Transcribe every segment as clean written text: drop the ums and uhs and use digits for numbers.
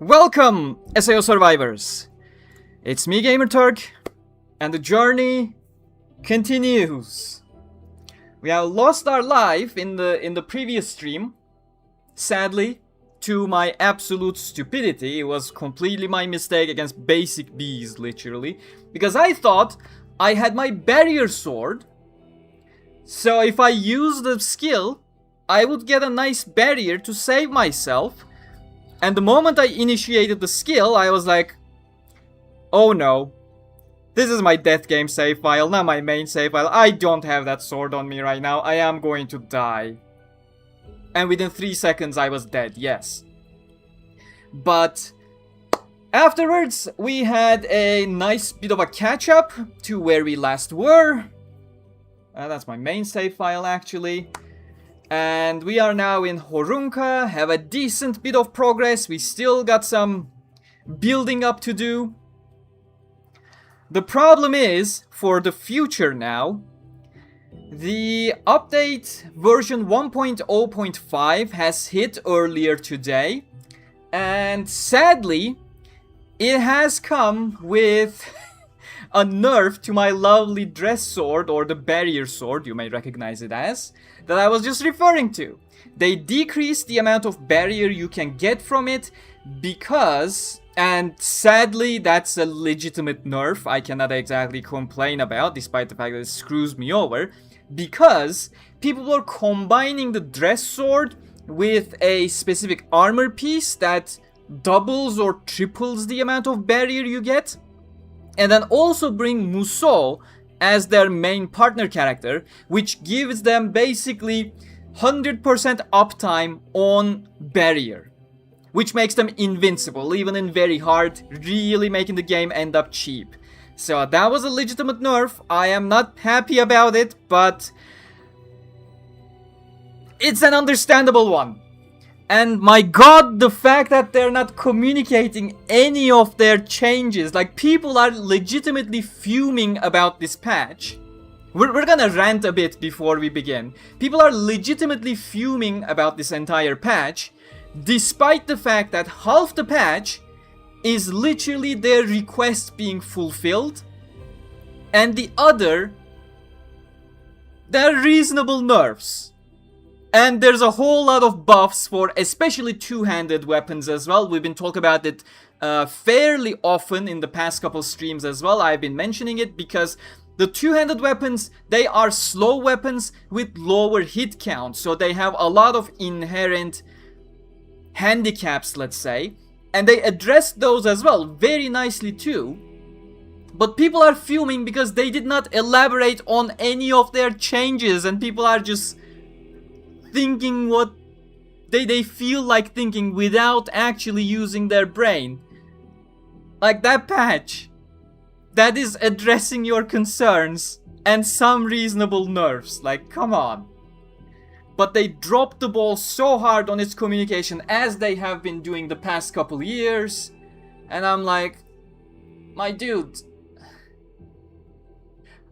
Welcome, SAO survivors! It's me, Gamerturk, and the journey continues. We have lost our life in the previous stream. Sadly, to my absolute stupidity. It was completely my mistake against basic bees, literally. Because I thought I had my barrier sword. So if I use the skill, I would get a nice barrier to save myself. And the moment I initiated the skill, I was like, oh no. This is my death game save file, not my main save file. I don't have that sword on me right now. I am going to die. And within 3 seconds I was dead, yes. But afterwards, we had a nice bit of a catch-up to where we last were. That's my main save file, actually. And we are now in Horunka, have a decent bit of progress. We still got some building up to do. The problem is, for the future now, the update version 1.0.5 has hit earlier today. And sadly, it has come with a nerf to my lovely dress sword, or the barrier sword, you may recognize it as, that I was just referring to. They decreased the amount of barrier you can get from it because, and sadly that's a legitimate nerf I cannot exactly complain about, despite the fact that it screws me over, because people were combining the dress sword with a specific armor piece that doubles or triples the amount of barrier you get. And then also bring Musou as their main partner character, which gives them basically 100% uptime on barrier, which makes them invincible even in very hard, really making the game end up cheap. So that was a legitimate nerf. I am not happy about it, but it's an understandable one. And my god, the fact that they're not communicating any of their changes. Like, people are legitimately fuming about this patch. We're gonna rant a bit before we begin. People are legitimately fuming about this entire patch, despite the fact that half the patch is literally their request being fulfilled, and the other, they're reasonable nerfs. And there's a whole lot of buffs for especially two-handed weapons as well. We've been talking about it fairly often in the past couple streams as well. I've been mentioning it because the two-handed weapons, they are slow weapons with lower hit count. So they have a lot of inherent handicaps, let's say. And they address those as well very nicely too. But people are fuming because they did not elaborate on any of their changes. And people are just thinking what they feel like thinking without actually using their brain. Like that patch that is addressing your concerns and some reasonable nerfs. Like, come on. But they dropped the ball so hard on its communication, as they have been doing the past couple years. And I'm like, my dude,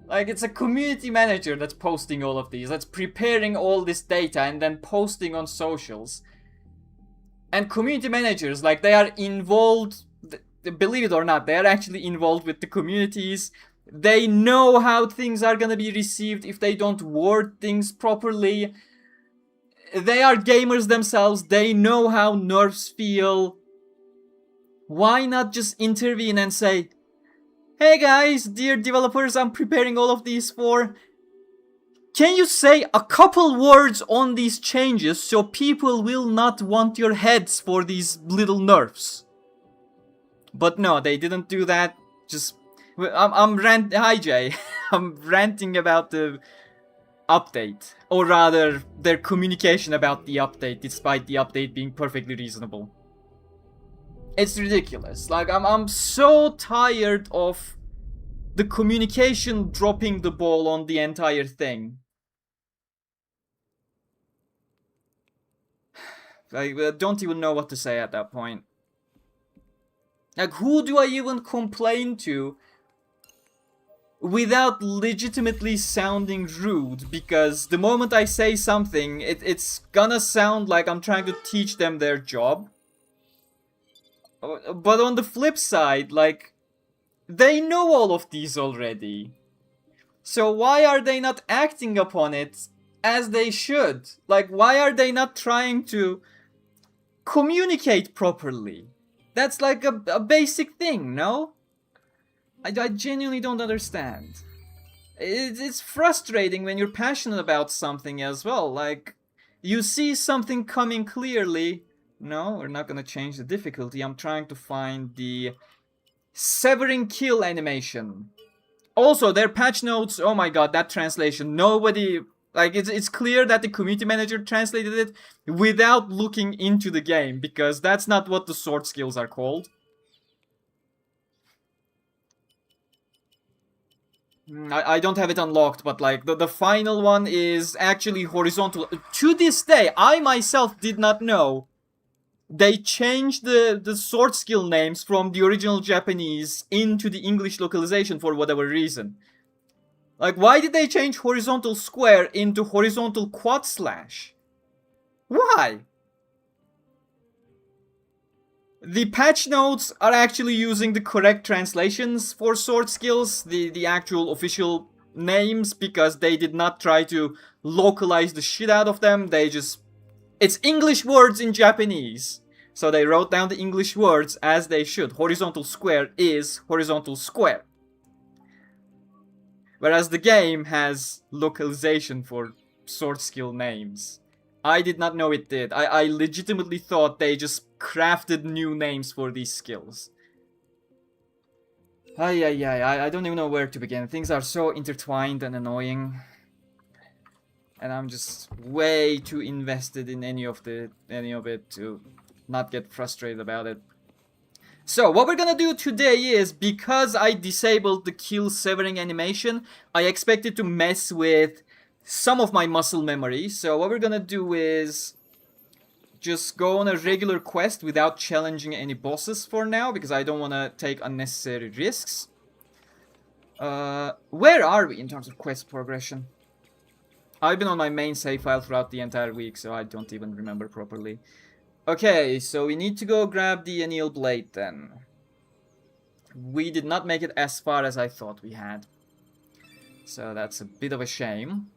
like, it's a community manager that's posting all of these, that's preparing all this data and then posting on socials. And community managers, like, they are involved, believe it or not, they are actually involved with the communities. They know how things are gonna be received if they don't word things properly. They are gamers themselves, they know how nerfs feel. Why not just intervene and say, hey guys, dear developers, I'm preparing all of these for... Can you say a couple words on these changes so people will not want your heads for these little nerfs? But no, they didn't do that. Just... Hi Jay. I'm ranting about the update. Or rather, their communication about the update, despite the update being perfectly reasonable. It's ridiculous. Like, I'm so tired of the communication dropping the ball on the entire thing. I don't even know what to say at that point. Like, who do I even complain to without legitimately sounding rude? Because the moment I say something, it's gonna sound like I'm trying to teach them their job. But on the flip side, like, they know all of these already. So why are they not acting upon it as they should? Like, why are they not trying to communicate properly? That's like a basic thing, no? I genuinely don't understand. It's frustrating when you're passionate about something as well. Like, you see something coming clearly. No, we're not gonna change the difficulty. I'm trying to find the severing kill animation. Also, their patch notes, oh my god, that translation, nobody... Like, it's clear that the community manager translated it without looking into the game, because that's not what the sword skills are called. I don't have it unlocked, but like, the final one is actually horizontal. To this day, I myself did not know they changed the sword skill names from the original Japanese into the English localization for whatever reason. Like, why did they change horizontal square into horizontal quad slash? Why? The patch notes are actually using the correct translations for sword skills, the actual official names, because they did not try to localize the shit out of them. They just... It's English words in Japanese. So they wrote down the English words as they should. Horizontal square is horizontal square. Whereas the game has localization for sword skill names. I did not know it did. I legitimately thought they just crafted new names for these skills. I don't even know where to begin. Things are so intertwined and annoying. And I'm just way too invested in any of it to not get frustrated about it. So, what we're gonna do today is, because I disabled the kill severing animation, I expected to mess with some of my muscle memory. So what we're gonna do is just go on a regular quest without challenging any bosses for now, because I don't want to take unnecessary risks. Where are we in terms of quest progression? I've been on my main save file throughout the entire week, so I don't even remember properly. Okay, so we need to go grab the anneal blade then. We did not make it as far as I thought we had. So that's a bit of a shame.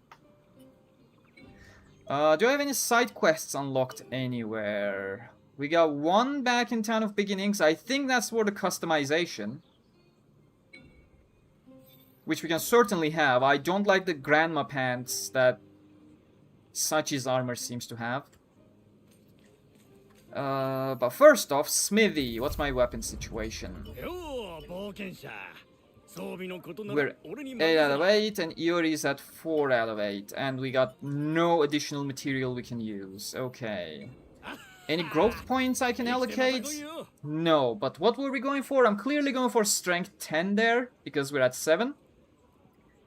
Do I have any side quests unlocked anywhere? We got one back in Town of Beginnings. I think that's for the customization, which we can certainly have. I don't like the grandma pants that Sachi's armor seems to have. But first off, Smithy. What's my weapon situation? We're 8 out of 8 and Iori is at 4 out of 8. And we got no additional material we can use. Okay. Any growth points I can allocate? No, but what were we going for? I'm clearly going for strength 10 there, because we're at 7.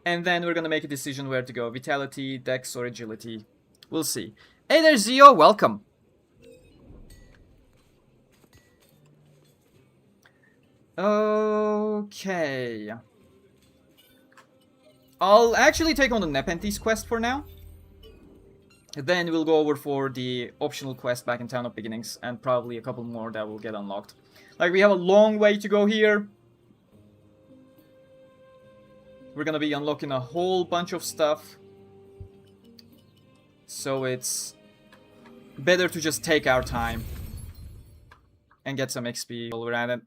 And then we're gonna make a decision where to go. Vitality, Dex, or Agility. We'll see. Hey there, Zio, welcome. Okay. I'll actually take on the Nepenthes quest for now. Then we'll go over for the optional quest back in Town of Beginnings, and probably a couple more that will get unlocked. Like, we have a long way to go here. We're gonna be unlocking a whole bunch of stuff. So it's better to just take our time and get some XP while we're at it.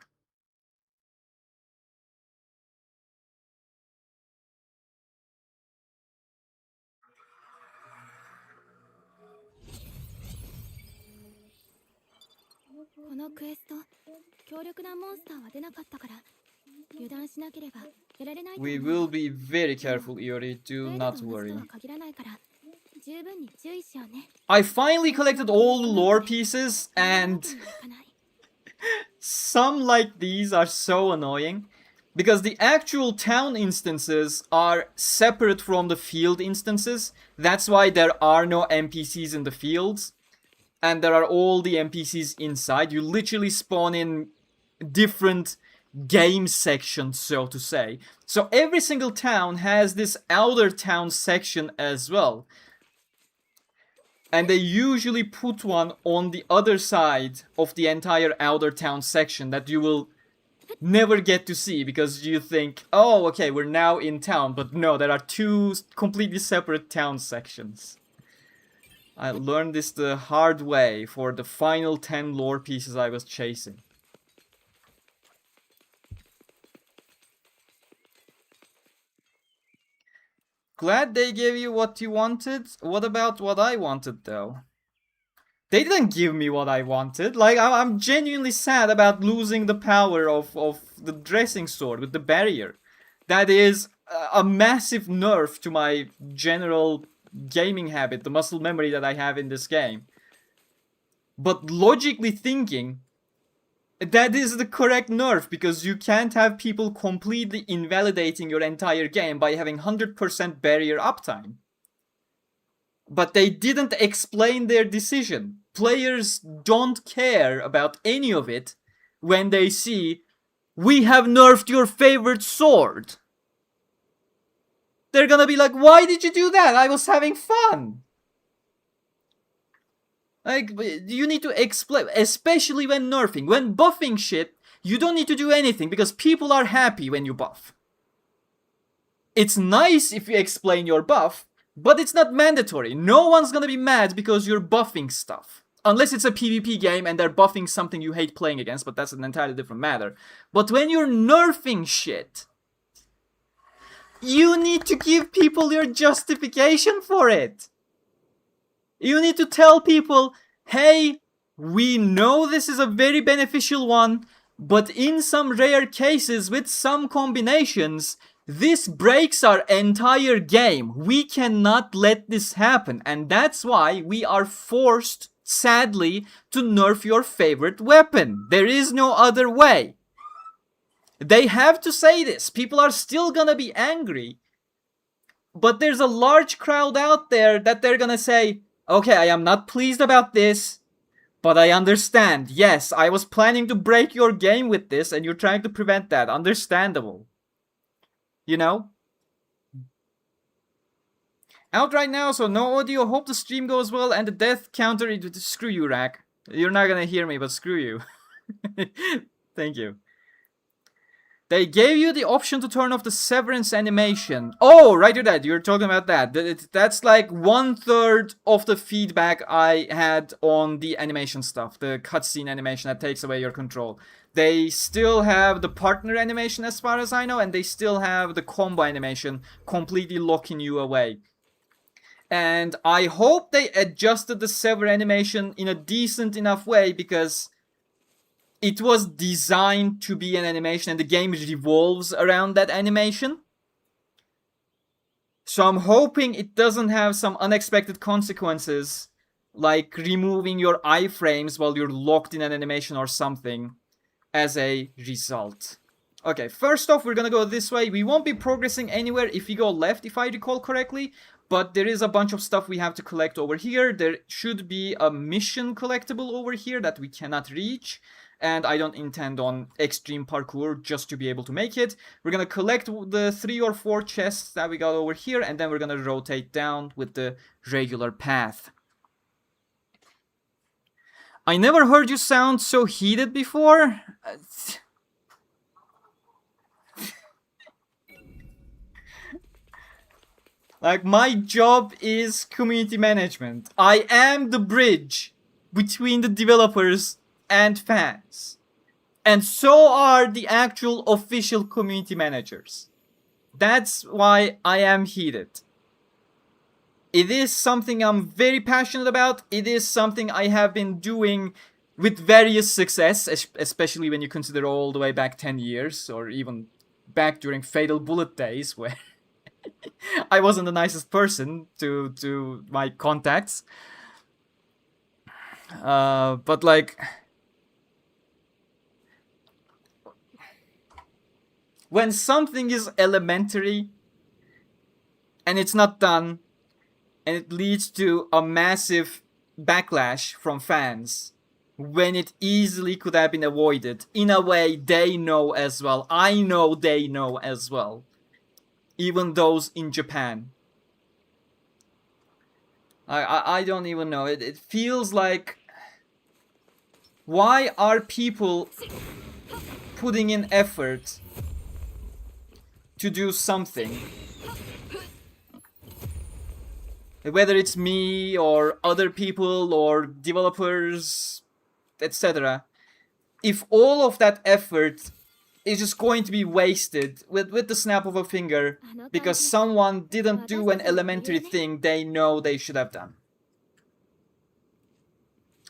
We will be very careful, Iori, do not worry. I finally collected all the lore pieces, and some like these are so annoying, because the actual town instances are separate from the field instances. That's why there are no NPCs in the fields, and there are all the NPCs inside. You literally spawn in different game sections, so to say. So every single town has this outer town section as well. And they usually put one on the other side of the entire outer town section that you will never get to see because you think, oh, okay, we're now in town. But no, there are two completely separate town sections. I learned this the hard way for the final 10 lore pieces I was chasing. Glad they gave you what you wanted. What about what I wanted, though? They didn't give me what I wanted. Like, I'm genuinely sad about losing the power of the dressing sword with the barrier. That is a massive nerf to my general gaming habit, the muscle memory that I have in this game. But logically thinking, that is the correct nerf, because you can't have people completely invalidating your entire game by having 100% barrier uptime. But they didn't explain their decision. Players don't care about any of it when they see, we have nerfed your favorite sword. They're gonna be like, why did you do that? I was having fun. Like, you need to explain, especially when nerfing. When buffing shit, you don't need to do anything because people are happy when you buff. It's nice if you explain your buff, but it's not mandatory. No one's gonna be mad because you're buffing stuff. Unless it's a PvP game and they're buffing something you hate playing against, but that's an entirely different matter. But when you're nerfing shit, you need to give people your justification for it. You need to tell people, hey, we know this is a very beneficial one, but in some rare cases with some combinations, this breaks our entire game. We cannot let this happen, and that's why we are forced, sadly, to nerf your favorite weapon. There is no other way. They have to say this. People are still gonna be angry, but there's a large crowd out there that they're gonna say, okay, I am not pleased about this, but I understand. Yes, I was planning to break your game with this, and you're trying to prevent that. Understandable. You know? Out right now, so no audio. Hope the stream goes well, and the death counter... Screw you, Rack. You're not gonna hear me, but screw you. Thank you. They gave you the option to turn off the severance animation. Oh, right, you're talking about that. That's like 1/3 of the feedback I had on the animation stuff. The cutscene animation that takes away your control. They still have the partner animation as far as I know, and they still have the combo animation completely locking you away. And I hope they adjusted the sever animation in a decent enough way, because it was designed to be an animation and the game revolves around that animation. So I'm hoping it doesn't have some unexpected consequences, like removing your iframes while you're locked in an animation or something as a result. Okay, first off, we're gonna go this way. We won't be progressing anywhere if we go left, if I recall correctly. But there is a bunch of stuff we have to collect over here. There should be a mission collectible over here that we cannot reach. And I don't intend on extreme parkour just to be able to make it. We're gonna collect the 3 or 4 chests that we got over here, and then we're gonna rotate down with the regular path. I never heard you sound so heated before. Like, my job is community management. I am the bridge between the developers and fans. And so are the actual official community managers. That's why I am heated. It is something I'm very passionate about. It is something I have been doing with various success, especially when you consider all the way back 10 years, or even back during Fatal Bullet days, where I wasn't the nicest person to my contacts. But like, when something is elementary and it's not done, and it leads to a massive backlash from fans, when it easily could have been avoided, in a way they know as well. I know they know as well. Even those in Japan. I don't even know. It feels like... Why are people putting in effort to do something? Whether it's me or other people or developers, etc. If all of that effort is just going to be wasted with the snap of a finger because someone didn't do an elementary thing they know they should have done.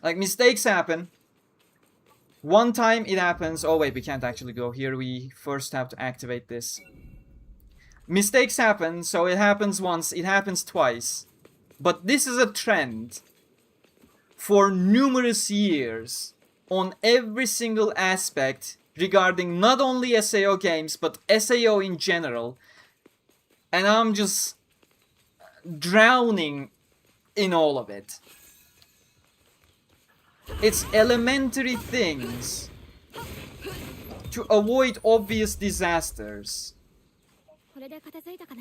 Like, mistakes happen. One time it happens. Oh wait, we can't actually go here. We first have to activate this. Mistakes happen, so it happens once, it happens twice. But this is a trend for numerous years on every single aspect regarding not only SAO games, but SAO in general. And I'm just drowning in all of it. It's elementary things to avoid obvious disasters.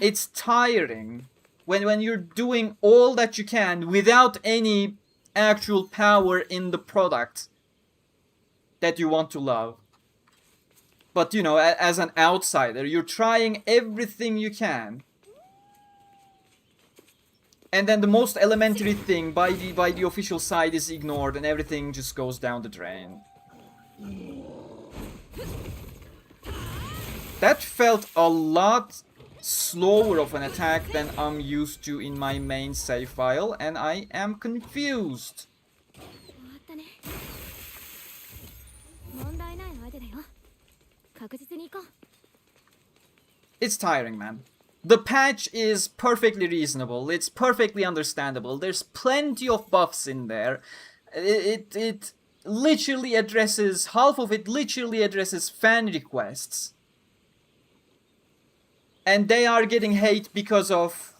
It's tiring when you're doing all that you can without any actual power in the product that you want to love. But, you know, as an outsider, you're trying everything you can. And then the most elementary thing by the official side is ignored and everything just goes down the drain. That felt a lot slower of an attack than I'm used to in my main save file, and I am confused. It's tiring, man. The patch is perfectly reasonable, it's perfectly understandable, there's plenty of buffs in there. It literally addresses, half of it literally addresses fan requests. And they are getting hate because of...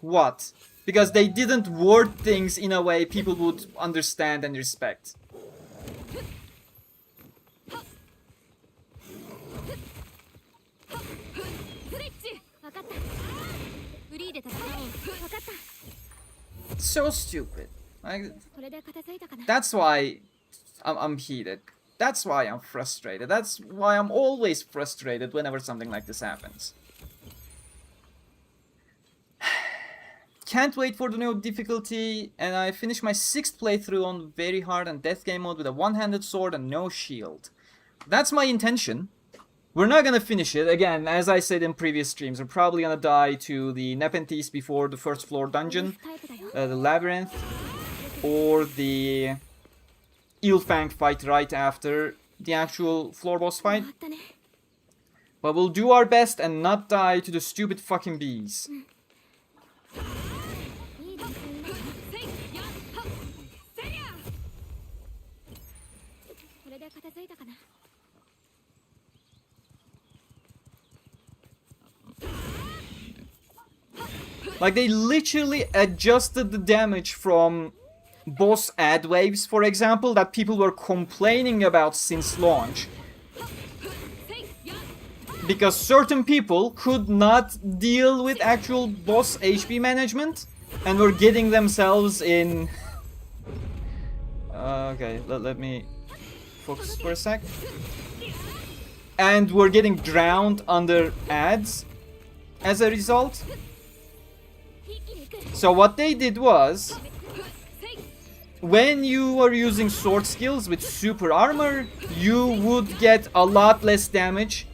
what? Because they didn't word things in a way people would understand and respect. So stupid. Like, that's why I'm heated. That's why I'm frustrated. That's why I'm always frustrated whenever something like this happens. Can't wait for the new difficulty, and I finished my 6th playthrough on very hard and death game mode with a one-handed sword and no shield. That's my intention. We're not gonna finish it. Again, as I said in previous streams, we're probably gonna die to the Nepenthes before the first floor dungeon, the labyrinth, or the Eelfang fight right after the actual floor boss fight. But we'll do our best and not die to the stupid fucking bees. Like, they literally adjusted the damage from boss ad waves, for example, that people were complaining about since launch. Because certain people could not deal with actual boss HP management and were getting themselves in... okay, let me focus for a sec. And were getting drowned under ads as a result. So what they did was, when you were using sword skills with super armor, you would get a lot less damage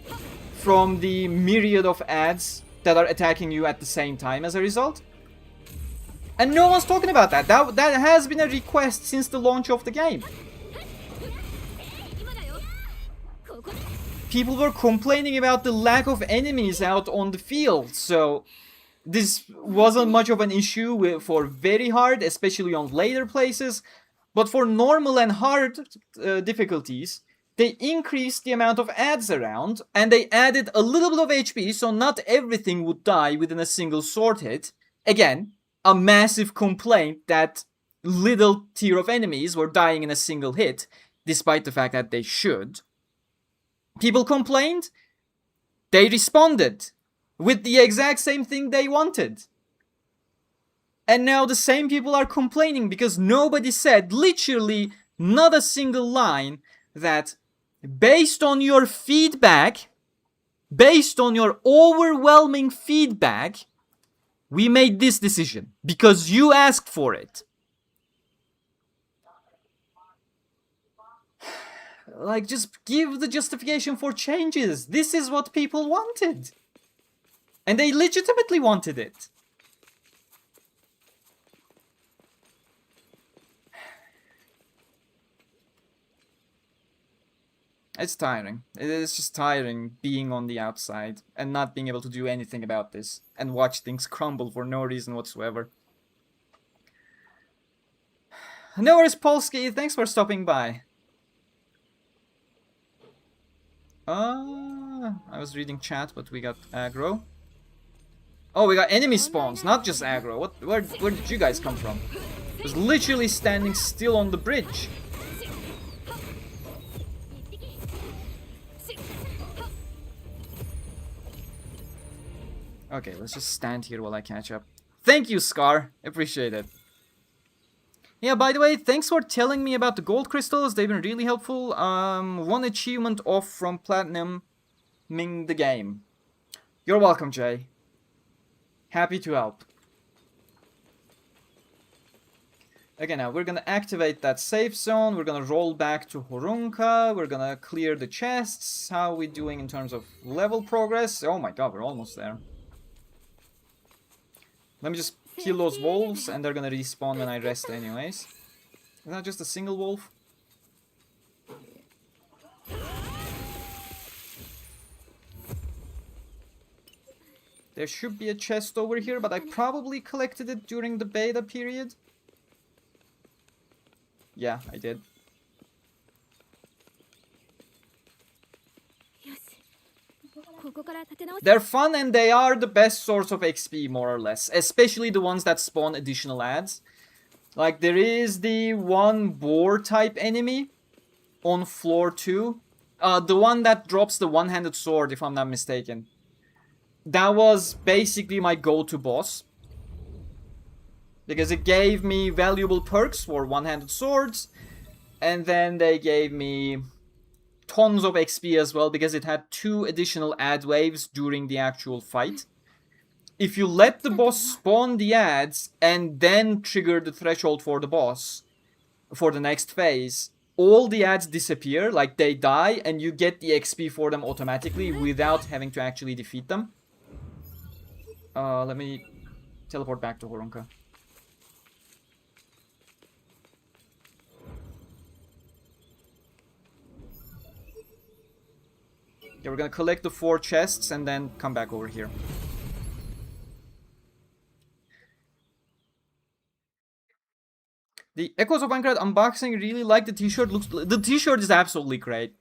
from the myriad of ads that are attacking you at the same time as a result. And no one's talking about that. That has been a request since the launch of the game. People were complaining about the lack of enemies out on the field, so this wasn't much of an issue for very hard, especially on later places. But for normal and hard difficulties, they increased the amount of ads around, and they added a little bit of HP, so not everything would die within a single sword hit. Again, a massive complaint that little tier of enemies were dying in a single hit, despite the fact that they should. People complained, they responded with the exact same thing they wanted. And now the same people are complaining because nobody said, literally not a single line, that based on your feedback, based on your overwhelming feedback, we made this decision because you asked for it. Like, just give the justification for changes. This is what people wanted. And they legitimately wanted it. It's tiring. It is just tiring being on the outside and not being able to do anything about this and watch things crumble for no reason whatsoever. No worries, Polsky. Thanks for stopping by. I was reading chat, but we got aggro. Oh, we got enemy spawns, not just aggro. Where did you guys come from? I was literally standing still on the bridge. Okay, let's just stand here while I catch up. Thank you, Scar. Appreciate it. Yeah, by the way, thanks for telling me about the gold crystals. They've been really helpful. One achievement off from platinuming the game. You're welcome, Jay. Happy to help. Okay, now we're gonna activate that safe zone. We're gonna roll back to Horunka. We're gonna clear the chests. How are we doing in terms of level progress? Oh my god, we're almost there. Let me just kill those wolves, and they're gonna respawn when I rest anyways. Is that just a single wolf? There should be a chest over here, but I probably collected it during the beta period. Yeah, I did. They're fun and they are the best source of XP, more or less. Especially the ones that spawn additional ads. Like, there is the one boar type enemy on floor 2. The one that drops the one-handed sword, if I'm not mistaken. That was basically my go-to boss. Because it gave me valuable perks for one-handed swords. And then they gave me tons of XP as well, because it had 2 additional ad waves during the actual fight. If you let the boss spawn the ads and then trigger the threshold for the boss for the next phase, all the ads disappear, like they die, and you get the XP for them automatically without having to actually defeat them. Let me teleport back to Horunka. Yeah, we're gonna collect the 4 chests and then come back over here. The Echoes of Aincrad unboxing, really like the t-shirt. The t-shirt is absolutely great.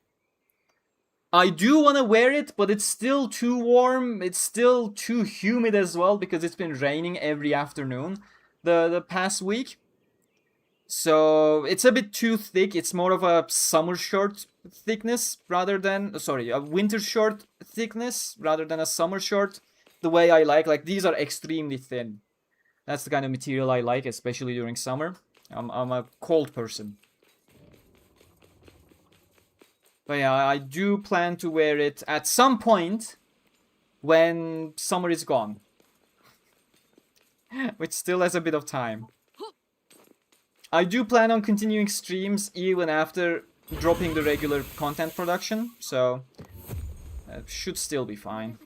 I do want to wear it, but it's still too warm. It's still too humid as well, because it's been raining every afternoon the past week. So it's a bit too thick. It's more of a summer shirt thickness rather than, sorry, a winter shirt thickness rather than a summer shirt. The way I like these are extremely thin. That's the kind of material I like, especially during summer. I'm a cold person. But yeah, I do plan to wear it at some point when summer is gone. Which still has a bit of time. I do plan on continuing streams even after dropping the regular content production, so it should still be fine.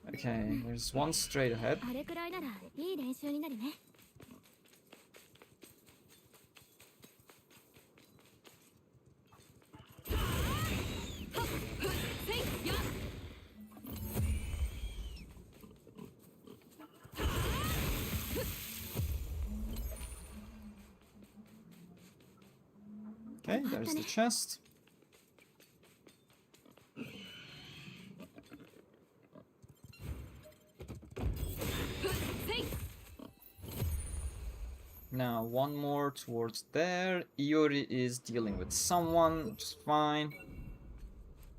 Okay, there's one straight ahead. Okay, there's the chest. Now, one more towards there. Iori is dealing with someone, which is fine.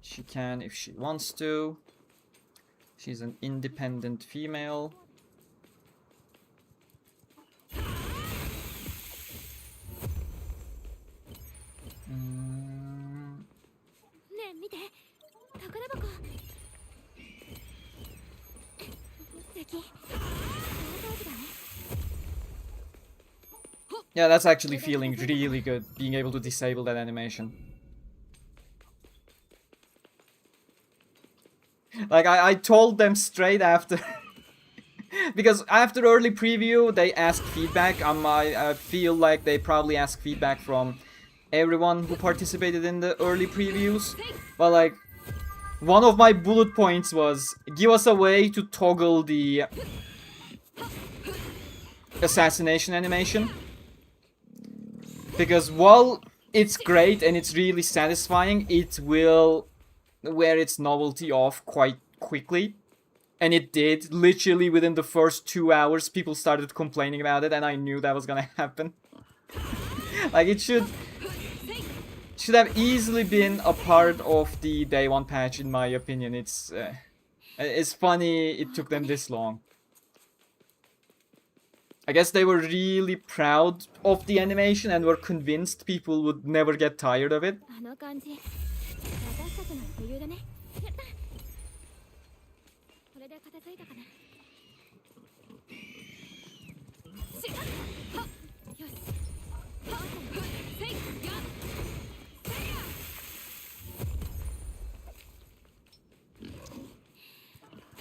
She can if she wants to. She's an independent female. Yeah, that's actually feeling really good, being able to disable that animation. Like, I told them straight after... because after early preview, they asked feedback. I feel like they probably asked feedback from everyone who participated in the early previews. But, like, one of my bullet points was, give us a way to toggle the assassination animation. Because while it's great and it's really satisfying, it will wear its novelty off quite quickly. And it did. Literally within the first 2 hours, people started complaining about it, and I knew that was gonna happen. Like, it should have easily been a part of the day one patch, in my opinion. It's funny it took them this long. I guess they were really proud of the animation and were convinced people would never get tired of it.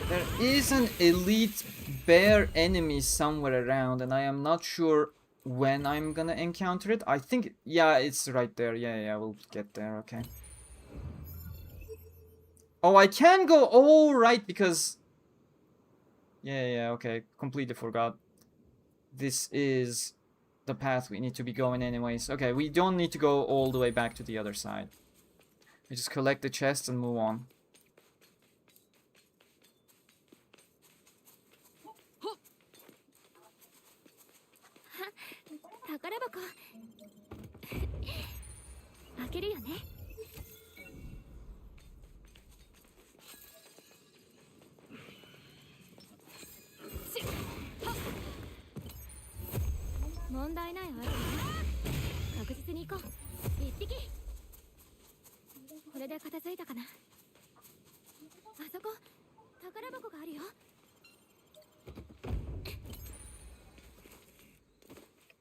There is an elite bear enemy somewhere around, and I am not sure when I'm gonna encounter it. I think, yeah, it's right there. Yeah, we'll get there, okay. Oh, I can go, oh, right, because... Yeah, okay, completely forgot. This is the path we need to be going anyways. Okay, we don't need to go all the way back to the other side. We just collect the chests and move on.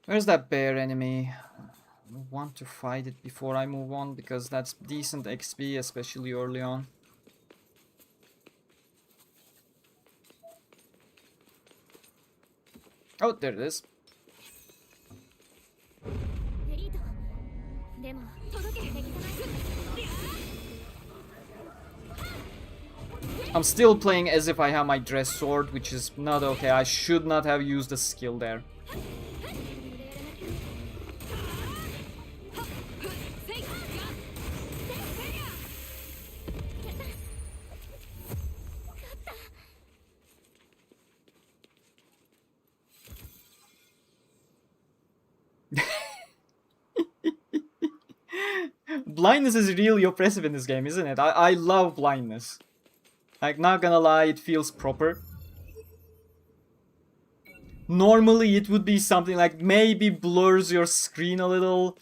Where's that bear enemy? I want to fight it before I move on, because that's decent XP, especially early on. Oh, there it is. I'm still playing as if I have my dress sword, which is not okay. I should not have used a skill there. Blindness is really oppressive in this game, isn't it? I love blindness. Like, not gonna lie, it feels proper. Normally it would be something like maybe blurs your screen a little.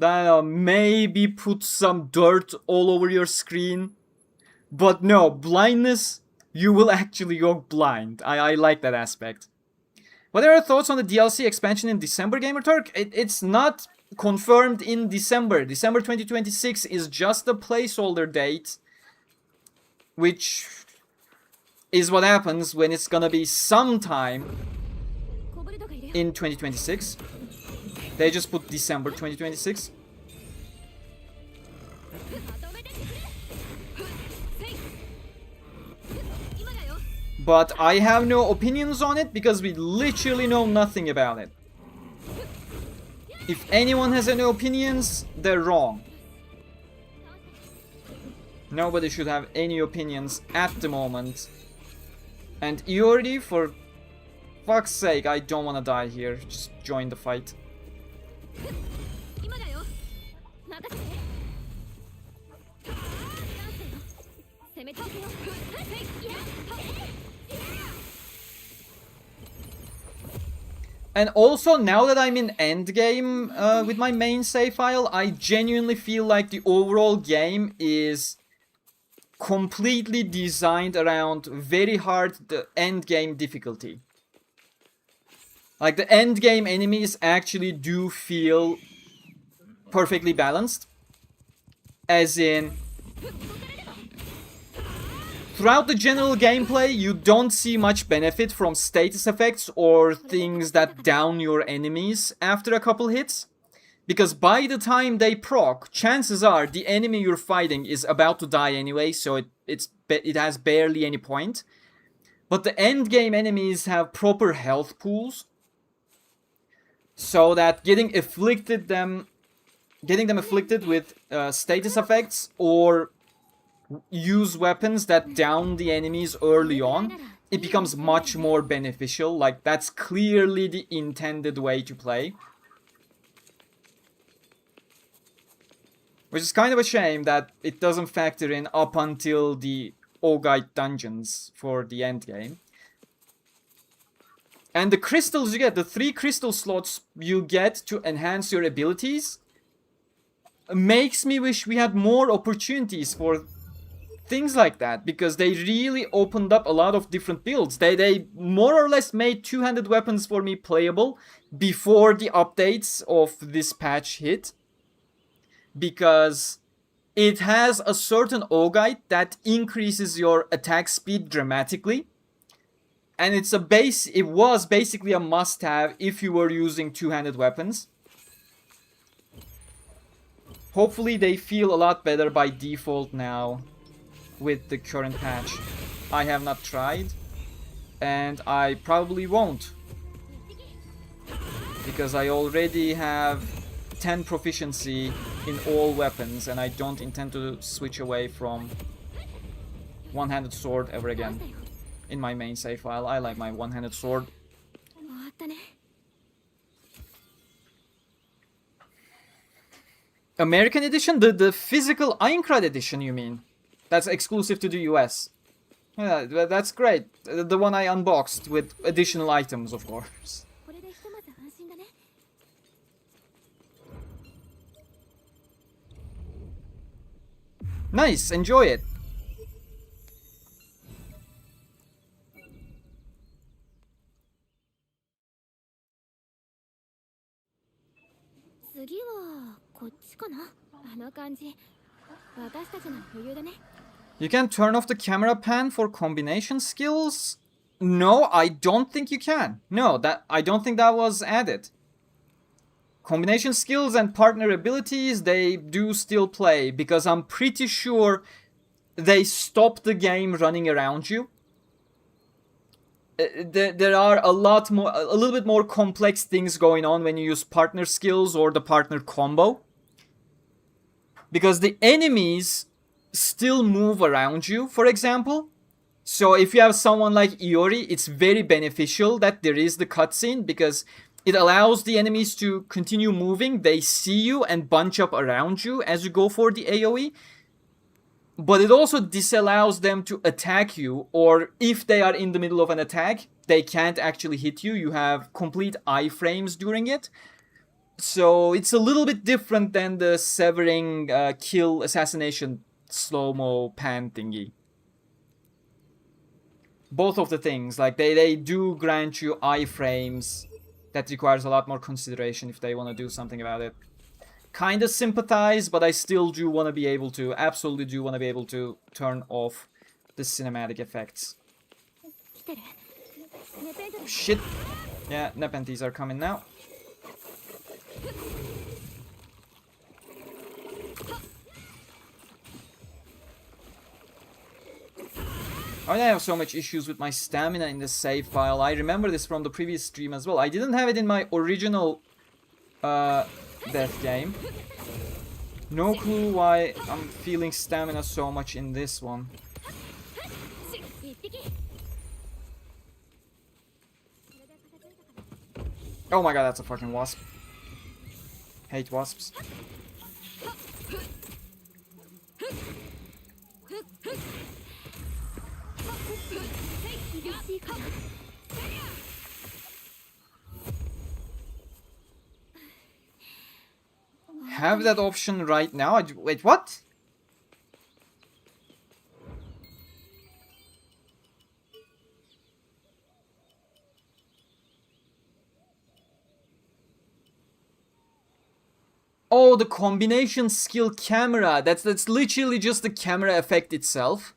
I don't know, maybe put some dirt all over your screen. But no, blindness, you will actually go blind. I like that aspect. What are your thoughts on the DLC expansion in December, Gamerturk? It's not confirmed in December. December 2026 is just a placeholder date, which is what happens when it's gonna be sometime in 2026. They just put December 2026. But I have no opinions on it because we literally know nothing about it. If anyone has any opinions, they're wrong. Nobody should have any opinions at the moment. And Iori, for fuck's sake, I don't want to die here. Just join the fight. And also, now that I'm in endgame with my main save file, I genuinely feel like the overall game is completely designed around very hard the endgame difficulty. Like, the endgame enemies actually do feel perfectly balanced. As in, throughout the general gameplay, you don't see much benefit from status effects or things that down your enemies after a couple hits. Because by the time they proc, chances are the enemy you're fighting is about to die anyway, so it has barely any point. But the endgame enemies have proper health pools, so that getting them afflicted with status effects or use weapons that down the enemies early on, it becomes much more beneficial. Like, that's clearly the intended way to play. Which is kind of a shame that it doesn't factor in up until the Ogite dungeons for the end game. And the crystals you get, the 3 crystal slots you get to enhance your abilities, makes me wish we had more opportunities for things like that, because they really opened up a lot of different builds. They more or less made two-handed weapons for me playable before the updates of this patch hit. Because it has a certain Ogite that increases your attack speed dramatically. And it was basically a must-have if you were using two-handed weapons. Hopefully they feel a lot better by default now with the current patch. I have not tried, and I probably won't. Because I already have 10 proficiency in all weapons, and I don't intend to switch away from one-handed sword ever again. In my main save file, I like my one-handed sword. American edition? The physical Aincrad edition, you mean? That's exclusive to the US. Yeah, that's great. The one I unboxed with additional items, of course. Nice, enjoy it. You can turn off the camera pan for combination skills? No, I don't think you can. No, I don't think that was added. Combination skills and partner abilities, they do still play, because I'm pretty sure they stop the game running around you. There are a little bit more complex things going on when you use partner skills or the partner combo. Because the enemies still move around you, for example. So if you have someone like Iori, it's very beneficial that there is the cutscene, because it allows the enemies to continue moving. They see you and bunch up around you as you go for the AoE. But it also disallows them to attack you, or if they are in the middle of an attack, they can't actually hit you. You have complete iframes during it. So it's a little bit different than the severing kill assassination slow-mo pan thingy. Both of the things, like they do grant you iframes. That requires a lot more consideration if they want to do something about it. Kind of sympathize, but I still do want to be able to, absolutely do want to be able to turn off the cinematic effects. Shit. Yeah, Nepenthes are coming now. I have so much issues with my stamina in this save file. I remember this from the previous stream as well. I didn't have it in my original death game. No clue why I'm feeling stamina so much in this one. Oh my god, that's a fucking wasp. Hate wasps. have that option right now. Wait, what? Oh, the combination skill camera. That's literally just the camera effect itself.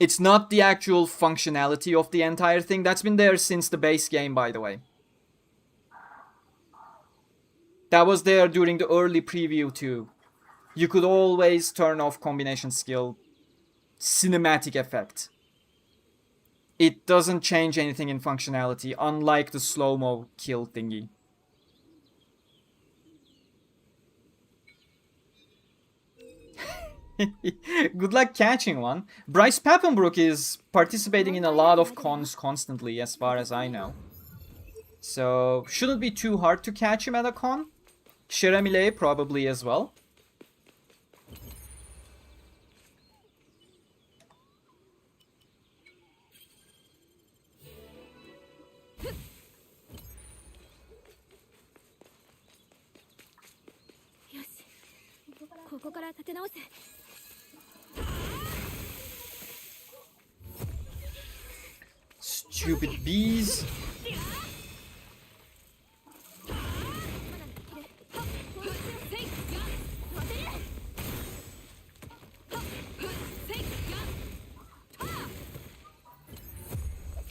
It's not the actual functionality of the entire thing. That's been there since the base game, by the way. That was there during the early preview too. You could always turn off combination skill cinematic effect. It doesn't change anything in functionality, unlike the slow-mo kill thingy. Good luck catching one. Bryce Papenbrook is participating in a lot of cons constantly, as far as I know. So, shouldn't be too hard to catch him at a con. Shiramile probably as well. Stupid bees.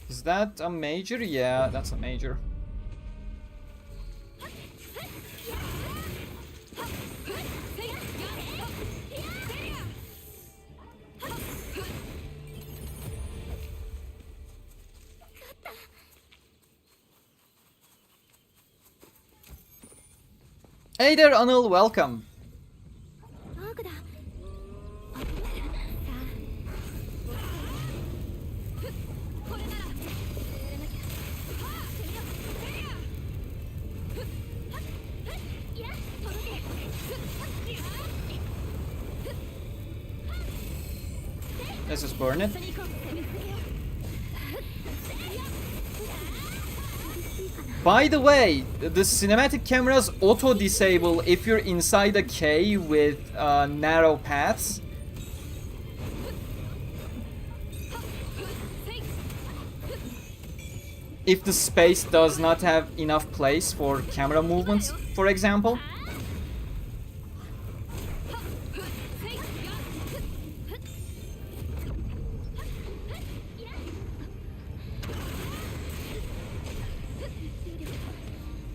Is that a major? Yeah, that's a major. Hey there, Anil, welcome. Let's just burn it. By the way, the cinematic cameras auto-disable if you're inside a cave with narrow paths. If the space does not have enough place for camera movements, for example.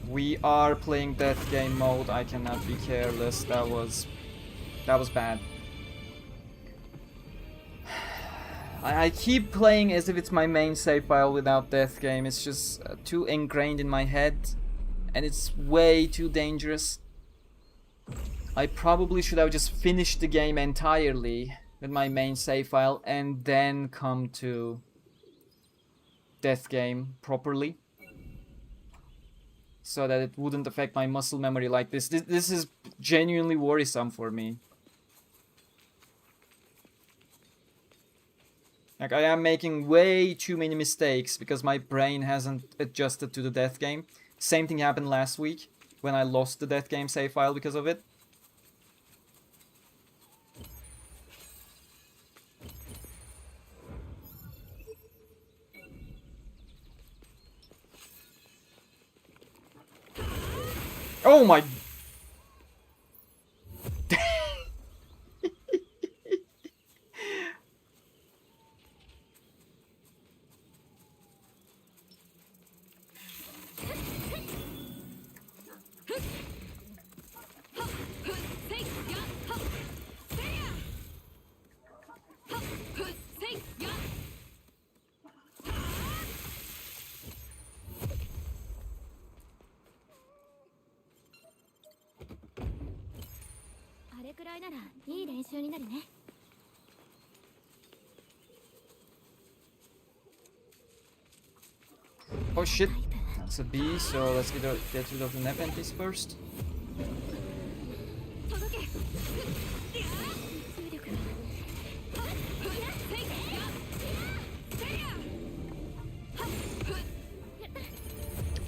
We are playing death game mode. I cannot be careless. That was bad. I keep playing as if it's my main save file without death game. It's just too ingrained in my head, and it's way too dangerous. I probably should have just finished the game entirely with my main save file and then come to death game properly, so that it wouldn't affect my muscle memory like this. This is genuinely worrisome for me. Like, I am making way too many mistakes because my brain hasn't adjusted to the death game. Same thing happened last week when I lost the death game save file because of it. Oh my... Oh shit, that's a bee, so let's get rid of the Nepenthes first.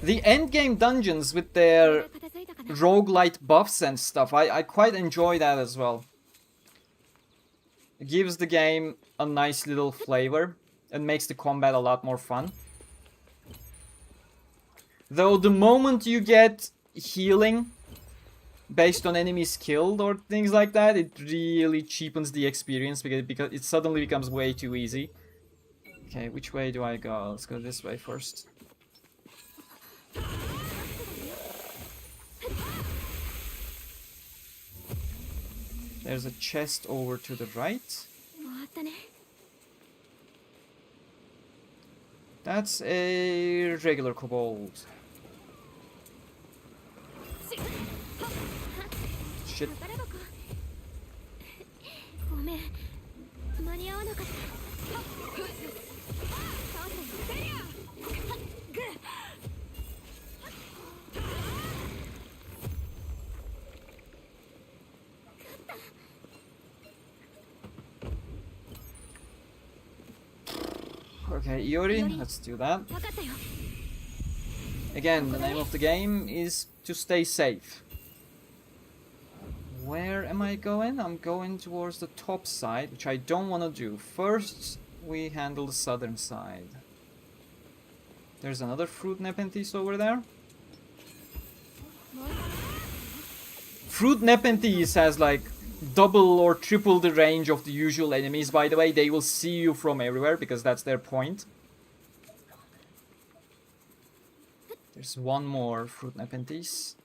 The endgame dungeons with their roguelite buffs and stuff. I quite enjoy that as well. It gives the game a nice little flavor and makes the combat a lot more fun. Though the moment you get healing based on enemies killed or things like that, it really cheapens the experience because it suddenly becomes way too easy. Okay, which way do I go? Let's go this way first. There's a chest over to the right. That's a regular kobold. Shit. Okay, Iori, let's do that. Again, the name of the game is to stay safe. Where am I going? I'm going towards the top side, which I don't want to do. First, we handle the southern side. There's another fruit nepenthes over there. Fruit nepenthes has like double or triple the range of the usual enemies, by the way. They will see you from everywhere because that's their point. There's one more fruit nepenthes.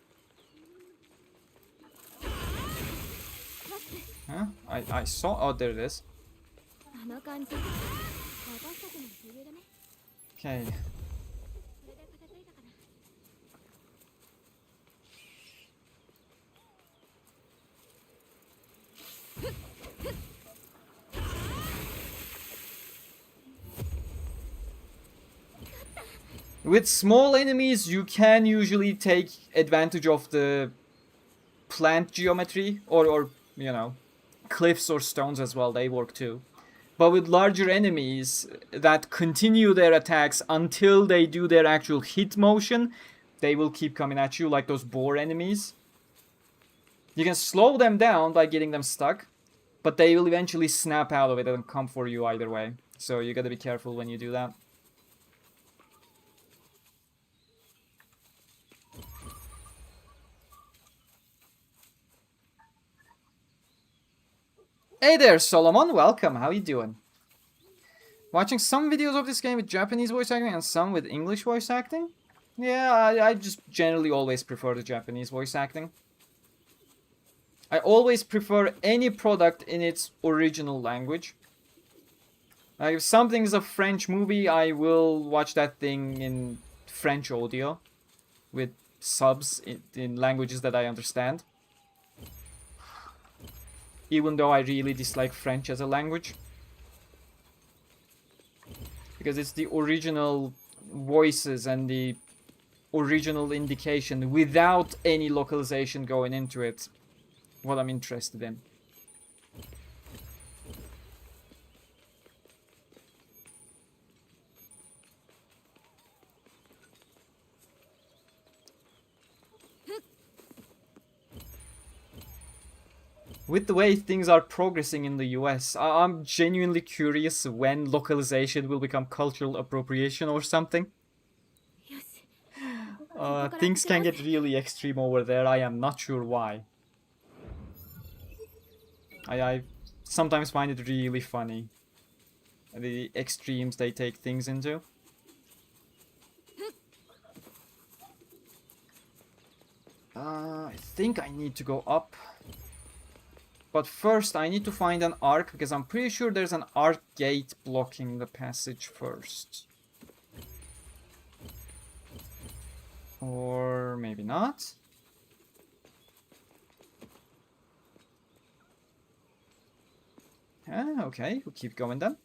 Huh? I saw... Oh, there it is. Okay. With small enemies, you can usually take advantage of the plant geometry or you know, cliffs or stones as well. They work too. But with larger enemies that continue their attacks until they do their actual hit motion, they will keep coming at you like those boar enemies. You can slow them down by getting them stuck, but they will eventually snap out of it and come for you either way. So you gotta be careful when you do that. Hey there, Solomon. Welcome. How you doing? Watching some videos of this game with Japanese voice acting and some with English voice acting? Yeah, I just generally always prefer the Japanese voice acting. I always prefer any product in its original language. Like if something's a French movie, I will watch that thing in French audio with subs in languages that I understand. Even though I really dislike French as a language. Because it's the original voices and the original indication without any localization going into it. What I'm interested in. With the way things are progressing in the US, I'm genuinely curious when localization will become cultural appropriation or something. Things can get really extreme over there. I am not sure why. I sometimes find it really funny. The extremes they take things into. I think I need to go up. But first I need to find an arc, because I'm pretty sure there's an arc gate blocking the passage first. Or maybe not. Okay, we'll keep going then.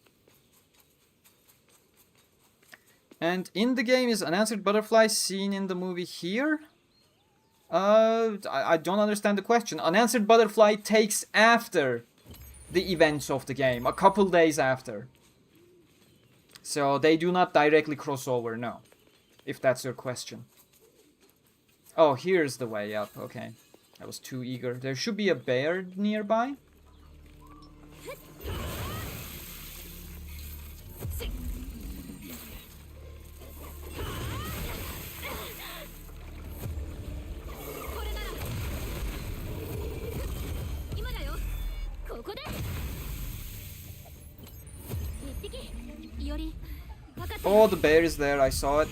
And in the game is unanswered butterfly seen in the movie here? I don't understand the question. Unanswered butterfly takes after the events of the game, a couple days after. So they do not directly cross over, no. If that's your question. Oh, here's the way up. Okay. I was too eager. There should be a bear nearby. Oh, the bear is there. I saw it.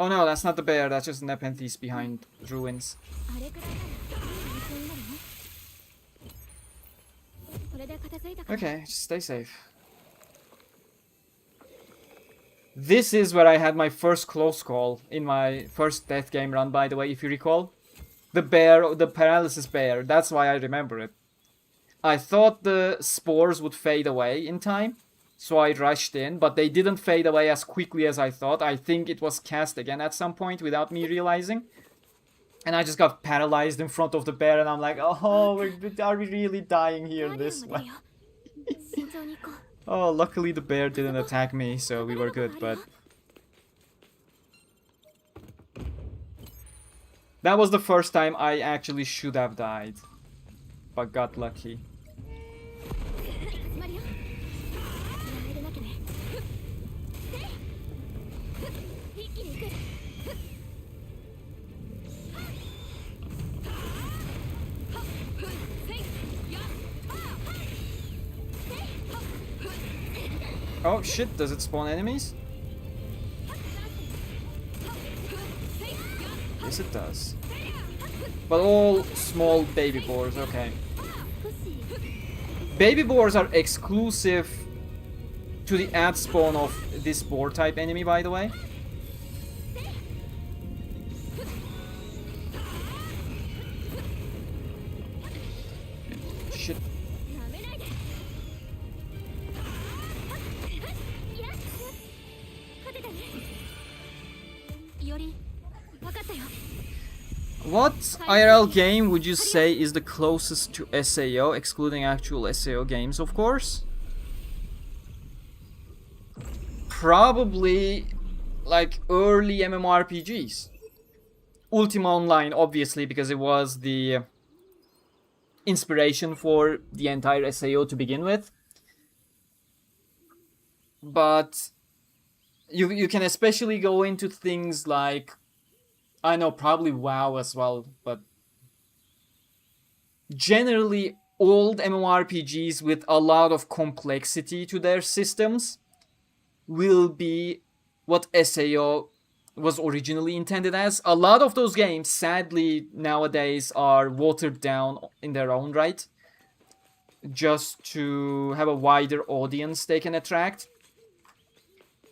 Oh no, that's not the bear. That's just Nepenthes behind ruins. Okay, just stay safe. This is where I had my first close call in my first death game run, by the way, if you recall. The bear, the paralysis bear. That's why I remember it. I thought the spores would fade away in time, so I rushed in, but they didn't fade away as quickly as I thought. I think it was cast again at some point without me realizing. And I just got paralyzed in front of the bear, and I'm like, oh, are we really dying here this way? Oh, luckily the bear didn't attack me, so we were good, but... That was the first time I actually should have died, but got lucky. Oh shit, does it spawn enemies? Yes it does. But all small baby boars, okay. Baby boars are exclusive to the ad spawn of this boar type enemy, by the way. Shit. What IRL game would you say is the closest to SAO, excluding actual SAO games, of course? Probably like early MMORPGs. Ultima Online, obviously, because it was the inspiration for the entire SAO to begin with. But you can especially go into things like, I know, probably WoW as well, but generally old MMORPGs with a lot of complexity to their systems will be what SAO was originally intended as. A lot of those games, sadly, nowadays are watered down in their own right, just to have a wider audience they can attract.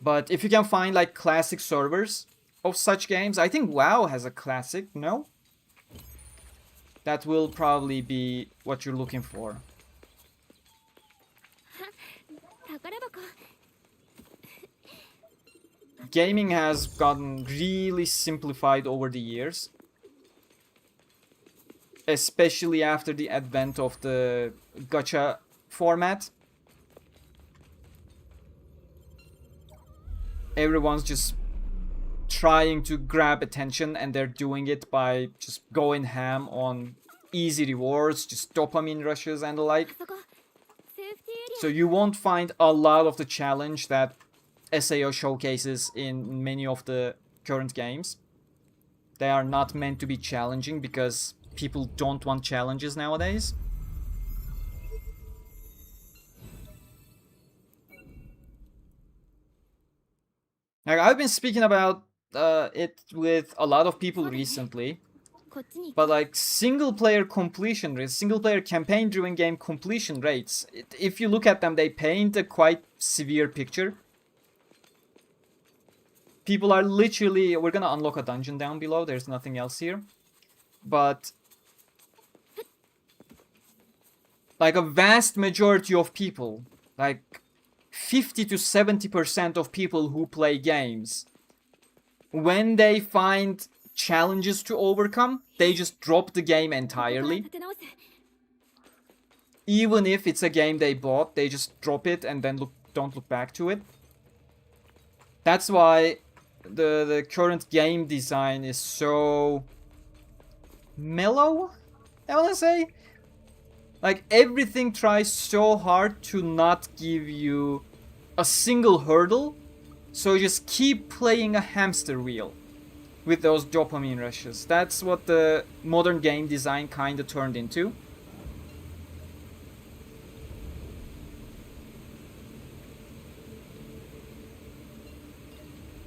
But if you can find like classic servers of such games, I think WoW has a classic, no? That will probably be what you're looking for. Gaming has gotten really simplified over the years, especially after the advent of the gacha format. Everyone's just trying to grab attention, and they're doing it by just going ham on easy rewards, just dopamine rushes and the like. So you won't find a lot of the challenge that SAO showcases in many of the current games. They are not meant to be challenging because people don't want challenges nowadays. Like, I've been speaking about it with a lot of people recently, but like single player completion rates, single player campaign driven game completion rates, if you look at them, they paint a quite severe picture. People are literally, we're gonna unlock a dungeon down below, there's nothing else here, but like a vast majority of people, like 50 to 70% of people who play games, when they find challenges to overcome, they just drop the game entirely. Even if it's a game they bought, they just drop it and then don't look back to it. That's why the current game design is so mellow, I wanna say. Like, everything tries so hard to not give you a single hurdle, so you just keep playing a hamster wheel with those dopamine rushes. That's what the modern game design kinda turned into.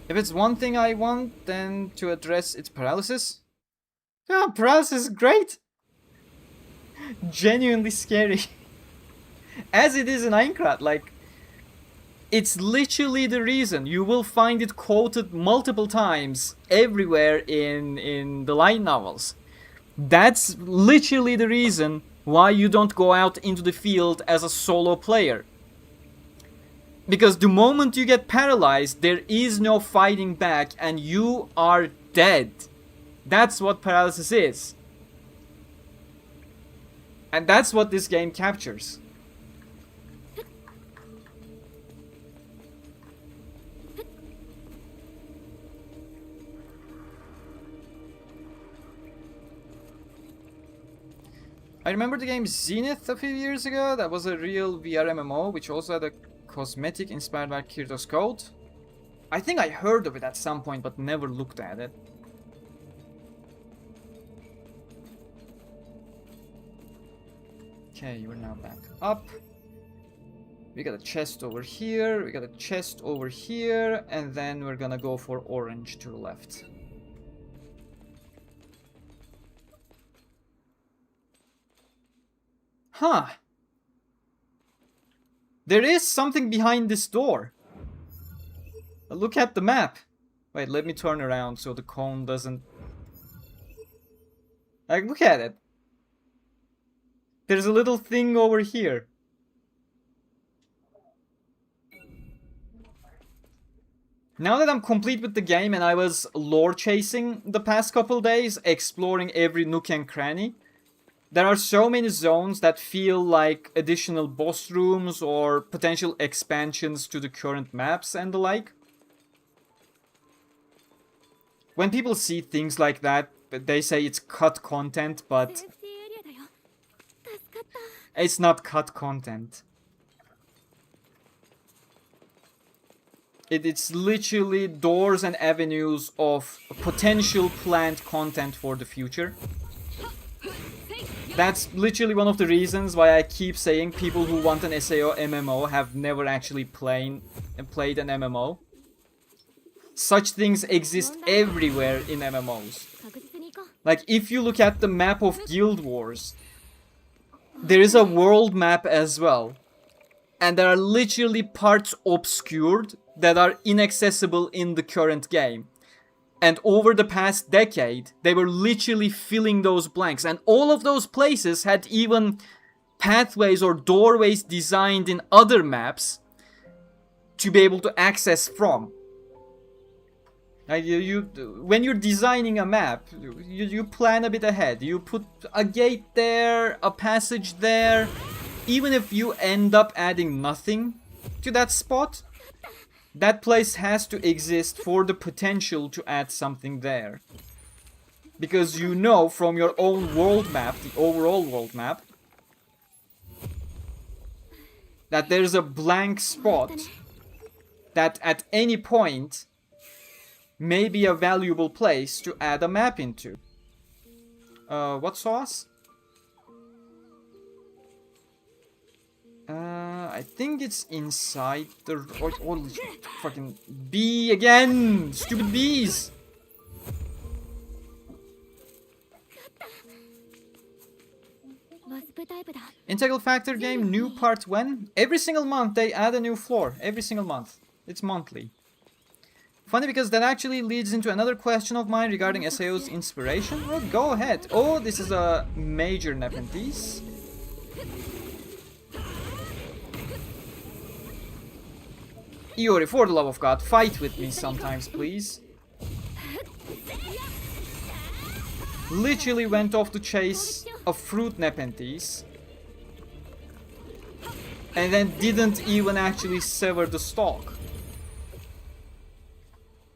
If it's one thing I want, then to address its paralysis. Yeah, paralysis is great! Genuinely scary. As it is in Aincrad, like, it's literally the reason. You will find it quoted multiple times everywhere in the light novels. That's literally the reason why you don't go out into the field as a solo player. Because the moment you get paralyzed, there is no fighting back and you are dead. That's what paralysis is. And that's what this game captures. I remember the game Zenith a few years ago. That was a real VR MMO, which also had a cosmetic inspired by Kirito's code. I think I heard of it at some point, but never looked at it. Okay, you are now back up. We got a chest over here, we got a chest over here, and then we're gonna go for orange to the left. Huh. There is something behind this door. Look at the map. Wait, let me turn around so the cone doesn't... Like, look at it. There's a little thing over here. Now that I'm complete with the game and I was lore chasing the past couple days, exploring every nook and cranny, there are so many zones that feel like additional boss rooms or potential expansions to the current maps and the like. When people see things like that, they say it's cut content, but it's not cut content. It's literally doors and avenues of potential planned content for the future. That's literally one of the reasons why I keep saying people who want an SAO MMO have never actually played an MMO. Such things exist everywhere in MMOs. Like, if you look at the map of Guild Wars, there is a world map as well. And there are literally parts obscured that are inaccessible in the current game. And over the past decade, they were literally filling those blanks. And all of those places had even pathways or doorways designed in other maps to be able to access from. Like when you're designing a map, you plan a bit ahead. You put a gate there, a passage there. Even if you end up adding nothing to that spot, that place has to exist for the potential to add something there. Because you know from your own world map, the overall world map, that there's a blank spot that at any point may be a valuable place to add a map into. What sauce? I think it's inside the... Oh, fucking bee again! Stupid bees! Integral Factor game, new part when? Every single month they add a new floor. Every single month. It's monthly. Funny because that actually leads into another question of mine regarding SAO's inspiration. Well, go ahead. Oh, this is a major Nepenthes. Iori, for the love of God, fight with me sometimes, please. Literally went off to chase a fruit Nepenthes. And then didn't even actually sever the stalk.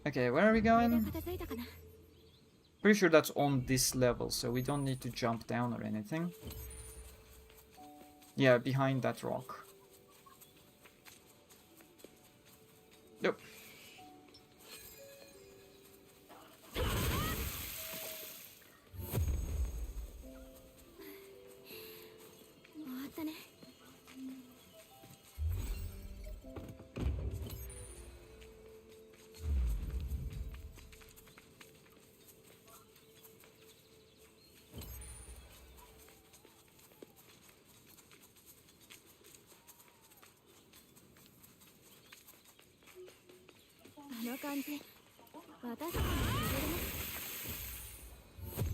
Okay, where are we going? Pretty sure that's on this level, so we don't need to jump down or anything. Yeah, behind that rock. Yep.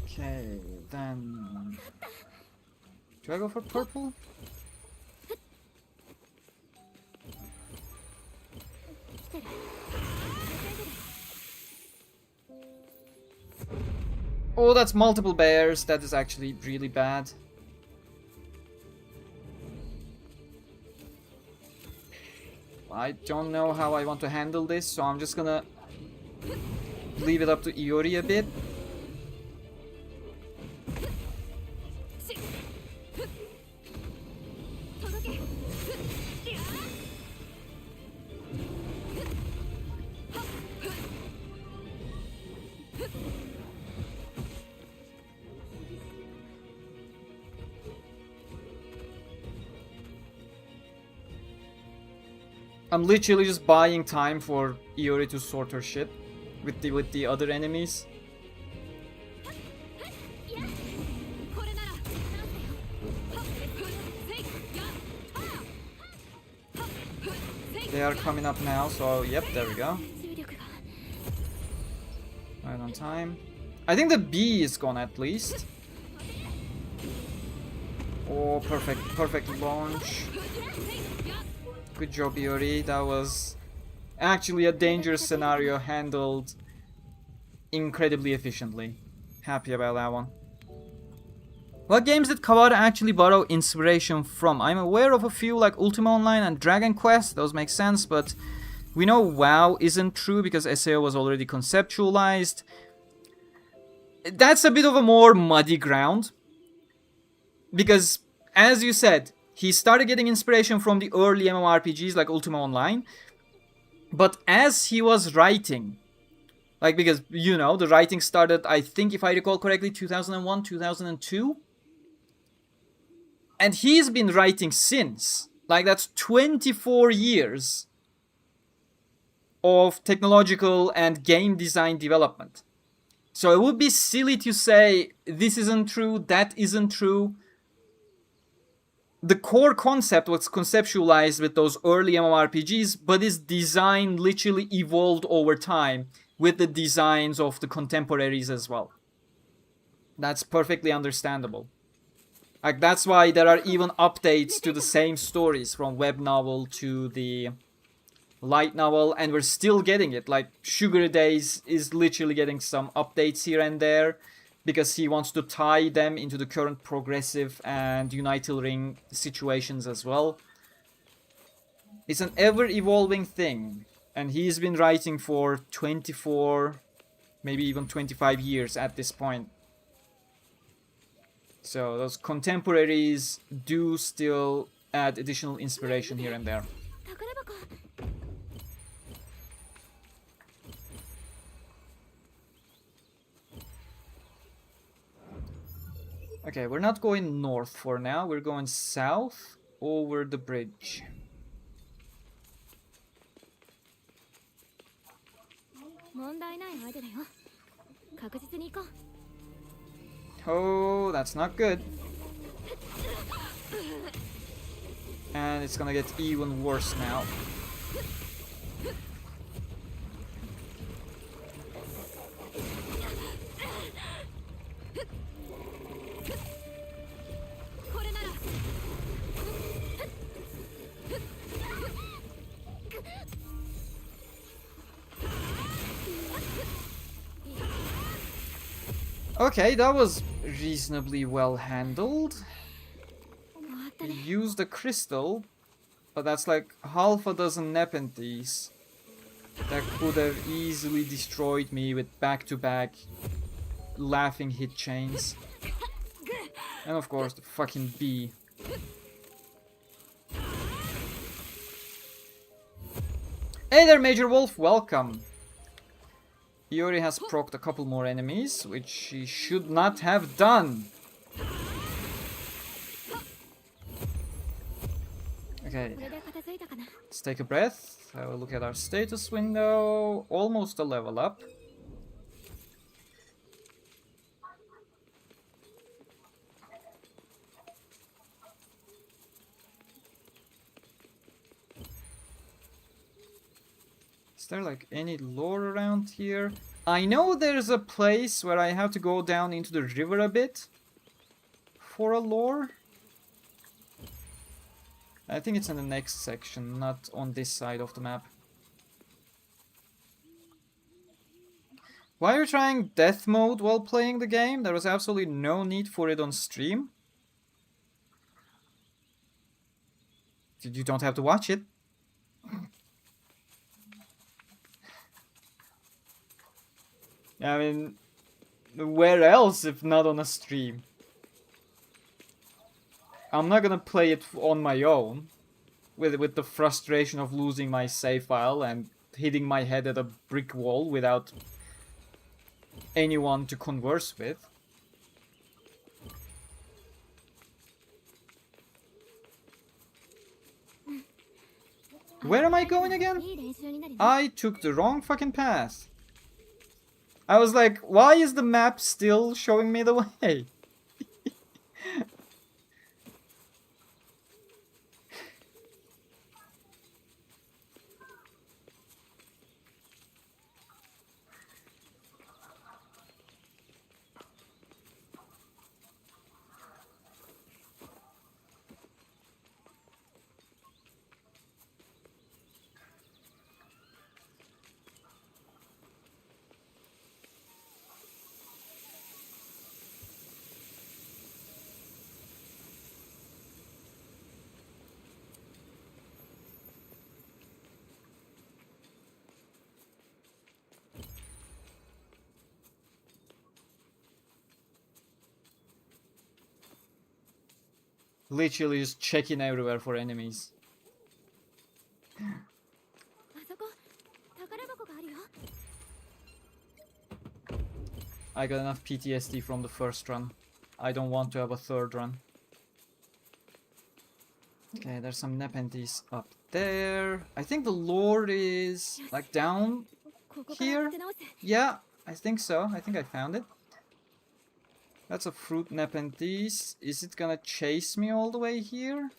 Okay, then... Do I go for purple? Oh, that's multiple bears. That is actually really bad. I don't know how I want to handle this, so I'm just gonna leave it up to Iori a bit. I'm literally just buying time for Iori to sort her shit with the other enemies. They are coming up now, so yep, there we go. Right on time. I think the B is gone at least. Oh, perfect launch. Good job, Iori. That was actually a dangerous scenario handled incredibly efficiently. Happy about that one. What games did Kawada actually borrow inspiration from? I'm aware of a few like Ultima Online and Dragon Quest. Those make sense, but we know WoW isn't true because SAO was already conceptualized. That's a bit of a more muddy ground. Because, as you said, he started getting inspiration from the early MMORPGs like Ultima Online. But as he was writing, like because, you know, the writing started, I think if I recall correctly, 2001, 2002. And he's been writing since. Like that's 24 years of technological and game design development. So it would be silly to say this isn't true, that isn't true. The core concept was conceptualized with those early MMORPGs, but his design literally evolved over time with the designs of the contemporaries as well. That's perfectly understandable. Like that's why there are even updates to the same stories from web novel to the light novel, and we're still getting it. Like Sugar Days is literally getting some updates here and there, because he wants to tie them into the current progressive and United Ring situations as well. It's an ever-evolving thing, and he's been writing for 24, maybe even 25 years at this point. So those contemporaries do still add additional inspiration here and there. Okay, we're not going north for now, we're going south over the bridge. Oh, that's not good. And it's gonna get even worse now. Okay, that was reasonably well handled. We used the crystal, but that's like half a dozen Nepenthes. That could have easily destroyed me with back-to-back laughing hit chains. And of course the fucking bee. Hey there, Major Wolf, welcome. Iori has procced a couple more enemies, which she should not have done. Okay, let's take a breath. I will look at our status window. Almost a level up. Is there like any lore around here? I know there's a place where I have to go down into the river a bit for a lore. I think it's in the next section, not on this side of the map. Why are you trying death mode while playing the game? There was absolutely no need for it on stream. You don't have to watch it. I mean, where else if not on a stream? I'm not gonna play it on my own, with the frustration of losing my save file and hitting my head at a brick wall without anyone to converse with. Where am I going again? I took the wrong fucking path. I was like, why is the map still showing me the way? Literally just checking everywhere for enemies. I got enough PTSD from the first run. I don't want to have a third run. Okay, there's some Nepenthes up there. I think the lore is like down here. Yeah, I think so. I think I found it. That's a fruit Nepenthes. Is it gonna chase me all the way here?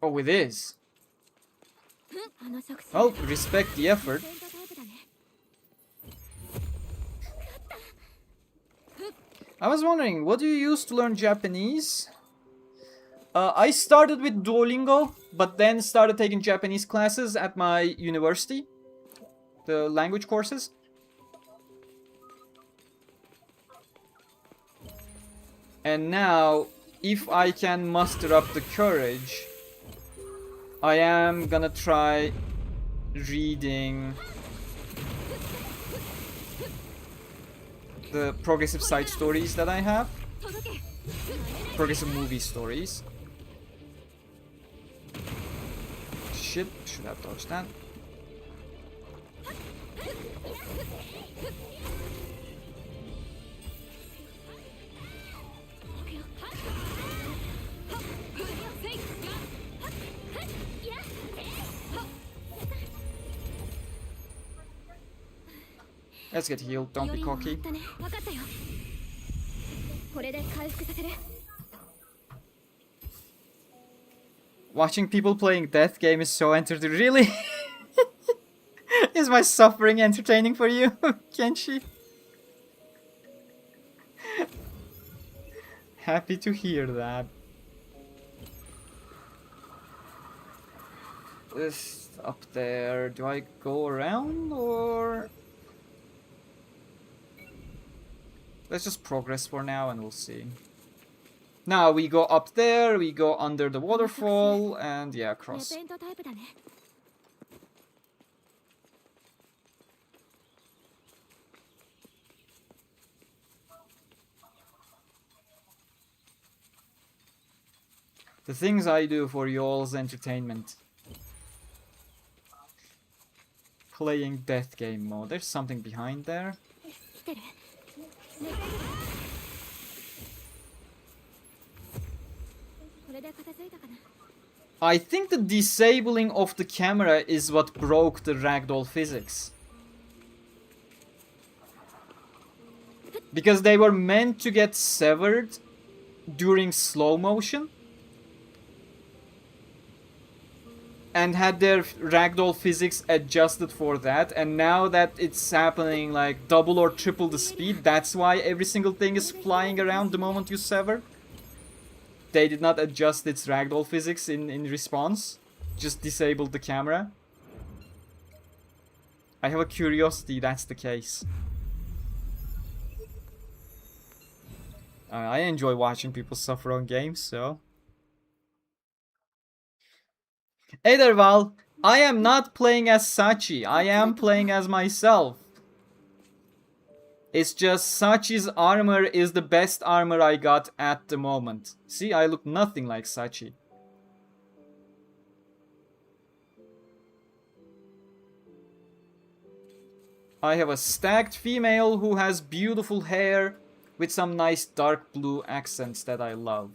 Oh, it is. Oh, respect the effort. I was wondering, what do you use to learn Japanese? I started with Duolingo, but then started taking Japanese classes at my university. The language courses. And now, if I can muster up the courage, I am gonna try reading the progressive side stories that I have. Progressive movie stories. Shit, should have dodged that. Let's get healed, don't be cocky. Watching people playing death game is so entertaining. Really? Is my suffering entertaining for you, Kenshi? Happy to hear that. This up there, do I go around or... Let's just progress for now and we'll see. Now we go up there, we go under the waterfall, and yeah, across. The things I do for y'all's entertainment. Playing death game mode. There's something behind there. I think the disabling of the camera is what broke the ragdoll physics. Because they were meant to get severed during slow motion. And had their ragdoll physics adjusted for that, and now that it's happening like double or triple the speed, that's why every single thing is flying around the moment you sever. They did not adjust its ragdoll physics in response, just disabled the camera. I have a curiosity that's the case. I enjoy watching people suffer on games, so... Ederval, I am not playing as Sachi. I am playing as myself. It's just Sachi's armor is the best armor I got at the moment. See, I look nothing like Sachi. I have a stacked female who has beautiful hair with some nice dark blue accents that I love.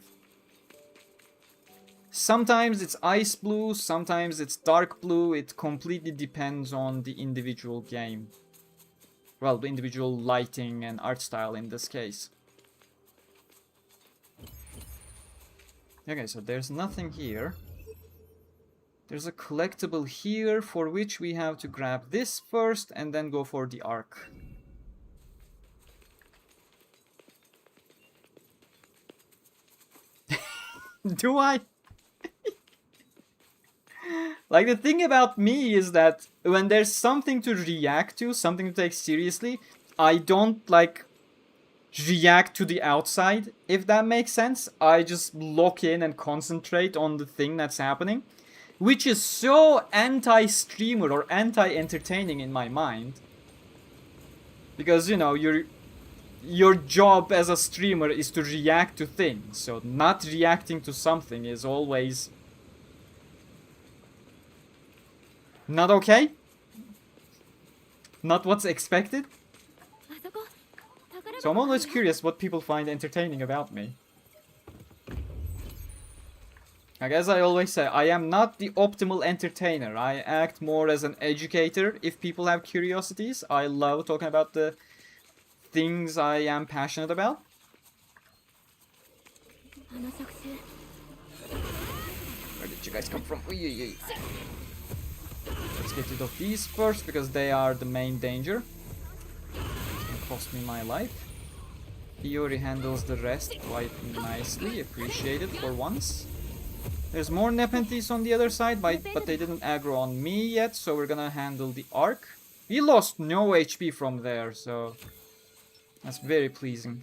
Sometimes it's ice blue, sometimes it's dark blue. It completely depends on the individual game. Well, the individual lighting and art style in this case. Okay, so there's nothing here. There's a collectible here for which we have to grab this first and then go for the arc. Do I? Like, the thing about me is that when there's something to react to, something to take seriously, I don't, like, react to the outside, if that makes sense. I just lock in and concentrate on the thing that's happening, which is so anti-streamer or anti-entertaining in my mind. Because, you know, your job as a streamer is to react to things, so not reacting to something is always... not okay? Not what's expected? So I'm always curious what people find entertaining about me. Like, as I always say, I am not the optimal entertainer. I act more as an educator if people have curiosities. I love talking about the things I am passionate about. Where did you guys come from? Let's get rid of these first, because they are the main danger. It's gonna cost me my life. Iori handles the rest quite nicely. Appreciate it for once. There's more Nepenthes on the other side, but they didn't aggro on me yet, so we're gonna handle the arc. We lost no HP from there, so that's very pleasing.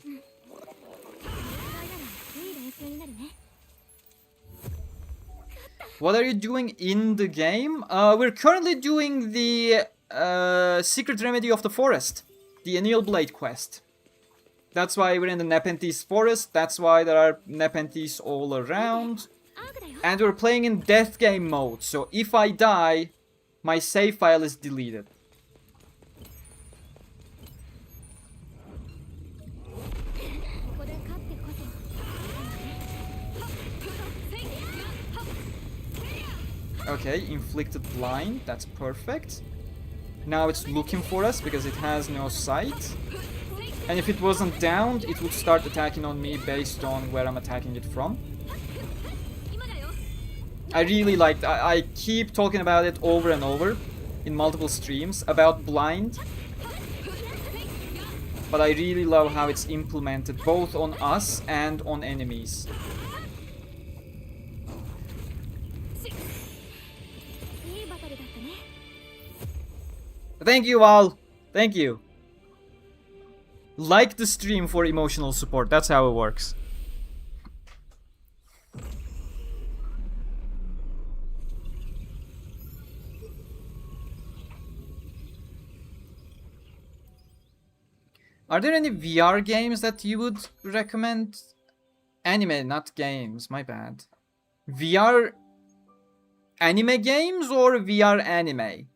What are you doing in the game? We're currently doing the Secret Remedy of the Forest, the Anil Blade quest. That's why we're in the Nepenthes forest, that's why there are Nepenthes all around. And we're playing in death game mode, so if I die, my save file is deleted. Okay, inflicted blind, that's perfect. Now it's looking for us because it has no sight. And if it wasn't downed, it would start attacking on me based on where I'm attacking it from. I really liked, I keep talking about it over and over in multiple streams about blind. But I really love how it's implemented both on us and on enemies. Thank you all. Thank you. Like the stream for emotional support. That's how it works. Are there any VR games that you would recommend? Anime, not games, my bad. VR anime games or VR anime?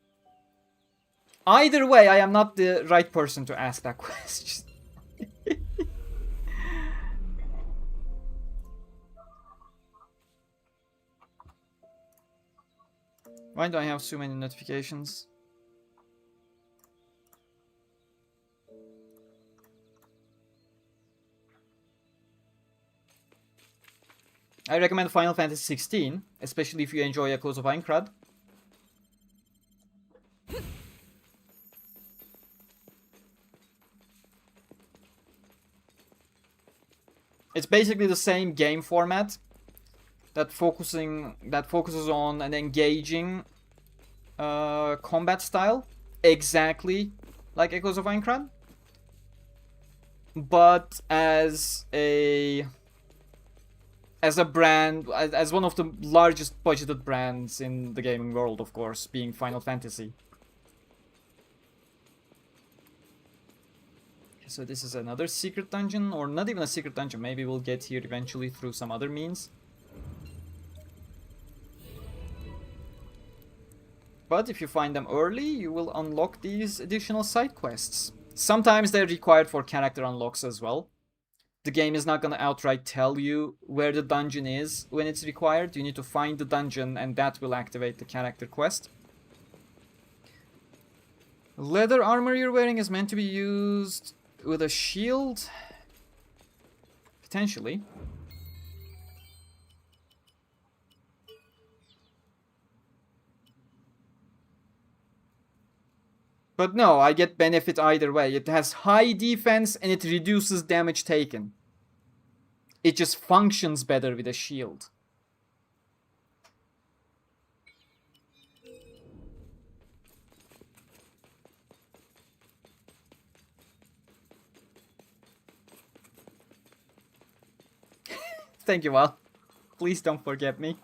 Either way, I am not the right person to ask that question. Why do I have so many notifications? I recommend Final Fantasy 16, especially if you enjoy Echoes of Aincrad. It's basically the same game format that focuses on an engaging combat style, exactly like Echoes of Aincrad, but as a brand, as one of the largest budgeted brands in the gaming world, of course, being Final Fantasy. So this is another secret dungeon, or not even a secret dungeon, maybe we'll get here eventually through some other means. But if you find them early, you will unlock these additional side quests. Sometimes they're required for character unlocks as well. The game is not gonna outright tell you where the dungeon is when it's required. You need to find the dungeon and that will activate the character quest. Leather armor you're wearing is meant to be used with a shield? Potentially. But no, I get benefit either way. It has high defense and it reduces damage taken. It just functions better with a shield. Thank you, Al. Please don't forget me.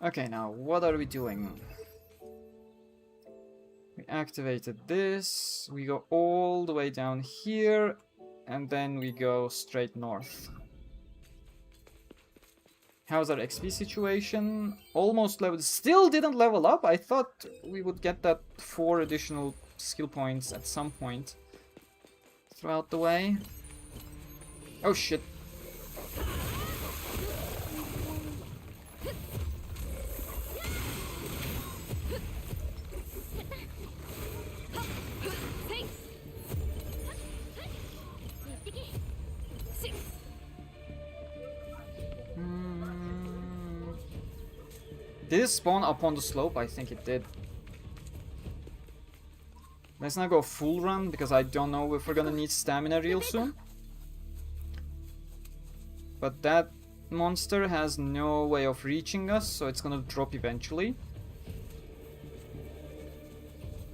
Okay, now what are we doing? We activated this, we go all the way down here, and then we go straight north. How's our XP situation? Almost leveled, still didn't level up. I thought we would get that 4 additional skill points at some point throughout the way. Oh shit. Did it spawn up on the slope? I think it did. Let's not go full run because I don't know if we're gonna need stamina real soon. But that monster has no way of reaching us, so it's gonna drop eventually.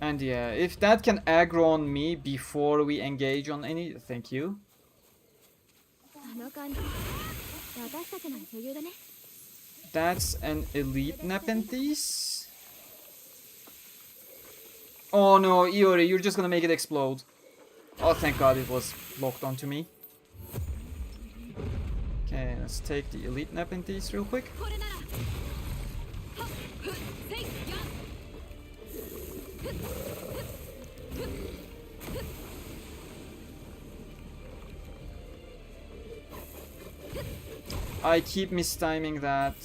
And yeah, if that can aggro on me before we engage on any... Thank you. That's an elite Nepenthes. Oh no, Iori, you're just gonna make it explode. Oh, thank god it was locked onto me. Okay, let's take the elite Nepenthes real quick. I keep mistiming that.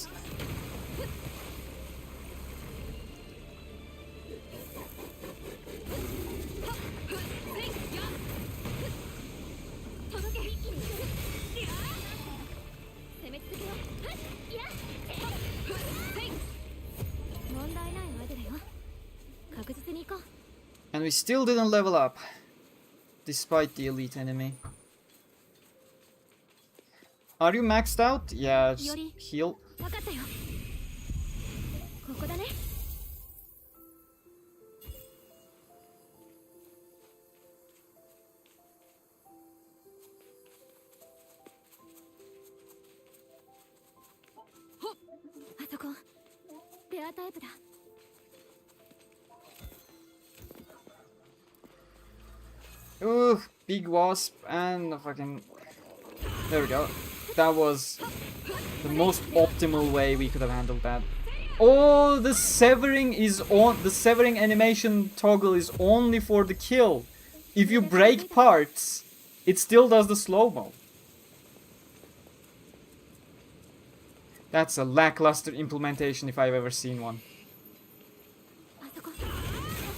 And we still didn't level up, despite the elite enemy. Are you maxed out? Yeah, just heal. Ooh, big wasp and fucking... There we go. That was the most optimal way we could have handled that. Oh, the severing is on. The severing animation toggle is only for the kill. If you break parts, it still does the slow-mo. That's a lackluster implementation if I've ever seen one.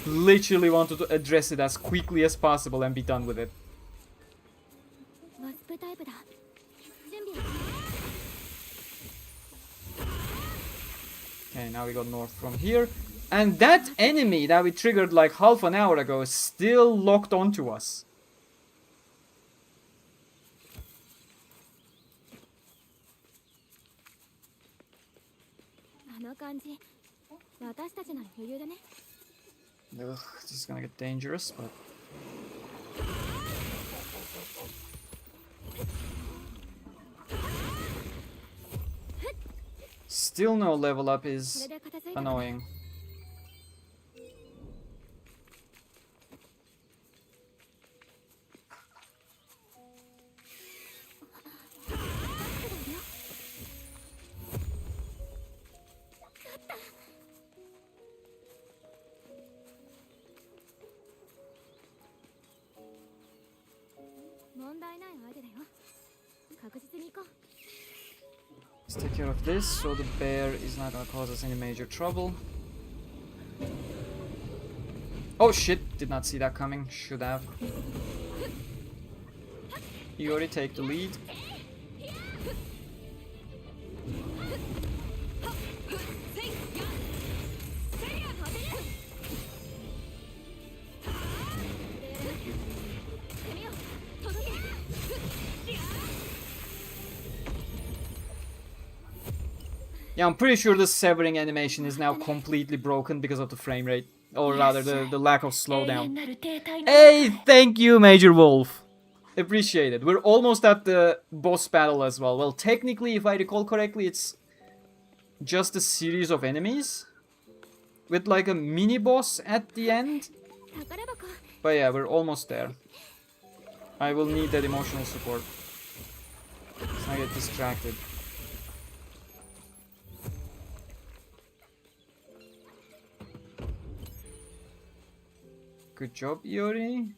Literally wanted to address it as quickly as possible and be done with it. Okay, now we go north from here. And that enemy that we triggered like half an hour ago is still locked onto us. Ugh, this is gonna get dangerous, but... Still no level up is annoying. Let's take care of this so the bear is not gonna cause us any major trouble. Oh shit, did not see that coming, should have. Iori, take the lead. Yeah, I'm pretty sure the severing animation is now completely broken because of the frame rate. Or rather, the lack of slowdown. Hey, thank you, Major Wolf. Appreciate it. We're almost at the boss battle as well. Well, technically, if I recall correctly, it's just a series of enemies. With like a mini-boss at the end. But yeah, we're almost there. I will need that emotional support. Let's not get distracted. Good job, Iori.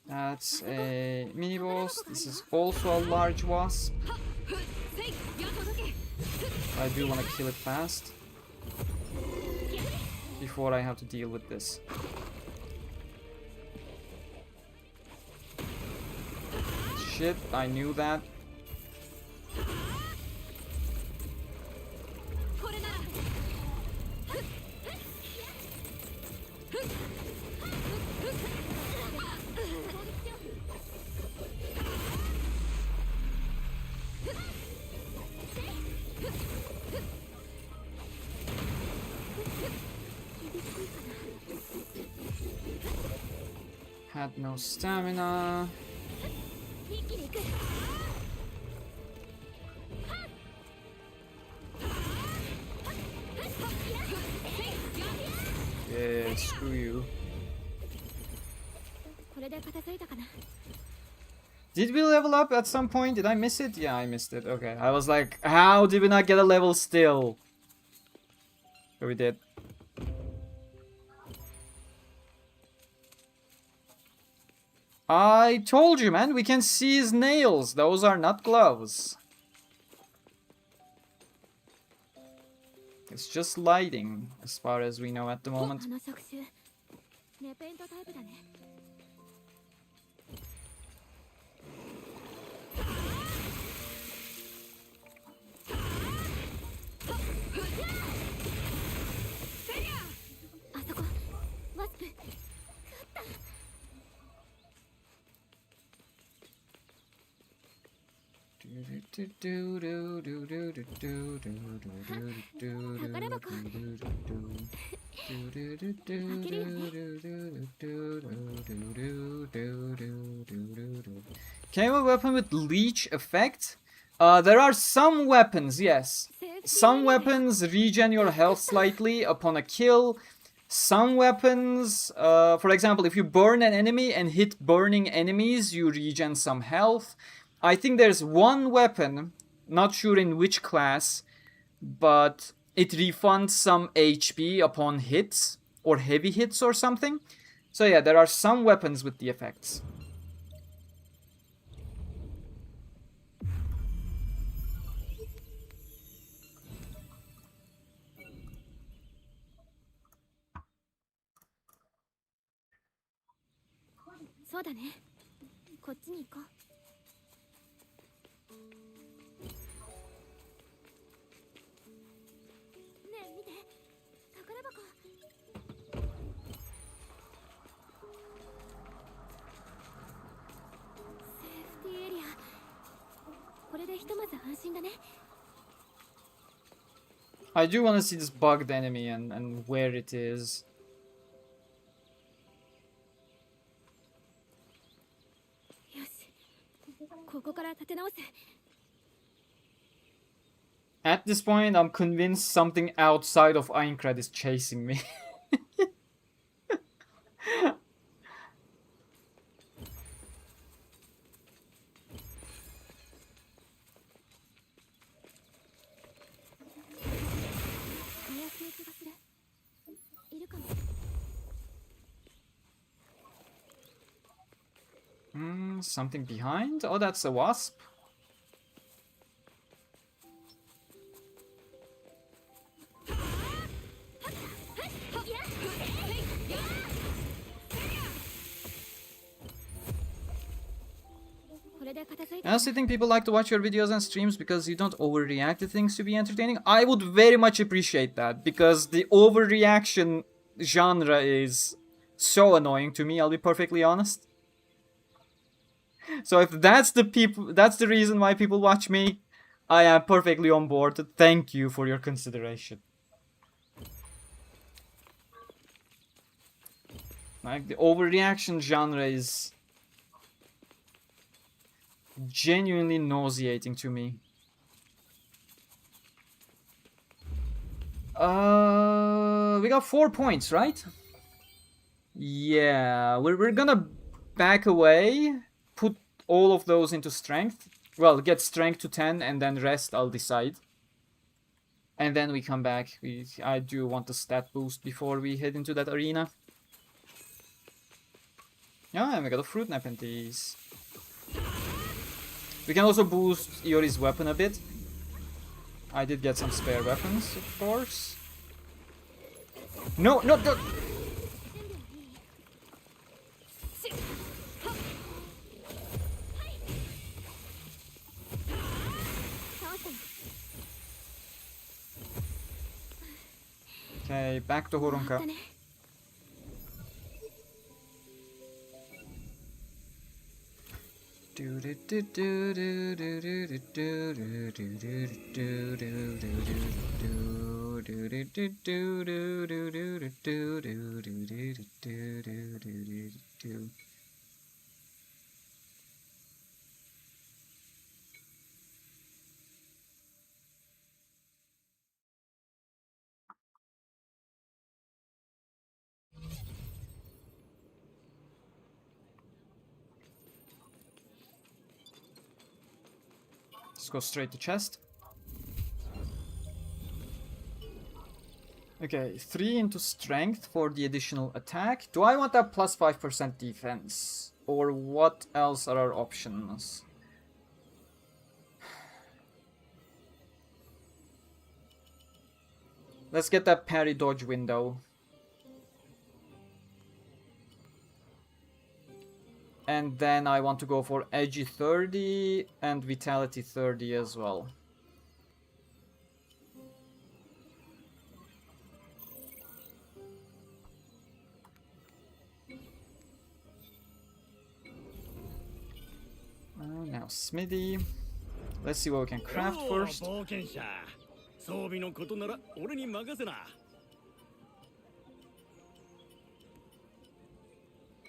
That's a mini boss. This is also a large wasp. I do want to kill it fast before I have to deal with this. Shit, I knew that. Had no stamina. Yeah, screw you. Did we level up at some point? Did I miss it? Yeah, I missed it. Okay, I was like, how did we not get a level still? But we did. I told you, man, we can see his nails. Those are not gloves. It's just lighting, as far as we know at the moment. Came a weapon with leech effect? There are some weapons, yes. Some weapons regen your health slightly upon a kill. Some weapons, for example, if you burn an enemy and hit burning enemies, you regen some health. I think there's one weapon, not sure in which class, but it refunds some HP upon hits, or heavy hits or something. So yeah, there are some weapons with the effects. I do want to see this bugged enemy and where it is. At this point, I'm convinced something outside of Aincrad is chasing me. Something behind? Oh, that's a wasp. I also think people like to watch your videos and streams because you don't overreact to things to be entertaining. I would very much appreciate that, because the overreaction genre is so annoying to me, I'll be perfectly honest. So if that's the reason why people watch me, I am perfectly on board. Thank you for your consideration. Like, the overreaction genre is genuinely nauseating to me. We got 4 points, right? Yeah, we're gonna back away, put all of those into strength. Well, get strength to 10 and then rest, I'll decide. And then we come back. I do want a stat boost before we head into that arena. Yeah, and we got a fruit Nepenthes. We can also boost Iori's weapon a bit. I did get some spare weapons, of course. No, no, no! Okay, back to Horonka. Let's go straight to chest. Okay, 3 into strength for the additional attack. Do I want that plus 5% defense? Or what else are our options? Let's get that parry dodge window. And then I want to go for edgy 30 and vitality 30 as well. Now Smithy. Let's see what we can craft first.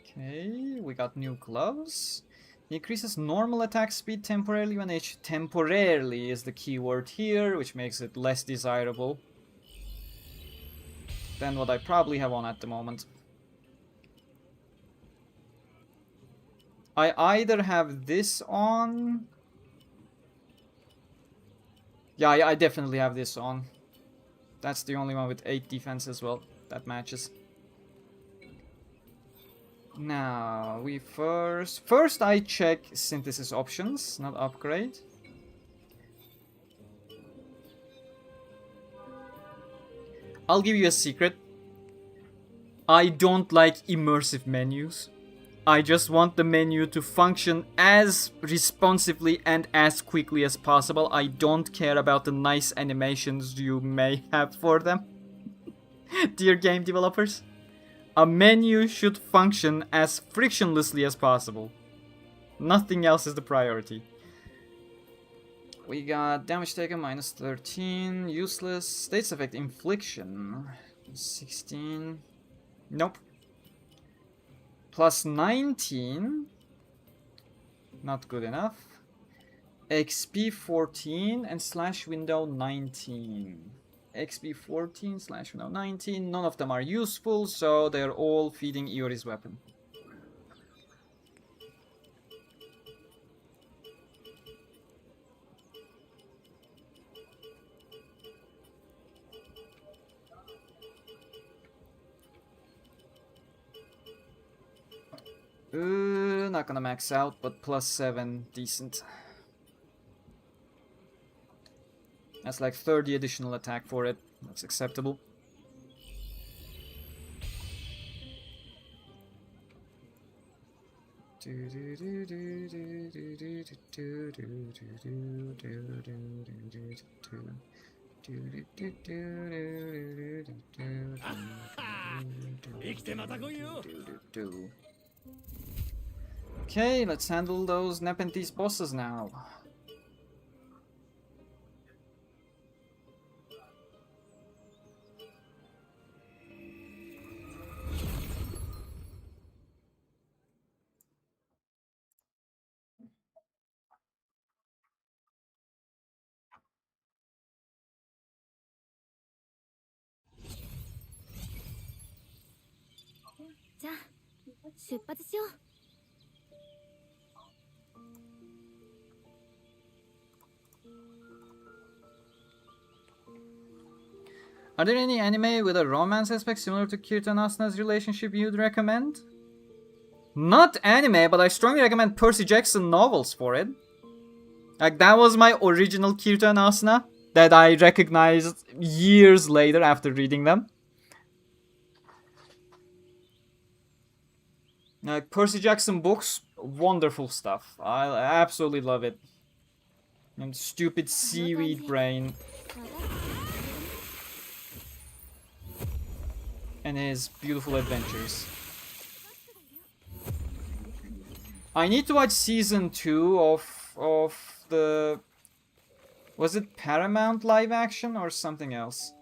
Okay, we got new gloves. Increases normal attack speed temporarily when temporarily is the keyword here, which makes it less desirable than what I probably have on at the moment. I either have this on... Yeah, I definitely have this on. That's the only one with 8 defense as well. That matches. Now, we first I check synthesis options, not upgrade. I'll give you a secret. I don't like immersive menus. I just want the menu to function as responsively and as quickly as possible. I don't care about the nice animations you may have for them. Dear game developers. A menu should function as frictionlessly as possible. Nothing else is the priority. We got damage taken minus 13, useless, status effect infliction, 16, nope. Plus 19, not good enough. XP 14 and slash window 19. XP 14 slash window 19, none of them are useful, so they're all feeding Iori's weapon. Not gonna max out, but plus 7, decent. That's like 30 additional attack for it. That's acceptable. Okay, let's handle those Nepenthes bosses now. Are there any anime with a romance aspect similar to Kirito and Asuna's relationship you'd recommend? Not anime, but I strongly recommend Percy Jackson novels for it. Like, that was my original Kirito and Asuna that I recognized years later after reading them. Like, Percy Jackson books, wonderful stuff. I absolutely love it. And stupid seaweed brain. And his beautiful adventures. I need to watch season 2 of the... Was it Paramount live action or something else?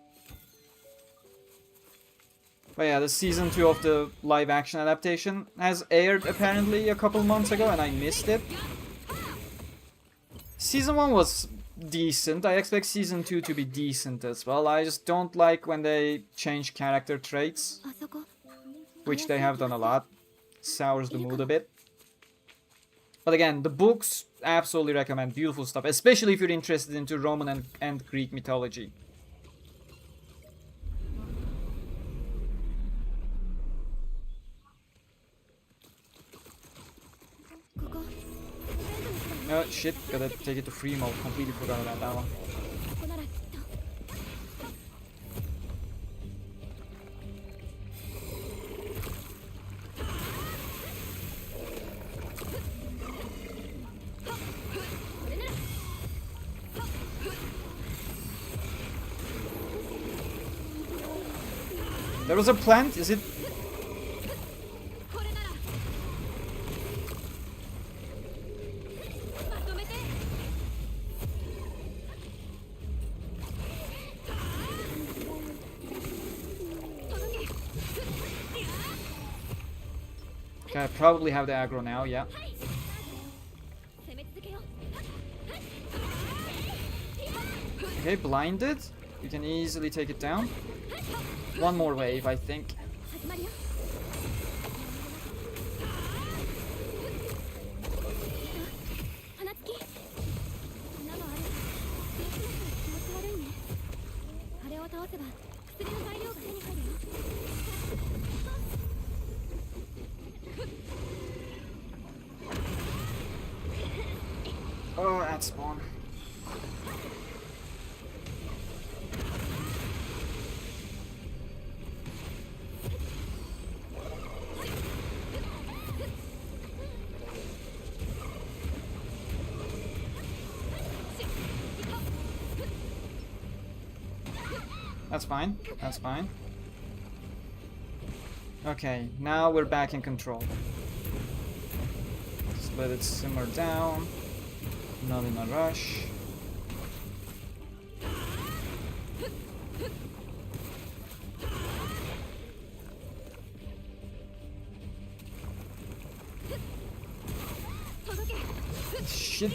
But yeah, the season 2 of the live action adaptation has aired apparently a couple months ago and I missed it. Season 1 was decent. I expect season 2 to be decent as well. I just don't like when they change character traits, which they have done a lot. Sours the mood a bit. But again, the books, absolutely recommend. Beautiful stuff, especially if you're interested into Roman and Greek mythology. Oh shit, gotta take it to free mode. Completely forgot about that one. There was a plant, is it? Okay, I probably have the aggro now, yeah. Okay, blinded. You can easily take it down. One more wave, I think. Oh, at spawn. That's fine. That's fine. Okay, now we're back in control. Just let it simmer down. Not in a rush. Shit.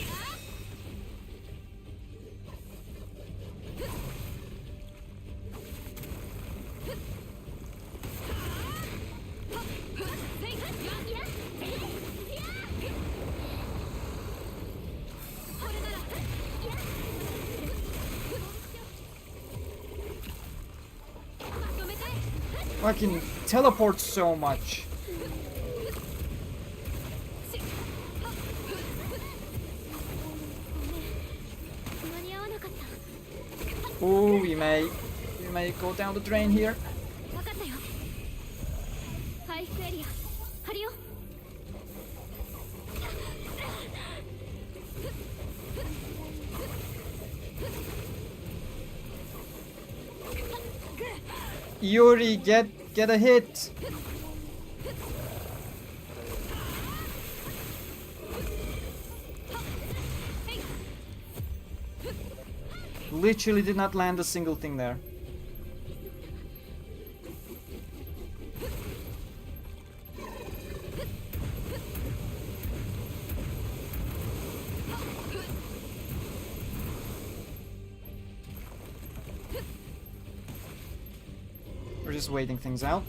Fucking teleports so much. Oh, we may go down the drain here. Iori, get a hit. Literally did not land a single thing there. We're just waiting things out.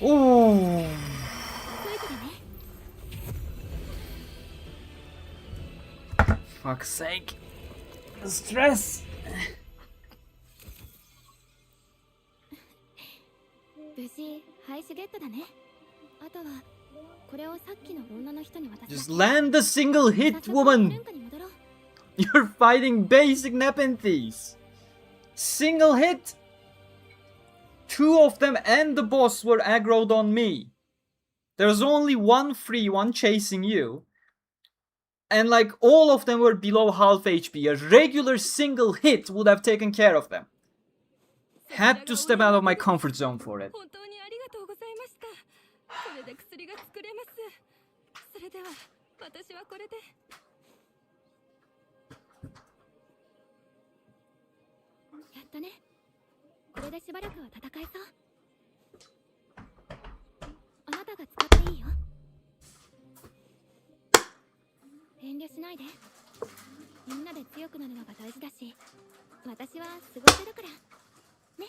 Oh! Fuck's sake. The stress! 無事廃止ゲットだね。あとはこれをさっきの女の人に渡す。 Just land the single hit, woman! You're fighting basic Nepenthes! Single hit! Two of them and the boss were aggroed on me. There's only one free one chasing you. And like all of them were below half HP. A regular single hit would have taken care of them. Had to step out of my comfort zone for it. これでしばらくは戦えそう。あなたが使っていいよ。遠慮しないで。みんなで強くなるのが大事だし、私はすごい手だから。ね。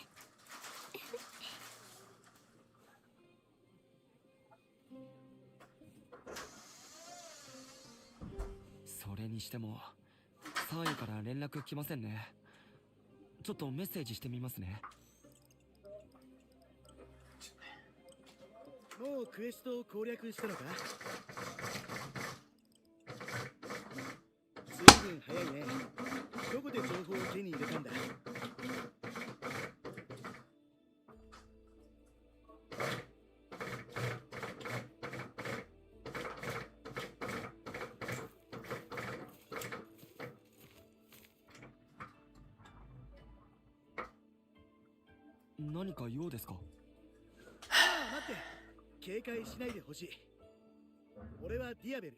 それにしても、サーユから連絡来ませんね。ちょっとメッセージしてみますね。もうクエストを攻略したのか？随分早いね。どこで情報を手に入れたんだ？何か用ですか？ああ、待って。警戒しないでほしい。俺はディアベル。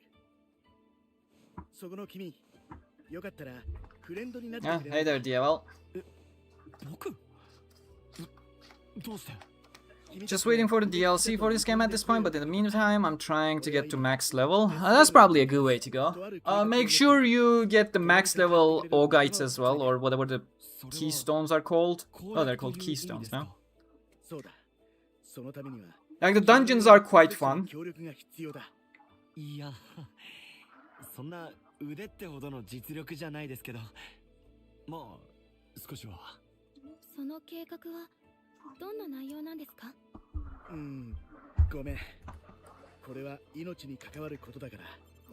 そこの君、よかったらフレンドになって Yeah, くれ hey ない there, DLL. 僕どうして Just waiting for the DLC for this game at this point, but in the meantime, I'm trying to get to max level. That's probably a good way to go. Make sure you get the max level Ogites as well, or whatever the keystones are called. Oh, they're called keystones now. そうだ。そのためには Like, the dungeons are quite fun. 協力が必要だ。いやそんな腕ってほどの実力じゃないですけど、まあ少しは。その計画はどんな内容なんですか？ごめん。これは命に関わることだから。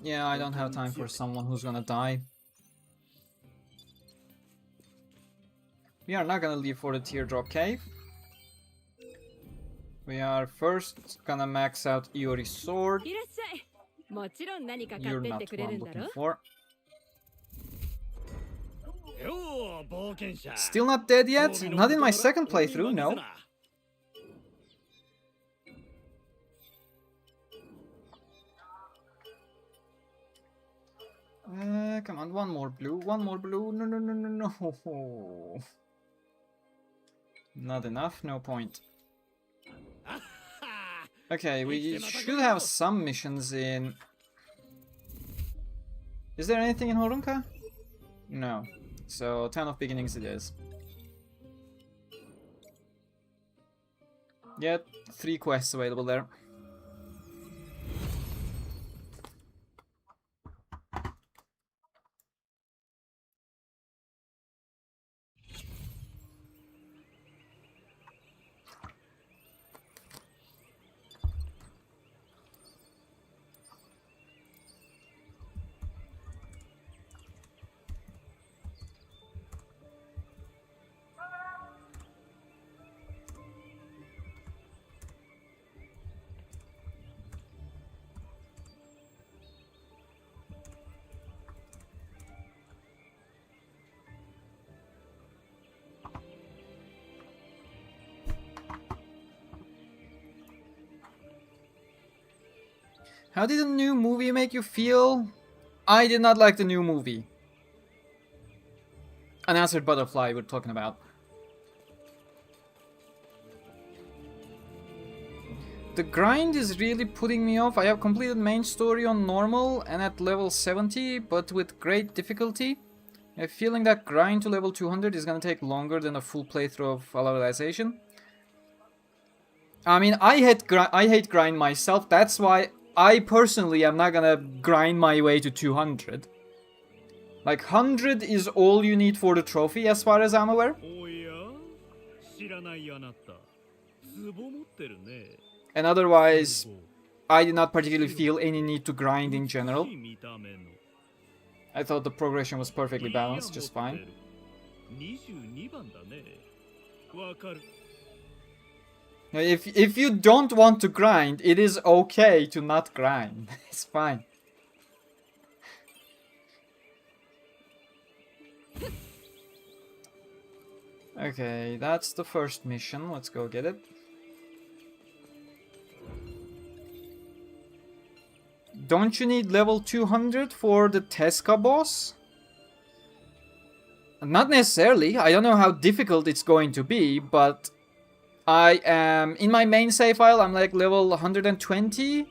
Yeah, I don't have time for someone who's gonna die. We are not gonna leave for the teardrop cave. We are first gonna max out Iori's sword. いらっしゃい。もちろん何か買 You're ってっ not てく what れる I'm んだろ looking for. よう冒険者。 Still not dead yet? Not in my second playthrough, no. Come on, one more blue, one more blue. No, no, no, no, no. Not enough, no point. Okay, we should have some missions in... Is there anything in Horunka? No. So, Town of Beginnings it is. Yeah, 3 quests available there. How did the new movie make you feel? I did not like the new movie. Unanswered Butterfly we're talking about. The grind is really putting me off. I have completed main story on normal and at level 70, but with great difficulty. I have a feeling that grind to level 200 is gonna take longer than a full playthrough of Alicization. I mean, I hate grind myself, that's why I personally am not gonna grind my way to 200. Like, 100 is all you need for the trophy, as far as I'm aware. And otherwise, I did not particularly feel any need to grind in general. I thought the progression was perfectly balanced, just fine. If you don't want to grind, it is okay to not grind. It's fine. Okay, that's the first mission. Let's go get it. Don't you need level 200 for the Tesca boss? Not necessarily. I don't know how difficult it's going to be, but I am, in my main save file, I'm like level 120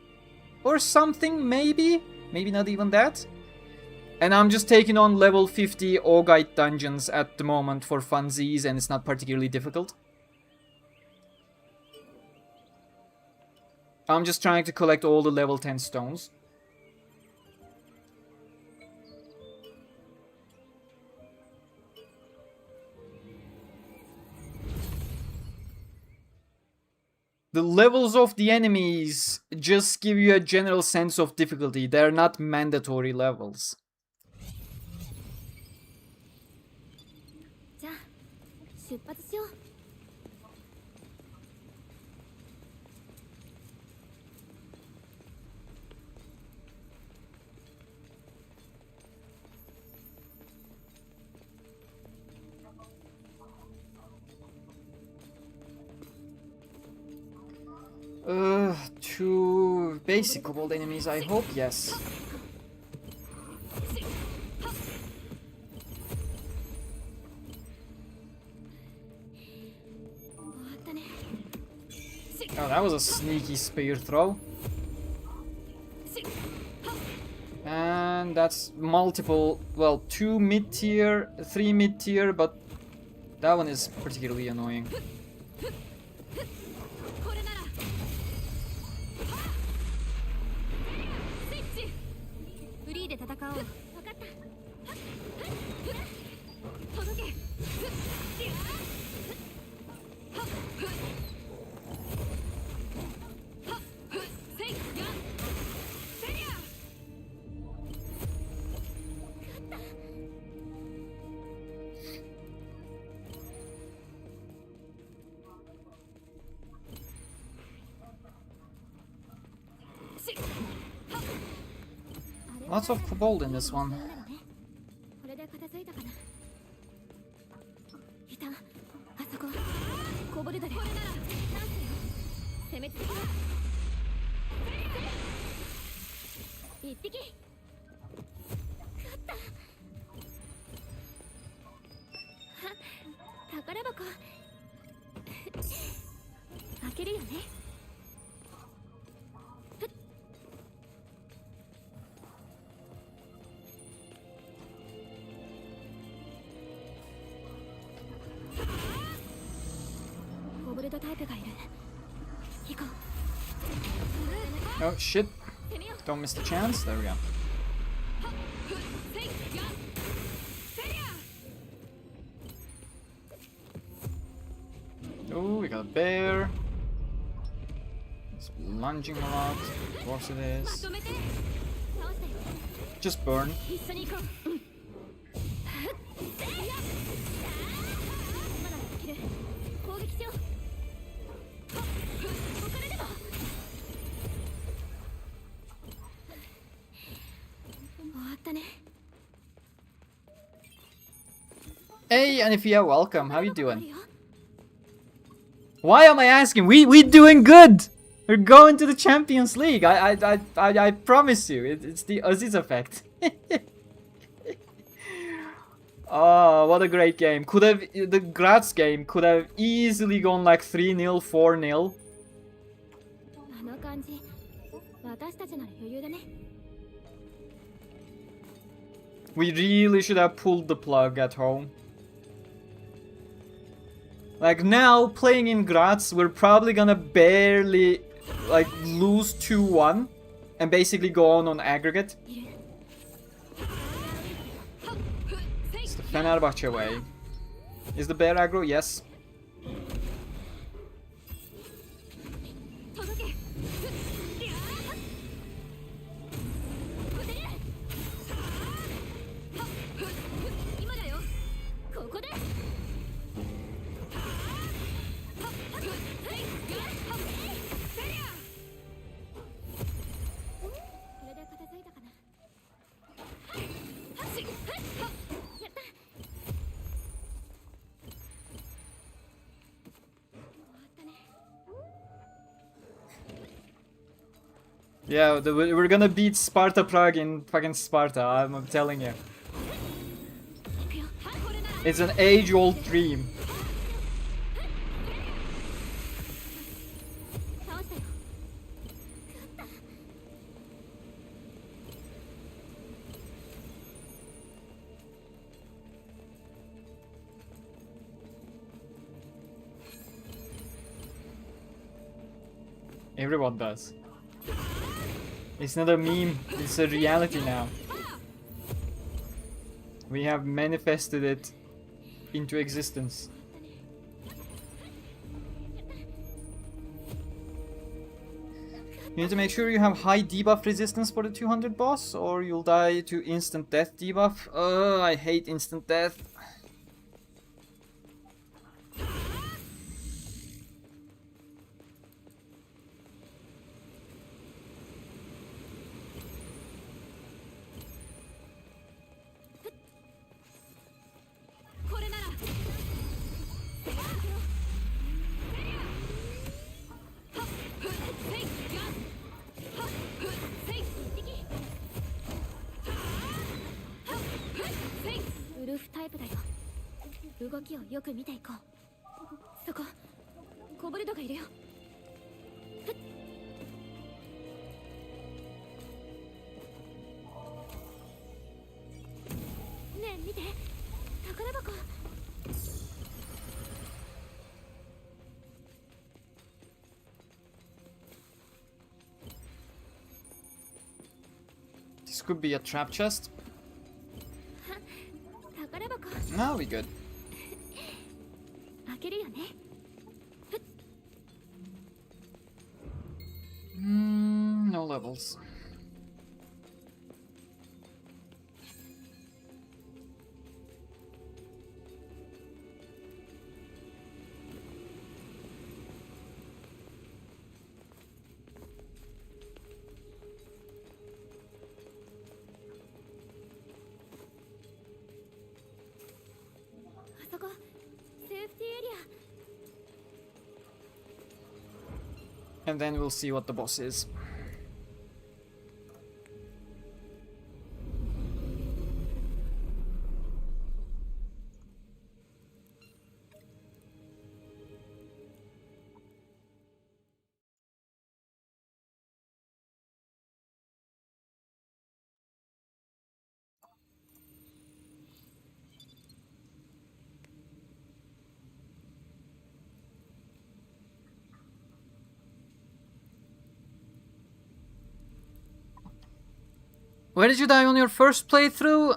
or something, maybe? Maybe not even that. And I'm just taking on level 50 Augite dungeons at the moment for funsies, and it's not particularly difficult. I'm just trying to collect all the level 10 stones. The levels of the enemies just give you a general sense of difficulty. They're not mandatory levels. じゃあ出発しよう。2 basic kobold enemies, I hope, yes. Oh, that was a sneaky spear throw. And that's multiple, well, 2 mid-tier, 3 mid-tier, but that one is particularly annoying. Lots of kobold in this one. Oh shit. Don't miss the chance. There we go. Oh, we got a bear. It's lunging a lot. Of course it is. Just burn. Hey, Anifia, welcome. How you doing? Why am I asking? We doing good. We're going to the Champions League. I promise you. It's the Aziz effect. Oh, what a great game. Could have the Graz game could have easily gone like 3-0, 4-0. We really should have pulled the plug at home. Like now, playing in Graz, we're probably gonna barely like lose 2-1 and basically go on aggregate. It's the Fenerbahce way. Is the bear aggro? Yes. Yeah, we're gonna beat Sparta Prague in fucking Sparta, I'm telling you. It's an age-old dream. Everyone does. It's not a meme, it's a reality now. We have manifested it into existence. You need to make sure you have high debuff resistance for the 200 boss, or you'll die to instant death debuff. I hate instant death. 動きをよく見ていこう。そこコボルドがいるよ。ねえ見て、宝箱。This could be a trap chest. 宝箱 Now we good. 開けるよね。No levels. And then we'll see what the boss is. Where did you die on your first playthrough?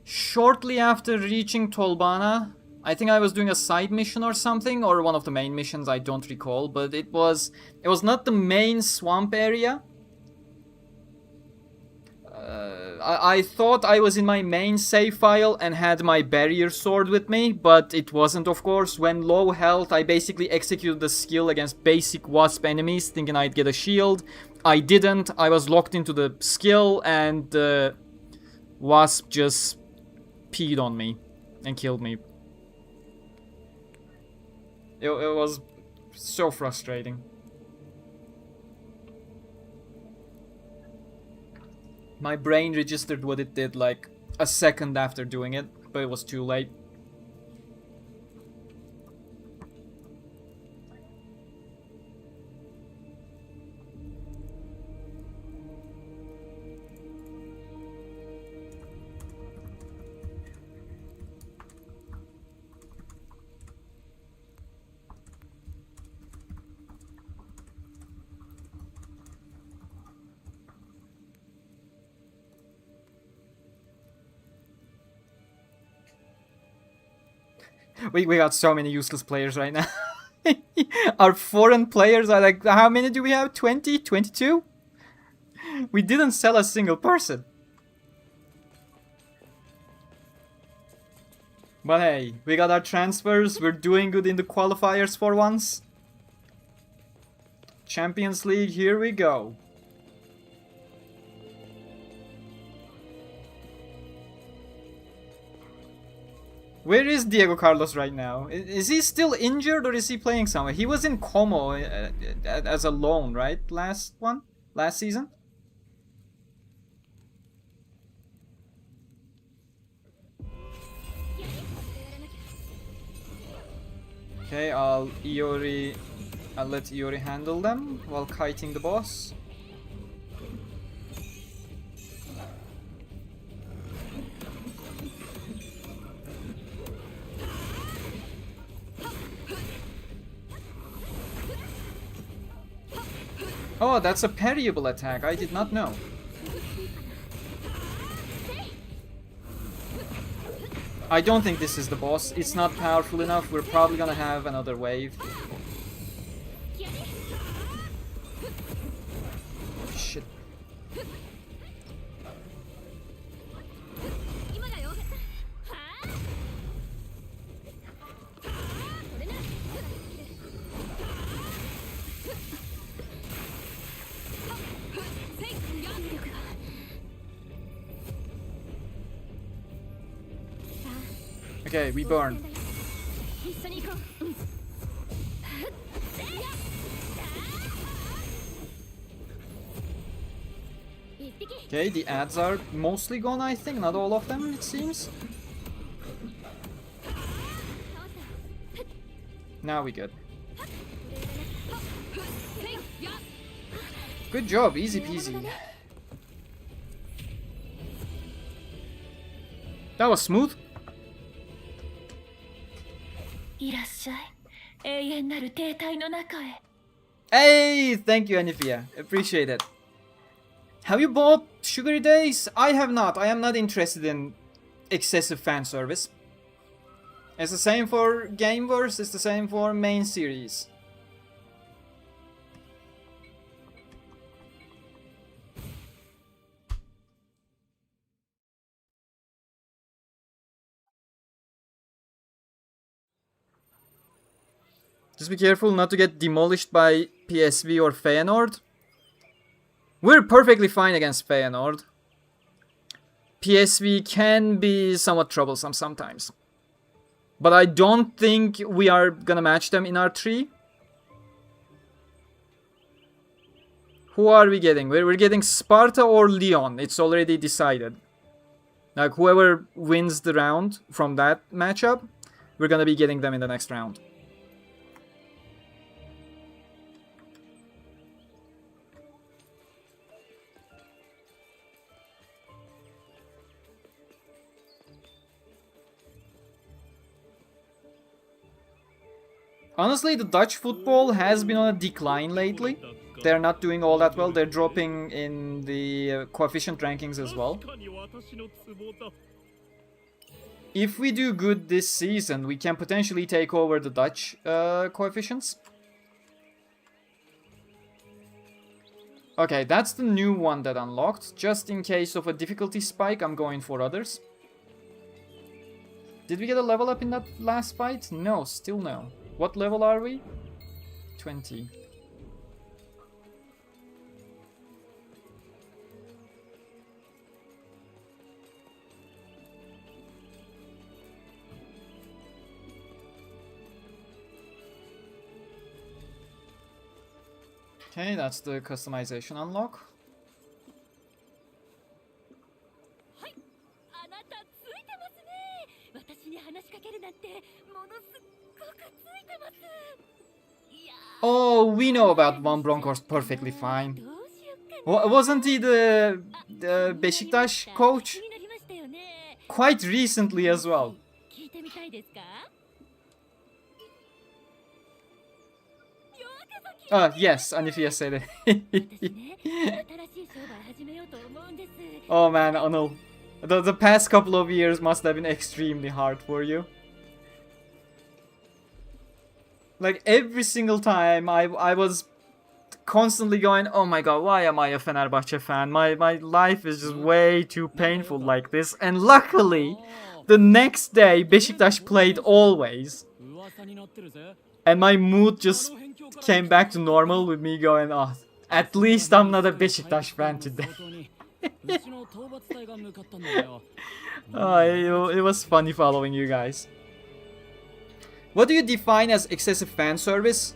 Shortly after reaching Tolbana. I think I was doing a side mission or something, or one of the main missions, I don't recall, but it was not the main swamp area. I thought I was in my main save file and had my barrier sword with me, but it wasn't, of course. When low health, I basically executed the skill against basic wasp enemies, thinking I'd get a shield. I didn't. I was locked into the skill, and the wasp just peed on me and killed me. It was so frustrating. My brain registered what it did like a second after doing it, but it was too late. We got so many useless players right now. Our foreign players are like, how many do we have? 20? 22? We didn't sell a single person. But hey, we got our transfers. We're doing good in the qualifiers for once. Champions League, here we go. Where is Diego Carlos right now? Is he still injured or is he playing somewhere? He was in Como as a loan, right? Last season? Okay, I'll let Iori handle them while kiting the boss. Oh, that's a parryable attack. I did not know. I don't think this is the boss. It's not powerful enough. We're probably gonna have another wave. Shit. Okay, we burn. Okay, the ads are mostly gone, I think. Not all of them, it seems. Now we good. Good job, easy peasy. That was smooth. いらっしゃい。永遠なる停滞の中へ。 Hey, thank you, Anifia. Appreciate it. Have you bought Sugary Days? I have not. I am not interested in excessive fan service. It's the same for Gameverse, it's the same for main series. Just be careful not to get demolished by PSV or Feyenoord. We're perfectly fine against Feyenoord. PSV can be somewhat troublesome sometimes. But I don't think we are gonna match them in our 3. Who are we getting? We're getting Sparta or Lyon. It's already decided. Like, whoever wins the round from that matchup, we're gonna be getting them in the next round. Honestly, the Dutch football has been on a decline lately. They're not doing all that well. They're dropping in the coefficient rankings as well. If we do good this season, we can potentially take over the Dutch coefficients. Okay, that's the new one that unlocked. Just in case of a difficulty spike, I'm going for others. Did we get a level up in that last fight? No, still no. What level are we? 20. Okay, that's the customization unlock. はい、あなたついてますね。私に話しかけるなんてものすごくついてます。いやー、 Oh, we know about Van Bronckhorst perfectly fine. どうしよっかな。 Wasn't he the Beşiktaş coach? 気になりましたよね。 Quite recently as well. 聞いてみたいですか？ Yes, Anifia said it. 私ね、新しい商売始めようと思うんです。 Oh man, Anil. The past couple of years must have been extremely hard for you. Like, every single time I was constantly going, oh my god, why am I a Fenerbahce fan? My life is just way too painful like this. And luckily, the next day, Beşiktaş played always. And my mood just came back to normal with me going, oh, at least I'm not a Beşiktaş fan today. It was funny following you guys. What do you define as excessive fan service?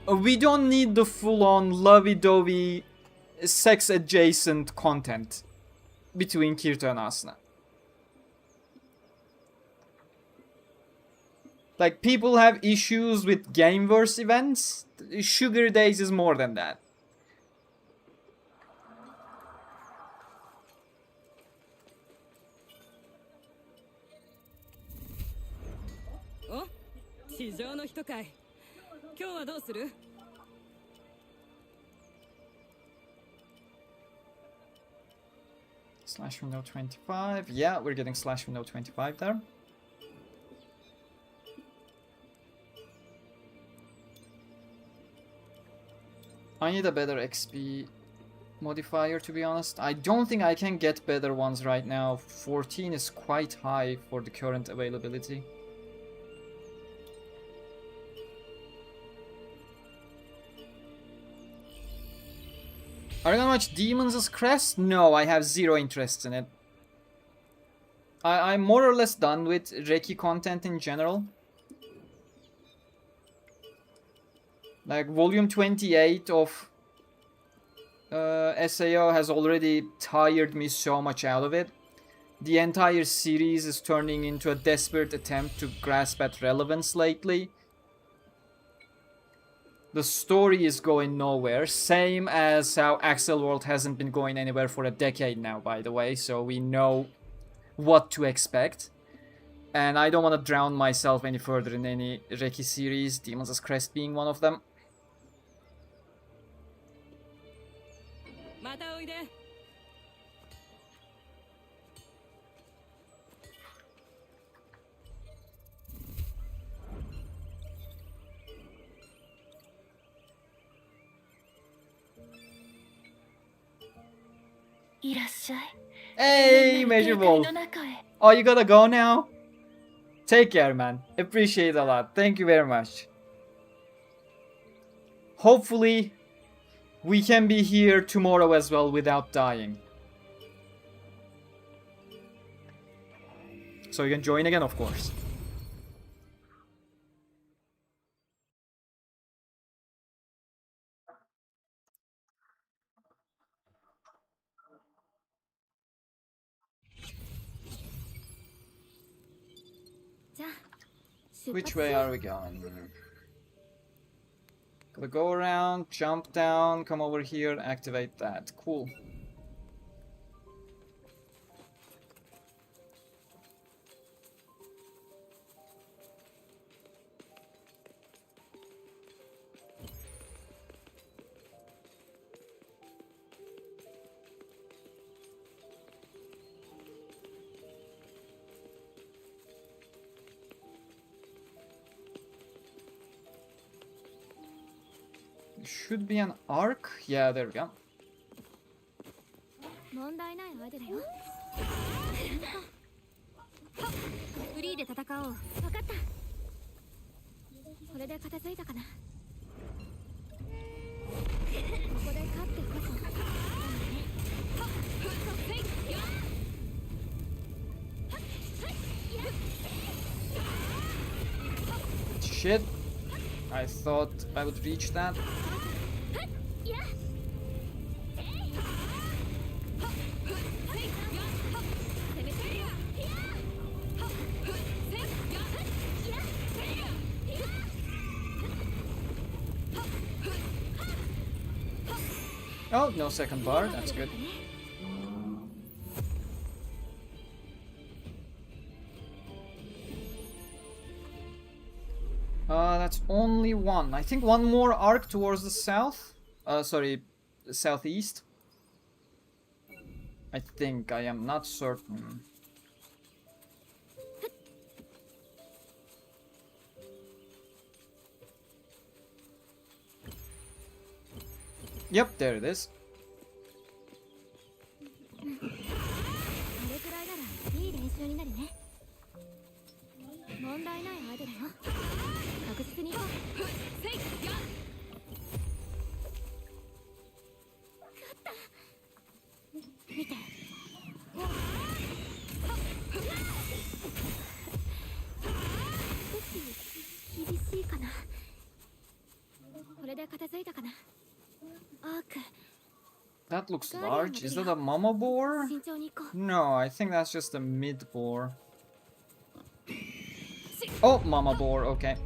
We don't need the full-on lovey-dovey sex-adjacent content between Kirito and Asuna. Like, people have issues with Gameverse events. Sugar Days is more than that. Oh, 地上の人かい。今日はどうする? Slash window 25. Yeah, we're getting slash window 25 there. I need a better XP modifier, to be honest. I don't think I can get better ones right now. 14 is quite high for the current availability. Are you gonna watch Demons' Crest? No, I have zero interest in it. I'm more or less done with Reiki content in general. Like, volume 28 of SAO has already tired me so much out of it. The entire series is turning into a desperate attempt to grasp at relevance lately. The story is going nowhere, same as how Axel World hasn't been going anywhere for a decade now, by the way, so we know what to expect. And I don't want to drown myself any further in any Reki series, Demon's Crest being one of them. またおいで。いらっしゃい。 Hey, Major 警戒 Wolf. の中へ。 Oh, you gotta go now? Take care, man. Appreciate it a lot. Thank you very much. Hopefully, we can be here tomorrow as well without dying. So you can join again, of course. Which way are we going? Gotta go around, jump down, come over here, activate that. Cool. Should be an arc. Yeah, there we go. 問題ない相手だよ。フリーで戦おう。分かった。これで片付いたかな。ここで勝ってこそ。Shit. I thought I would reach that. Oh, no second bar, that's good. That's only one. I think one more arc towards the south. Sorry, southeast. I think, I am not certain. Yep, there it is. あれくらいならいい練習になるね。問題ない相手だよ。確実に行こう。勝った。見て。少し厳しいかな。これで片付いたかな。アーク。 That looks large. Is that a mama boar? 慎重に行こう。 No, I think that's just a mid boar. Oh, mama boar, okay.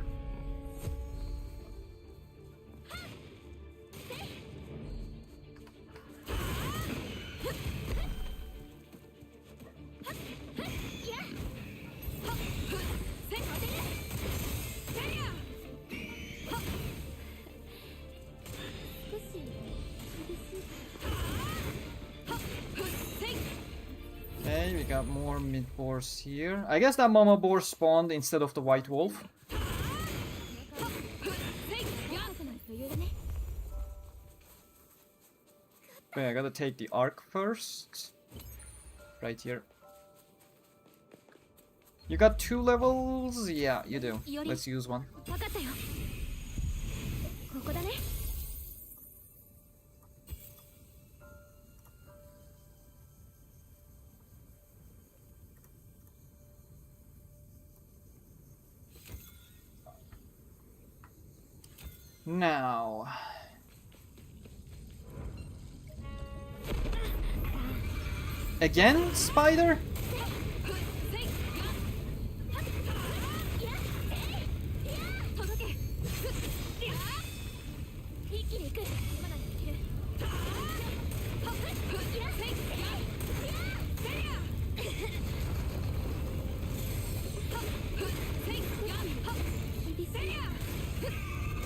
Okay, we got more mid boars here. I guess that mama boar spawned instead of the white wolf. Okay, I gotta take the arc first. Right here. You got 2 levels? Yeah, you do. Let's use one. 分かったよ。ここだね。 Now, Again, spider?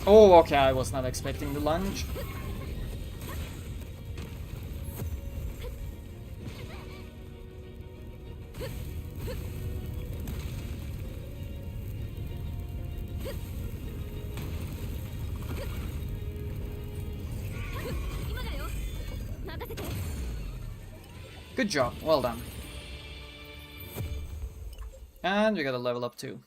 Oh, okay, I was not expecting the lunge. Good job, well done. And we got a level up too.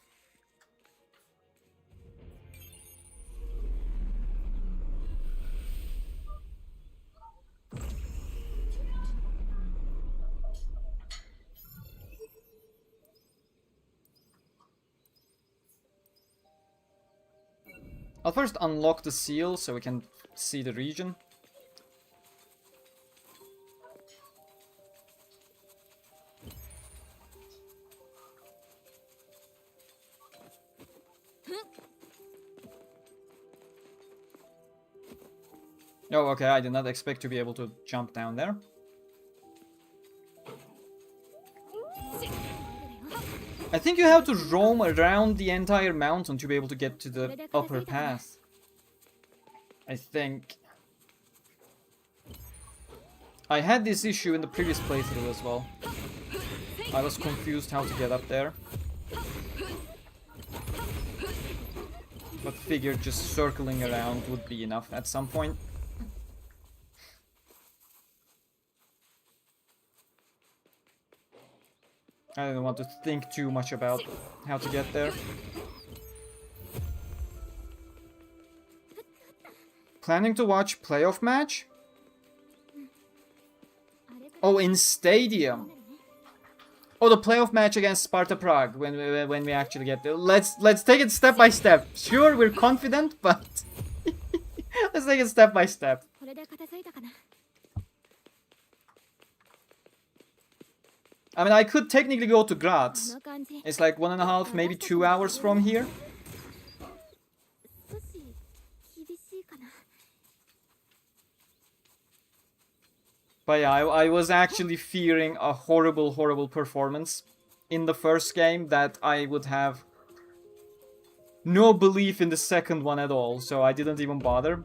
I'll first unlock the seal so we can see the region. Oh, okay, I did not expect to be able to jump down there. I think you have to roam around the entire mountain to be able to get to the upper path. I think. I had this issue in the previous playthrough as well. I was confused how to get up there. But figured just circling around would be enough at some point. I didn't want to think too much about how to get there. Planning to watch playoff match? Oh, in Stadium. Oh, the playoff match against Sparta Prague when we actually get there. Let's take it step by step. Sure, we're confident, but let's take it step by step. I mean, I could technically go to Graz. It's like 1.5, maybe 2 hours from here. But yeah, I was actually fearing a horrible, horrible performance in the first game that I would have no belief in the second one at all, so I didn't even bother.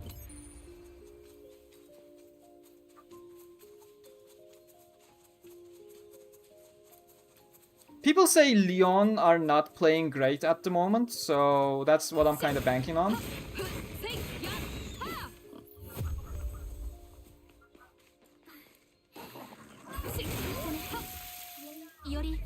People say Lyon are not playing great at the moment, so that's what I'm kind of banking on. Iori,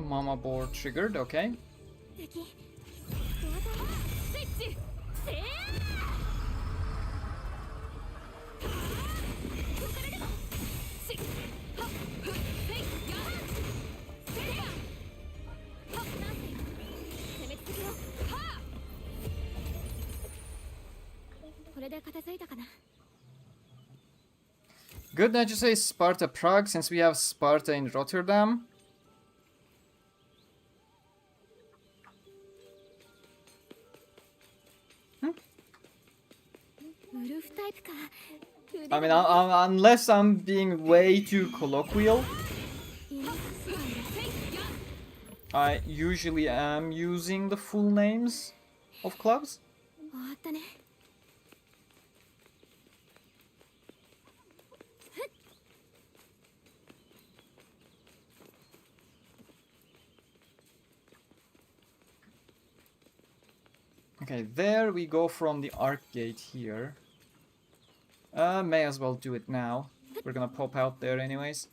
Mama board triggered, okay. Good that you say Sparta Prague, since we have Sparta in Rotterdam. I mean, unless I'm being way too colloquial, I usually am using the full names of clubs. Okay, there we go from the arc gate here. May as well do it now. We're gonna pop out there anyways.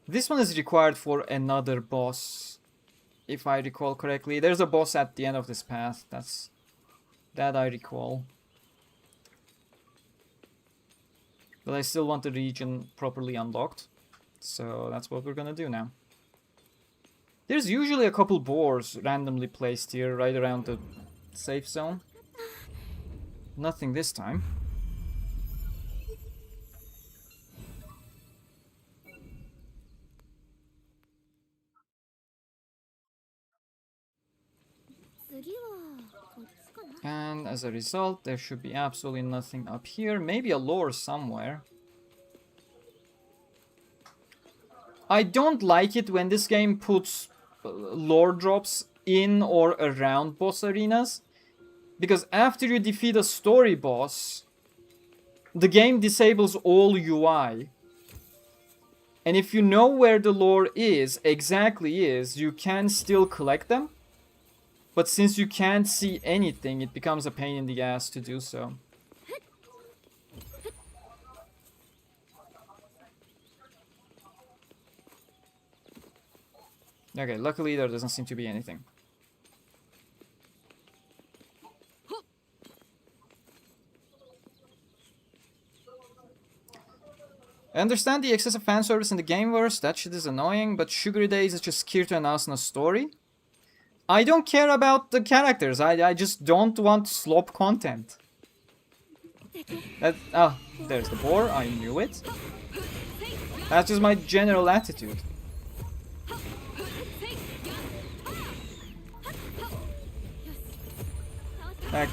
This one is required for another boss, if I recall correctly. There's a boss at the end of this path. That I recall. But I still want the region properly unlocked, so that's what we're gonna do now. There's usually a couple boars randomly placed here, right around the safe zone. Nothing this time. And as a result, there should be absolutely nothing up here. Maybe a lore somewhere. I don't like it when this game puts lore drops in or around boss arenas, because after you defeat a story boss, the game disables all UI. And if you know where the lore exactly is, you can still collect them. But since you can't see anything, it becomes a pain in the ass to do so. Okay, luckily there doesn't seem to be anything. I understand the excessive fan service in the gameverse, that shit is annoying, but Sugary Days is just Kirito and Asuna's story. I don't care about the characters, I just don't want slop content. There's the boar, I knew it. That's just my general attitude. Like,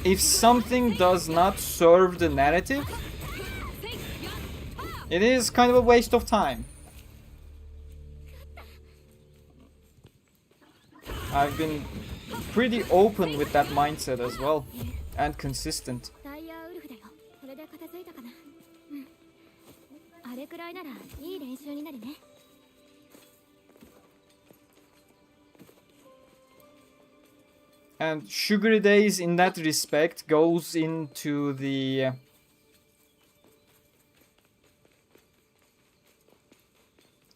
if something does not serve the narrative, it is kind of a waste of time. I've been pretty open with that mindset as well, and consistent. And Sugary Days in that respect goes into the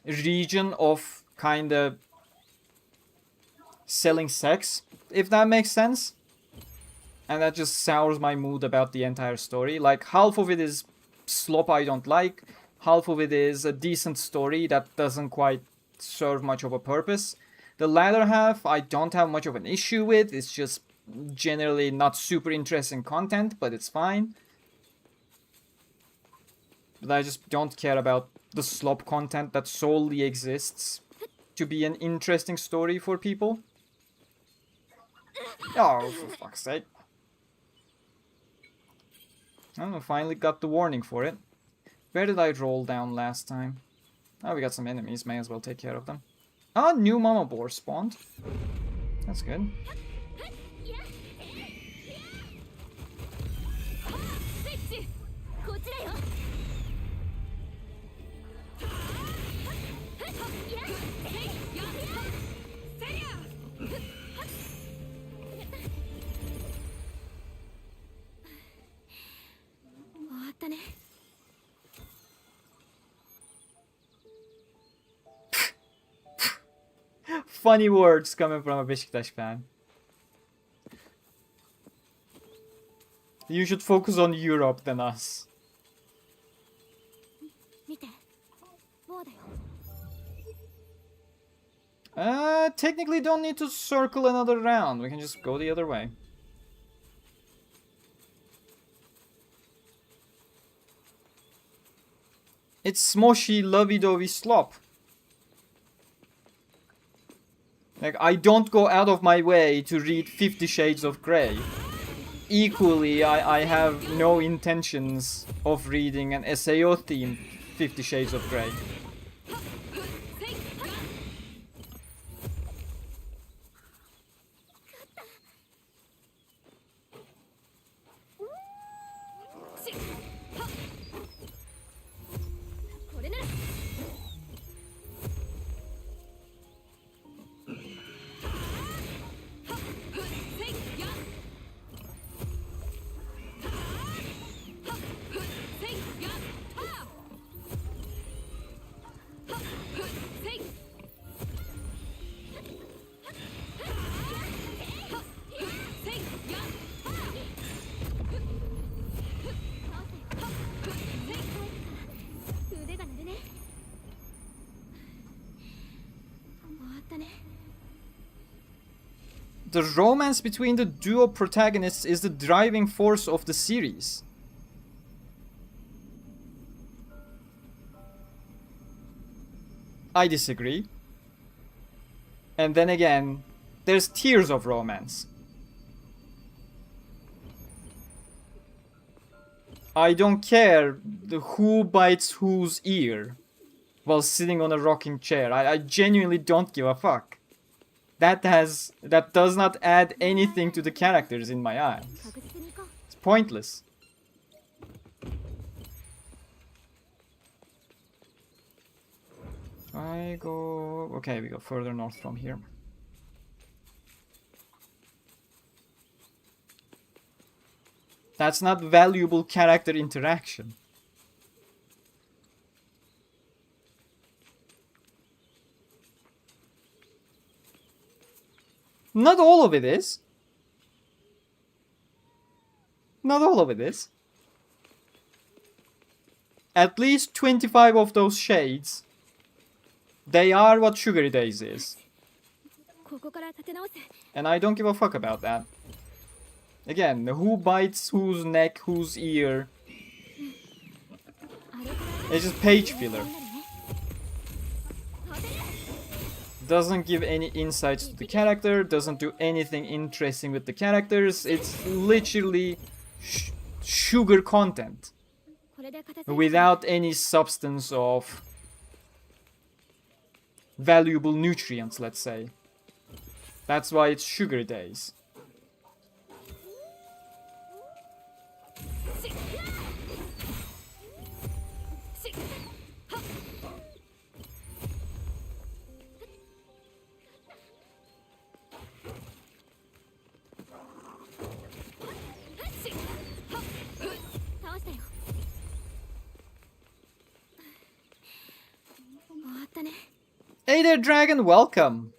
region of kinda selling sex, if that makes sense. And that just sours my mood about the entire story. Like, half of it is slop I don't like, half of it is a decent story that doesn't quite serve much of a purpose. The latter half I don't have much of an issue with, it's just generally not super interesting content, but it's fine. But I just don't care about the slop content that solely exists to be an interesting story for people. Oh, for fuck's sake. Oh, finally got the warning for it. Where did I roll down last time? Oh, we got some enemies, may as well take care of them. Oh, new mama boar spawned. That's good. Funny words coming from a Beşiktaş fan. You should focus on Europe than us. Technically don't need to circle another round. We can just go the other way. It's smoshy, lovey-dovey slop. Like, I don't go out of my way to read 50 Shades of Grey. Equally, I have no intentions of reading an SAO-themed 50 Shades of Grey. The romance between the duo protagonists is the driving force of the series. I disagree. And then again, there's tiers of romance. I don't care who bites whose ear while sitting on a rocking chair. I genuinely don't give a fuck. That does not add anything to the characters in my eyes. It's pointless. Okay, we go further north from here. That's not valuable character interaction. Not all of it is. Not all of it is. At least 25 of those shades, they are what Sugary Days is. And I don't give a fuck about that. Again, who bites whose neck, whose ear. It's just page filler. Doesn't give any insights to the character, doesn't do anything interesting with the characters. It's literally sugar content without any substance of valuable nutrients, let's say. That's why it's Sugar Days. Hey there, dragon, welcome.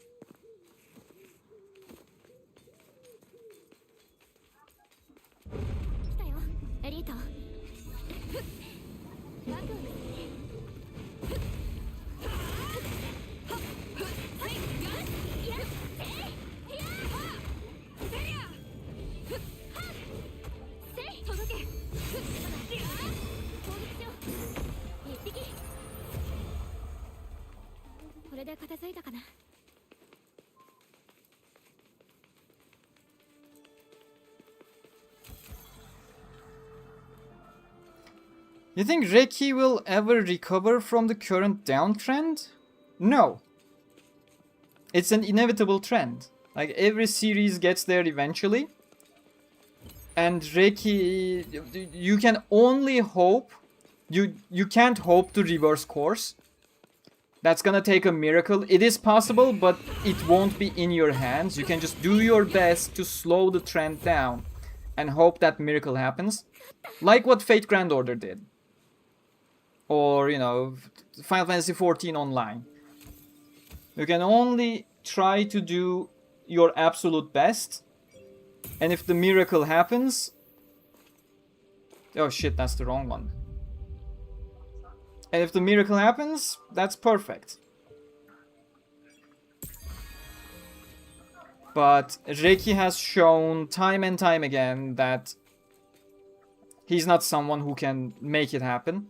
You think Reiki will ever recover from the current downtrend? No. It's an inevitable trend. Like, every series gets there eventually. And Reiki, you can only hope, you can't hope to reverse course. That's gonna take a miracle. It is possible, but it won't be in your hands. You can just do your best to slow the trend down and hope that miracle happens. Like what Fate Grand Order did. Or, you know, Final Fantasy XIV Online. You can only try to do your absolute best. And if the miracle happens... Oh shit, that's the wrong one. And if the miracle happens, that's perfect. But Reiki has shown time and time again that he's not someone who can make it happen.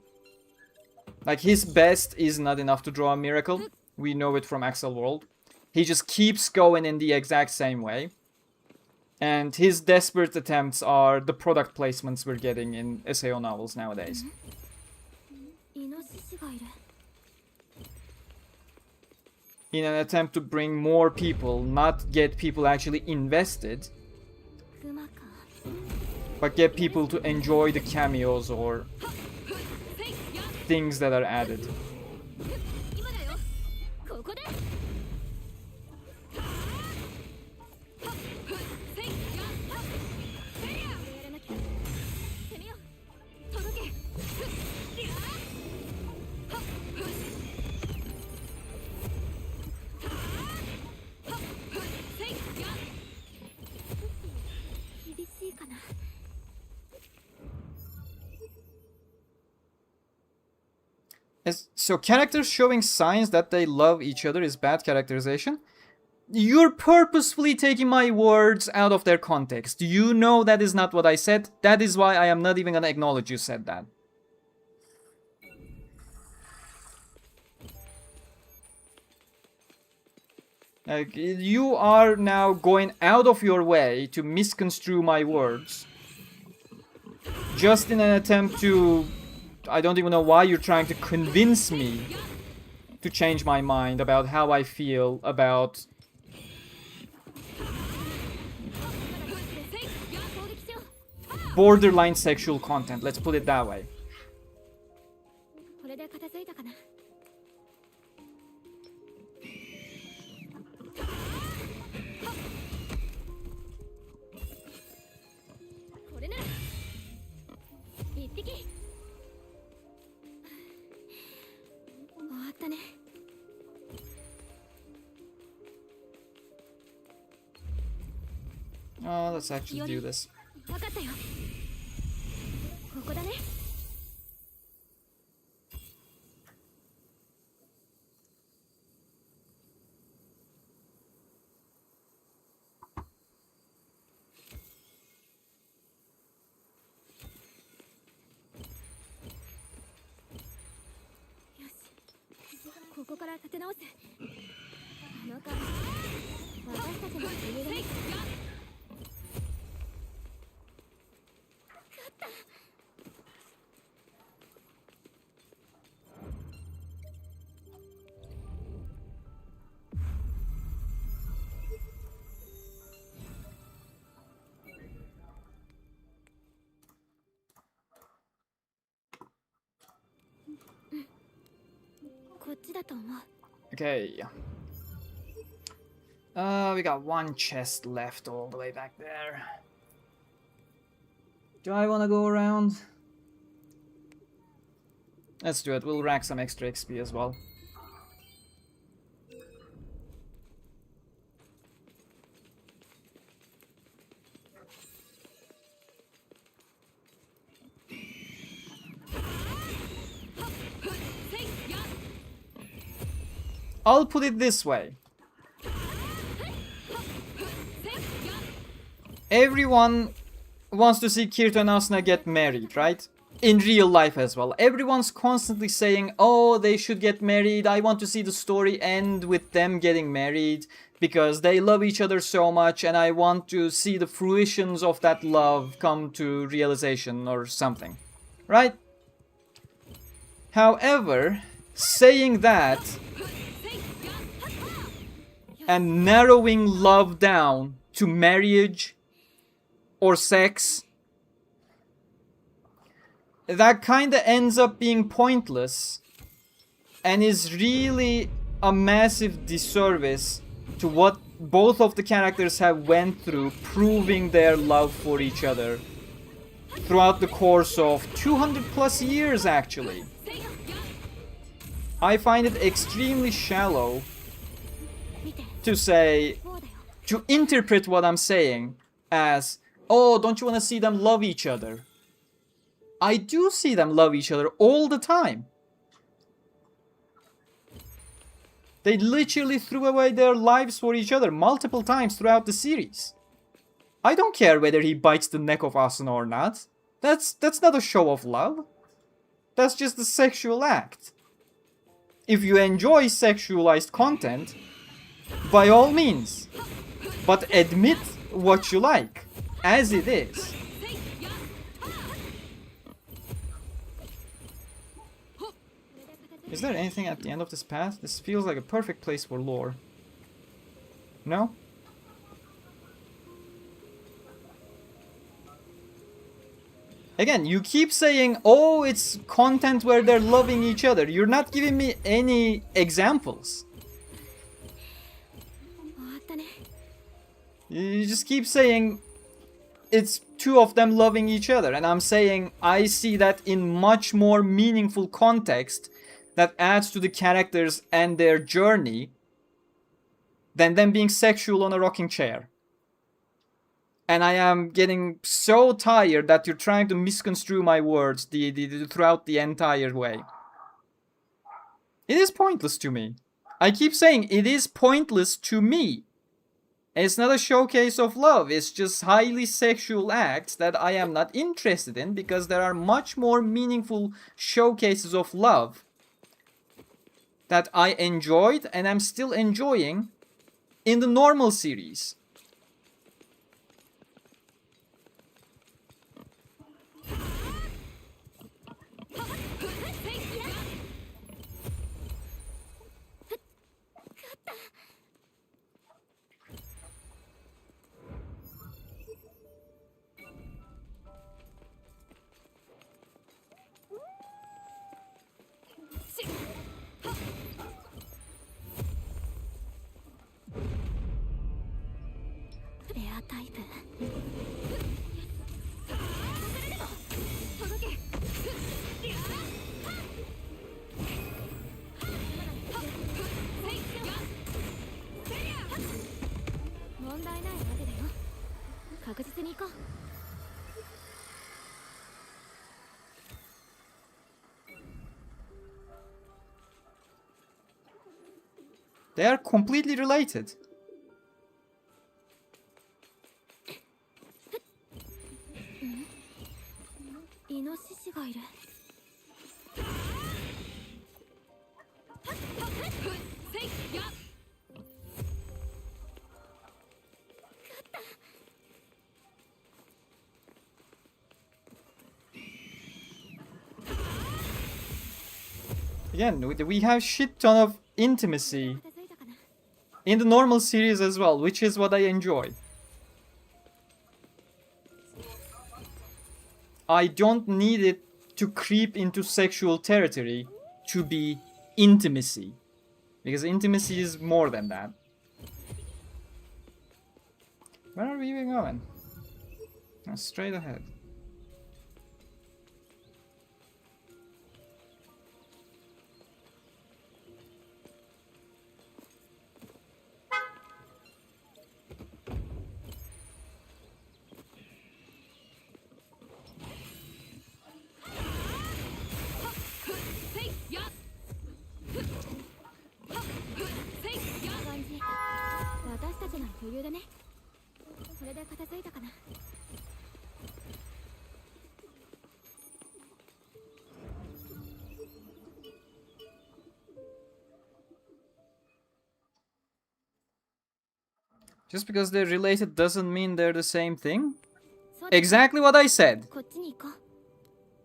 Like, his best is not enough to draw a miracle. We know it from Axel World. He just keeps going in the exact same way. And his desperate attempts are the product placements we're getting in SAO novels nowadays. イノシシがいる。 In an attempt to bring more people, not get people actually invested, クマか。 but get people to enjoy the cameos or things that are added. 今だよ。ここで。やらなきゃ。攻めよう。届け。 厳しいかな。 So characters showing signs that they love each other is bad characterization? You're purposefully taking my words out of their context. You know that is not what I said. That is why I am not even gonna acknowledge you said that. Like, you are now going out of your way to misconstrue my words. Just in an attempt to... I don't even know why you're trying to convince me to change my mind about how I feel about... borderline sexual content, let's put it that way. これで片付いたかな。 これなら一匹。終わったね。 Oh, let's actually do this. わかったよ。ここだね。 よし、ここから立て直す。あの顔、私たちの理由だね。 こっちだと思う。 Okay. We got one chest left all the way back there. Do I want to go around? Let's do it. We'll rack some extra XP as well. I'll put it this way. Everyone wants to see Kirito and Asuna get married, right? In real life as well. Everyone's constantly saying, oh, they should get married. I want to see the story end with them getting married because they love each other so much and I want to see the fruitions of that love come to realization or something, right? However, saying that and narrowing love down to marriage or sex, that kinda ends up being pointless and is really a massive disservice to what both of the characters have went through proving their love for each other throughout the course of 200 plus years actually. I find it extremely shallow to say, to interpret what I'm saying as, oh, don't you want to see them love each other? I do see them love each other all the time. They literally threw away their lives for each other multiple times throughout the series. I don't care whether he bites the neck of Asuna or not. That's not a show of love. That's just a sexual act. If you enjoy sexualized content, by all means. But admit what you like, as it is. Is there anything at the end of this path? This feels like a perfect place for lore. No? Again, you keep saying, oh, it's content where they're loving each other. You're not giving me any examples. You just keep saying it's two of them loving each other. And I'm saying I see that in much more meaningful context that adds to the characters and their journey than them being sexual on a rocking chair. And I am getting so tired that you're trying to misconstrue my words throughout the entire way. It is pointless to me. I keep saying it is pointless to me. It's not a showcase of love. It's just highly sexual acts that I am not interested in because there are much more meaningful showcases of love that I enjoyed and I'm still enjoying in the normal series. They are completely related. Again, we have shit ton of intimacy in the normal series as well, which is what I enjoy. I don't need it to creep into sexual territory to be intimacy. Because intimacy is more than that. Where are we even going? Oh, straight ahead. Just because they're related doesn't mean they're the same thing. Exactly what I said.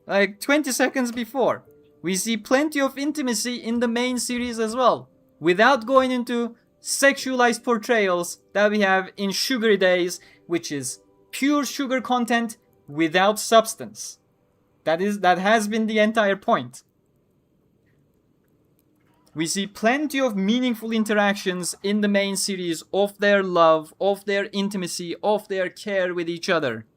Like 20 seconds before. We see plenty of intimacy in the main series as well. Without going into sexualized portrayals that we have in Sugary Days, which is pure sugar content without substance. That has been the entire point. We see plenty of meaningful interactions in the main series of their love, of their intimacy, of their care with each other.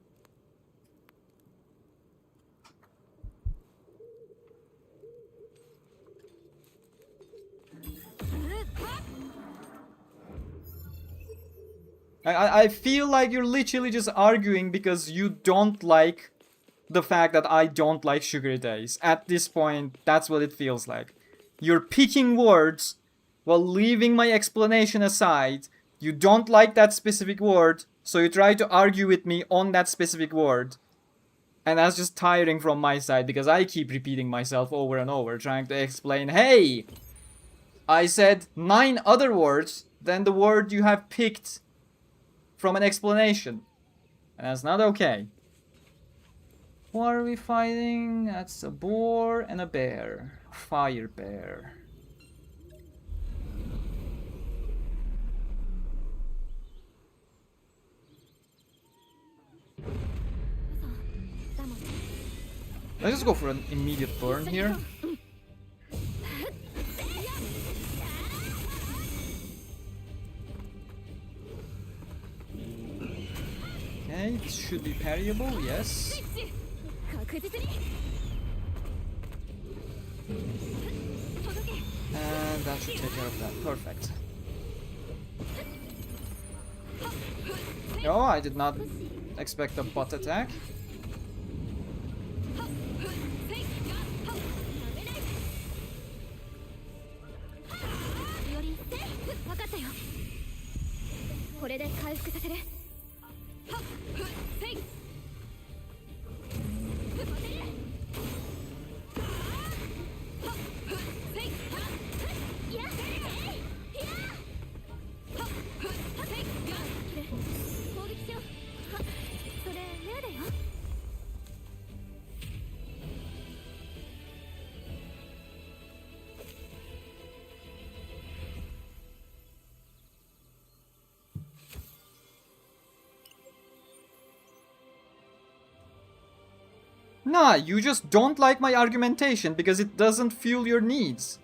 I feel like you're literally just arguing because you don't like the fact that I don't like Sugary Days. At this point, that's what it feels like. You're picking words while leaving my explanation aside. You don't like that specific word, so you try to argue with me on that specific word. And that's just tiring from my side because I keep repeating myself over and over, trying to explain, hey, I said 9 other words than the word you have picked from an explanation. And that's not okay. Who are we fighting? That's a boar and a bear. Fire bear. Let's just go for an immediate burn here. Okay, it should be parryable, yes. And that should take care of that. Perfect. Oh, I did not expect a butt attack. Nah, you just don't like my argumentation because it doesn't fuel your needs.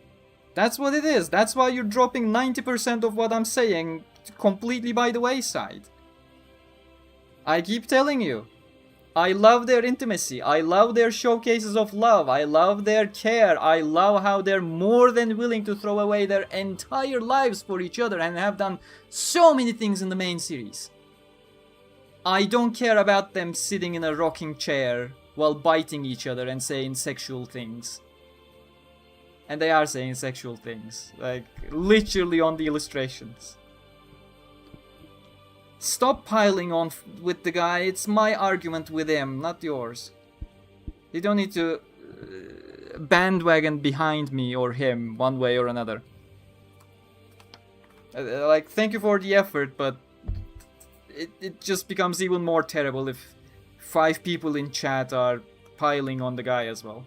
That's what it is. That's why you're dropping 90% of what I'm saying completely by the wayside. I keep telling you. I love their intimacy. I love their showcases of love. I love their care. I love how they're more than willing to throw away their entire lives for each other and have done so many things in the main series. I don't care about them sitting in a rocking chair while biting each other and saying sexual things. And they are saying sexual things. Like, literally on the illustrations. Stop piling on with the guy. It's my argument with him, not yours. You don't need to bandwagon behind me or him one way or another. Like, thank you for the effort, but it just becomes even more terrible if 5 people in chat are piling on the guy as well.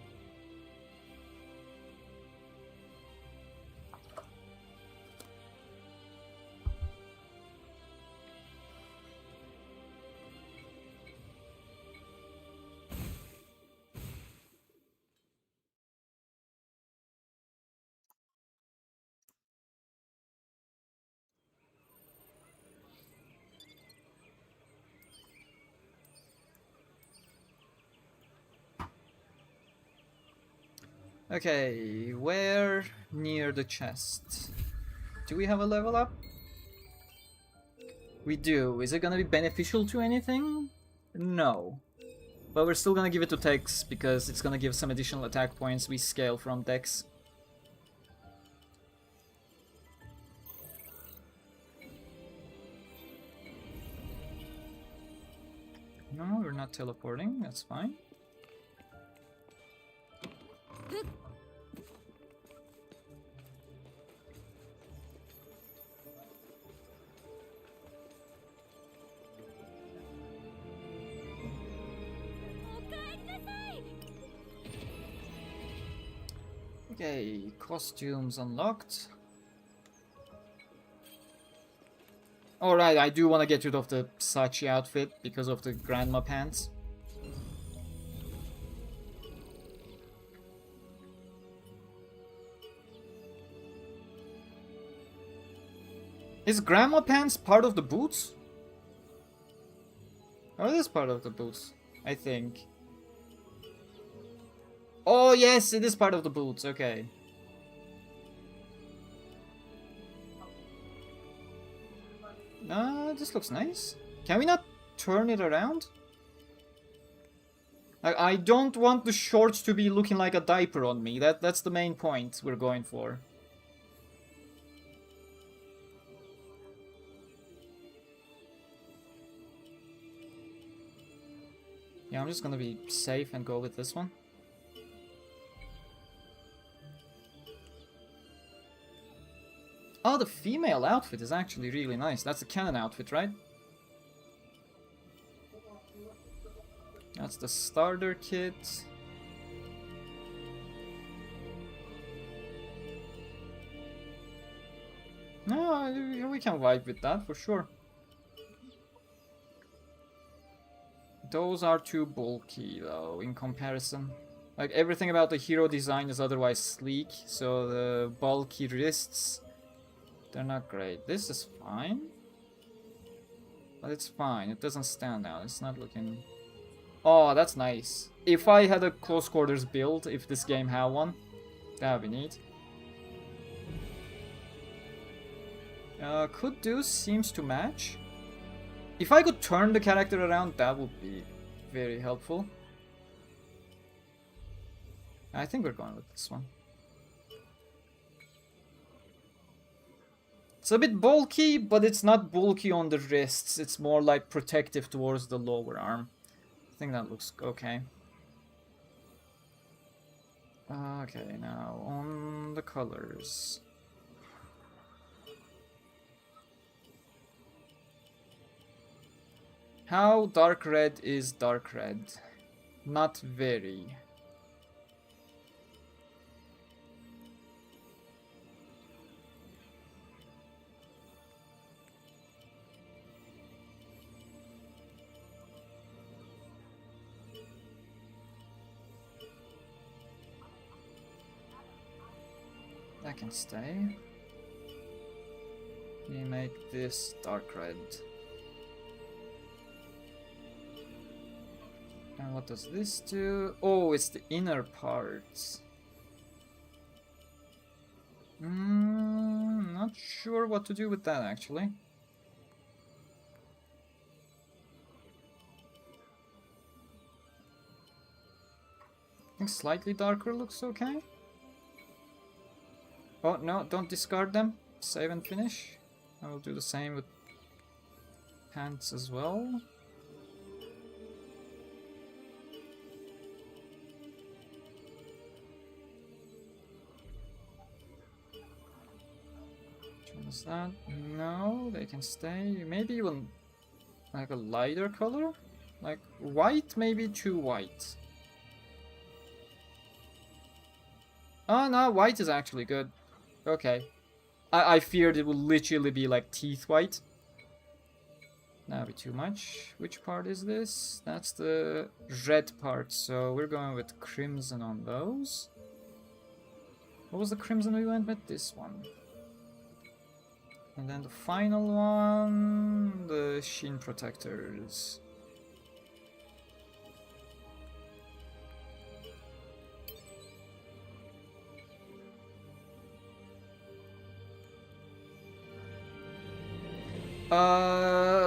Okay, where near the chest? Do we have a level up? We do. Is it gonna be beneficial to anything? No. But we're still gonna give it to Tex because it's gonna give some additional attack points we scale from Dex. No, we're not teleporting, that's fine. Okay, costumes unlocked. Alright, I do want to get rid of the Sachi outfit because of the grandma pants. Is grandma pants part of the boots? Oh, it is part of the boots, I think. Oh yes, it is part of the boots, okay. This looks nice. Can we not turn it around? I don't want the shorts to be looking like a diaper on me. That's the main point we're going for. Yeah, I'm just gonna be safe and go with this one. Oh, the female outfit is actually really nice. That's the canon outfit, right? That's the starter kit. No, we can vibe with that for sure. Those are too bulky though in comparison. Like everything about the hero design is otherwise sleek, so the bulky wrists, they're not great. This is fine. But it's fine, it doesn't stand out, it's not looking... Oh, that's nice. If I had a close quarters build, if this game had one, that would be neat. Could do, seems to match. If I could turn the character around, that would be very helpful. I think we're going with this one. It's a bit bulky, but it's not bulky on the wrists. It's more like protective towards the lower arm. I think that looks okay. Okay, now on the colors. How dark red is dark red? Not very. That can stay. We make this dark red. And what does this do? Oh, it's the inner parts. Not sure what to do with that actually. I think slightly darker looks okay. Oh no, don't discard them. Save and finish. I will do the same with pants as well. Is that? No, they can stay. Maybe even like a lighter color? Like white, maybe too white. Oh no, white is actually good. Okay. I feared it would literally be like teeth white. That'd be too much. Which part is this? That's the red part, so we're going with crimson on those. What was the crimson we went with? This one. And then the final one, the shin protectors.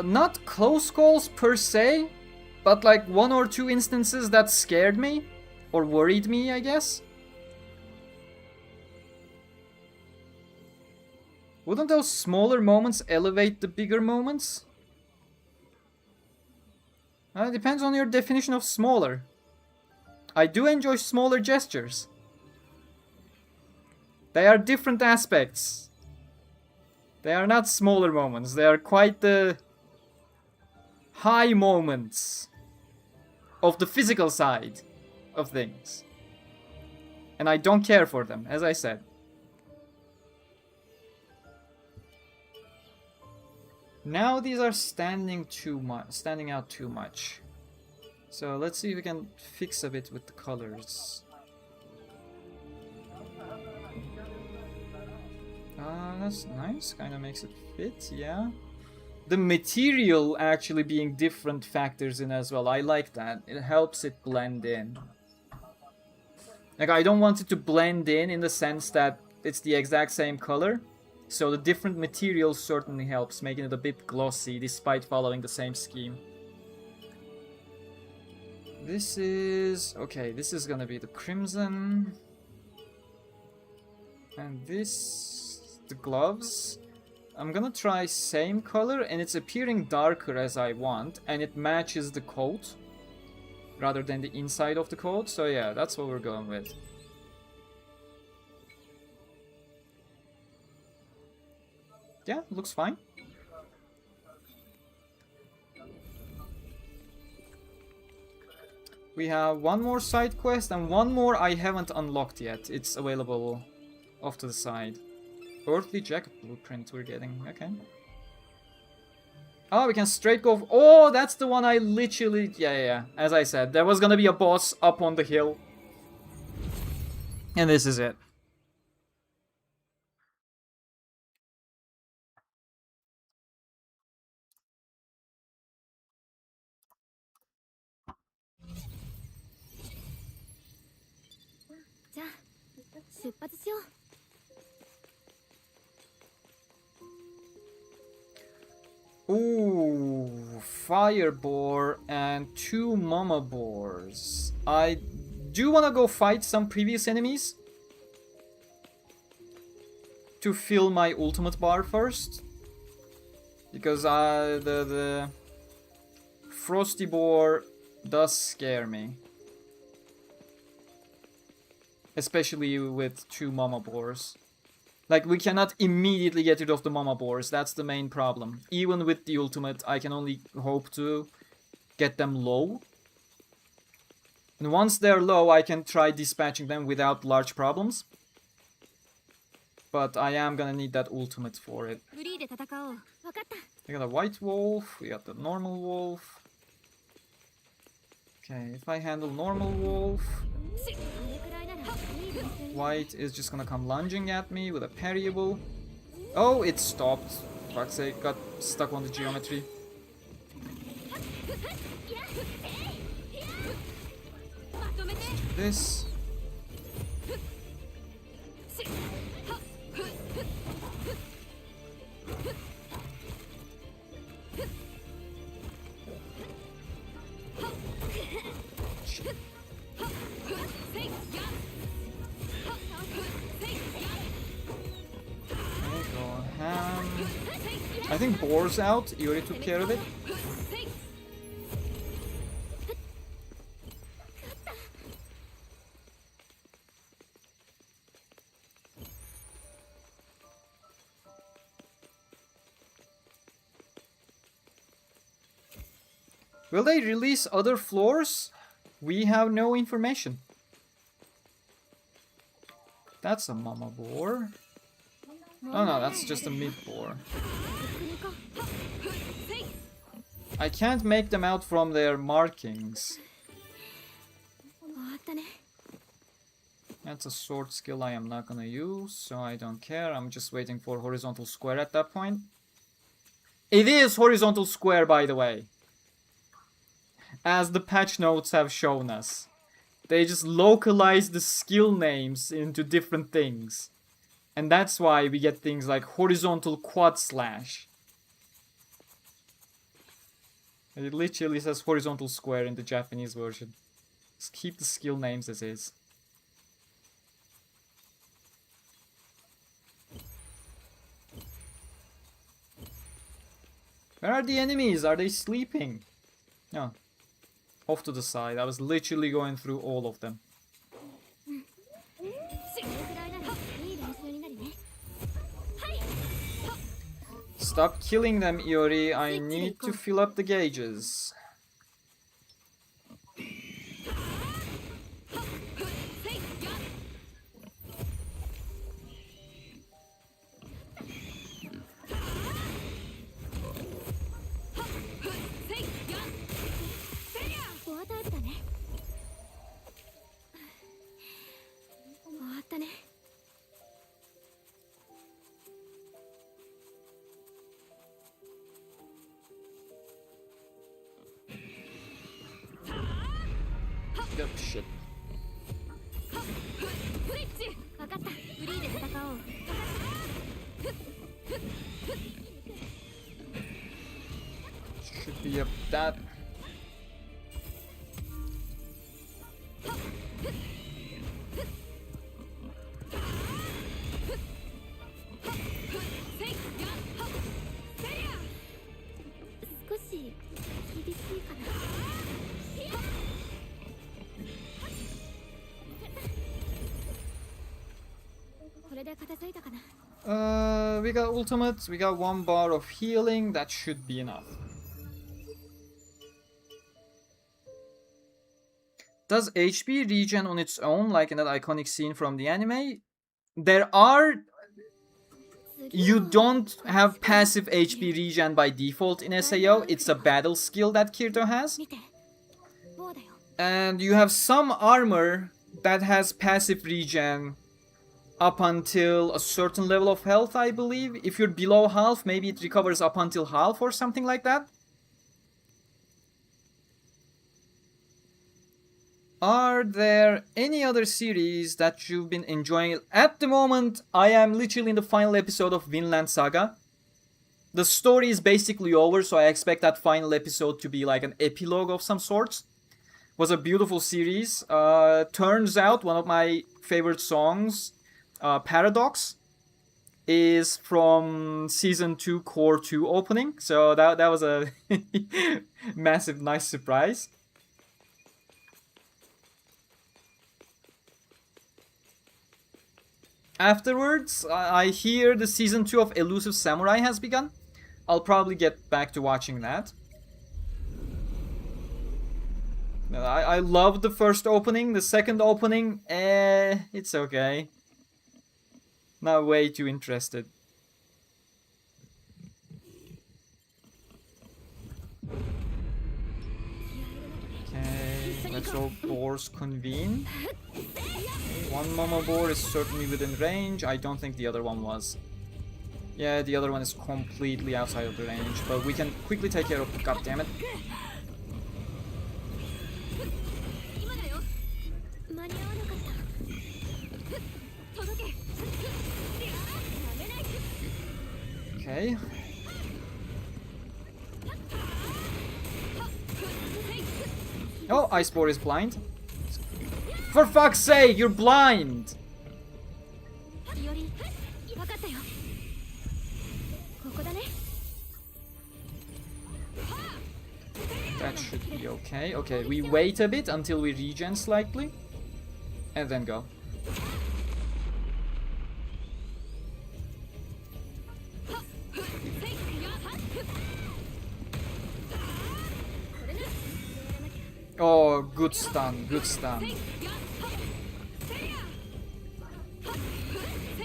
Not close calls per se, but like one or two instances that scared me, or worried me, I guess. Wouldn't those smaller moments elevate the bigger moments? It depends on your definition of smaller. I do enjoy smaller gestures. They are different aspects. They are not smaller moments, they are quite the high moments of the physical side of things. And I don't care for them, as I said. Now these are standing out too much. So let's see if we can fix a bit with the colors. That's nice, kind of makes it fit, yeah. The material actually being different factors in as well, I like that. It helps it blend in. Like, I don't want it to blend in the sense that it's the exact same color. So the different material certainly helps, making it a bit glossy despite following the same scheme. This is... okay, this is gonna be the crimson. And this... the gloves. I'm gonna try same color and it's appearing darker as I want and it matches the coat rather than the inside of the coat. So yeah, that's what we're going with. Yeah, looks fine. We have one more side quest and one more I haven't unlocked yet. It's available off to the side. Earthly Jacket Blueprint we're getting. Okay. Oh, we can straight go... Oh, that's the one I literally... Yeah. As I said, there was gonna be a boss up on the hill. And this is it. Ooh, fire boar and 2 mama boars. I do want to go fight some previous enemies to fill my ultimate bar first, because the frosty boar does scare me, especially with 2 mama boars. Like, we cannot immediately get rid of the mama boars. That's the main problem. Even with the ultimate, I can only hope to get them low. And once they're low, I can try dispatching them without large problems. But I am gonna need that ultimate for it. We got a white wolf. We got the normal wolf. Okay, if I handle normal wolf... White is just gonna come lunging at me with a parryable. Oh, it stopped. Fuck's sake, got stuck on the geometry. This. I think boar's out. Iori took care of it. Will they release other floors? We have no information. That's a mama boar. Oh no, that's just a mid boar. I can't make them out from their markings. That's a sword skill I am not gonna use, so I don't care. I'm just waiting for horizontal square at that point. It is horizontal square, by the way. As the patch notes have shown us. They just localize the skill names into different things. And that's why we get things like horizontal quad slash. It literally says horizontal square in the Japanese version. Just keep the skill names as is. Where are the enemies? Are they sleeping? No. Off to the side. I was literally going through all of them. Stop killing them, Iori. I need to fill up the gauges. Oh, shit. Should be up that. We got ultimate, we got 1 bar of healing, that should be enough. Does HP regen on its own, like in that iconic scene from the anime? There are... You don't have passive HP regen by default in SAO, it's a battle skill that Kirito has. And you have some armor that has passive regen up until a certain level of health, I believe. If you're below half, maybe it recovers up until half or something like that. Are there any other series that you've been enjoying? At the moment, I am literally in the final episode of Vinland Saga. The story is basically over, so I expect that final episode to be like an epilogue of some sorts. Was a beautiful series. Turns out one of my favorite songs, Paradox, is from Season 2 Core 2 opening. So that was a massive, nice surprise. Afterwards, I hear the Season 2 of Elusive Samurai has begun. I'll probably get back to watching that. I love the first opening. The second opening, it's okay. Not way too interested. Okay, let's all boars convene. One Momo boar is certainly within range. I don't think the other one was. Yeah, the other one is completely outside of the range, but we can quickly take care of. God damn it. Okay. Oh, Ice Boar is blind. For fuck's sake, you're blind! That should be okay. Okay, we wait a bit until we regen slightly. And then go. Oh, good stun, good stun.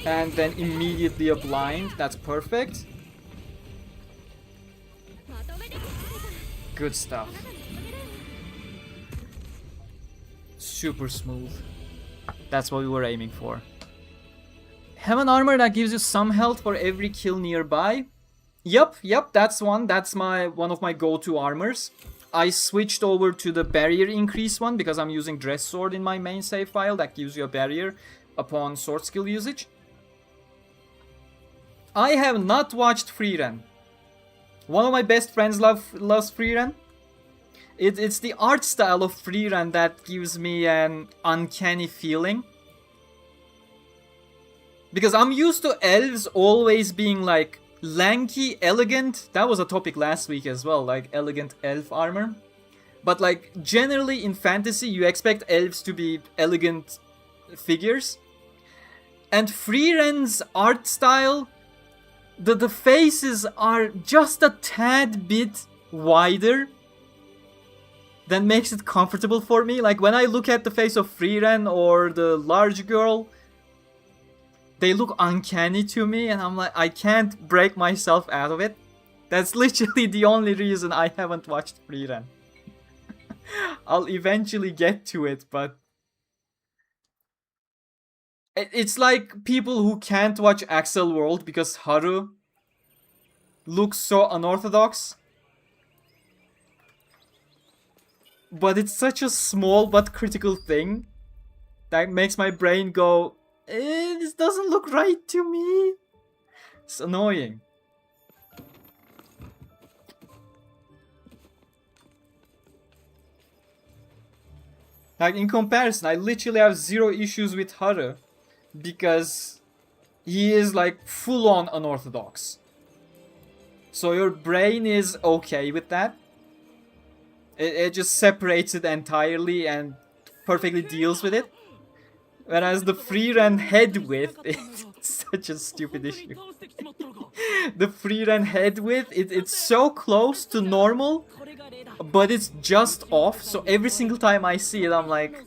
And then immediately a blind, that's perfect. Good stuff. Super smooth. That's what we were aiming for. Have an armor that gives you some health for every kill nearby. Yep, that's one. That's one of my go-to armors. I switched over to the barrier increase one because I'm using Dress Sword in my main save file that gives you a barrier upon sword skill usage. I have not watched Freeren. One of my best friends loves Freeren. It's the art style of Freeren that gives me an uncanny feeling. Because I'm used to elves always being like lanky, elegant. That was a topic last week as well, like elegant elf armor. But like generally in fantasy you expect elves to be elegant figures. And Freeren's art style, the faces are just a tad bit wider. That makes it comfortable for me. Like when I look at the face of Freeren or the large girl, they look uncanny to me and I'm like, I can't break myself out of it. That's literally the only reason I haven't watched Freeren. I'll eventually get to it, but it's like people who can't watch Axel World because Haru looks so unorthodox. But it's such a small but critical thing that makes my brain go, this doesn't look right to me. It's annoying. Like in comparison, I literally have zero issues with Haru because he is like full on unorthodox. So your brain is okay with that. It just separates it entirely and perfectly deals with it. Whereas the free run head width, it's such a stupid issue. The free run head width, it's so close to normal, but it's just off. So every single time I see it, I'm like,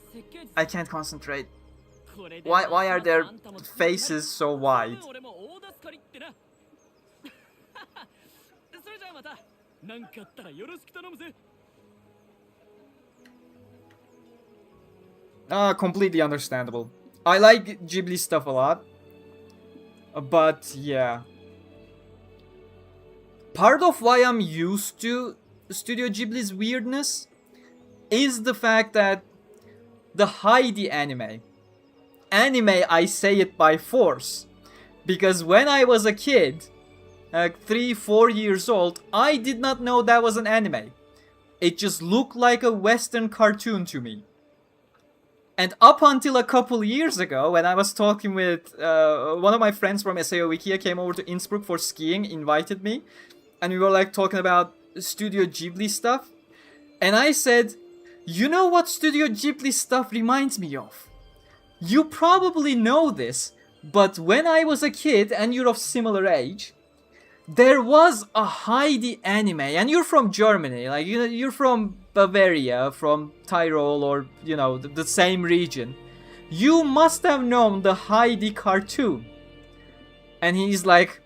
I can't concentrate. Why are their faces so wide? Completely understandable. I like Ghibli stuff a lot. But yeah. Part of why I'm used to Studio Ghibli's weirdness is the fact that the Heidi anime. Anime, I say it by force. Because when I was a kid, like 3-4 years old, I did not know that was an anime. It just looked like a Western cartoon to me. And up until a couple years ago, when I was talking with one of my friends from SAOEoA came over to Innsbruck for skiing, invited me, and we were like talking about Studio Ghibli stuff. And I said, you know what Studio Ghibli stuff reminds me of? You probably know this, but when I was a kid, and you're of similar age, there was a Heidi anime, and you're from Germany, like you're from Bavaria, from Tyrol, or you know the same region. You must have known the Heidi cartoon. And he's like,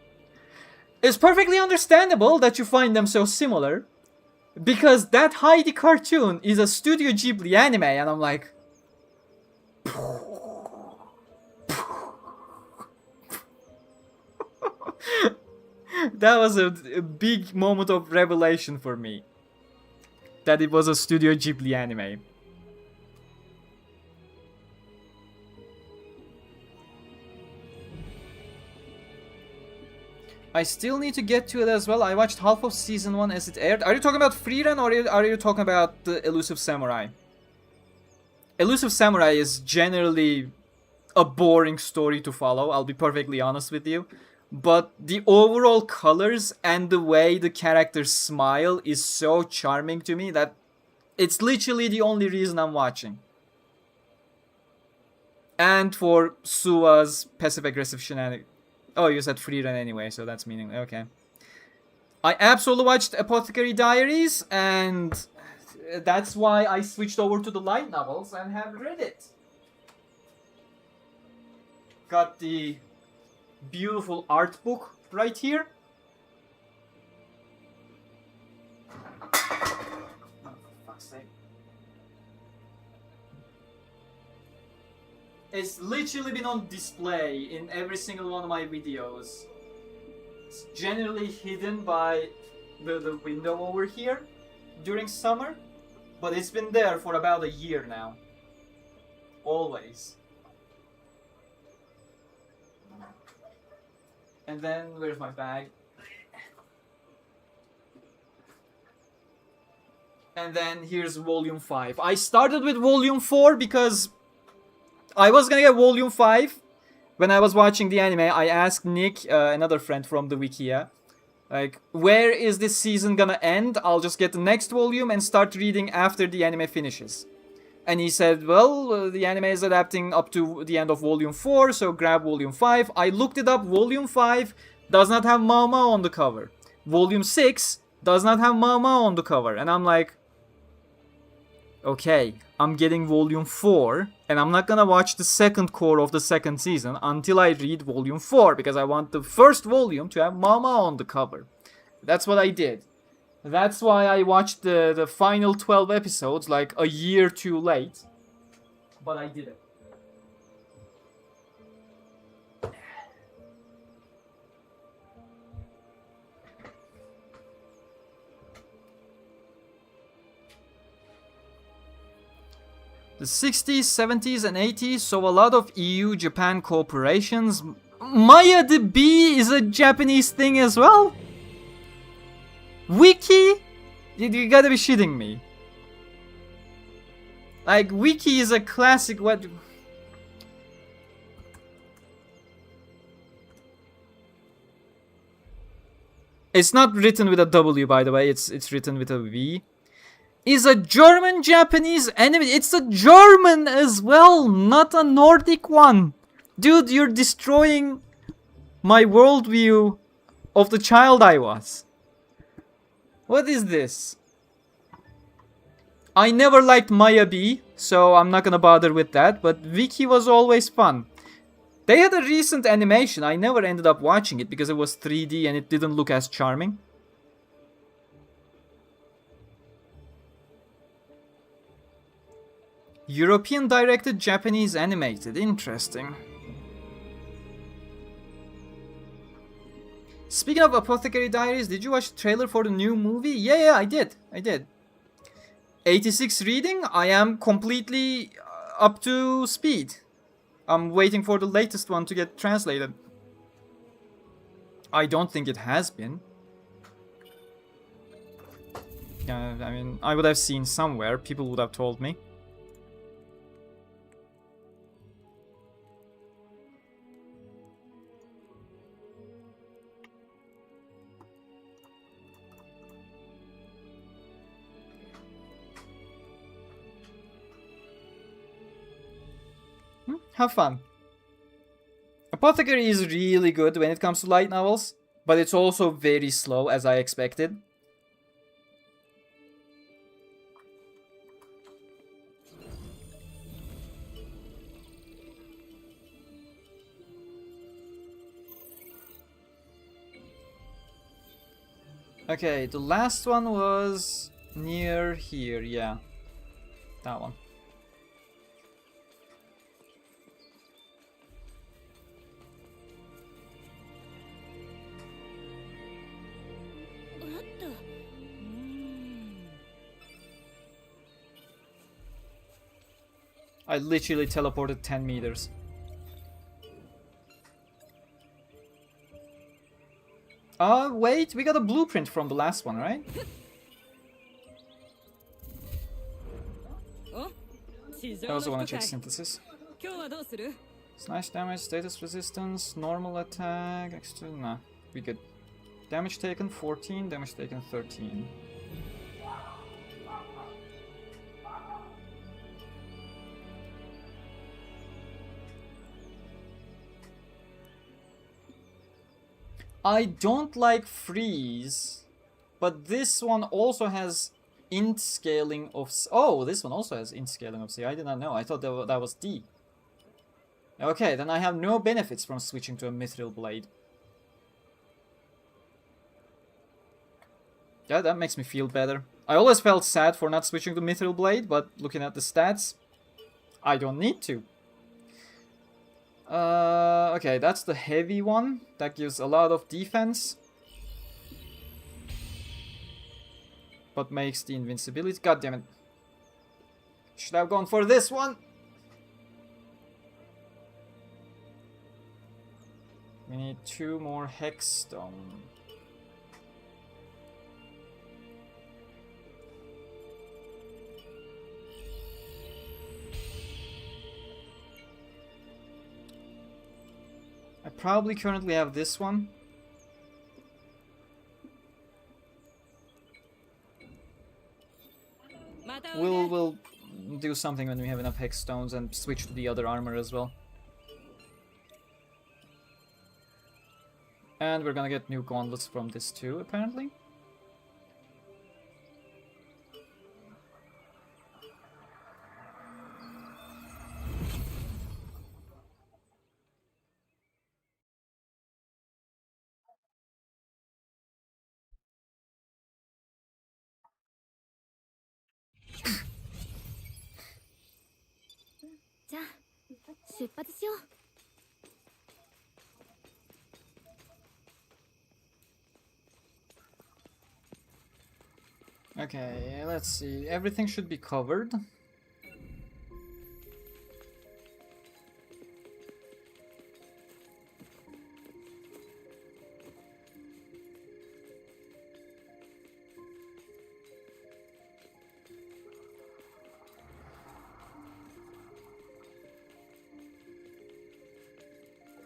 it's perfectly understandable that you find them so similar, because that Heidi cartoon is a Studio Ghibli anime. And I'm like, that was a big moment of revelation for me. That it was a Studio Ghibli anime. I still need to get to it as well. I watched half of season 1 as it aired. Are you talking about Free Run or are you talking about the Elusive Samurai? Elusive Samurai is generally a boring story to follow, I'll be perfectly honest with you. But the overall colors and the way the characters smile is so charming to me that it's literally the only reason I'm watching. And for Sua's passive-aggressive shenanigans. Oh, you said Free Run anyway, so that's meaning. Okay. I absolutely watched Apothecary Diaries, and that's why I switched over to the light novels and have read it. Got the beautiful art book right here. Oh, for fuck's sake. It's literally been on display in every single one of my videos. It's generally hidden by the window over here during summer, but it's been there for about a year now. Always. And then, where's my bag? And then here's volume 5. I started with volume 4 because I was gonna get volume 5. When I was watching the anime, I asked Nick, another friend from the Wikia, like, where is this season gonna end? I'll just get the next volume and start reading after the anime finishes. And he said, well, the anime is adapting up to the end of volume 4, so grab volume 5. I looked it up, volume 5 does not have Mama on the cover. Volume 6 does not have Mama on the cover. And I'm like, okay, I'm getting volume 4, and I'm not gonna watch the second core of the second season until I read volume 4, because I want the first volume to have Mama on the cover. That's what I did. That's why I watched the final 12 episodes like a year too late. But I did it. The 60s, 70s, and 80s saw a lot of EU-Japan cooperations. Maya the Bee is a Japanese thing as well? Wiki? You gotta be shitting me. Like, Wiki is a classic. What? It's not written with a W, by the way. It's written with a V. is a German-Japanese anime. It's a German as well, not a Nordic one. Dude, you're destroying my worldview of the child I was. What is this? I never liked Maya B, so I'm not gonna bother with that, but Viki was always fun. They had a recent animation. I never ended up watching it because it was 3D and it didn't look as charming. European directed, Japanese animated. Interesting. Speaking of Apothecary Diaries, did you watch the trailer for the new movie? Yeah, I did. 86 reading, I am completely up to speed. I'm waiting for the latest one to get translated. I don't think it has been. Yeah, I mean, I would have seen somewhere. People would have told me. Have fun. Apothecary is really good when it comes to light novels, but it's also very slow, as I expected. Okay, the last one was near here, yeah. That one. I literally teleported 10 meters. Wait, we got a blueprint from the last one, right? I also want to check synthesis. Slash damage, status resistance, normal attack, extra. Nah, we good. Damage taken 14, damage taken 13. I don't like freeze, but this one also has int scaling of... Oh, this one also has int scaling of C. I did not know. I thought that was D. Okay, then I have no benefits from switching to a mithril blade. Yeah, that makes me feel better. I always felt sad for not switching to mithril blade, but looking at the stats, I don't need to. Okay, that's the heavy one. That gives a lot of defense. But makes the invincibility. God damn it. Should have gone for this one. We need 2 more hexstone. I probably currently have this one. We'll do something when we have enough hex stones and switch to the other armor as well. And we're gonna get new gauntlets from this too, apparently. Okay, let's see. Everything should be covered.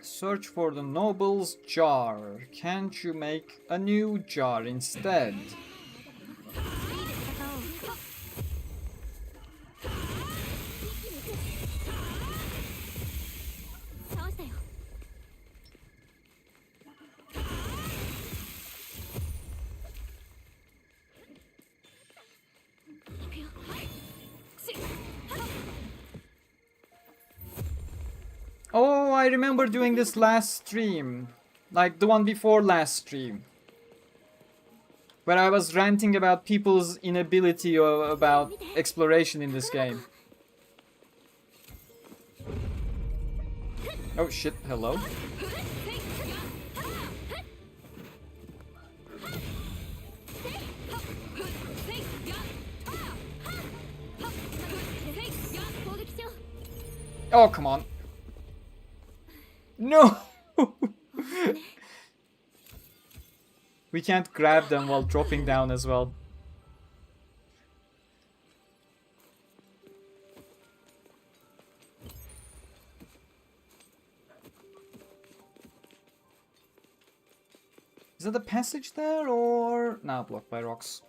Search for the noble's jar. Can't you make a new jar instead? I remember doing this last stream. Like the one before last stream. Where I was ranting about people's inability about exploration in this game. Oh shit, hello. Oh, come on. No! We can't grab them while dropping down as well. Is that a passage there or... Nah, blocked by rocks.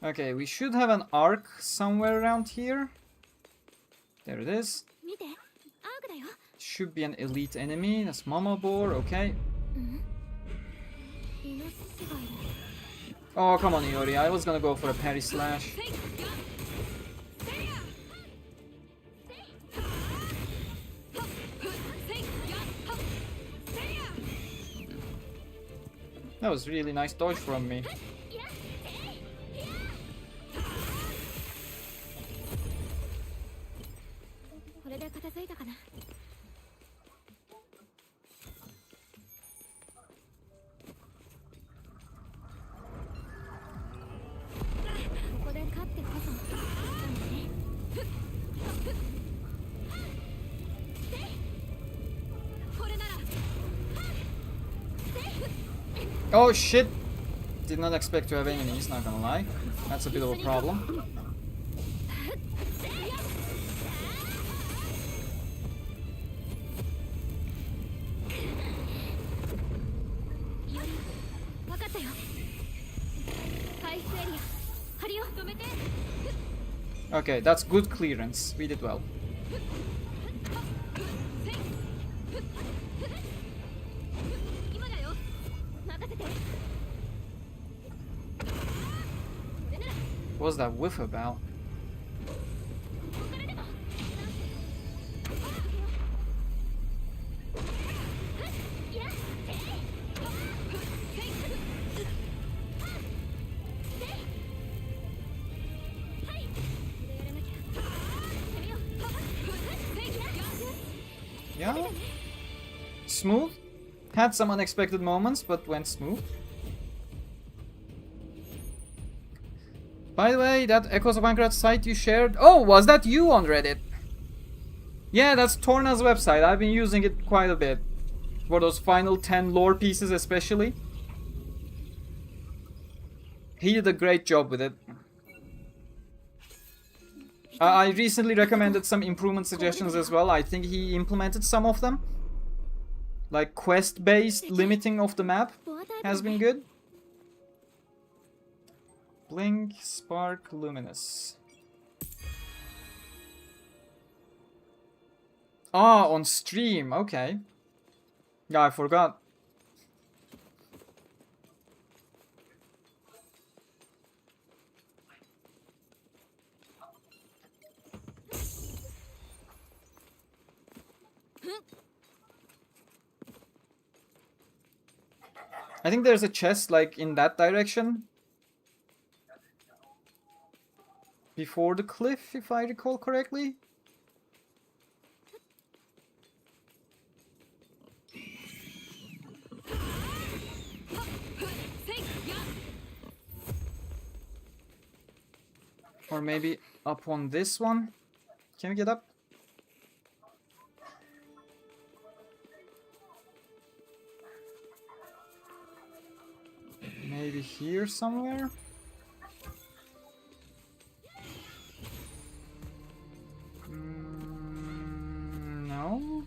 Okay, we should have an arc somewhere around here. There it is. Should be an elite enemy. That's Mama Boar, okay. Oh, come on, Iori. I was gonna go for a parry slash. That was really nice dodge from me. Oh shit! Did not expect to have enemies, not gonna lie. That's a bit of a problem. Okay, that's good clearance. We did well. What was that whiff about? Yeah? Smooth? Had some unexpected moments, but went smooth. By the way, that Echoes of Aincrad site you shared... Oh, was that you on Reddit? Yeah, that's Torna's website. I've been using it quite a bit. For those final 10 lore pieces especially. He did a great job with it. I recently recommended some improvement suggestions as well. I think he implemented some of them. Like quest-based limiting of the map has been good. Blink, Spark, Luminous. Ah, on stream, okay. Yeah, I forgot. I think there's a chest like in that direction. Before the cliff, if I recall correctly. Or maybe up on this one. Can we get up? Maybe here somewhere? No?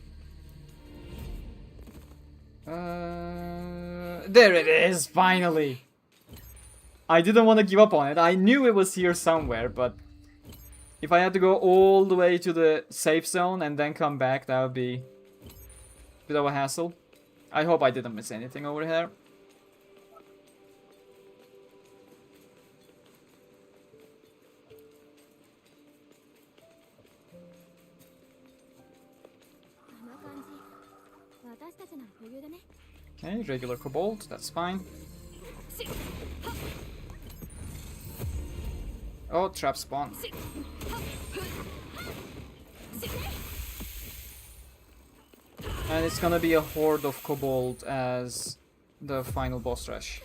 There it is, finally! I didn't want to give up on it. I knew it was here somewhere, but if I had to go all the way to the safe zone and then come back, that would be a bit of a hassle. I hope I didn't miss anything over here. Okay, regular kobold, that's fine. Oh, trap spawn. And it's gonna be a horde of kobold as the final boss rush.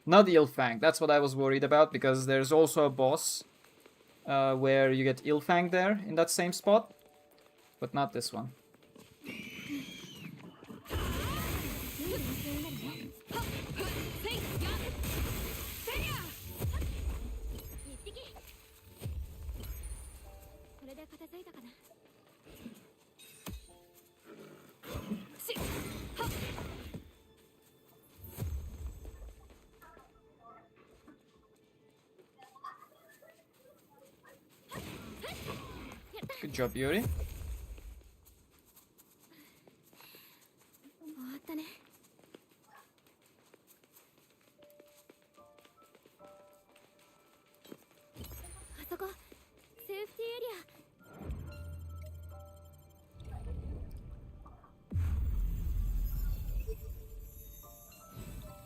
Not Ilfang, that's what I was worried about, because there's also a boss where you get Ilfang there in that same spot, but not this one. Good job, Iori.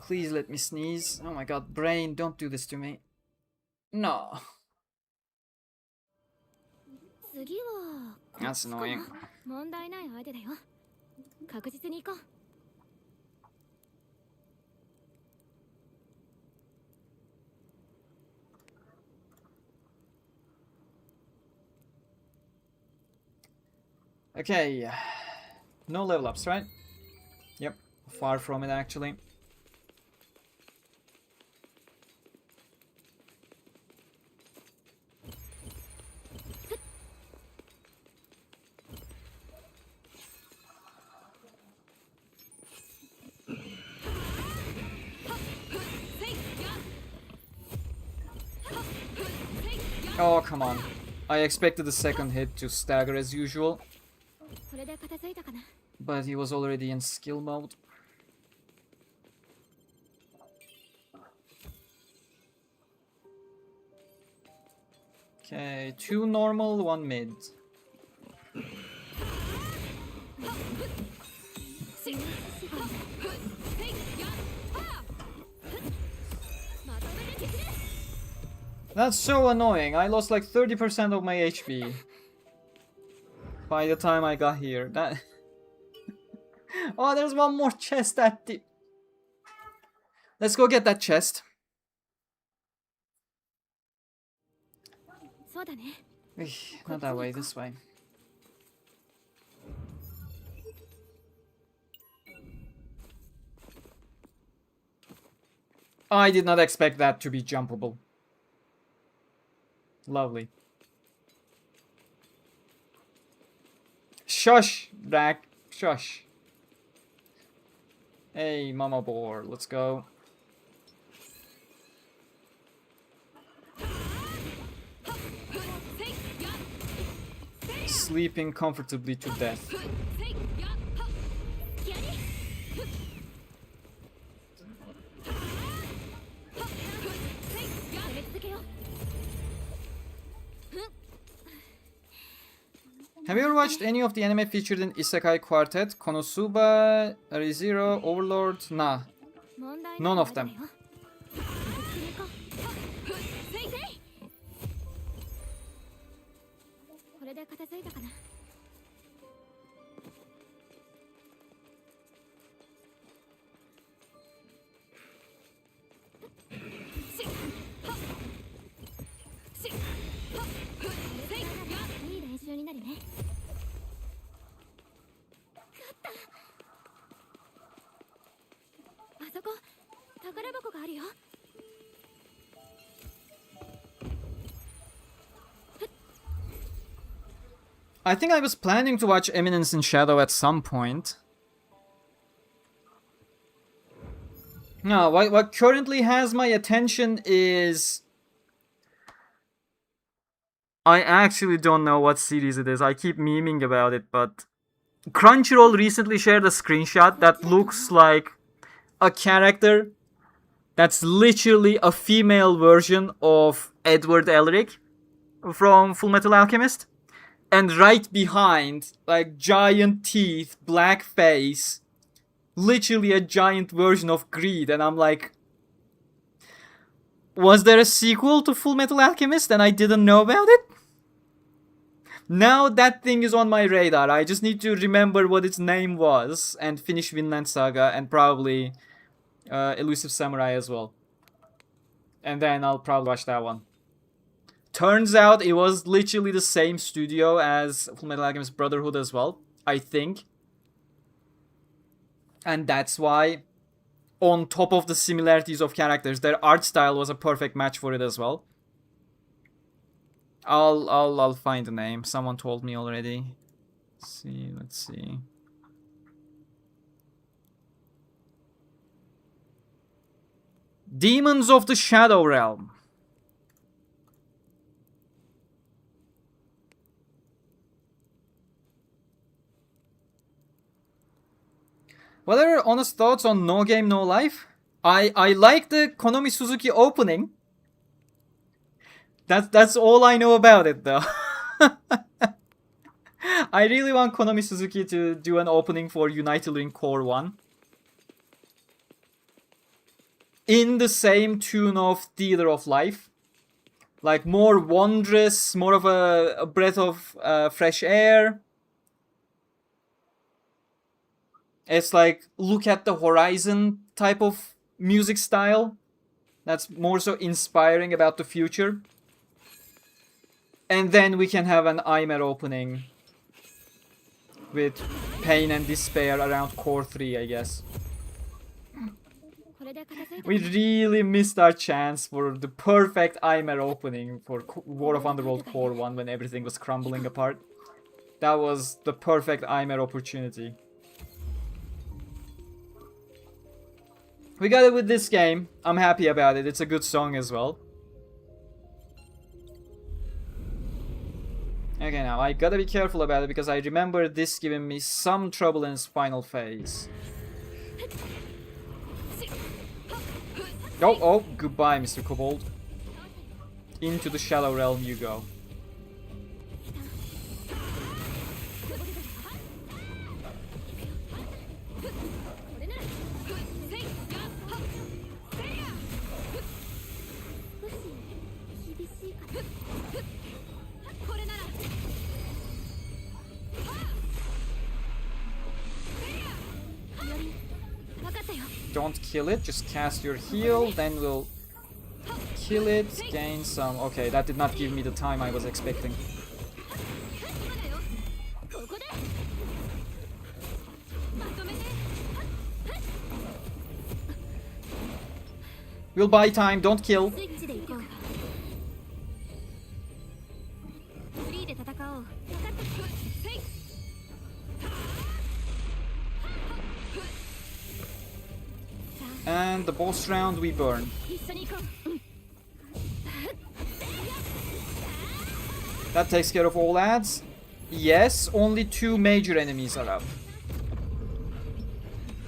Please let me sneeze. Oh my god, brain, don't do this to me. No. That's annoying. Okay. No level ups, right? Yep. Far from it, actually. Oh, come on. I expected the second hit to stagger as usual. But he was already in skill mode. Okay, 2 normal, 1 mid. That's so annoying. I lost like 30% of my HP by the time I got here. That oh, there's one more chest at the... Let's go get that chest. Not that way, this way. I did not expect that to be jumpable. Lovely. Shush, Rack. Shush. Hey, Mama Boar, let's go. Sleeping comfortably to death. Have you ever watched any of the anime featured in Isekai Quartet? Konosuba, Re:Zero, Overlord? Nah. None of them. I think I was planning to watch Eminence in Shadow at some point. No, what currently has my attention is... I actually don't know what series it is. I keep memeing about it, but... Crunchyroll recently shared a screenshot that looks like a character that's literally a female version of Edward Elric from Fullmetal Alchemist. And right behind, like giant teeth, black face, literally a giant version of Greed, and I'm like, was there a sequel to Full Metal Alchemist and I didn't know about it? Now that thing is on my radar. I just need to remember what its name was and finish Vinland Saga and probably Elusive Samurai as well. And then I'll probably watch that one. Turns out it was literally the same studio as Fullmetal Alchemist Brotherhood as well, I think. And that's why, on top of the similarities of characters, their art style was a perfect match for it as well. I'll find the name. Someone told me already. Let's see. Demons of the Shadow Realm. What are your honest thoughts on No Game No Life? I like the Konami Suzuki opening. That's all I know about it though. I really want Konami Suzuki to do an opening for United Link Core 1. In the same tune of Theater of Life. Like more wondrous, more of a breath of fresh air. It's like look at the horizon type of music style. That's more so inspiring about the future. And then we can have an Aimer opening with pain and despair around Core 3, I guess. We really missed our chance for the perfect Aimer opening for War of Underworld Core 1 when everything was crumbling apart. That was the perfect Aimer opportunity. We got it with this game. I'm happy about it. It's a good song as well. Okay, now I gotta be careful about it because I remember this giving me some trouble in its final phase. Oh, goodbye, Mr. Kobold. Into the Shadow Realm you go. Don't kill it, just cast your heal, then we'll kill it, gain some... Okay, that did not give me the time I was expecting. We'll buy time, don't kill. And the boss round we burn. That takes care of all ads. Yes, only 2 major enemies are up.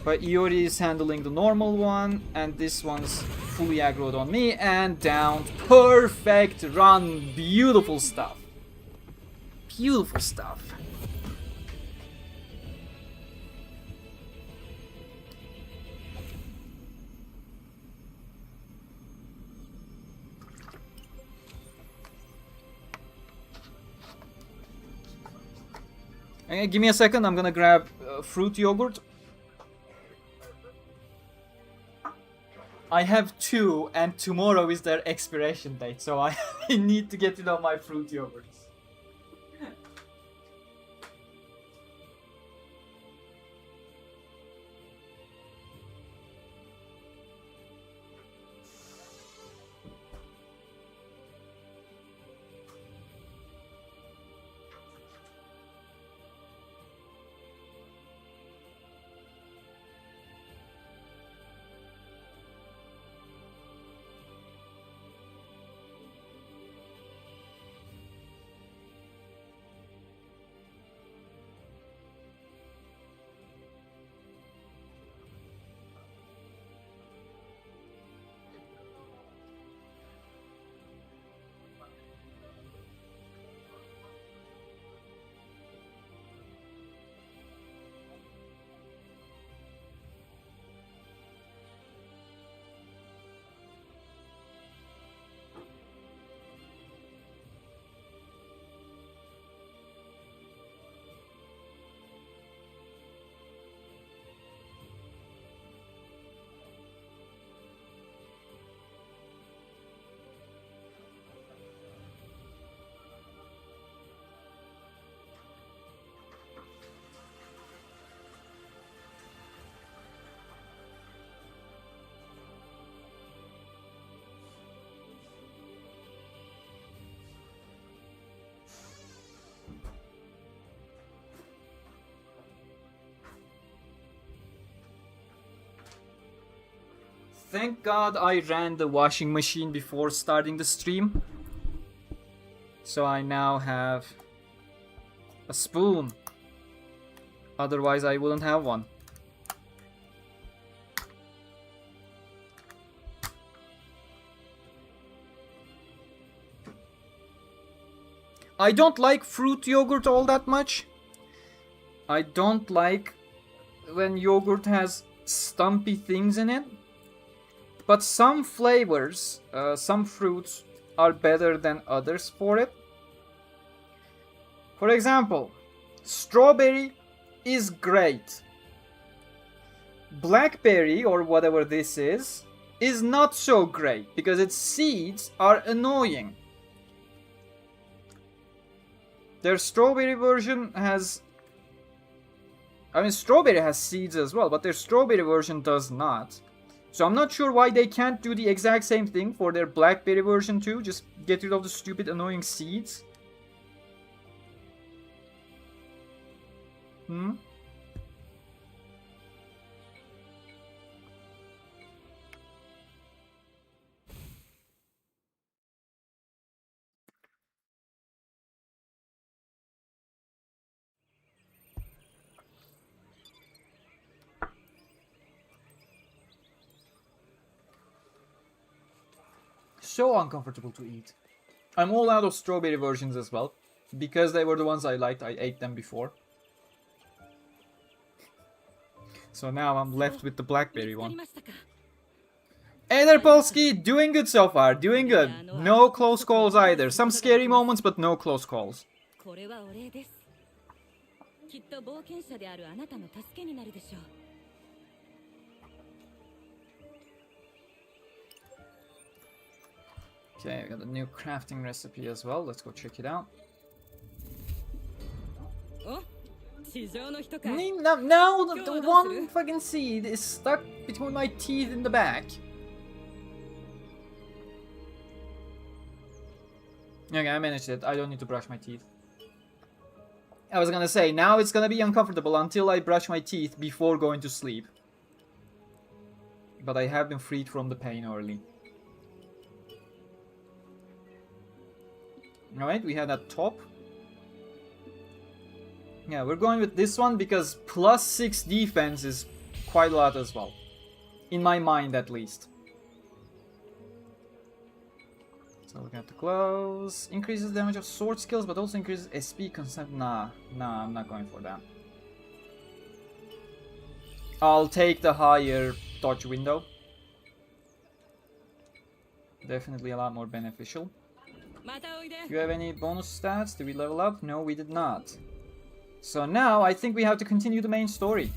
But Iori is handling the normal one, and this one's fully aggroed on me, and down. Perfect run. Beautiful stuff. Beautiful stuff. Okay, give me a second, I'm gonna grab fruit yogurt. I have 2 and tomorrow is their expiration date, so I need to get rid of my fruit yogurts. Thank God I ran the washing machine before starting the stream. So I now have a spoon. Otherwise I wouldn't have one. I don't like fruit yogurt all that much. I don't like when yogurt has stumpy things in it. But some flavors, some fruits are better than others for it. For example, strawberry is great. Blackberry, or whatever this is not so great because its seeds are annoying. Their strawberry version has... I mean, strawberry has seeds as well, but their strawberry version does not. So I'm not sure why they can't do the exact same thing for their blackberry version too. Just get rid of the stupid annoying seeds. So uncomfortable to eat. I'm all out of strawberry versions as well. Because they were the ones I liked, I ate them before. So now I'm left with the blackberry one. Eder Polski, doing good so far, doing good. No close calls either. Some scary moments, but no close calls. Okay, we got a new crafting recipe as well. Let's go check it out. Now the one fucking seed is stuck between my teeth in the back. Okay, I managed it. I don't need to brush my teeth. I was gonna say, now it's gonna be uncomfortable until I brush my teeth before going to sleep. But I have been freed from the pain early. Alright, we have that top. Yeah, we're going with this one because +6 defense is quite a lot as well. In my mind, at least. So looking at the gloves. Increases damage of sword skills, but also increases SP consent. Nah, I'm not going for that. I'll take the higher dodge window. Definitely a lot more beneficial. Do you have any bonus stats? Did we level up? No, we did not. So now I think we have to continue the main story.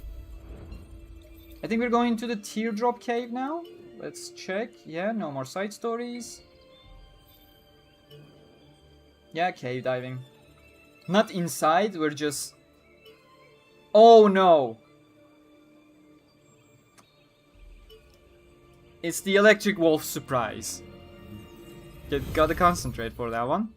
I think we're going to the teardrop cave now. Let's check. Yeah, no more side stories. Yeah, cave diving. Not inside, we're just... Oh no! It's the electric wolf surprise. Gotta concentrate for that one.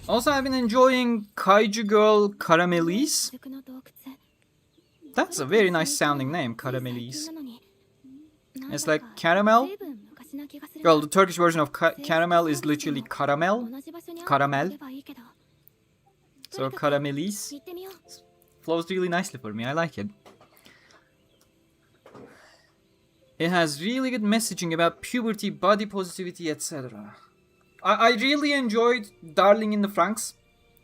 Also, I've been enjoying Kaiju Girl Caramelis. That's a very nice sounding name, Caramelis. It's like caramel. Well, the Turkish version of caramel is literally caramel. Caramel. So Caramelis. Flows really nicely for me, I like it. It has really good messaging about puberty, body positivity, etc. I really enjoyed Darling in the Franxx,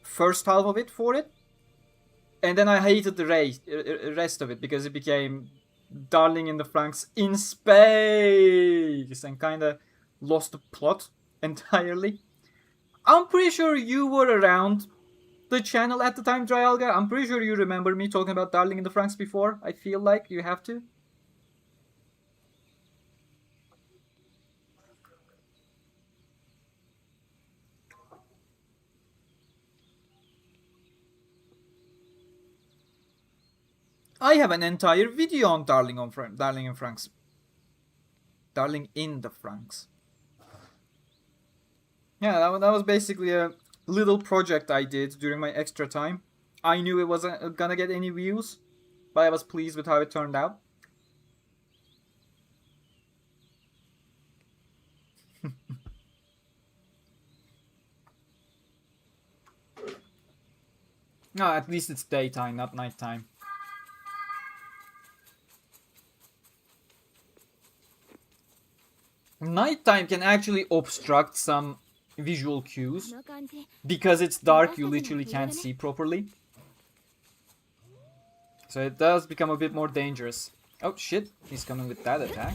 first half of it for it. And then I hated the rest of it because it became Darling in the Franxx in space and kinda lost the plot entirely. I'm pretty sure you were around the channel at the time, Dryalga. I'm pretty sure you remember me talking about Darling in the Franxx before. I feel like you have to. I have an entire video on Darling in Franxx. Darling in the Franxx. Yeah, that was basically a little project I did during my extra time. I knew it wasn't gonna get any views, but I was pleased with how it turned out. No, at least it's daytime, not nighttime. Nighttime can actually obstruct some visual cues. Because it's dark, you literally can't see properly. So it does become a bit more dangerous. Oh shit, he's coming with that attack.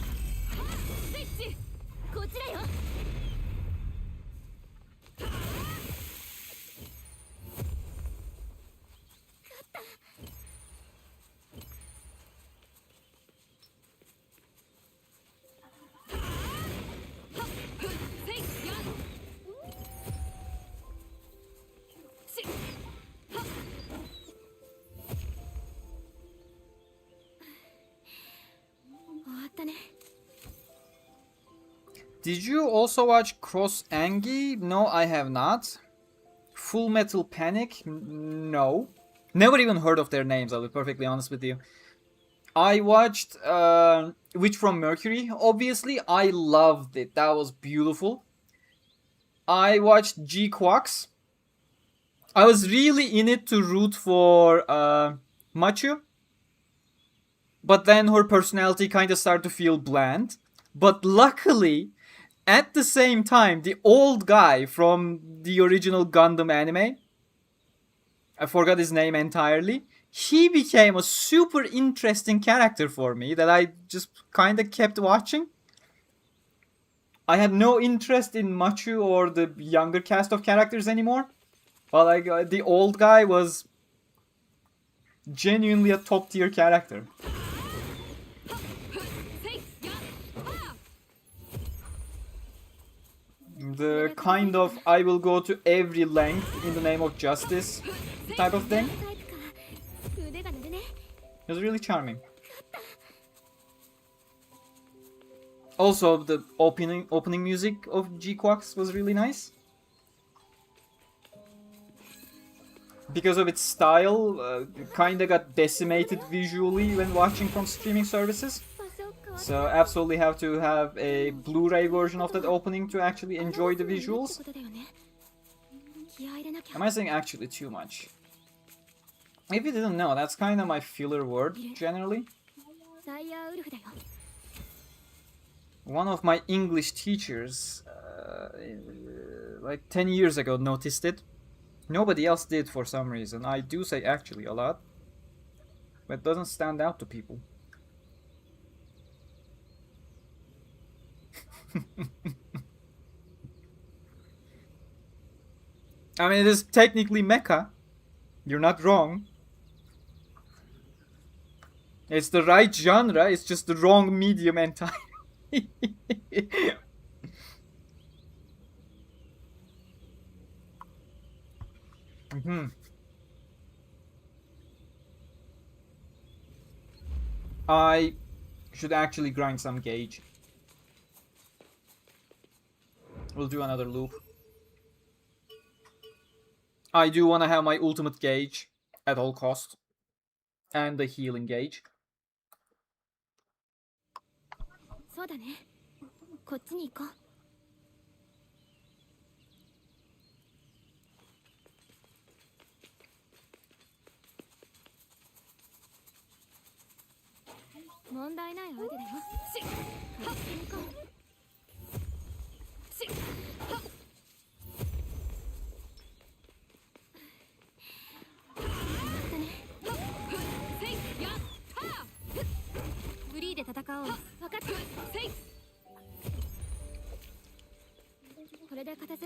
Did you also watch Cross Angie? No, I have not. Full Metal Panic? No. Never even heard of their names, I'll be perfectly honest with you. I watched Witch from Mercury, obviously. I loved it. That was beautiful. I watched G-Quax. I was really in it to root for Machu. But then her personality kind of started to feel bland. But luckily, at the same time, the old guy from the original Gundam anime, I forgot his name entirely, he became a super interesting character for me that I just kind of kept watching. I had no interest in Machu or the younger cast of characters anymore. But like the old guy was genuinely a top tier character. The kind of I will go to every length in the name of justice type of thing. It was really charming. Also, the opening music of G-Quax was really nice. Because of its style, kinda got decimated visually when watching from streaming services. So absolutely have to have a Blu-ray version of that opening to actually enjoy the visuals. Am I saying actually too much? If you didn't know, that's kind of my filler word, generally. One of my English teachers, like 10 years ago, noticed it. Nobody else did for some reason. I do say actually a lot, but it doesn't stand out to people. I mean, it is technically mecha. You're not wrong. It's the right genre, it's just the wrong medium entirely. I should actually grind some gauge. We'll do another loop. I do want to have my ultimate gauge at all cost. And the healing gauge.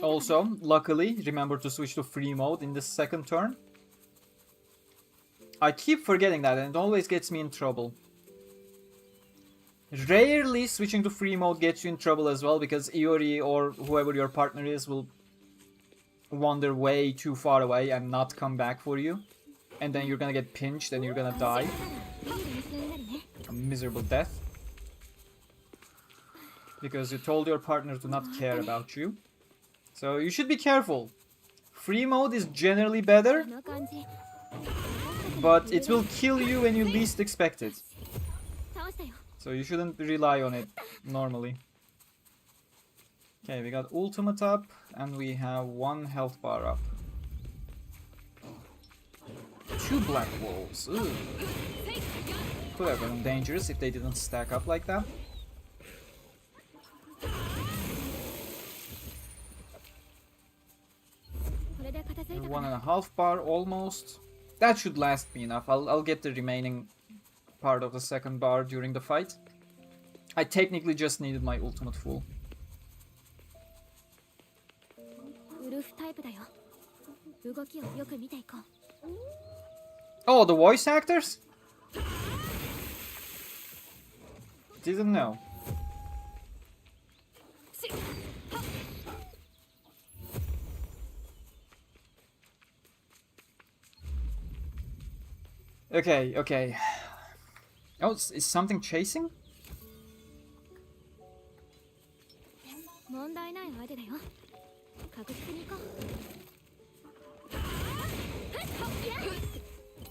Also, luckily, remember to switch to free mode in the second turn. I keep forgetting that and it always gets me in trouble. Rarely switching to free mode gets you in trouble as well, because Iori or whoever your partner is will wander way too far away and not come back for you. And then you're gonna get pinched and you're gonna die. A miserable death. Because you told your partner to not care about you. So you should be careful. Free mode is generally better, この感じ but it will kill you when you least expect it. 倒したよ So you shouldn't rely on it normally. Okay, we got ultimate up and we have 1 health bar up. 2 black wolves. Ooh. Could have been dangerous if they didn't stack up like that. And 1.5 bar almost. That should last me enough. I'll get the remaining part of the second bar during the fight. I technically just needed my ultimate full. ウルフタイプだよ動きをよく見ていこう Oh, the voice actors? Didn't know. Okay, okay. Oh, is something chasing? 問題ない相手だよ確実に行こう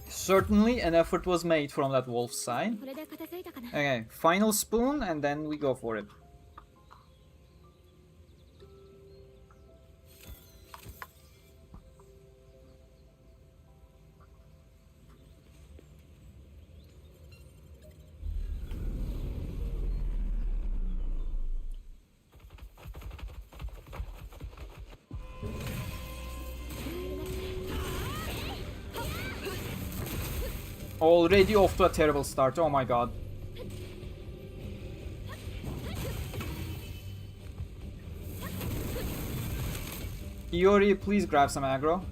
Certainly an effort was made from that wolf's side. これで片付いたかな Okay, final spoon and then we go for it. Already off to a terrible start, oh my god. Iori, please grab some aggro.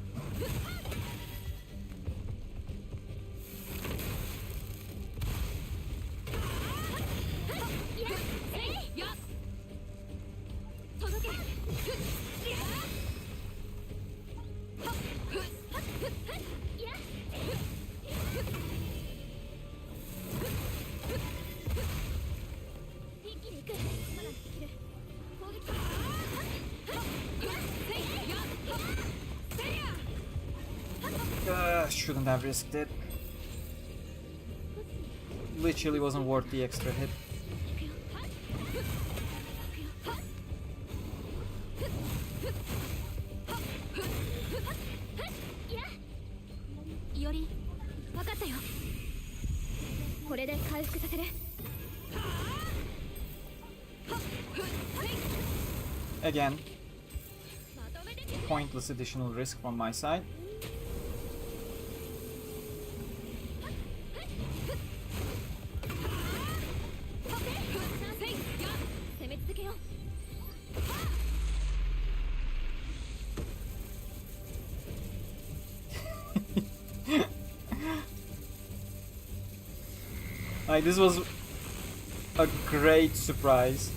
Shouldn't have risked it. Literally wasn't worth the extra hit. Iori 分かったよこれで回復させる Again, pointless additional risk from my side. Like, this was a great surprise.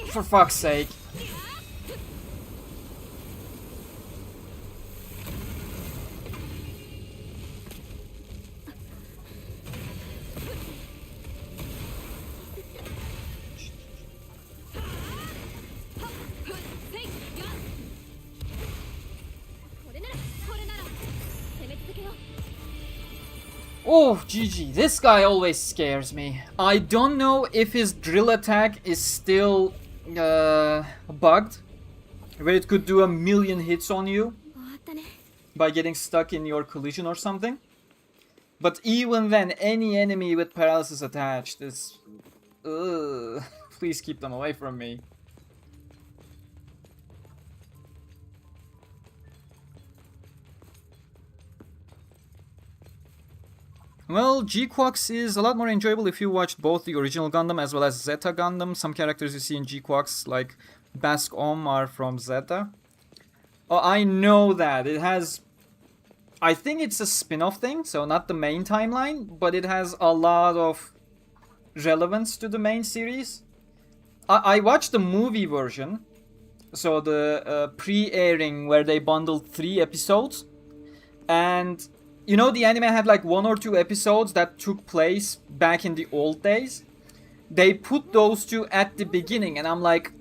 For fuck's sake. Oh, GG. This guy always scares me. I don't know if his drill attack is still bugged, where it could do 1,000,000 hits on you by getting stuck in your collision or something. But even then, any enemy with paralysis attached is... please keep them away from me. Well, G-Quax is a lot more enjoyable if you watched both the original Gundam as well as Zeta Gundam. Some characters you see in G-Quax, like Basque Om, are from Zeta. Oh, I know that. It has... I think it's a spin-off thing, so not the main timeline, but it has a lot of relevance to the main series. I watched the movie version, so the pre-airing where they bundled 3 episodes, and you know the anime had like 1 or 2 episodes that took place back in the old days. They put those 2 at the beginning, and I'm like,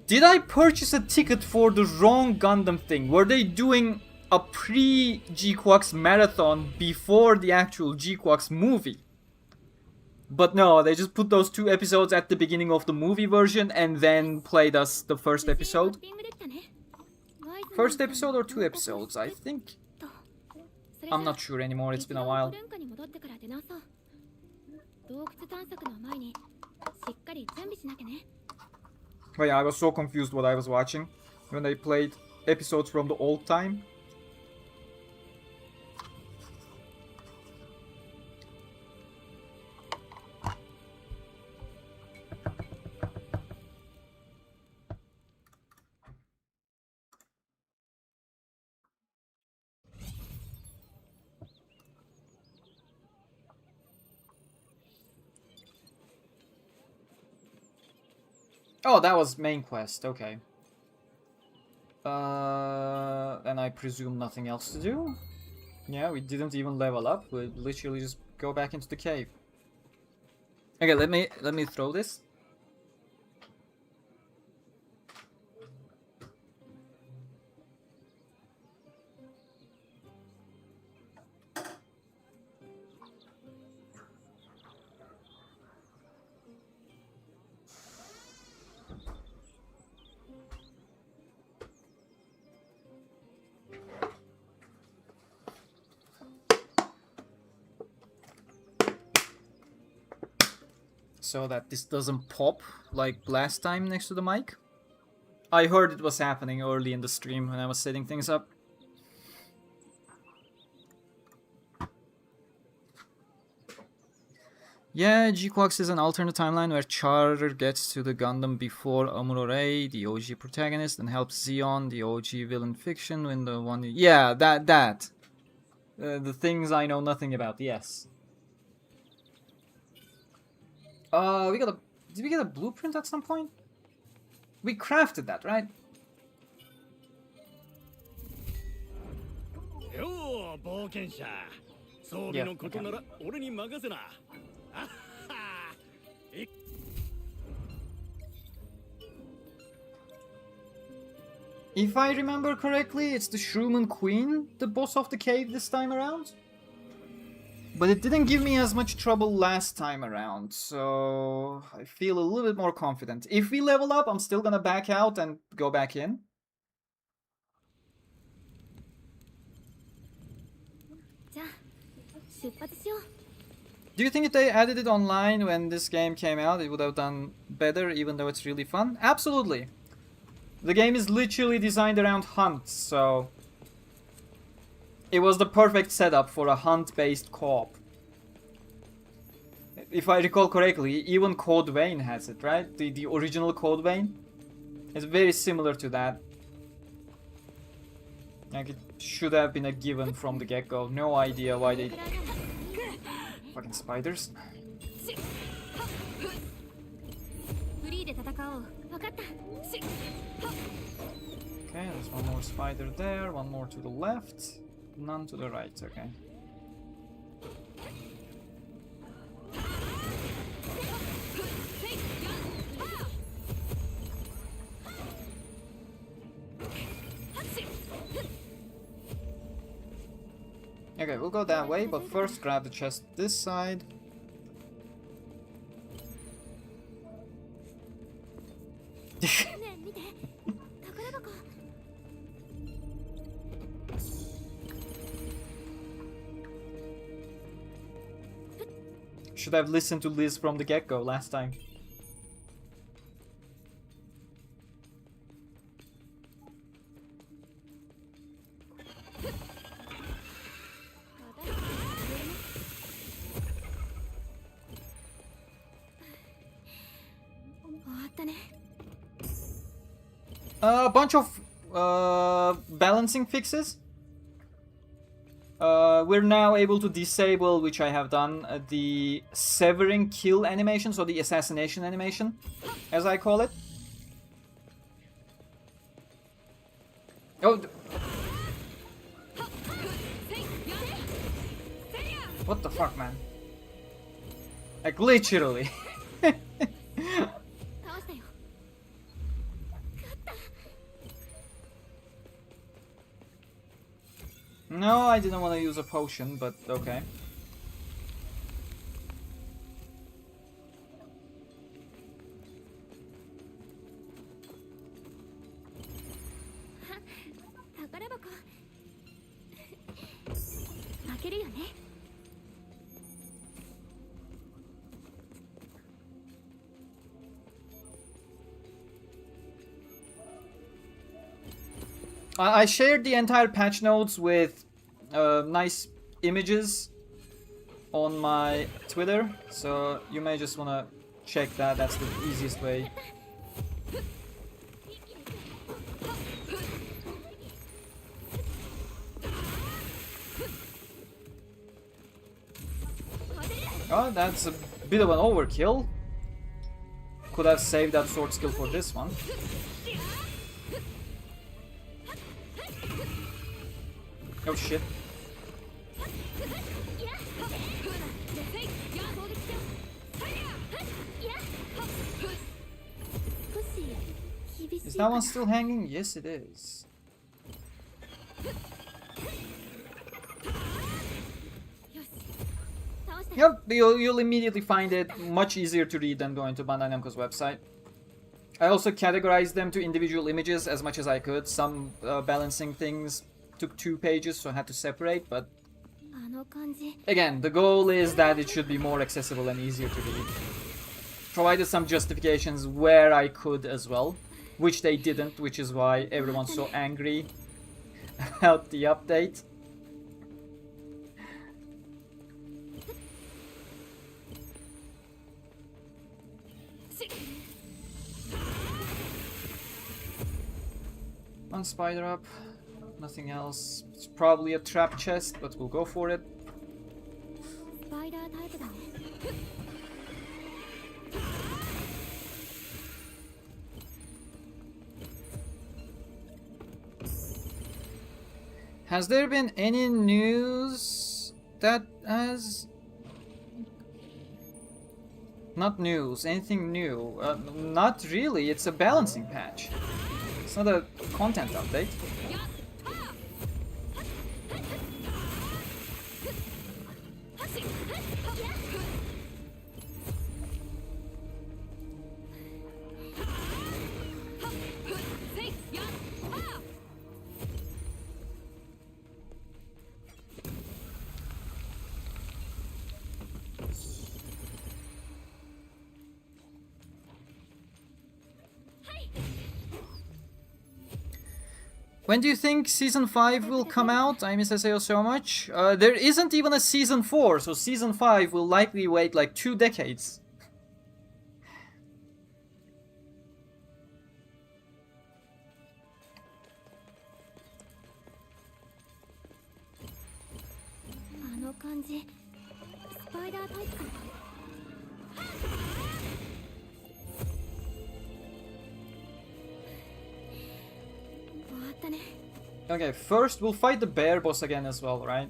did I purchase a ticket for the wrong Gundam thing? Were they doing a pre-GQuax marathon before the actual GQuax movie? But no, they just put those 2 episodes at the beginning of the movie version and then played us the first episode. First episode or 2 episodes, I think. I'm not sure anymore, it's been a while. But yeah, I was so confused what I was watching when they played episodes from the old time. Oh, that was main quest, okay. And I presume nothing else to do? Yeah, we didn't even level up, we literally just go back into the cave. Okay, let me throw this. So that this doesn't pop like last time next to the mic. I heard it was happening early in the stream when I was setting things up. Yeah, GQuax is an alternate timeline where Char gets to the Gundam before Amuro, the OG protagonist, and helps Zeon, the OG villain fiction, win the one... Yeah, that. The things I know nothing about, yes. Did we get a blueprint at some point? We crafted that, right? Yo, 冒険者。装備のことなら俺に任せな。If I remember correctly, it's the Shrooman Queen, the boss of the cave this time around. But it didn't give me as much trouble last time around, so I feel a little bit more confident. If we level up, I'm still gonna back out and go back in. Do you think if they added it online when this game came out, it would have done better, even though it's really fun? Absolutely. The game is literally designed around hunts, so... It was the perfect setup for a hunt-based co-op. If I recall correctly, even Code Vein has it, right? The original Code Vein is very similar to that. Like, it should have been a given from the get-go. No idea why they... Fucking spiders. Okay, there's one more spider there, one more to the left. None to the right, okay. Okay, we'll go that way, but first grab the chest this side. Should have listened to Liz from the get-go last time. A bunch of balancing fixes. we're now able to disable, which I have done, the severing kill animation, so the assassination animation, as I call it. Oh, what the fuck, man? Like, literally. No, I didn't want to use a potion, but okay. I shared the entire patch notes with nice images on my Twitter, so you may just want to check that. That's the easiest way. Oh, that's a bit of an overkill. Could have saved that sword skill for this one. Oh shit. Is that one still hanging? Yes, it is. Yep, you'll immediately find it much easier to read than going to Bandai Namco's website. I also categorized them to individual images as much as I could. Some balancing things took 2 pages, so I had to separate, but again, the goal is that it should be more accessible and easier to read. Provided some justifications where I could as well, which they didn't, which is why everyone's so angry about the update. One spider up. Nothing else. It's probably a trap chest, but we'll go for it. Has there been any news that has... Not news, anything new? Not really, it's a balancing patch. It's not a content update. When do you think Season 5 will come out? I miss SAO so much. There isn't even a Season 4, so Season 5 will likely wait like 2 decades. Okay, first we'll fight the bear boss again as well, right?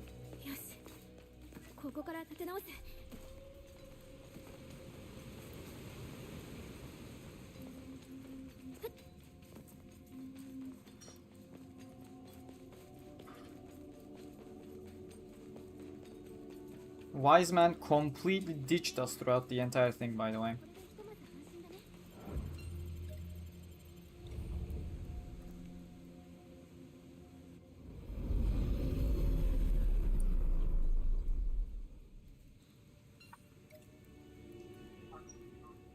Wyzeman completely ditched us throughout the entire thing, by the way.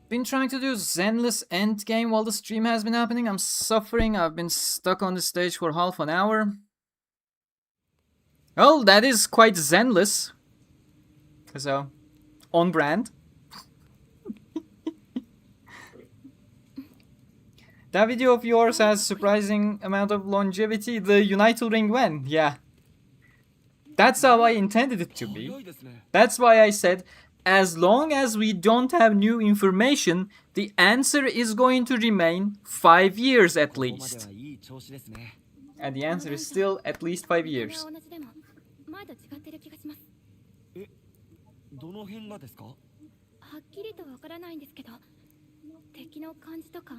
Been trying to do Zenless endgame while the stream has been happening. I'm suffering. I've been stuck on the stage for half an hour. Well, that is quite Zenless. So, on brand. That video of yours has surprising amount of longevity. The Unital Ring when? Yeah. That's how I intended it to be. 早いですね。 That's why I said, as long as we don't have new information, the answer is going to remain 5 years at ここまで least. はいい調子ですね。 And the answer is still at least 5 years. 同じでも前と違ってる気がします。どの辺がですか？はっきりとわからないんですけど、敵の感じとか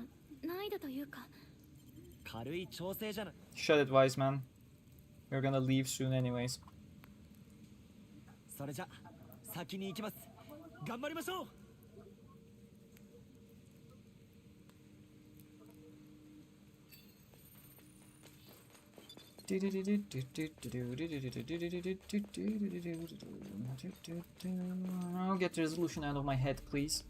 難易度というか。軽い調整じゃない。 Shut it, Wyzeman. We're gonna leave soon anyways. それじゃ先に行きます。頑張りましょう。 I'll get the resolution out of my head, please.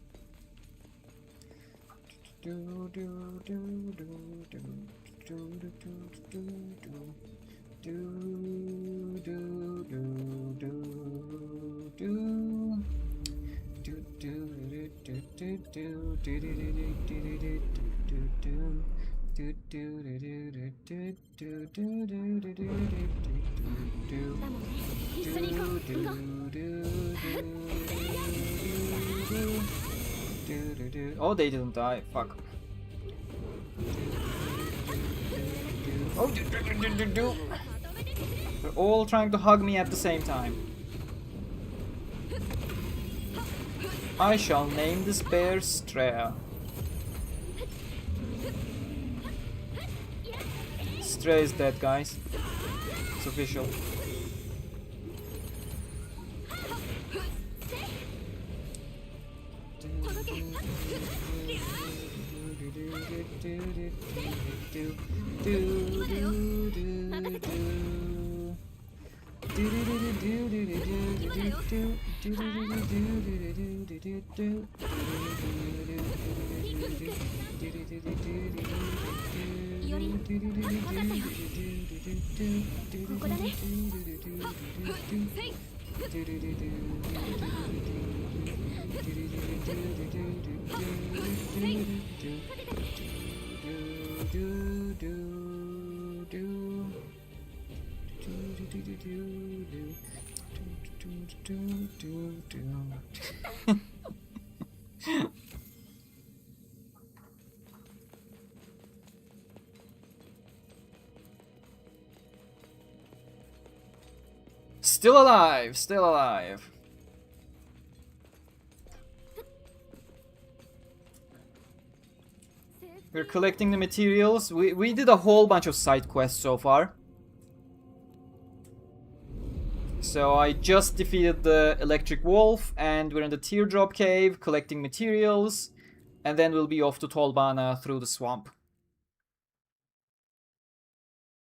Oh, they didn't die. Fuck. Oh, they're all trying to hug me at the same time. I shall name this bear Strea. Strea is dead, guys. It's official. Still alive, still alive. We're collecting the materials. We did a whole bunch of side quests so far. So I just defeated the electric wolf and we're in the teardrop cave collecting materials. And then we'll be off to Tolbana through the swamp.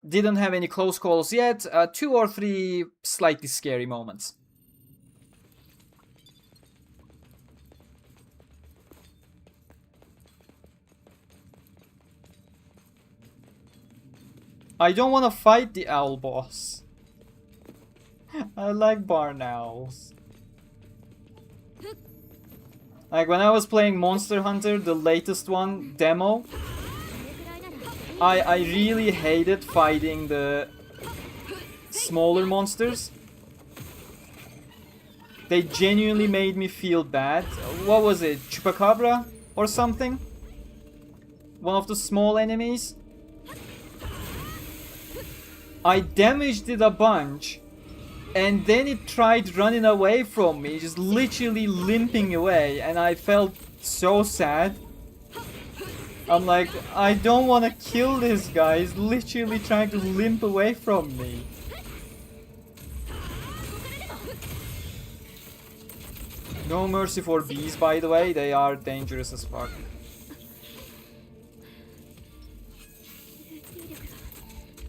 Didn't have any close calls yet. 2 or 3 slightly scary moments. I don't want to fight the owl boss. I like barn owls. Like when I was playing Monster Hunter, the latest one, demo, I really hated fighting the smaller monsters. They genuinely made me feel bad. What was it? Chupacabra or something? One of the small enemies? I damaged it a bunch, and then it tried running away from me, just literally limping away, and I felt so sad. I'm like, I don't want to kill this guy, he's literally trying to limp away from me. No mercy for bees, by the way, they are dangerous as fuck.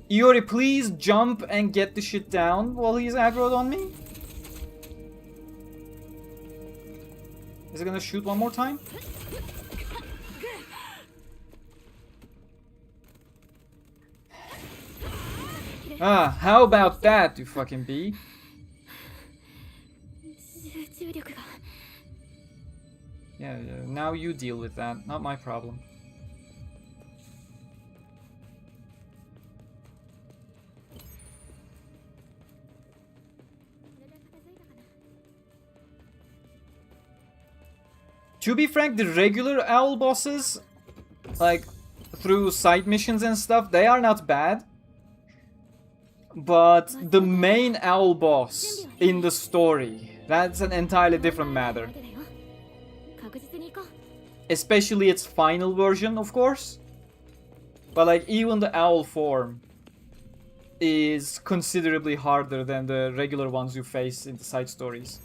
Iori, please jump and get the shit down while he's aggroed on me. Is it gonna shoot one more time? Ah, how about that, you fucking bee? Yeah, now you deal with that, not my problem. To be frank, the regular owl bosses, like through side missions and stuff, they are not bad. But the main owl boss in the story, that's an entirely different matter. Especially its final version, of course. But like even the owl form is considerably harder than the regular ones you face in the side stories.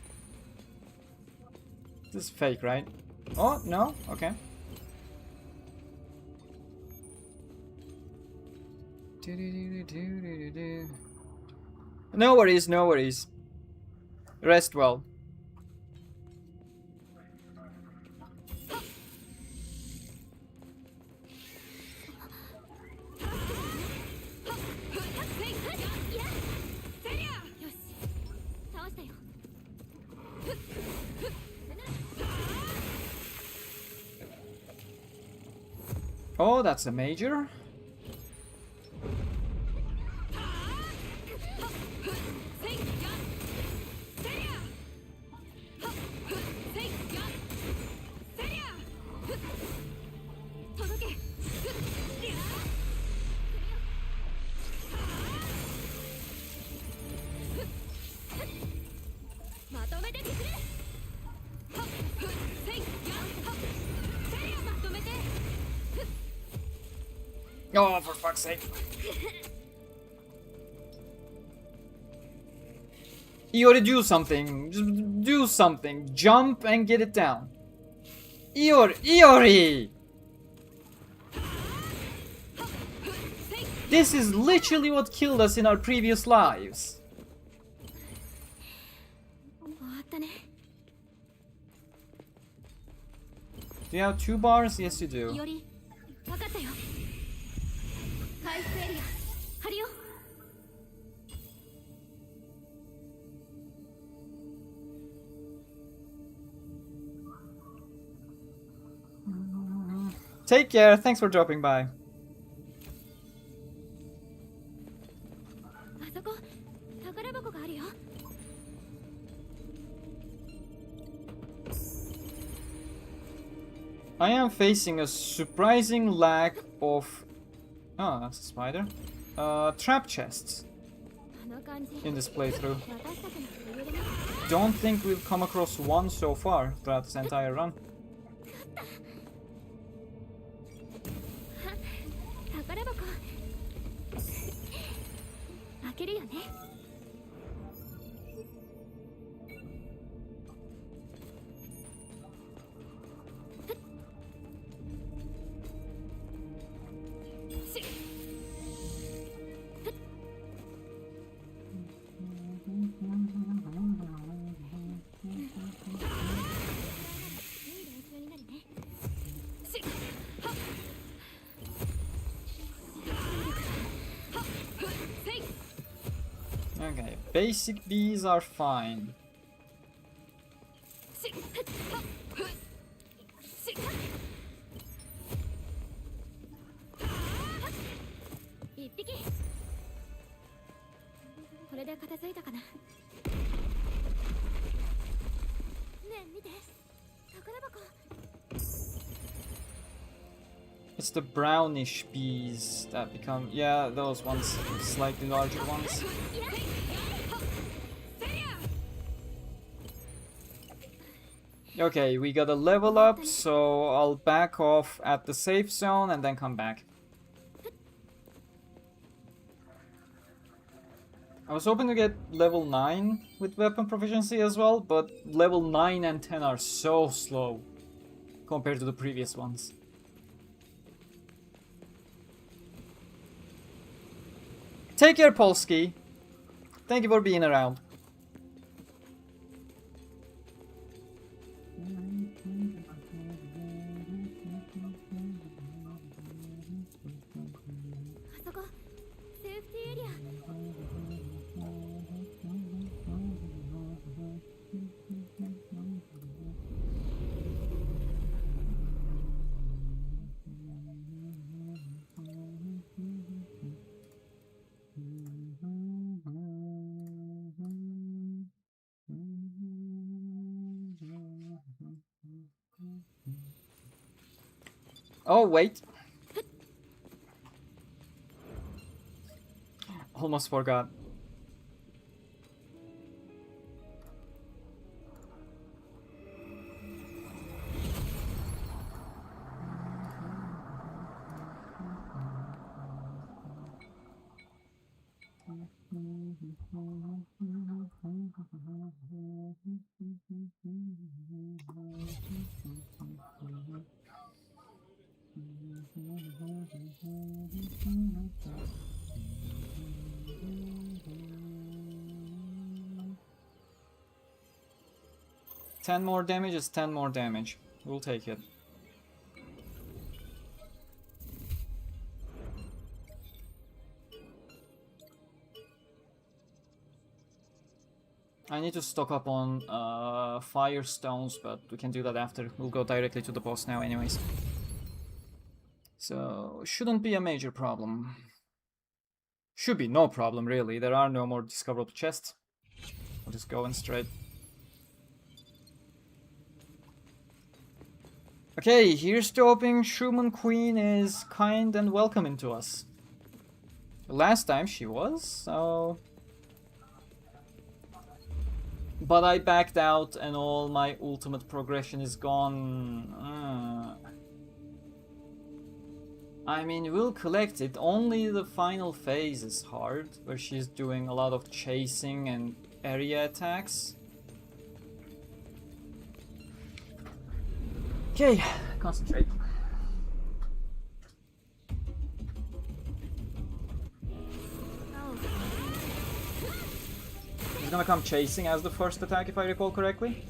This is fake, right? Oh, no? Okay. No worries, no worries. Rest well. Oh, that's a major. Oh, for fuck's sake. Iori, do something. Just do something. Jump and get it down. Iori! This is literally what killed us in our previous lives. Do you have 2 bars? Yes, you do. Take care. Thanks for dropping by. I am facing a surprising lack of... Oh, that's a spider. Trap chests in this playthrough. Don't think we've come across one so far throughout this entire run. Okay, basic bees are fine. It's the brownish bees that become... Yeah, those ones. Slightly larger ones. Okay, we got a level up, so I'll back off at the safe zone and then come back. I was hoping to get level 9 with weapon proficiency as well, but level 9 and 10 are so slow compared to the previous ones. Take care, Polsky. Thank you for being around. Oh, wait. Almost forgot. Ten more damage is 10 more damage. We'll take it. I need to stock up on fire stones, but we can do that after. We'll go directly to the boss now anyways. So, shouldn't be a major problem. Should be no problem, really. There are no more discoverable chests. We'll just go in straight. Okay, here's the opening. Schumann Queen is kind and welcoming to us. Last time she was, so... But I backed out and all my ultimate progression is gone. I mean, we'll collect it. Only the final phase is hard, where she's doing a lot of chasing and area attacks. Okay, concentrate. He's gonna come chasing as the first attack, if I recall correctly.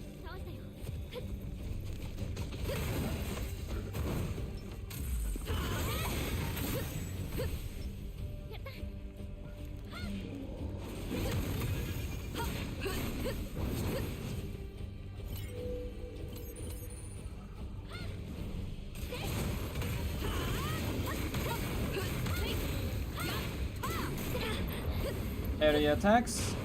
Area attacks.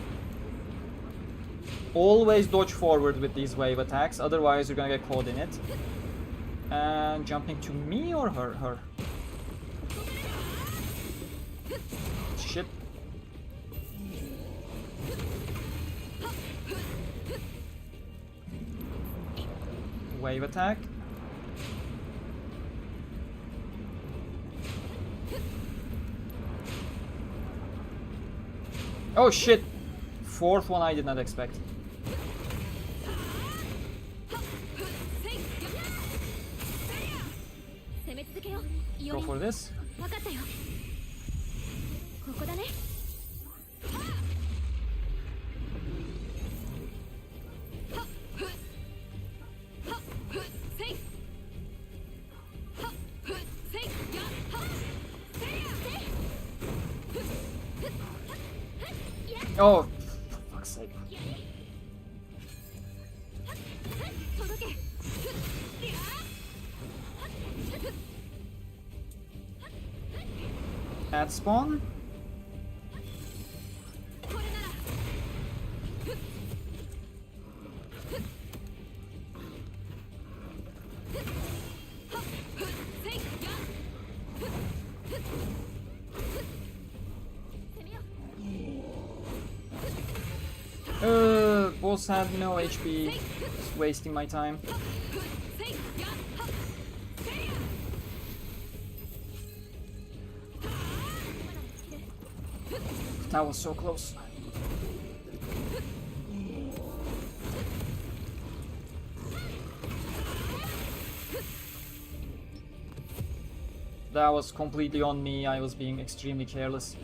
Always dodge forward with these wave attacks, otherwise you're gonna get caught in it. And jumping to me or her? Her. Shit. Wave attack. Oh shit! Fourth one I did not expect. Go for this. Oh, for fuck's sake. At spawn? Boss had no HP, just wasting my time. That was so close. That was completely on me, I was being extremely careless.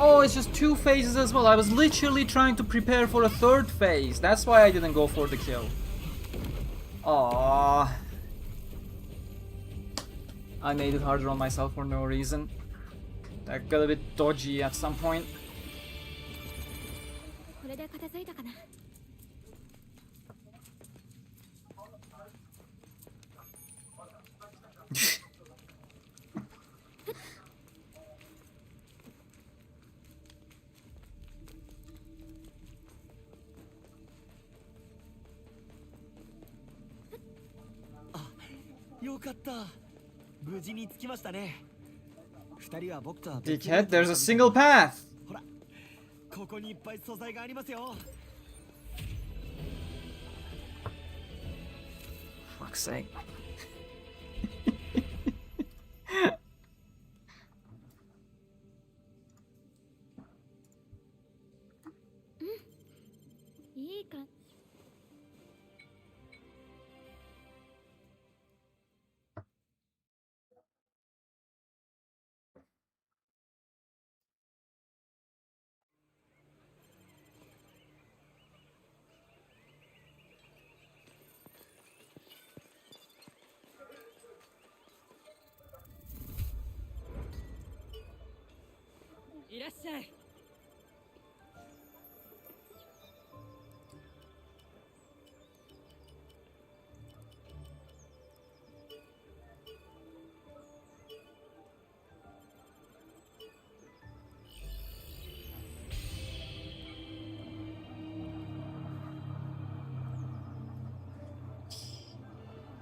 Oh, it's just two phases as well. I was literally trying to prepare for a third phase. That's why I didn't go for the kill. Aww. I made it harder on myself for no reason. That got a bit dodgy at some point. かった。無事に着きましたね。二人は僕とは Dickhead, there's a single path! ほら、ここにいっぱい素材がありますよ。Fuck's sake. いいか。いらっしゃい。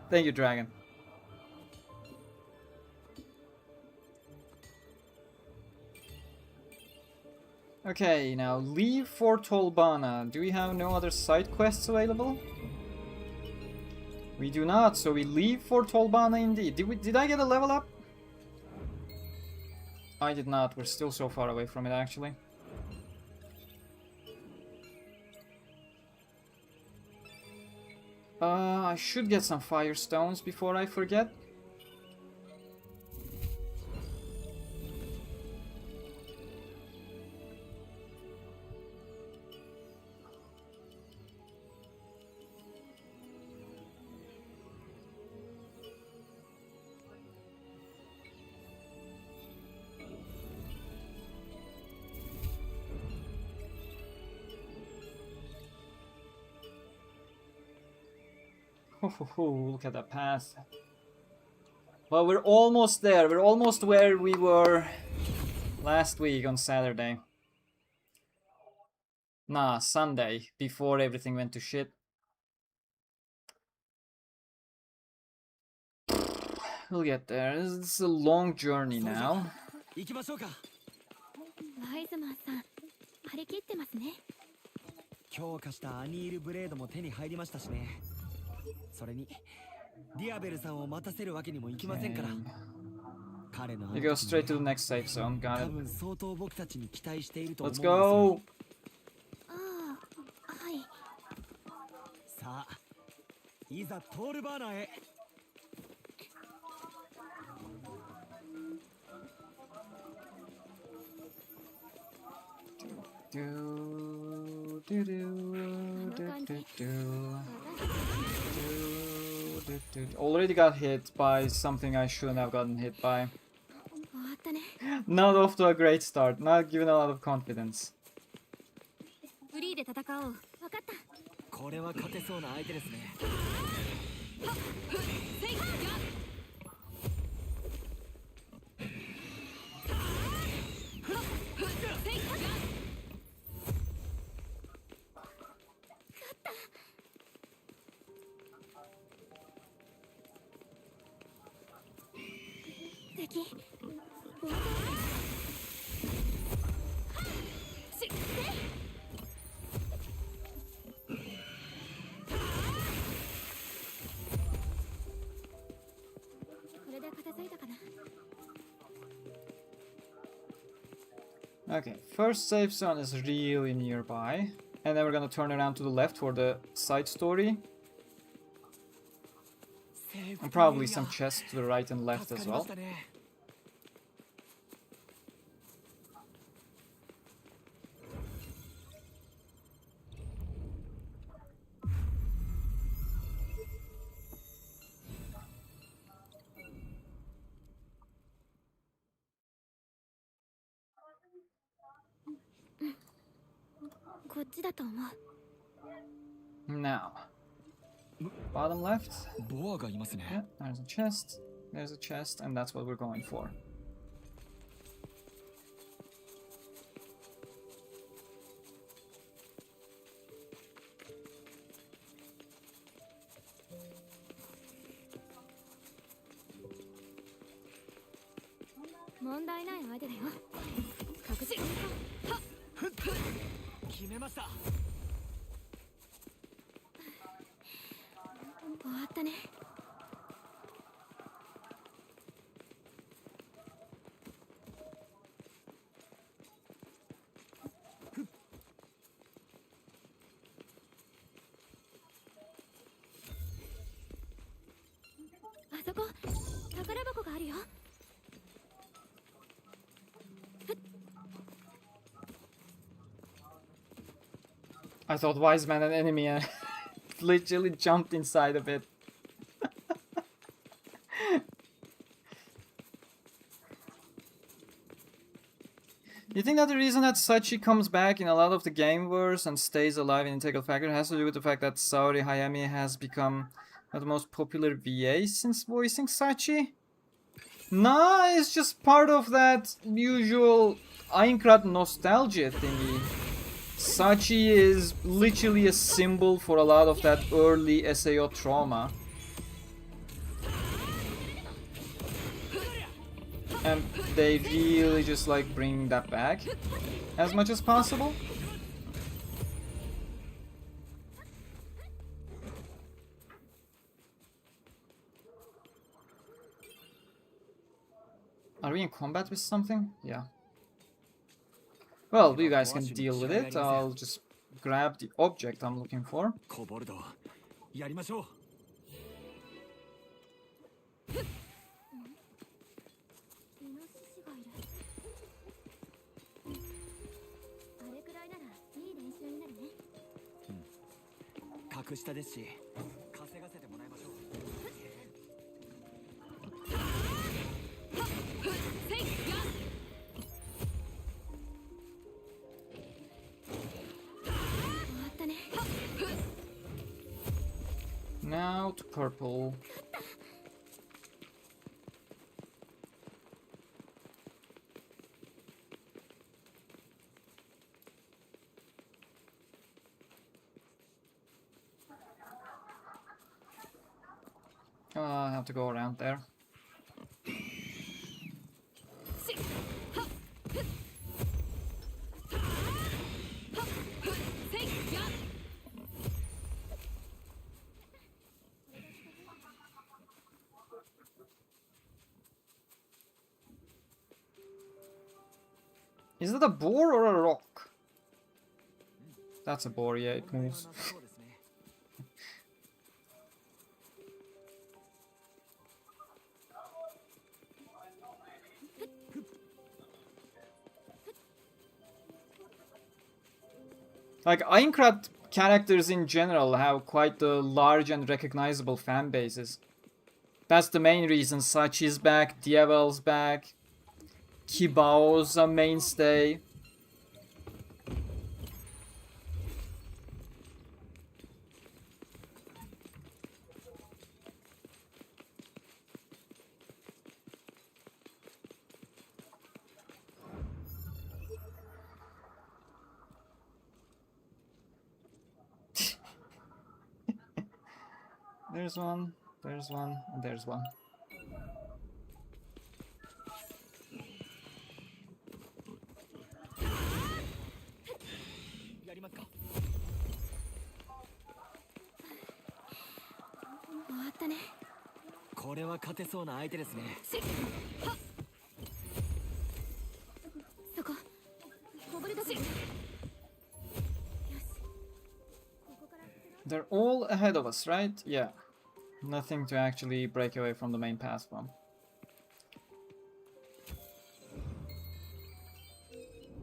Thank you, Dragon. Okay, now leave for Tolbana. Do we have no other side quests available? We do not, so we leave for Tolbana indeed. Did I get a level up? I did not. We're still so far away from it, actually. I should get some fire stones before I forget. Look at that path. Well, we're almost there. We're almost where we were last week on Saturday. Nah, Sunday, before everything went to shit. We'll get there. This is a long journey now. 行きましょうか。ワイズマンさん、張り切ってますね。強化したアニールブレードも手に入りましたしね。それにディアベルさんを待たせるわけにもいきませんから。彼の You go straight to the next safe zone. Got 多 it. 分相当僕たちに期待していると思うんで Let's すよ。 go. ああ、はい。さあ、いざトールバーナーへ。Do, do, do, do, do, do. Already got hit by something I shouldn't have gotten hit by. 終わったね。 Not off to a great start. Not given a lot of confidence. フリーで戦おう。わかった。これは勝てそうな相手ですね。敵。これで片付いたかな。 Okay, first safe zone is really nearby. And then we're gonna turn around to the left for the side story. And probably some chests to the right and left as well. Now, bottom left. ボアがいますね。 Yeah, there's a chest. There's a chest, and that's what we're going for. 問題ない相手だよ。確実に決めました。終わったね。あそこ宝箱があるよ。I thought Wyzeman an enemy and literally jumped inside of it. You think that the reason that Sachi comes back in a lot of the Gameverse and stays alive in Integral Factor has to do with the fact that Saori Hayami has become one of the most popular VAs since voicing Sachi? Nah, it's just part of that usual Aincrad nostalgia thingy. Sachi is literally a symbol for a lot of that early SAO trauma. And they really just like bringing that back as much as possible. Are we in combat with something? Yeah. Well, you guys can deal with it. I'll just grab the object I'm looking for. コボルド、やりましょう。イノシシがいる。あれくらいならいい練習になるね。格下ですし、稼がせてもらいましょう。Now to purple. I have to go around there. Is that a boar or a rock? That's a boar, yeah, it moves. Like, Aincrad characters in general have quite a large and recognizable fan bases. That's the main reason Sachi's back, Dievel's back, Kibao's a mainstay. There's one, and there's one. They're all ahead of us, right? Yeah. Nothing to actually break away from the main path from.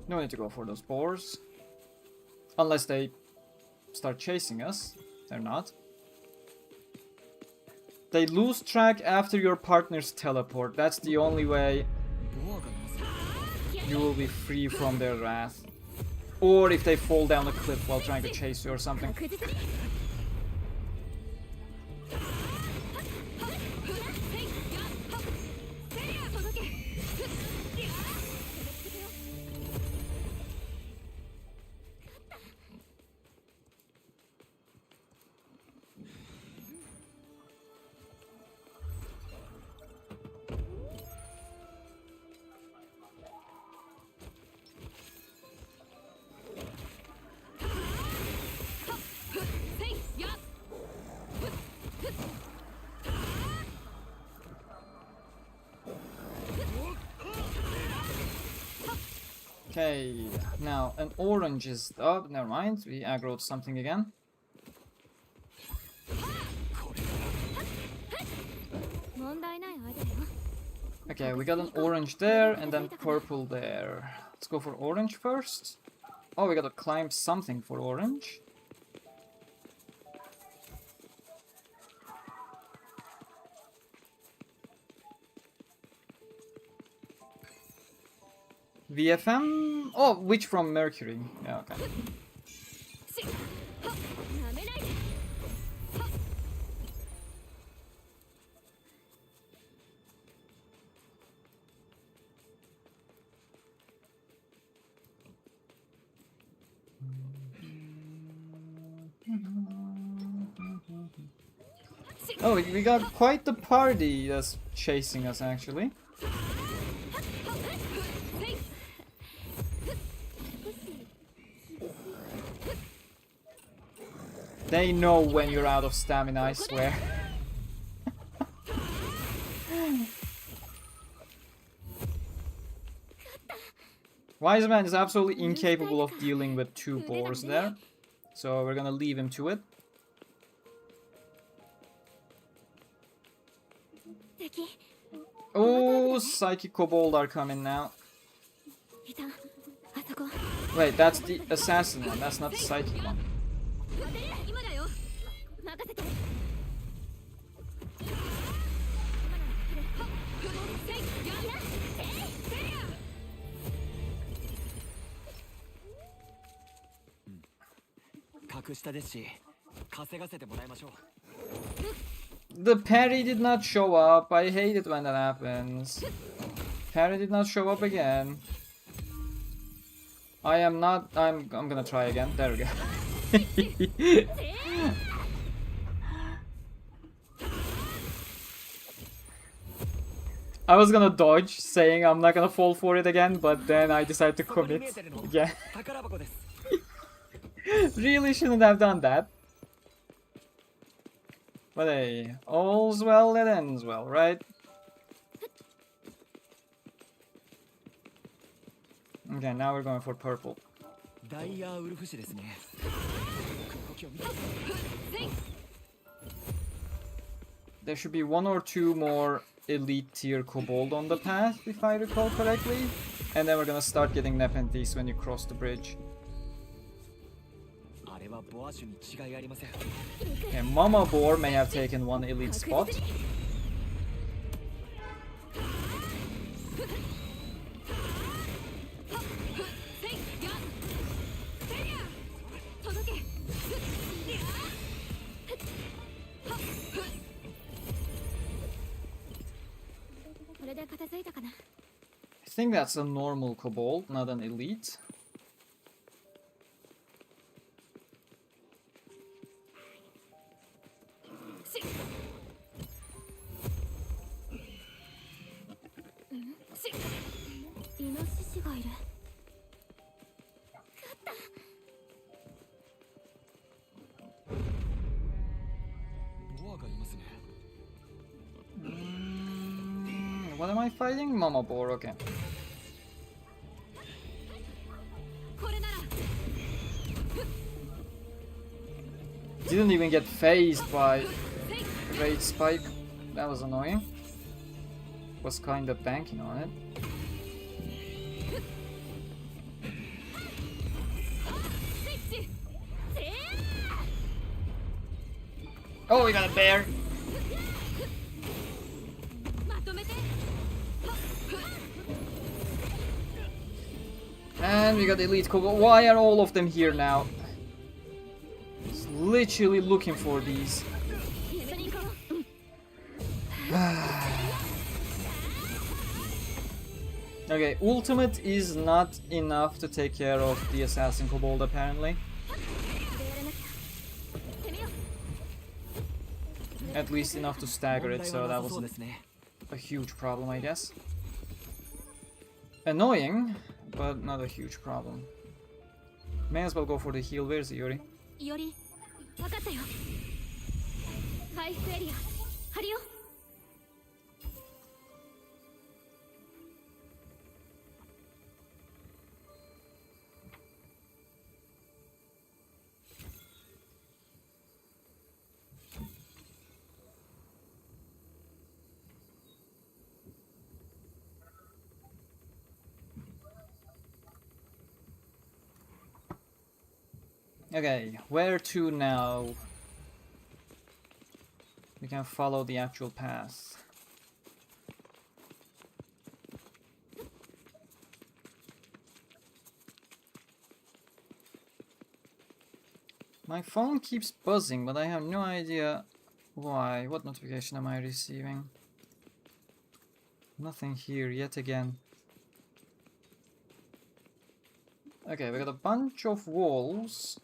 No need to go for those boars. Unless they start chasing us. They're not. They lose track after your partners teleport. That's the only way you will be free from their wrath. Or if they fall down a cliff while trying to chase you or something. Okay, now an orange is up. Never mind, we aggroed something again. Okay, we got an orange there and then purple there. Let's go for orange first. Oh, we gotta climb something for orange. VFM? Oh, which from Mercury? Yeah, okay. Oh, we got quite the party that's chasing us actually. They know when you're out of stamina, I swear. Wyzeman is absolutely incapable of dealing with two boars there. So we're gonna leave him to it. Oh, Psychic Kobold are coming now. Wait, that's the assassin one, that's not the psychic one. The parry did not show up. I hate it when that happens. Parry did not show up again. I'm gonna try again. There we go. I was gonna dodge, saying I'm not gonna fall for it again, but then I decided to commit. Yeah. Really shouldn't have done that. But hey, all's well that ends well, right? Okay, now we're going for purple. There should be one or two more elite tier kobold on the path, if I recall correctly. And then we're gonna start getting Nepenthes when you cross the bridge. Okay, Mama Boar may have taken one elite spot. I think that's a normal kobold, not an elite. What am I fighting? Mama Boar, okay. Didn't even get phased by Great Spike. That was annoying. Was kinda banking on it. Oh, we got a bear! And we got the elite kobold. Why are all of them here now? Just literally looking for these. Okay, ultimate is not enough to take care of the assassin kobold apparently. At least enough to stagger it, so that wasn't a huge problem, I guess. Annoying, but not a huge problem. May as well go for the heal. Where's Iori? Iori, わかったよ。回復エリア、張りよ。Okay, where to now? We can follow the actual path. My phone keeps buzzing, but I have no idea why. What notification am I receiving? Nothing here yet again. Okay, we got a bunch of walls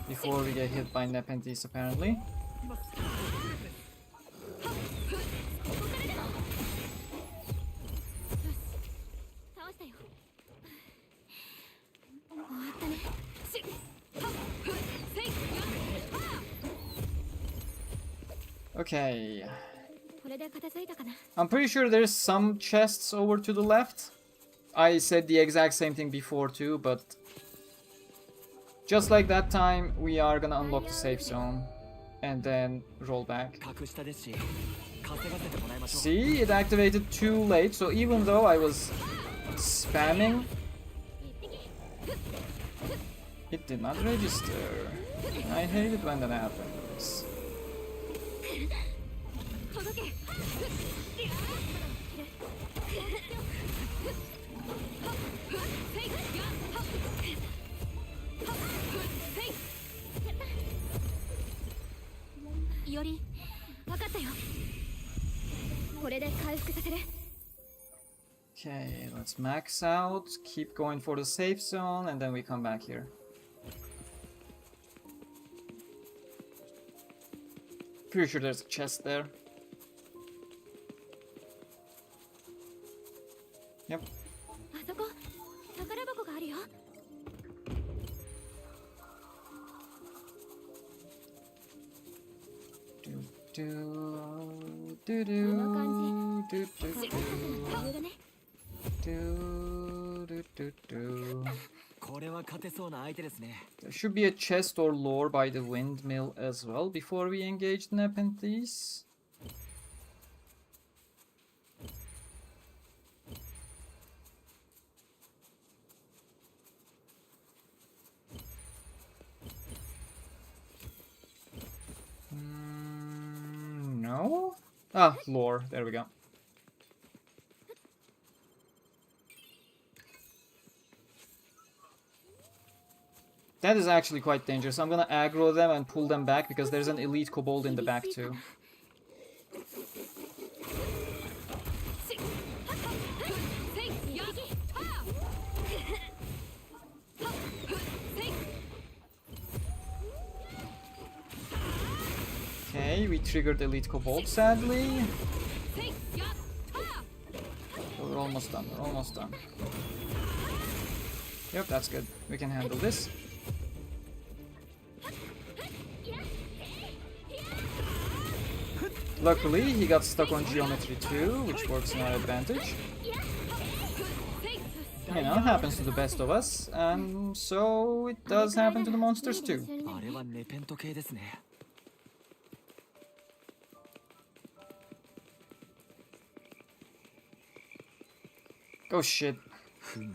before we get hit by Nepenthes, apparently. 倒したよ。終わったね。しっ。せい。Okay. これで片付いたかな。 I'm pretty sure there's some chests over to the left. I said the exact same thing before too, but just like that time, we are gonna unlock the safe zone and then roll back. 格下ですし稼がせてもらいましょう。 See, it activated too late, so even though I was spamming, it did not register. I hate it when that happens. 届け。 いおり、わかったよ。これで回復させる。 Okay, let's max out, keep going for the safe zone, and then we come back here. Pretty sure there's a chest there. Yep. あそこ、宝箱があるよ。 これは勝てそうな相手ですね。 There should be a chest or lore by the windmill as well before we engage Nepenthes. No? Ah, lore. There we go. That is actually quite dangerous. I'm gonna aggro them and pull them back because there's an elite kobold in the back too. Okay, we triggered elite kobold sadly. But we're almost done, we're almost done. Yep, that's good. We can handle this. Luckily, he got stuck on geometry too, which works in our advantage. You know, happens to the best of us, and so it does happen to the monsters too. あれはネペント系ですね。 Oh shit. ふむ。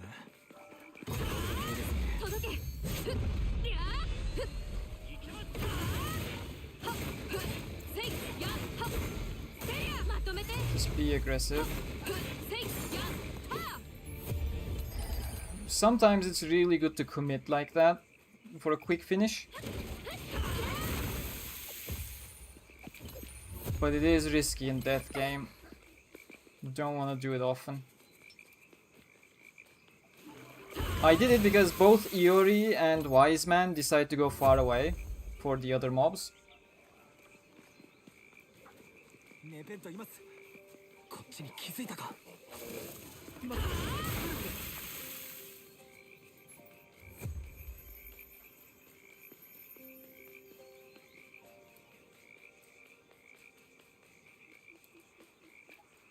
Just be aggressive. Sometimes it's really good to commit like that for a quick finish. But it is risky in death game. You don't want to do it often. I did it because both Iori and Wyzeman decided to go far away for the other mobs. ネペントいます。こっちに気づいたか。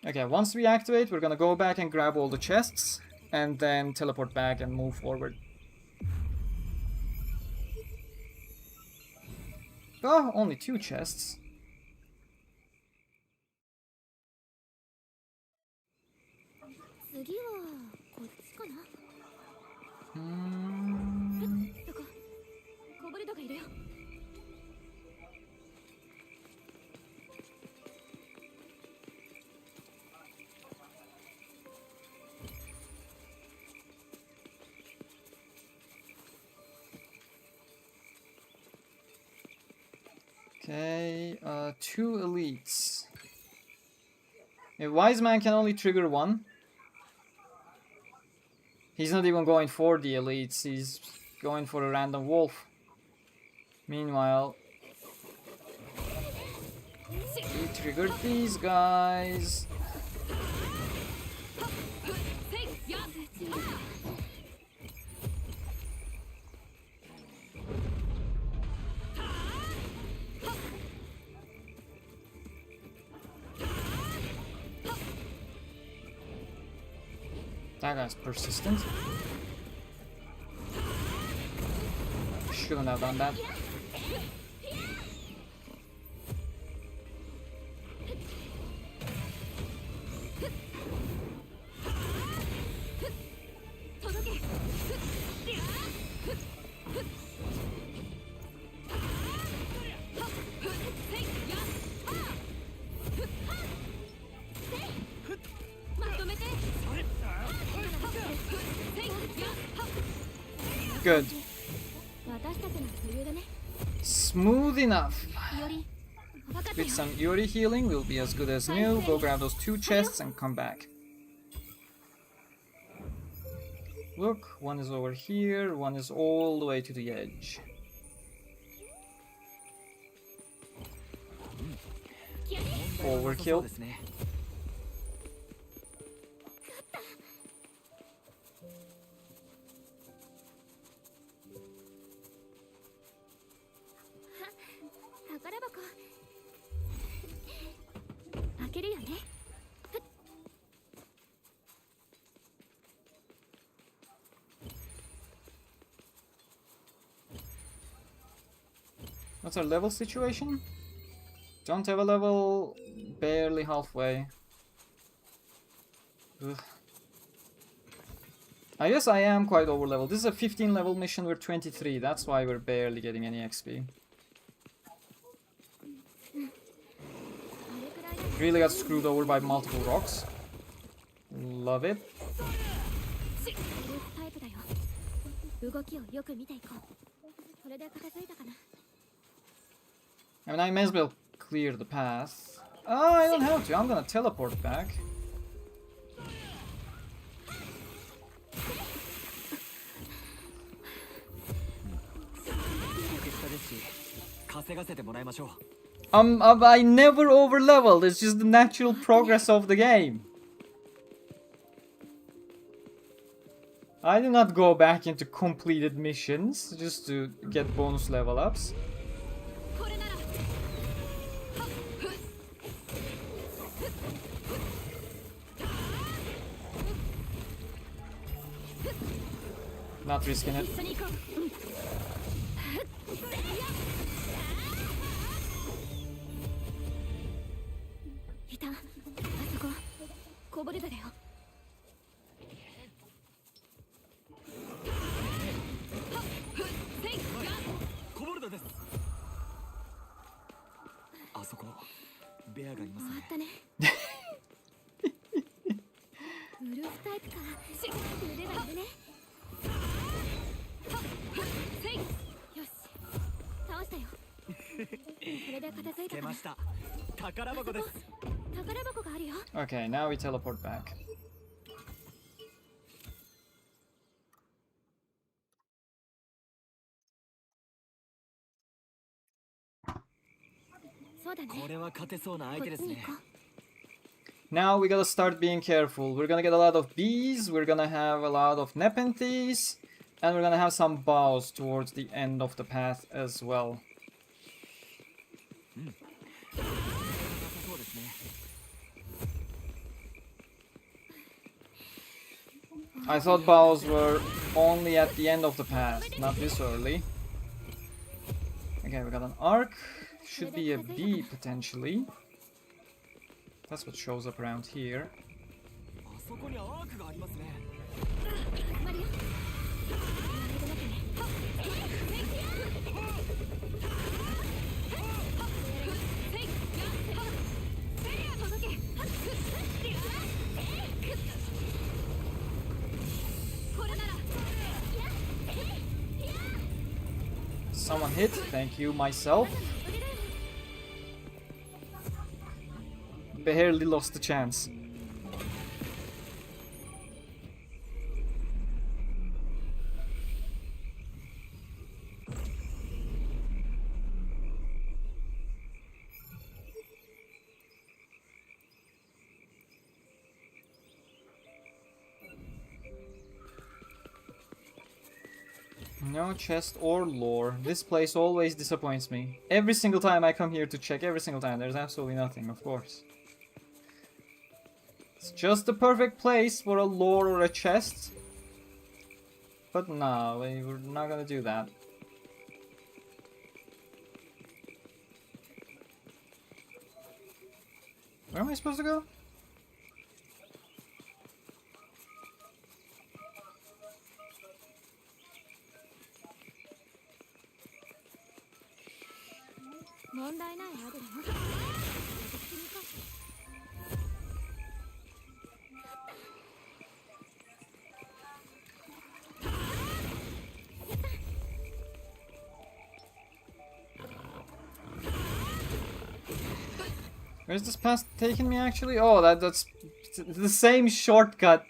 Okay, once we activate, we're gonna go back and grab all the chests, and then teleport back and move forward. Oh, only 2 chests. ドがいるよ。 Okay, 2 elites. If Wyzeman can only trigger 1. He's not even going for the elites, he's going for a random wolf. Meanwhile, he triggered these guys. That guy's persistent. Shouldn't have done that. Good. Smooth enough. With some Iori healing, we'll be as good as new. Go grab those 2 chests and come back. Look, one is over here, one is all the way to the edge. Overkill. What's our level situation? Don't have a level, barely halfway. Ugh. I guess I am quite over leveled. This is a 15 level mission, we're 23, that's why we're barely getting any XP. Really got screwed over by multiple rocks. Love it. I mean, I may as well clear the path. Oh, I don't have to, I'm gonna teleport back. I never over leveled, it's just the natural progress of the game. I do not go back into completed missions just to get bonus level ups. Not risking it. Okay, now we teleport back. Now we gotta start being careful. We're gonna get a lot of bees, we're gonna have a lot of nepenthes, and we're gonna have some bows towards the end of the path as well. I thought bows were only at the end of the path, not this early. Okay, we got an arc. Should be a bee potentially. That's what shows up around here. hit. Thank you, myself. Barely lost the chance. No chest or lore. This place always disappoints me. Every single time I come here to check, every single time, there's absolutely nothing, of course. It's just the perfect place for a lore or a chest. But no, we're not gonna do that. Where am I supposed to go? Where's this path taking me actually? Oh, that's the same shortcut.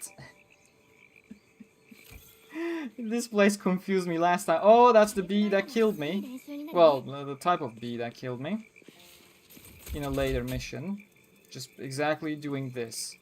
This place confused me last time. Oh, that's the bee that killed me. Well, the type of bee that killed me. In a later mission. Just exactly doing this.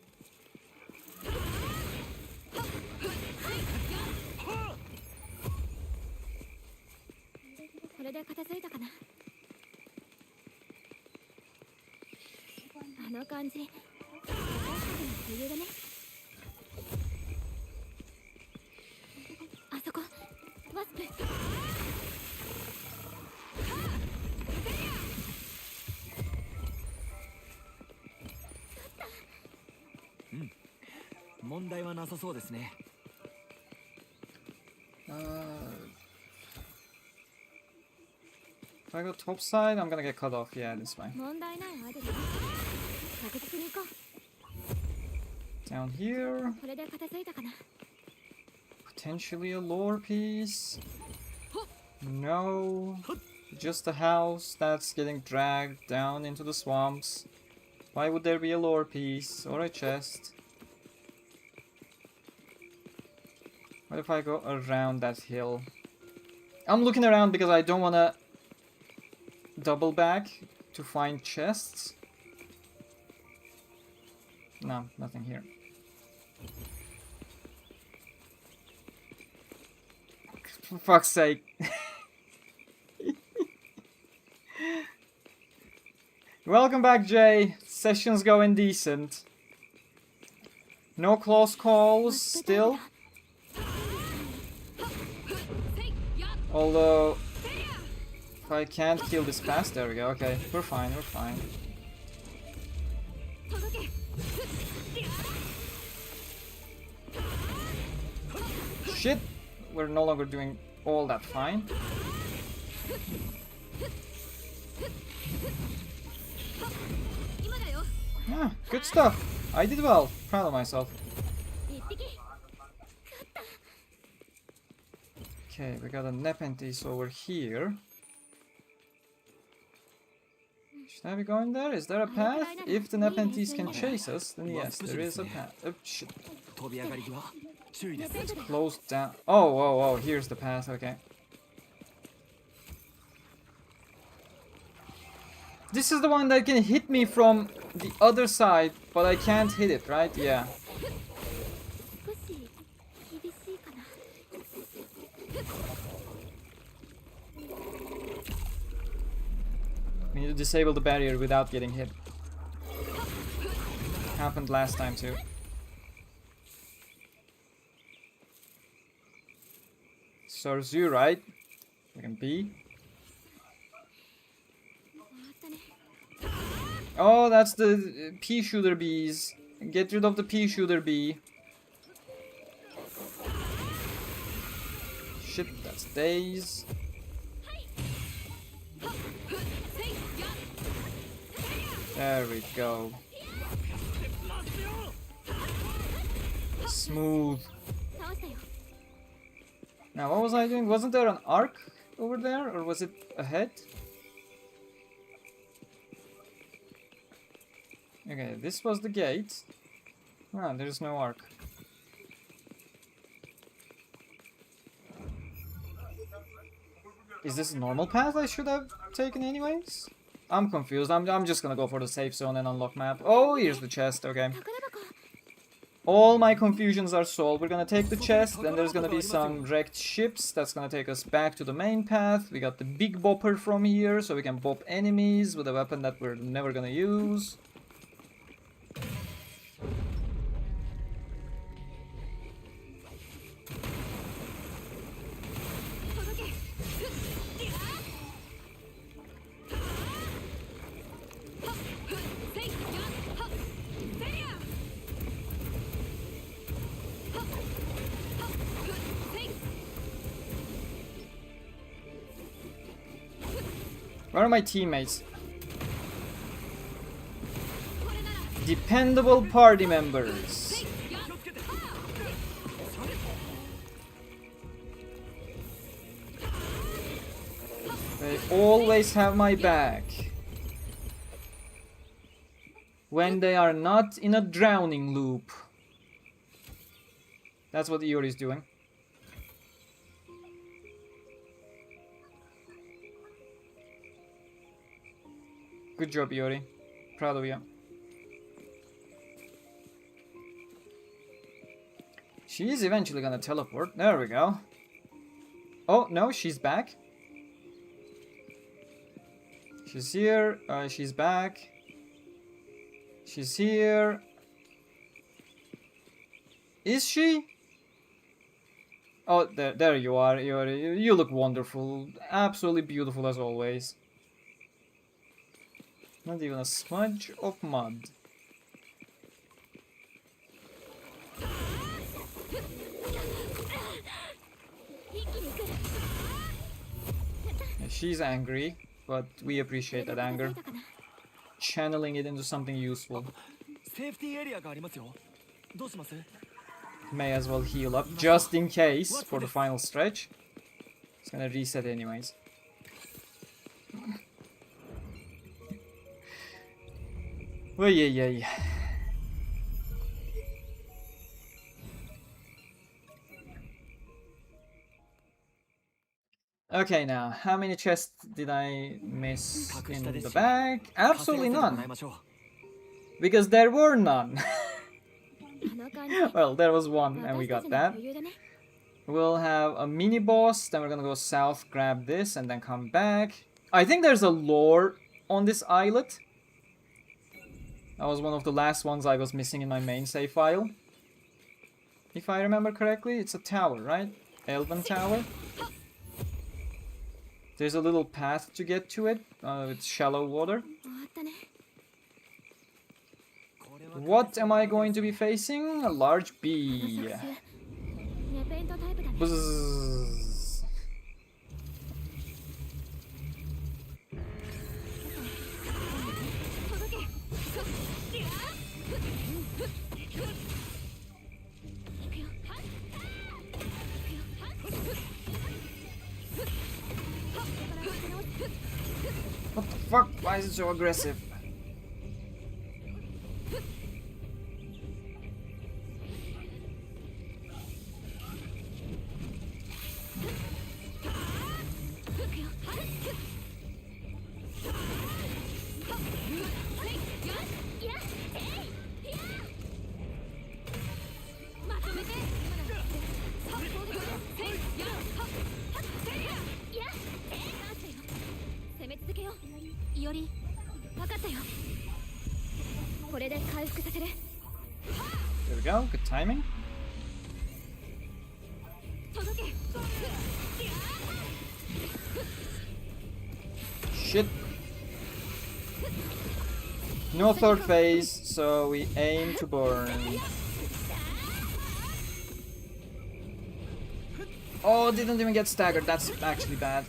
If I go top side, I'm gonna get cut off. Yeah, this way. Down here. Potentially a lore piece. No. Just a house that's getting dragged down into the swamps. Why would there be a lore piece or a chest? What if I go around that hill? I'm looking around because I don't wanna double back to find chests. No, nothing here. For fuck's sake. Welcome back, Jay. Session's going decent. No close calls still. Although, if I can't kill this pass, there we go. Okay, we're fine, we're fine. Shit! We're no longer doing all that fine. Yeah, good stuff. I did well. Proud of myself. Okay, we got a Nepenthes over here. Should I be going there? Is there a path? If the Nepenthes can chase us, then yes, there is a path. Oh, shit. It's closed down. Oh, here's the path, okay. This is the one that can hit me from the other side, but I can't hit it, right? Yeah. We need to disable the barrier without getting hit. Happened last time too. Serves you, right? We can B. Oh, that's the pea shooter bees. Get rid of the pea shooter bee. Shit, that's days. There we go. Smooth. Now, what was I doing? Wasn't there an arc over there, or was it ahead? Okay, this was the gate. Ah, there's no arc. Is this a normal path I should have taken anyways? I'm confused. I'm just gonna go for the safe zone and unlock map. Oh, here's the chest. Okay. All my confusions are solved. We're gonna take the chest, then there's gonna be some wrecked ships. That's gonna take us back to the main path. We got the big bopper from here, so we can bop enemies with a weapon that we're never gonna use. Where are my teammates? Dependable party members. They always have my back. When they are not in a drowning loop. That's what Iori is doing. Good job, Iori. Proud of you. She is eventually gonna teleport. There we go. Oh, no, she's back. She's here. She's back. She's here. Is she? Oh, there you are, Iori. You look wonderful. Absolutely beautiful as always. Not even a smudge of mud. Yeah, she's angry, but we appreciate that anger. Channeling it into something useful. May as well heal up, just in case, for the final stretch. It's gonna reset anyways. Oh yeah. Okay, now, how many chests did I miss in the bag? Absolutely none. Because there were none. Well, there was one, and we got that. We'll have a mini boss, then we're gonna go south, grab this, and then come back. I think there's a lore on this islet. That was one of the last ones I was missing in my main save file. If I remember correctly, it's a tower, right? Elven tower. There's a little path to get to it, with shallow water. What am I going to be facing? A large bee. Buzz. What the fuck? Why is it so aggressive? There we go, good timing. Shit. No third phase, so we aim to burn. Oh, didn't even get staggered. That's actually bad.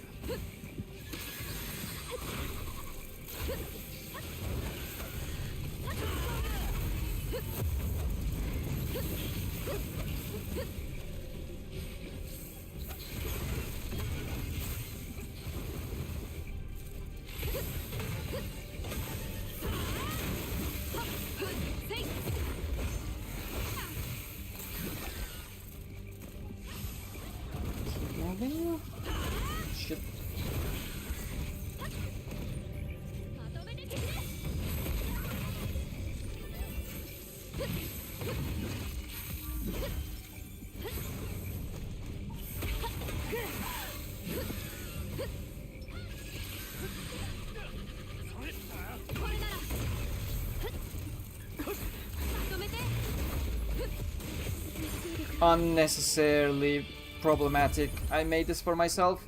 unnecessarily problematic. I made this for myself.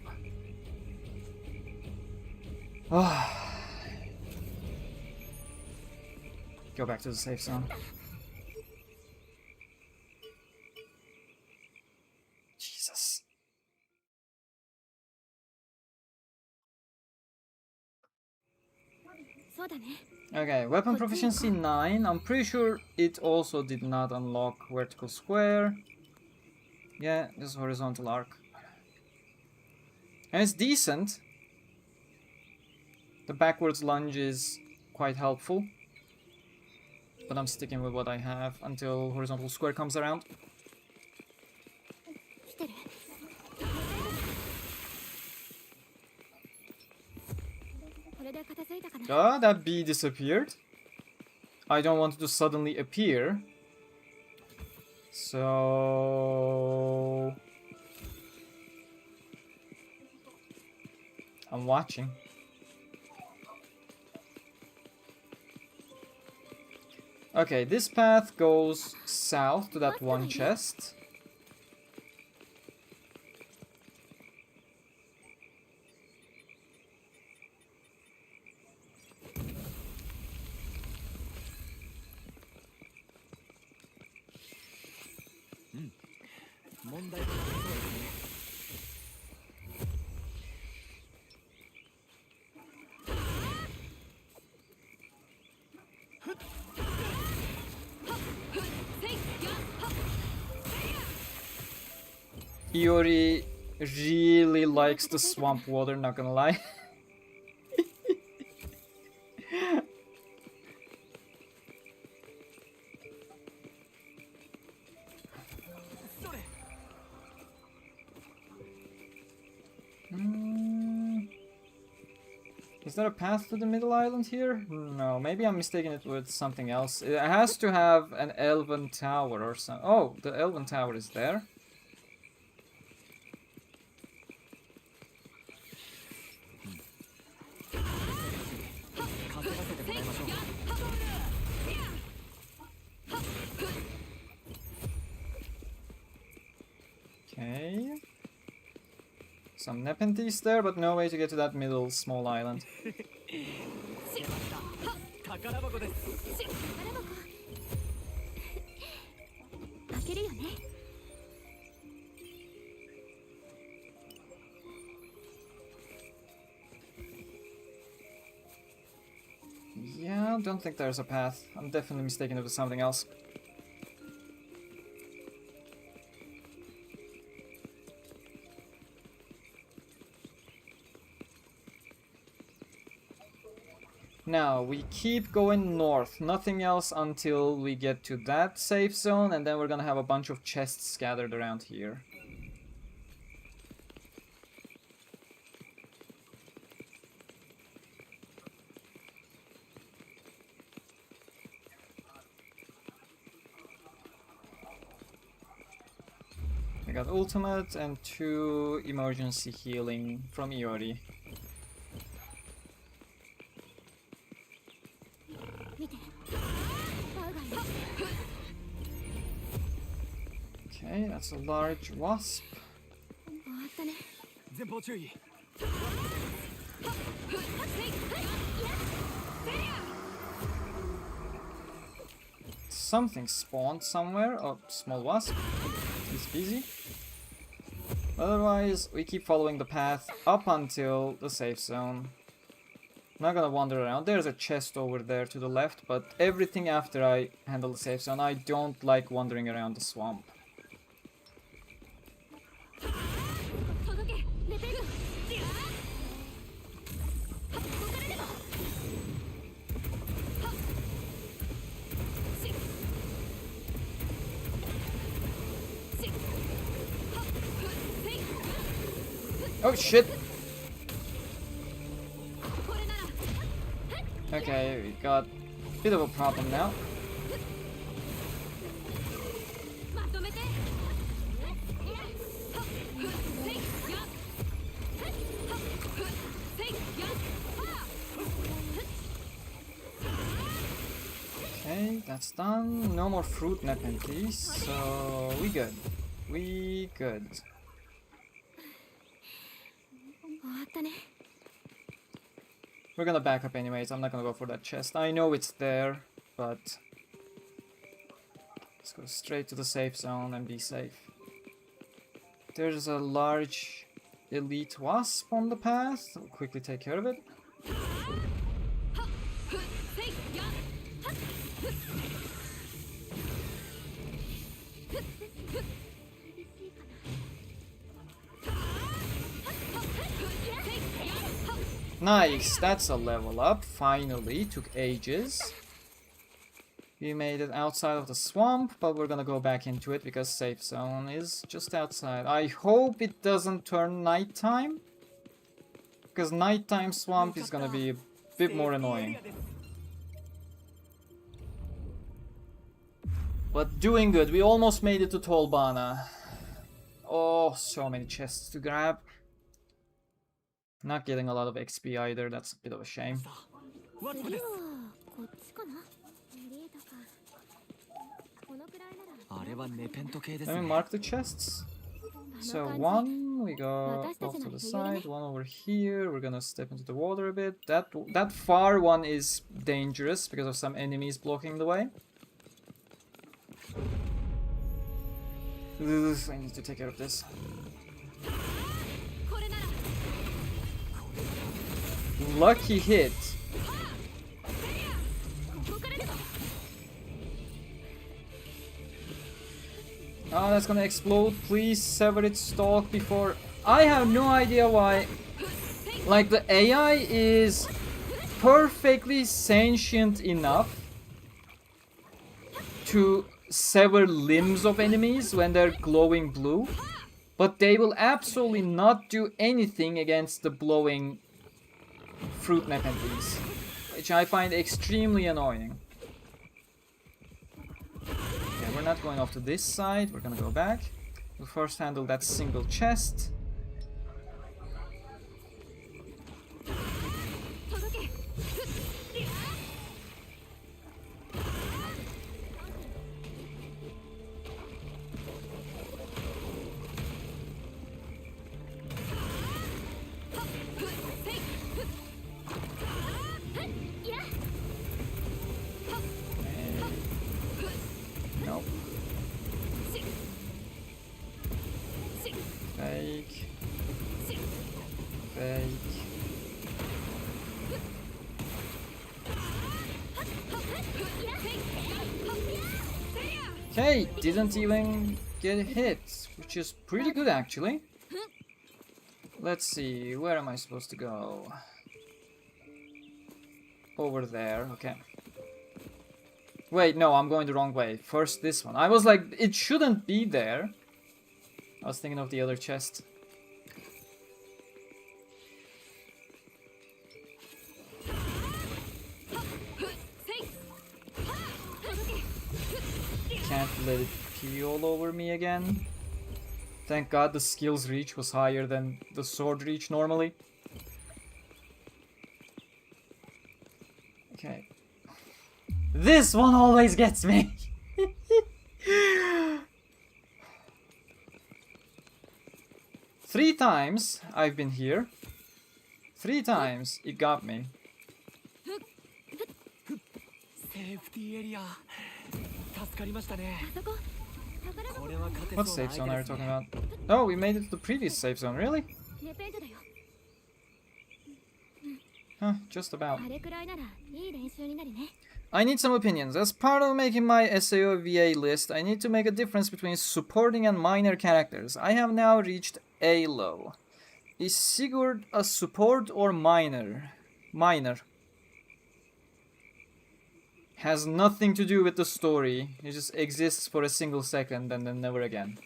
Go back to the safe zone. Jesus. Okay, weapon proficiency 9. I'm pretty sure it also did not unlock vertical square. Yeah, this is horizontal arc. And it's decent. The backwards lunge is quite helpful. But I'm sticking with what I have until horizontal square comes around. Ah, that bee disappeared. I don't want it to suddenly appear. So... I'm watching. Okay, this path goes south to that one chest. Iori really likes the swamp water, not gonna lie. Is there a path to the middle island here? No, maybe I'm mistaking it with something else. It has to have an elven tower or something. Oh, the elven tower is there. Okay. Some Nepenthes there, but no way to get to that middle small island. Yeah, I don't think there's a path. I'm definitely mistaken it with something else. Now, we keep going north, nothing else until we get to that safe zone, and then we're gonna have a bunch of chests scattered around here. We got ultimate and 2 emergency healing from Iori. Okay, that's a large wasp. Something spawned somewhere. Oh, small wasp. He's busy. Otherwise, we keep following the path up until the safe zone. Not gonna wander around. There's a chest over there to the left, but everything after I handle the safe zone, I don't like wandering around the swamp. Oh shit! Okay, we got a bit of a problem now. Okay, that's done. No more fruit nepenthes, so we good. We good. 終わったね。 We're gonna back up anyways. I'm not gonna go for that chest. I know it's there, but let's go straight to the safe zone and be safe. There's a large elite wasp on the path. We'll quickly take care of it. Nice, that's a level up. Finally, took ages. We made it outside of the swamp, but we're gonna go back into it because safe zone is just outside. I hope it doesn't turn nighttime, because nighttime swamp is gonna be a bit more annoying. But doing good. We almost made it to Tolbana. Oh, so many chests to grab. Not getting a lot of XP either. That's a bit of a shame. 次はこっちかな。リーとか。このくらいなら。あれはネペント系です Let me ね。 mark the chests. So one, we go off to the side. One over here. We're gonna step into the water a bit. That far one is dangerous because of some enemies blocking the way. I need to take care of this. Lucky hit. Oh, that's gonna explode. Please sever its stalk before... I have no idea why. Like, the AI is perfectly sentient enough to sever limbs of enemies when they're glowing blue, but they will absolutely not do anything against the glowing fruit nepenthes, which I find extremely annoying. Okay, we're not going off to this side, we're gonna go back. We'll first handle that single chest. Nope. Fake. Fake. Okay, didn't even get hit, which is pretty good actually. Let's see, where am I supposed to go? Over there, okay. Wait, no, I'm going the wrong way. First this one. I was like, it shouldn't be there. I was thinking of the other chest. Can't let it pee all over me again. Thank God the skills reach was higher than the sword reach normally. Okay. This one always gets me! 3 times I've been here. 3 times it got me. セーフティーエリア助かりましたね。あそこ。これは勝て What そうな safe 相 zone 手 are で you す talking ね。 about? Oh, we made it to the previous safe zone, really? ネペントだよ。 Huh, just about. あれくらいならいい練習になるね。 I need some opinions. As part of making my SAOEoA list, I need to make a difference between supporting and minor characters. I have now reached A low. Is Sigurd a support or minor? Minor. Has nothing to do with the story. He just exists for a single second and then never again.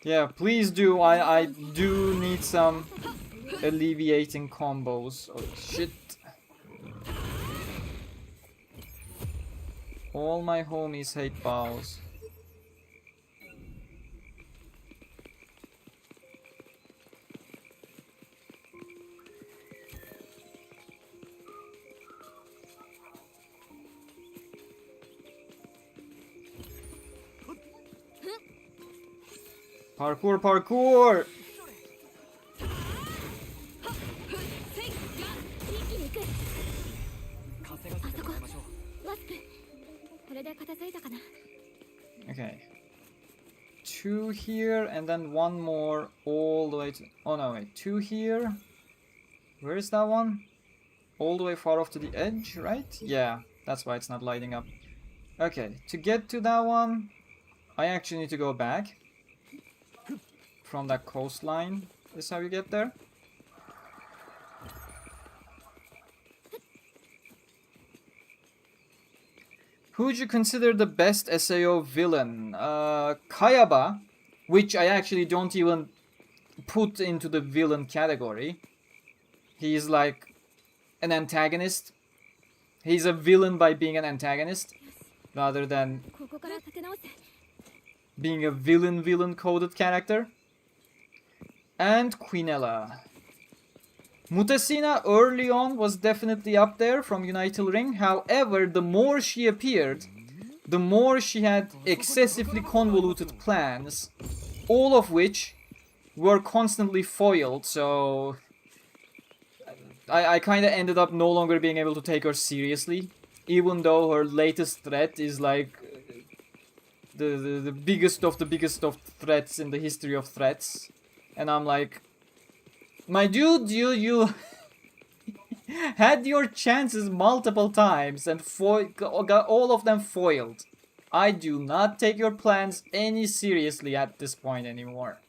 Yeah, please do. I do need some alleviating combos. Oh shit. All my homies hate bows. Parkour, parkour! 一気に行く。稼がせてもらいましょう。ワスプ、これで片付いたかな。 Okay. 2 here and then 1 more all the way to... Oh no, wait. 2 here. Where is that one? All the way far off to the edge, right? Yeah, that's why it's not lighting up. Okay, to get to that one, I actually need to go back from that coastline. This is how you get there. Who would you consider the best SAO villain? Kayaba, which I actually don't even put into the villain category. He's like an antagonist. He's a villain by being an antagonist, rather than ここから立て直せ。 being a villain coded character. And Quinella. Mutasina early on was definitely up there from United Ring. However, the more she appeared, the more she had excessively convoluted plans, all of which were constantly foiled, so I kind of ended up no longer being able to take her seriously, even though her latest threat is like the biggest of threats in the history of threats. And I'm like, my dude, you had your chances multiple times and got all of them foiled. I do not take your plans any seriously at this point anymore.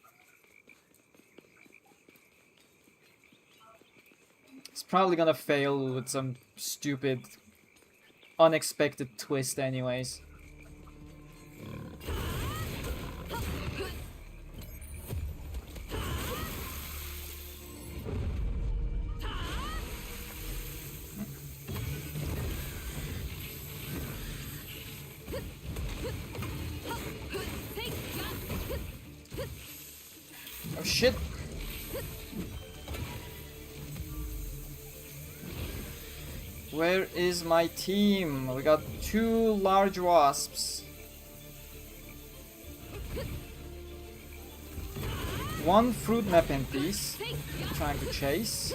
It's probably gonna fail with some stupid, unexpected twist anyways. Oh shit! Where is my team? We got 2 large wasps. 1 fruit Nepenthes trying to chase.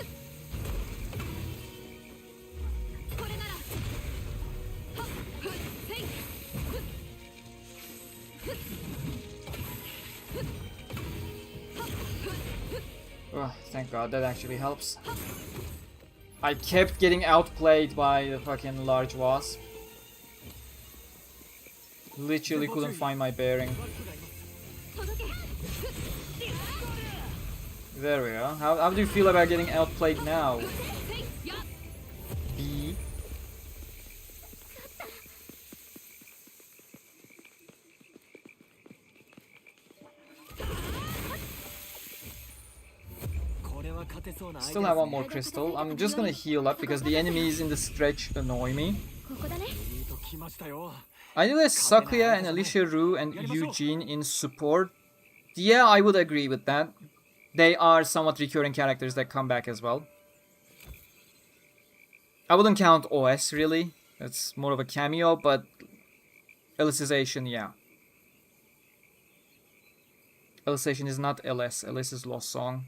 Oh, thank God, that actually helps. I kept getting outplayed by the fucking large wasp. Literally couldn't find my bearing. There we go. How do you feel about getting outplayed now? B. Still have 1 more crystal. I'm just gonna heal up because the enemies in the stretch annoy me. ここだね。 I do a Sakuya and Alicia Rue and Eugene in support. Yeah, I would agree with that. They are somewhat recurring characters that come back as well. I wouldn't count OS really. It's more of a cameo, but Alicization, yeah. Alicization is not LS. LS is Lost Song.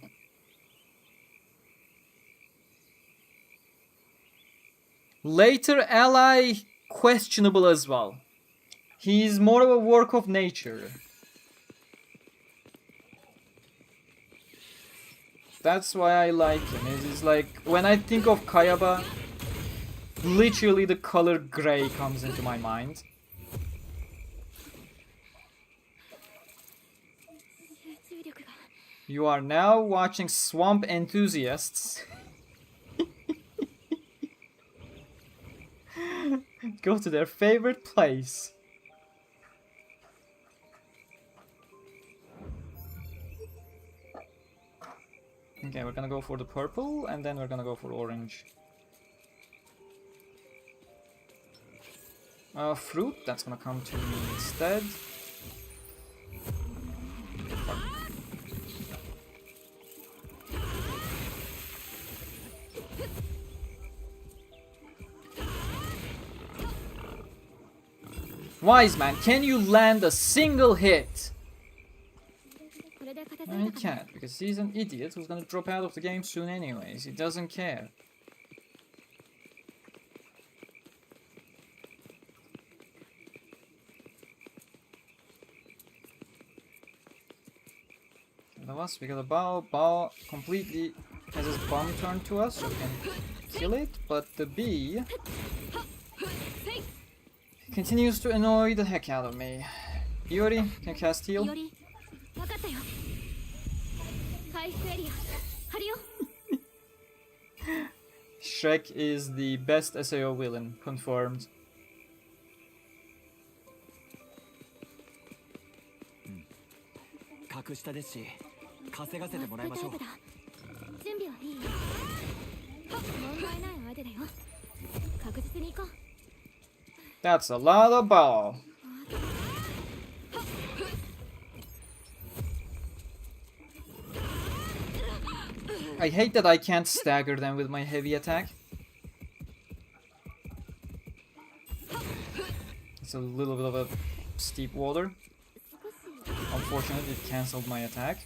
Later ally, questionable as well. He's more of a work of nature. That's why I like him. It's like, when I think of Kayaba, literally the color gray comes into my mind. You are now watching swamp enthusiasts go to their favorite place. Okay, we're gonna go for the purple and then we're gonna go for orange. Fruit, that's gonna come to me instead. Wyzeman, can you land a single hit? づ he いたかな can't, because he's an idiot who's gonna drop out of the game soon anyways. He doesn't care. The wasp, we got a bow. Bow completely has his bomb turned to us, so we can kill it, but the bee continues to annoy the heck out of me. Iori, can you cast heal? いおり分かったよ回復エリア張るよ Shrek is the best SAO villain, confirmed. 格下ですし稼がせてもらいましょう。タイプだ準備はいい問題ない相手だよ確実に行こう That's a lot of bow. I hate that I can't stagger them with my heavy attack. It's a little bit of a steep water. Unfortunately, it cancelled my attack.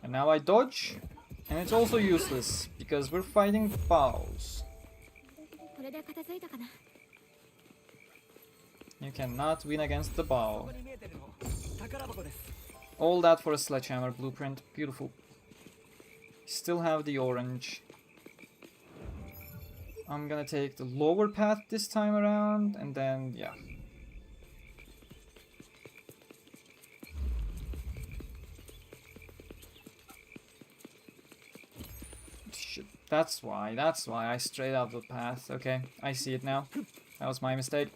And now I dodge. And it's also useless, because we're fighting bows. これで片付いたかな You cannot win against the bow. ここに見えてるの宝箱です。 All that for a sledgehammer blueprint. Beautiful. Still have the orange. I'm gonna take the lower path this time around, and then, yeah. Shit. That's why I strayed out the path. Okay, I see it now. That was my mistake.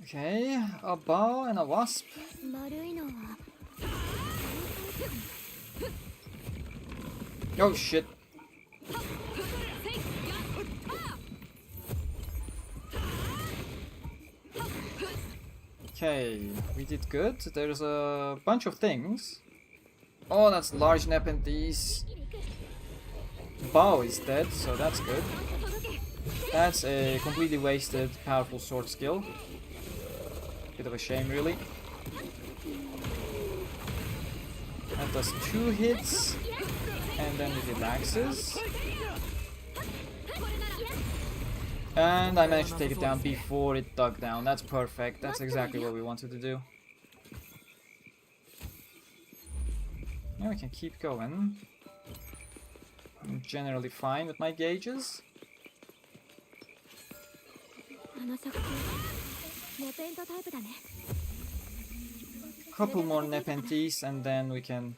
Okay, a bow and a wasp. 丸いのは Oh shit. Okay, we did good. There's a bunch of things. Oh, that's large Nepenthes. Bow is dead, so that's good. That's a completely wasted powerful sword skill. Bit of a shame, really. That does 2 hits, and then it relaxes. And I managed to take it down before it dug down. That's perfect. That's exactly what we wanted to do. Now we can keep going. I'm generally fine with my gauges. あの作品ネペントタイプだね Couple more Nepenthes and then we can...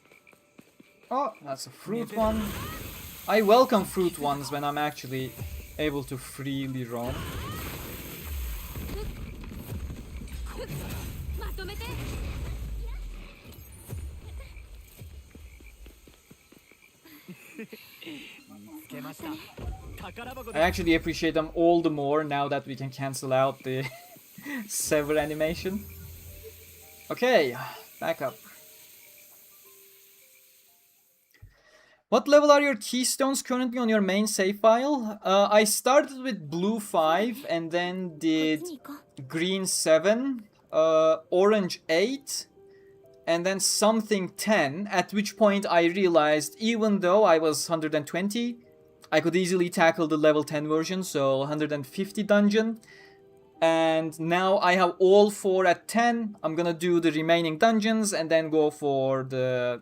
Oh, that's a fruit one. I welcome fruit ones when I'm actually able to freely roam. まとめて I actually appreciate them all the more now that we can cancel out the sever animation. Okay, back up. What level are your keystones currently on your main save file? I started with blue 5 and then こっ did ちに行こう green 7, orange 8, and then something 10, at which point I realized even though I was 120, I could easily tackle the level 10 version, so 150 dungeon. And now I have all 4 at 10. I'm gonna do the remaining dungeons and then go for the...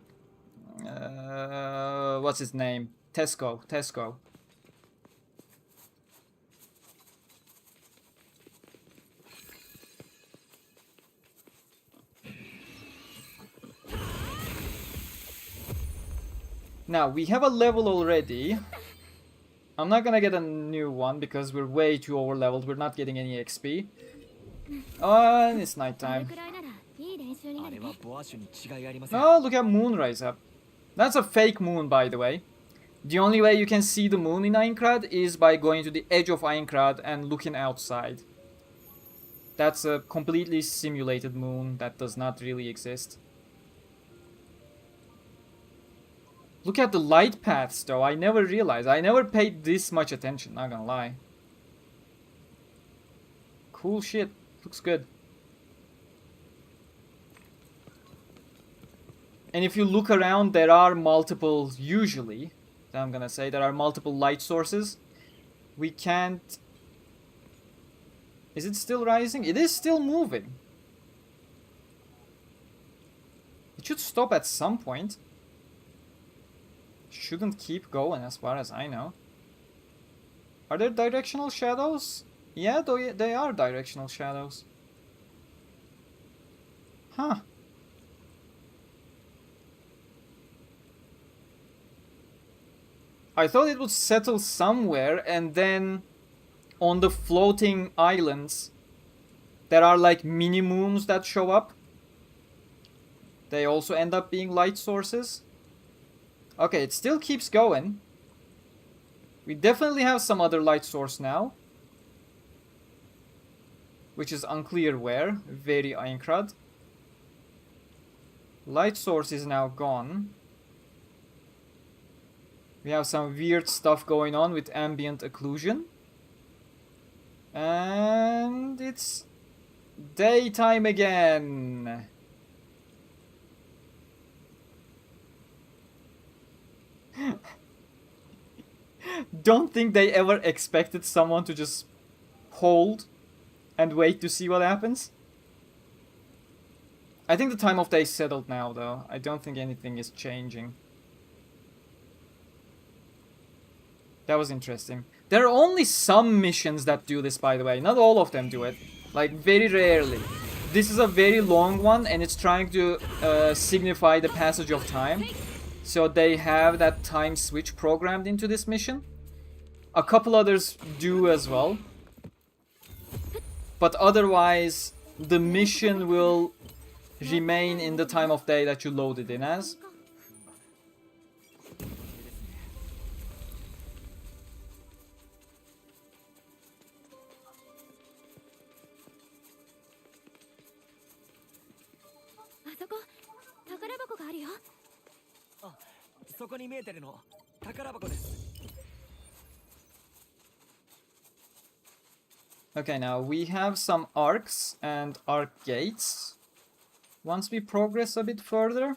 what's his name? Tesco. Now, we have a level already. I'm not gonna get a new one because we're way too over leveled. We're not getting any XP. Oh, and it's これ nighttime. くらいならいい練習になあれるねはボア種に違いありません。 Oh, look at Moonrise up. That's a fake moon, by the way. The only way you can see the moon in Aincrad is by going to the edge of Aincrad and looking outside. That's a completely simulated moon that does not really exist. Look at the light paths though, I never realized. I never paid this much attention, not gonna lie. Cool shit, looks good. And if you look around, there are multiple, usually, I'm gonna say, there are multiple light sources. We can't... Is it still rising? It is still moving. It should stop at some point. Shouldn't keep going as far as I know. Are there directional shadows? Yeah, they are directional shadows. Huh. I thought it would settle somewhere and then on the floating islands there are like mini moons that show up. They also end up being light sources. Okay, it still keeps going. We definitely have some other light source now. Which is unclear where. Very Aincrad. Light source is now gone. We have some weird stuff going on with ambient occlusion. And it's daytime again. Don't think they ever expected someone to just hold and wait to see what happens. I think the time of day settled now though. I don't think anything is changing. That was interesting. There are only some missions that do this, by the way. Not all of them do it. Like, very rarely. This is a very long one, and it's trying to signify the passage of time. So they have that time switch programmed into this mission. A couple others do as well. But otherwise, the mission will remain in the time of day that you load it in as. Okay, now we have some arcs and arc gates. Once we progress a bit further,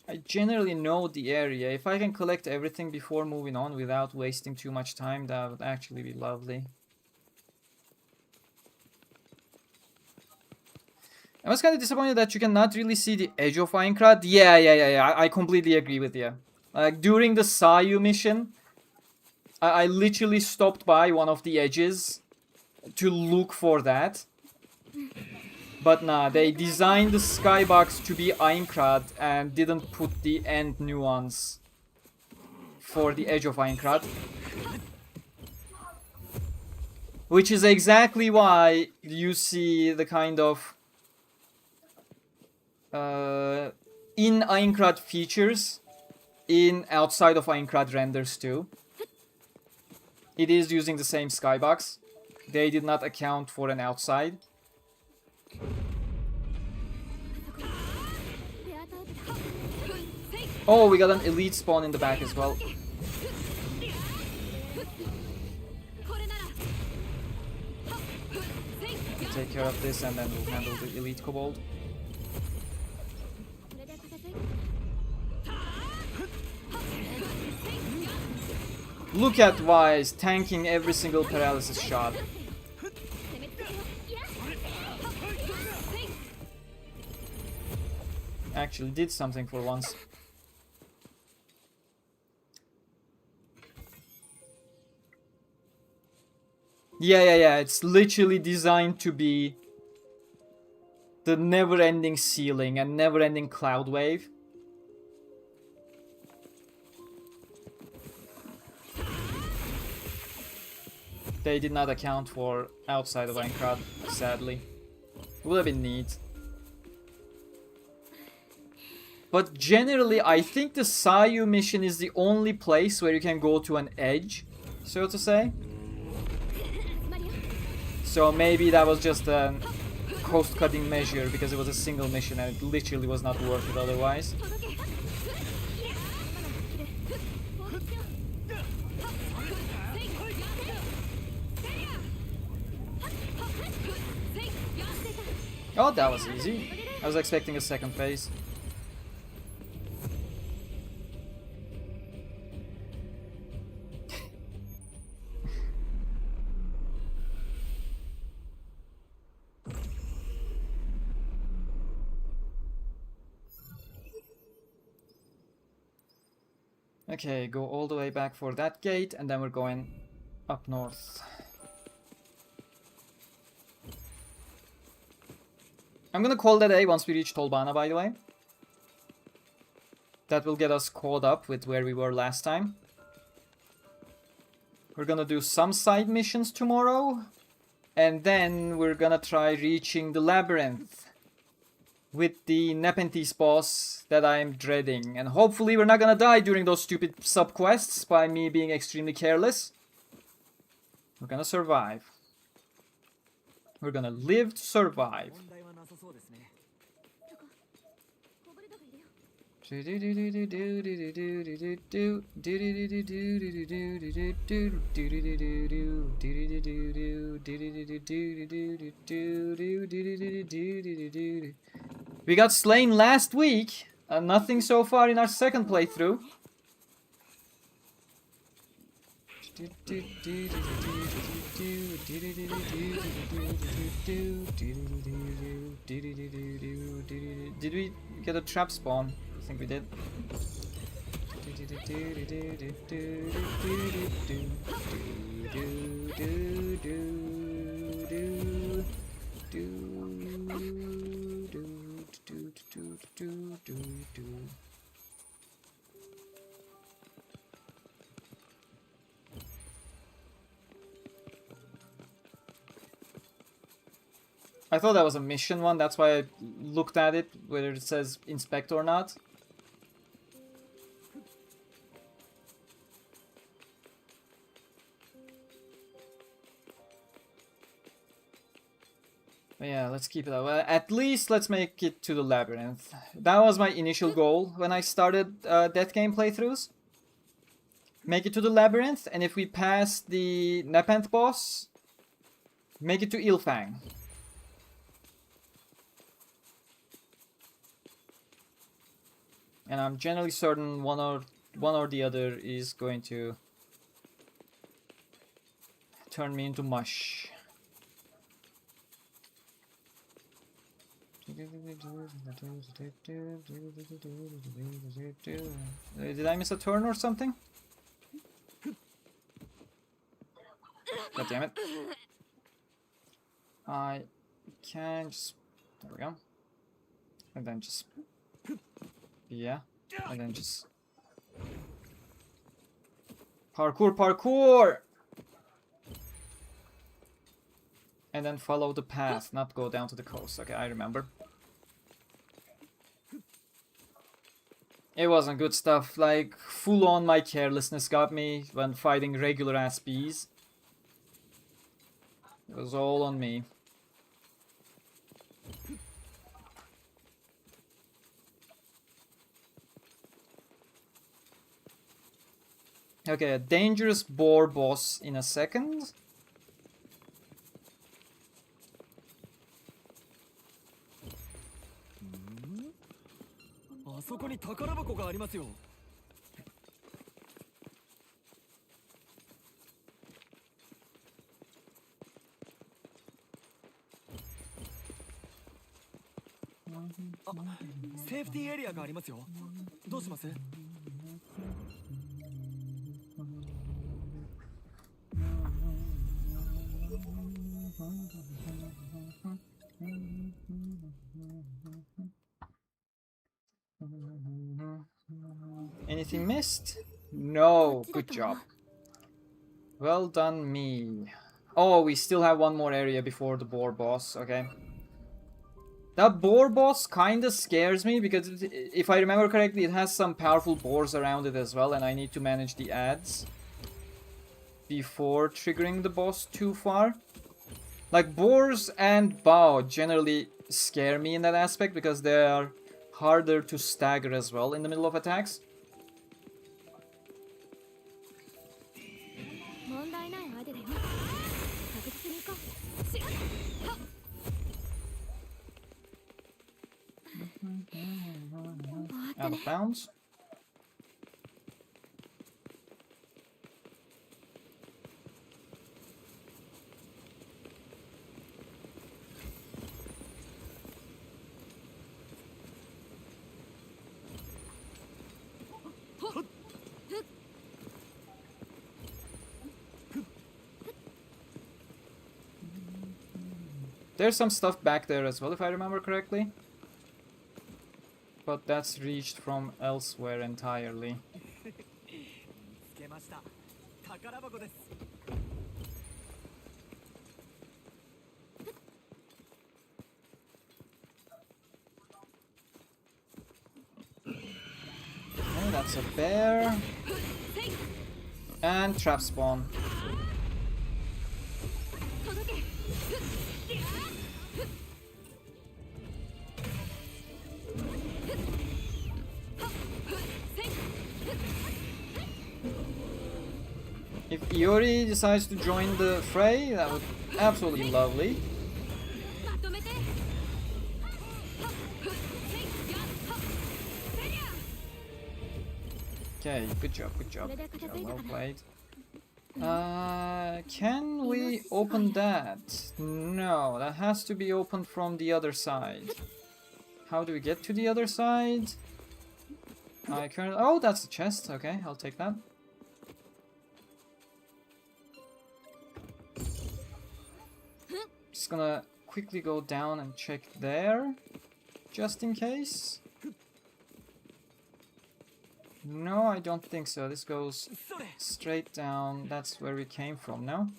I generally know the area. If I can collect everything before moving on without wasting too much time, that would actually be lovely. I was kind of disappointed that you cannot really see the edge of Aincrad. Yeah, I completely agree with you. Like, during the SAOEoA mission, I literally stopped by one of the edges to look for that. But nah, they designed the skybox to be Aincrad and didn't put the end nuance for the edge of Aincrad. Which is exactly why you see the kind of in Aincrad features in outside of Aincrad renders too. It is using the same skybox. They did not account for an outside. Oh, we got an elite spawn in the back as well. Take care of this and then we'll handle the elite kobold. Look at Wise tanking every single paralysis shot. Actually did something for once. Yeah, it's literally designed to be the never-ending ceiling and never-ending cloud wave. They did not account for outside of Aincrad, sadly. Would have been neat. But generally, I think the SAOEoA mission is the only place where you can go to an edge, so to say. So maybe that was just a cost-cutting measure because it was a single mission and it literally was not worth it otherwise. Oh, that was easy. I was expecting a second phase. Okay, go all the way back for that gate, and then we're going up north. I'm gonna call that a once we reach Tolbana, by the way. That will get us caught up with where we were last time. We're gonna do some side missions tomorrow, and then we're gonna try reaching the labyrinth with the Nepenthes boss that I'm dreading. And hopefully we're not gonna die during those stupid sub-quests by me being extremely careless. We're gonna survive. We're gonna live to survive. We got slain last week, and nothing so far in our second playthrough. Did we get a trap spawn? I think we did. I thought that was a mission one, that's why I looked at it, whether it says inspect or not. But yeah, let's keep it up. At least let's make it to the labyrinth. That was my initial goal when I started Death Game playthroughs. Make it to the labyrinth, and if we pass the Nepenthe boss, make it to Ilfang. And I'm generally certain one or the other is going to turn me into mush. Did I miss a turn or something? God damn it. I can just... There we go. And then just... Yeah. And then just... Parkour, parkour! And then follow the path, not go down to the coast. Okay, I remember. It wasn't good stuff. Like, full on my carelessness got me when fighting regular ass bees. It was all on me. Okay, a dangerous boar boss in a second. Safety area がありますよ。どうします？ Anything missed? No. Good job. Well done, me. Oh, we still have one more area before the boar boss. Okay. That boar boss kinda scares me because if I remember correctly, it has some powerful boars around it as well, and I need to manage the ads before triggering the boss too far. Like, boars and bow generally scare me in that aspect because they are harder to stagger as well in the middle of attacks. 問題ない相手だよ。確実に行こう。しっはっ Out of bounds. There's some stuff back there as well, if I remember correctly. But that's reached from elsewhere entirely. つけました。宝箱です。 Okay, that's a bear. And trap spawn. If Iori decides to join the fray, that would be absolutely lovely. まとめて Okay, good job, good job. Good job, well played. Can we open that? No, that has to be opened from the other side. How do we get to the other side? I currently... Oh, that's the chest. Okay, I'll take that. Just gonna quickly go down and check there, just in case. No, I don't think so. This goes straight down. That's where we came from, no?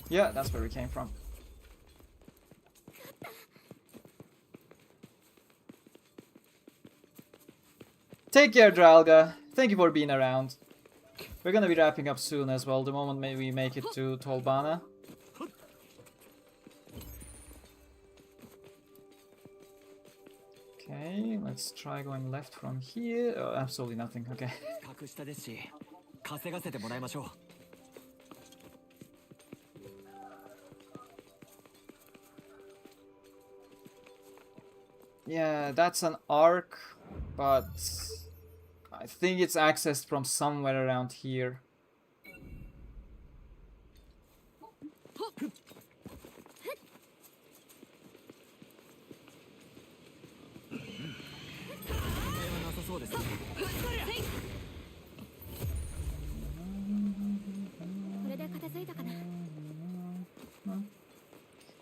Yeah, that's where we came from. Take care, Dralga. Thank you for being around. We're gonna be wrapping up soon as well, the moment we make it to Tolbana. Okay, let's try going left from here. Oh, absolutely nothing, okay. 格下ですし、稼がせてもらいましょう。 Yeah, that's an arc, but I think it's accessed from somewhere around here.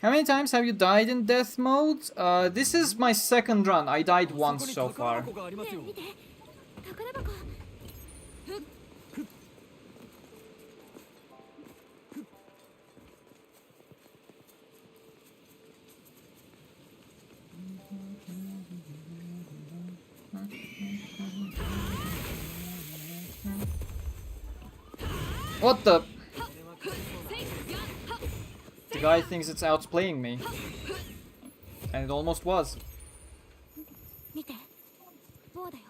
How many times have you died in death mode? This is my second run. I died once so far. 宝箱 What the? The guy thinks it's outplaying me. And it almost was. 見て棒だよ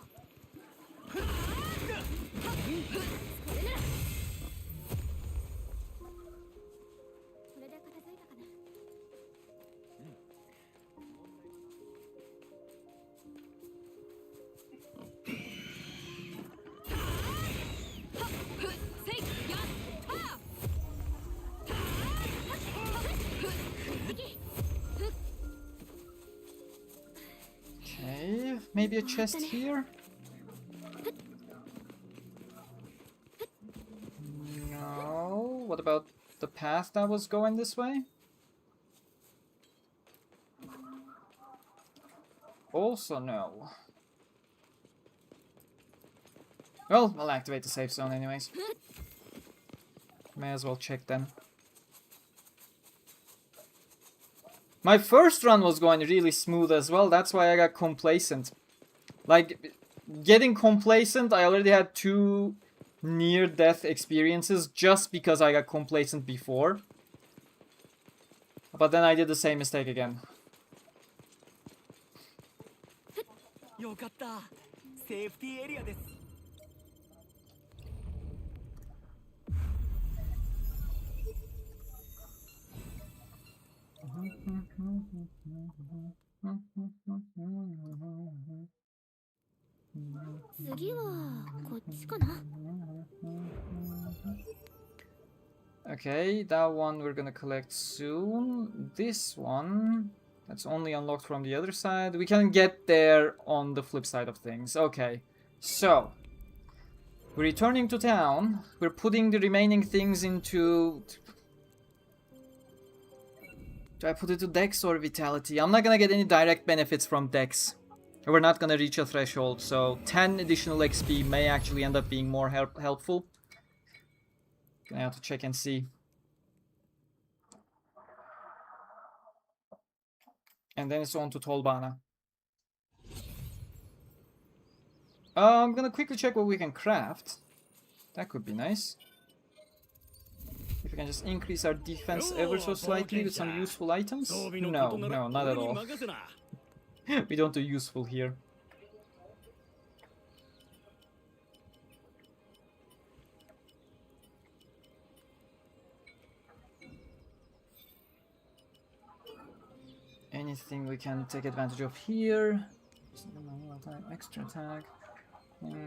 Okay, maybe a chest here? No. What about the path that was going this way? Also no. Well, I'll activate the safe zone anyways. May as well check then. My first run was going really smooth as well. That's why I got complacent. Like, getting complacent, I already had 2 near-death experiences just because I got complacent before. But then I did the same mistake again. よかった。セーフティーエリアです。次はこっちかな。 Okay, that one we're gonna collect soon. This one, that's only unlocked from the other side. We can get there on the flip side of things. Okay, so we're returning to town. We're putting the remaining things into... Do I put it to Dex or Vitality? I'm not gonna get any direct benefits from Dex. We're not gonna reach a threshold, so 10 additional XP may actually end up being more helpful. Gonna have to check and see. And then it's on to Tolbana. I'm gonna quickly check what we can craft. That could be nice. If we can just increase our defense ever so slightly with some useful items. No, not at all. We don't do useful here. Anything we can take advantage of here? Extra attack.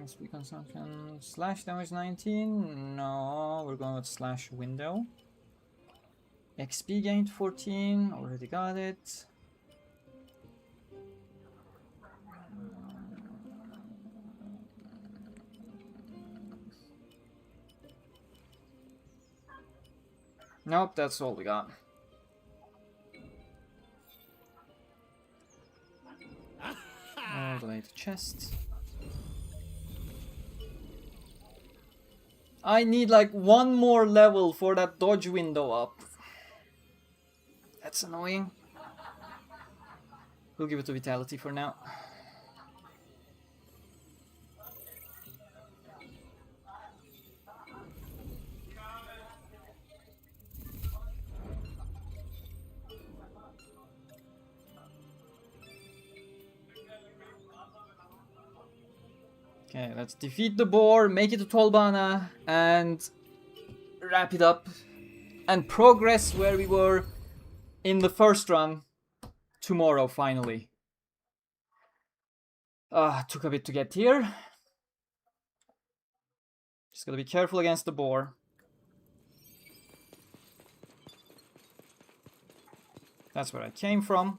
Speed consumption. Slash damage 19? No, we're going with slash window. XP gained 14. Already got it. Nope, that's all we got. Donate chest. I need like 1 more level for that dodge window up. That's annoying. We'll give it to Vitality for now. Okay, let's defeat the boar, make it to Tolbana, and wrap it up. And progress where we were in the first run tomorrow, finally. Took a bit to get here. Just gotta be careful against the boar. That's where I came from.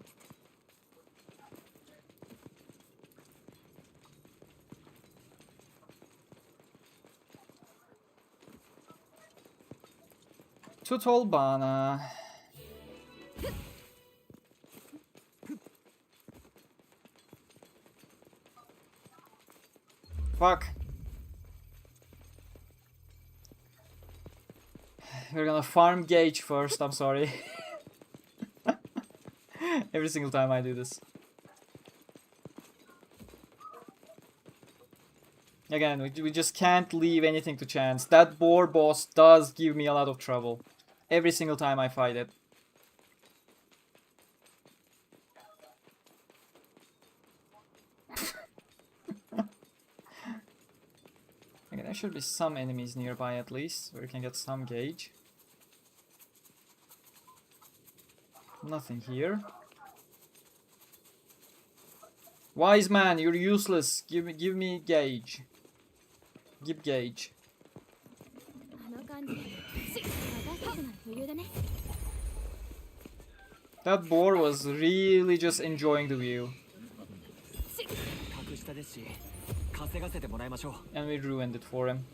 To Tolbana. Fuck. We're gonna farm Gage first, I'm sorry. Every single time I do this. Again, we just can't leave anything to chance. That boar boss does give me a lot of trouble. Every single time I fight it. Okay, there should be some enemies nearby at least, where we can get some gauge. Nothing here. Wyzeman, you're useless. Give me gauge. Give gauge. That boar was really just enjoying the view. And we ruined it for him.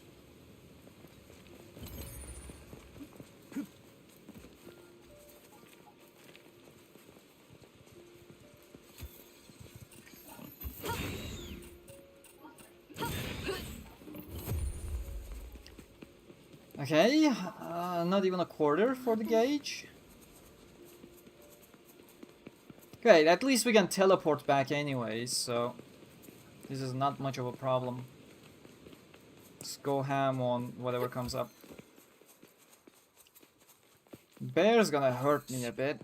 Okay, not even a quarter for the gauge. Okay, at least we can teleport back anyways, so this is not much of a problem. Let's go ham on whatever comes up. Bear's gonna hurt me a bit.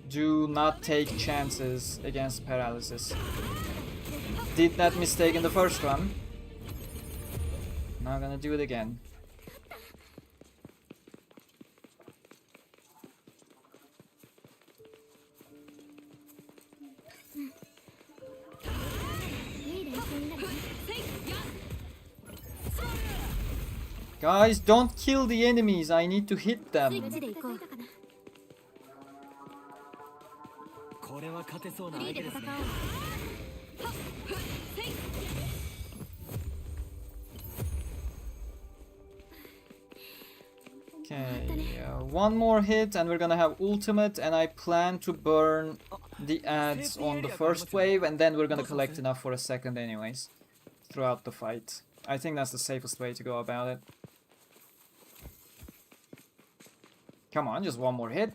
Do not take chances against paralysis. Did that mistake in the first one. Now gonna do it again. Guys, don't kill the enemies. I need to hit them. これは勝てそうな相手ですね。 Okay, one more hit and we're gonna have ultimate, and I plan to burn the ads on the first wave and then we're gonna collect enough for a second anyways throughout the fight. I think that's the safest way to go about it. Come on, just one more hit.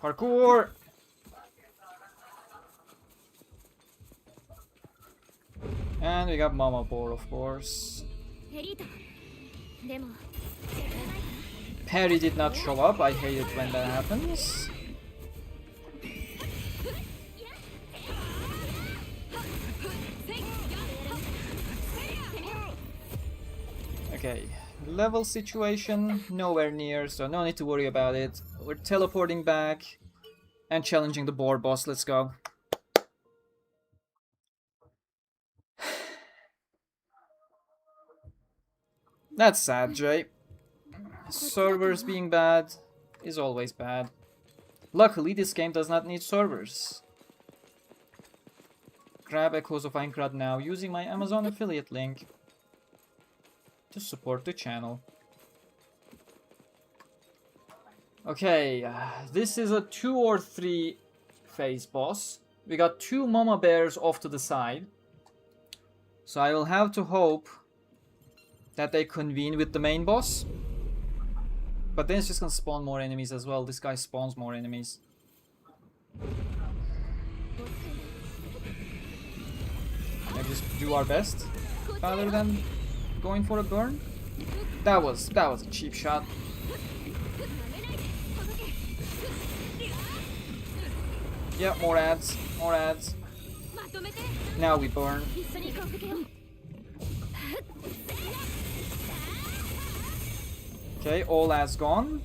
Parkour! And we got Mama Boar, of course. Perry did not show up. I hate it when that happens. Okay, level situation, nowhere near, so no need to worry about it. We're teleporting back and challenging the board boss. Let's go. That's sad, Jay. Servers being bad is always bad. Luckily, this game does not need servers. Grab Echoes of Aincrad now using my Amazon affiliate link to support the channel. Okay, this is a 2 or 3 phase boss. We got 2 mama bears off to the side. So I will have to hope that they convene with the main boss. But then it's just gonna spawn more enemies as well. This guy spawns more enemies. Maybe just do our best rather than going for a burn. That was a cheap shot. Yeah, more ads, more ads. Now we burn. Okay, all ads gone.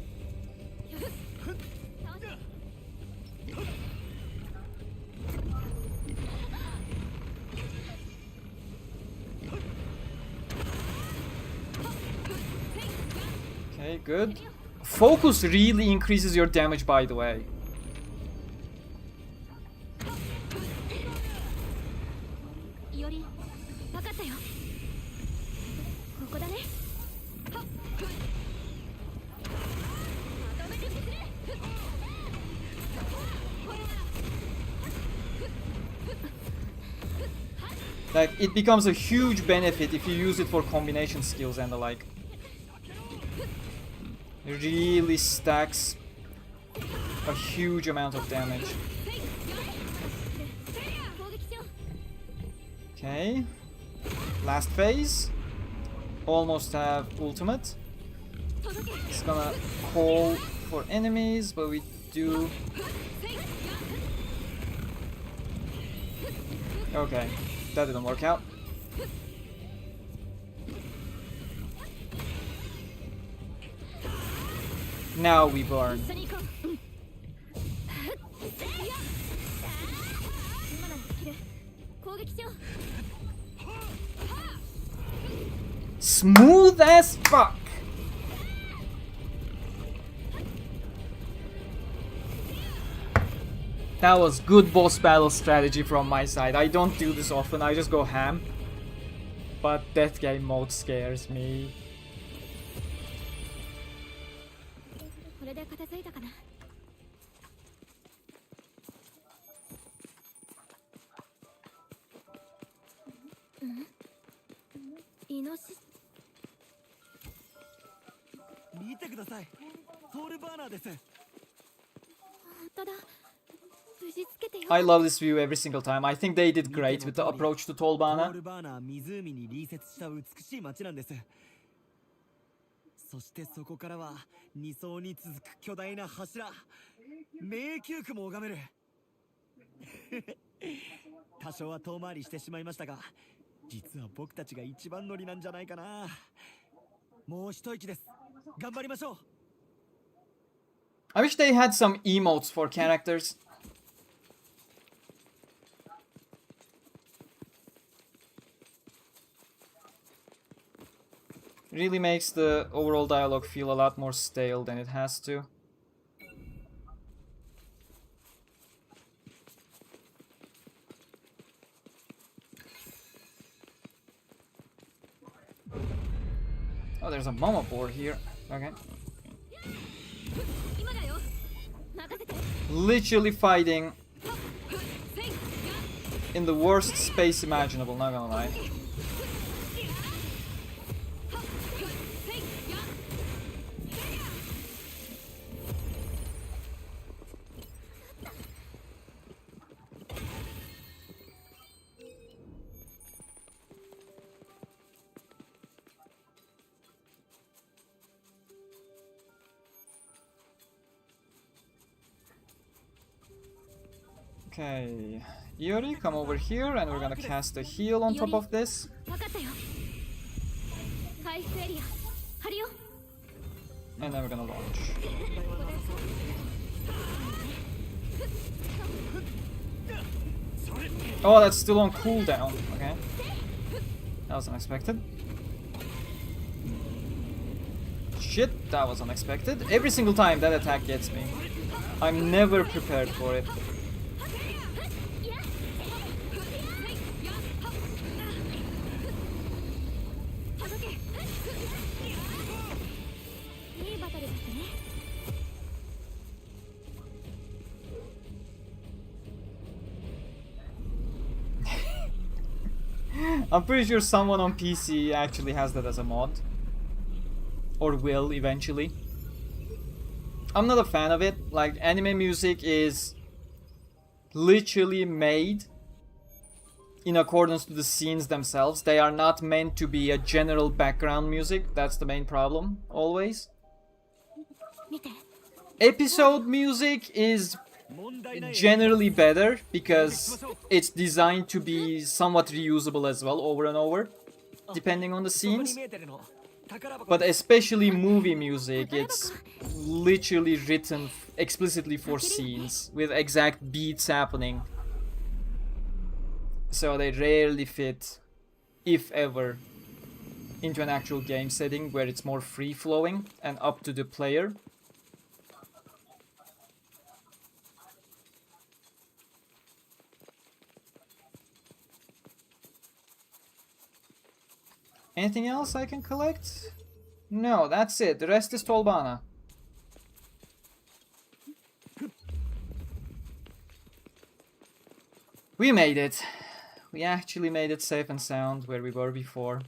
Okay, good. Focus really increases your damage, by the way. Iori, like, it becomes a huge benefit if you use it for combination skills and the like. It really stacks a huge amount of damage. Okay, last phase. Almost have ultimate. It's gonna call for enemies, but we do. Okay, that didn't work out. Now we burn. Smooth as fuck. That was good boss battle strategy from my side. I don't do this often, I just go ham. But death game mode scares me. イノシシ。見てください。トールバーナーです。本当だ。無事つけてよ。 I love this view every single time. I think they did great with the approach to トー Tolbana. ルバーナー湖に隣接した美しい街なんです。そしてそこからは2層に続く巨大な柱、迷宮区も拝める。多少は遠回りしてしまいましたが、実は僕たちが一番乗りなんじゃないかな。もう一息です。頑張りましょう。 I wish they had some emotes for characters. Really makes the overall dialogue feel a lot more stale than it has to. Oh, there's a mama board here. Okay. 今だよ。任せて。 Literally fighting in the worst space imaginable, not gonna lie. Okay, Iori, come over here and we're gonna cast a heal on top of this. 分かったよ。回復エリア。張るよ。 And then we're gonna launch. Oh, that's still on cooldown. Okay. That was unexpected. Shit, that was unexpected. Every single time that attack gets me. I'm never prepared for it. I'm pretty sure someone on PC actually has that as a mod. Or will eventually. I'm not a fan of it. Like, anime music is literally made in accordance to the scenes themselves. They are not meant to be a general background music. That's the main problem, always. 見て。 Episode music is generally better because it's designed to be somewhat reusable as well over and over, depending on the scenes. But especially movie music, it's literally written explicitly for scenes with exact beats happening. So they rarely fit, if ever, into an actual game setting where it's more free-flowing and up to the player. Anything else I can collect? No, that's it. The rest is Tolbana. We made it. We actually made it safe and sound where we were before.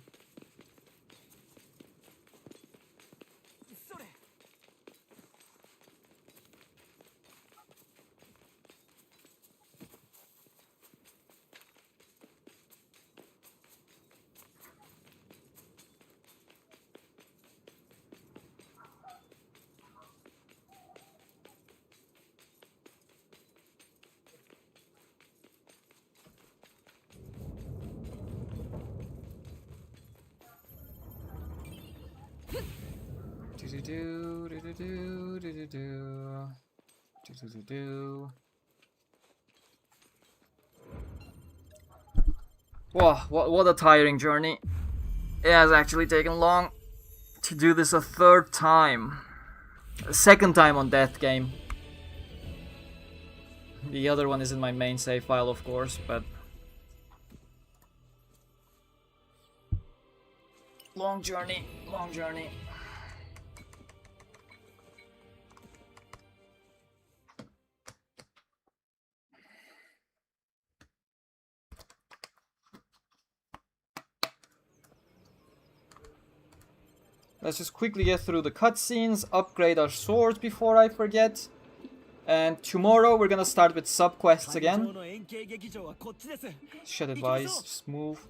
Wow, what a tiring journey. It has actually taken long to do this a third time. A second time on Death Game. The other one is in my main save file, of course, but... Long journey, long journey. Let's just quickly get through the cutscenes, upgrade our swords before I forget. And tomorrow we're gonna start with sub-quests again. Shut it, Wise. Just move.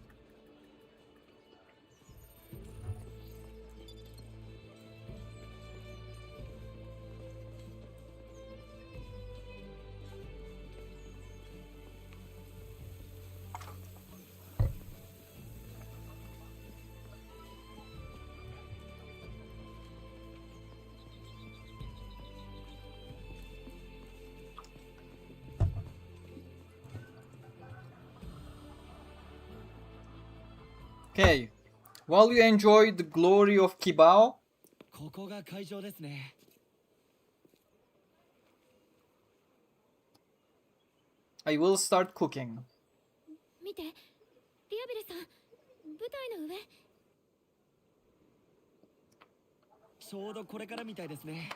Okay, while you enjoy the glory of Kibao, ここが会場ですね。 I will start cooking. 見て、ディアベルさん、舞台の上。ちょうどこれからみたいですね。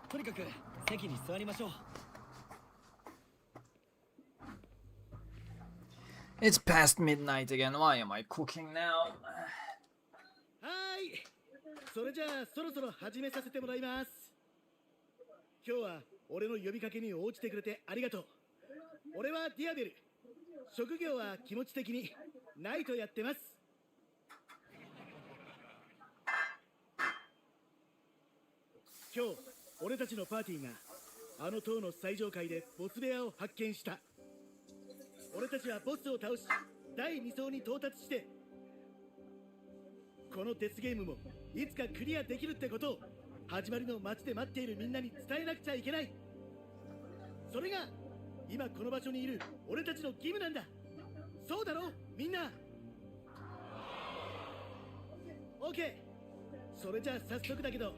とにかく席に座りましょう。 It's past midnight again. Why am I cooking now? はい、それじゃあそろそろ始めさせてもらいます。今日は俺の呼びかけに応じてくれてありがとう。俺はディアベル。職業は気持ち的にナイトやってます。今日俺たちのパーティーがあの塔の最上階でボス部屋を発見した。俺たちはボスを倒し第2層に到達して、このデスゲームもいつかクリアできるってことを始まりの街で待っているみんなに伝えなくちゃいけない。それが今この場所にいる俺たちの義務なんだ。そうだろみんな。 OK、 それじゃあ早速だけど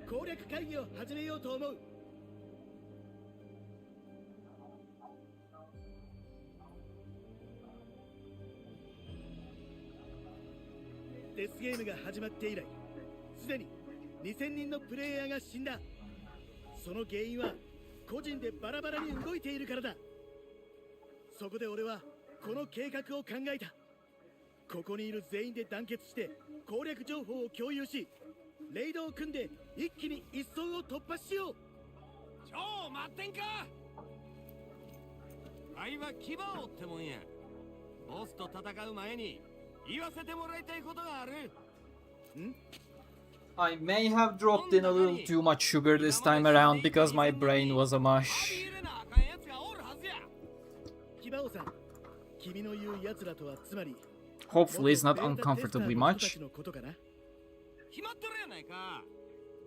攻略会議を始めようと思う。デスゲームが始まって以来、すでに2000人のプレイヤーが死んだ。その原因は個人でバラバラに動いているからだ。そこで俺はこの計画を考えた。ここにいる全員で団結して攻略情報を共有し、レイドを組んで一気に一層を突破しよう。ちょ待ってんか。あいは牙を追ってもんや。ボスと戦う前に言わせてもらいたいことがある。ん I may have dropped in a little too much sugar this time around because my brain was a mush. キバオさん、君の言う奴らとはつまり Hopefully it's not uncomfortably much. 決まっとるやないか。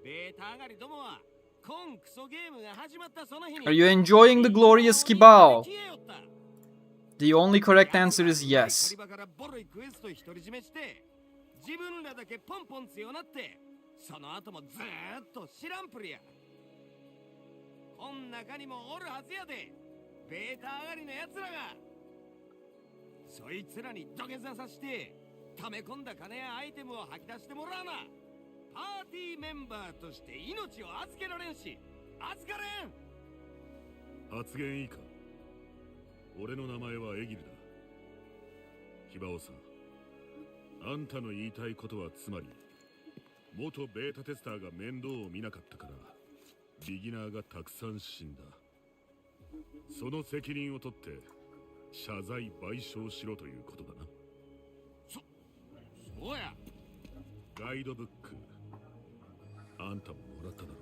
ベータ上がりどもは今クソゲームが始まったその日に。 Are you enjoying the glorious Kibao? The only correct answer is yes. 自分らだけポンポン強なって、その後もずーっと知らんぷりや。こん中にもおるはずやで、ベータ上がりのやつらが。そいつらに土下座させて、溜め込んだ金やアイテムを吐き出してもらうな。パーティーメンバーとして命を預けられんし、預かれん。発言いいか。俺の名前はエギルだ。キバオさん、あんたの言いたいことはつまり、元ベータテスターが面倒を見なかったからビギナーがたくさん死んだ。その責任を取って謝罪賠償しろということだな。そうや。ガイドブックあんたももらっただろ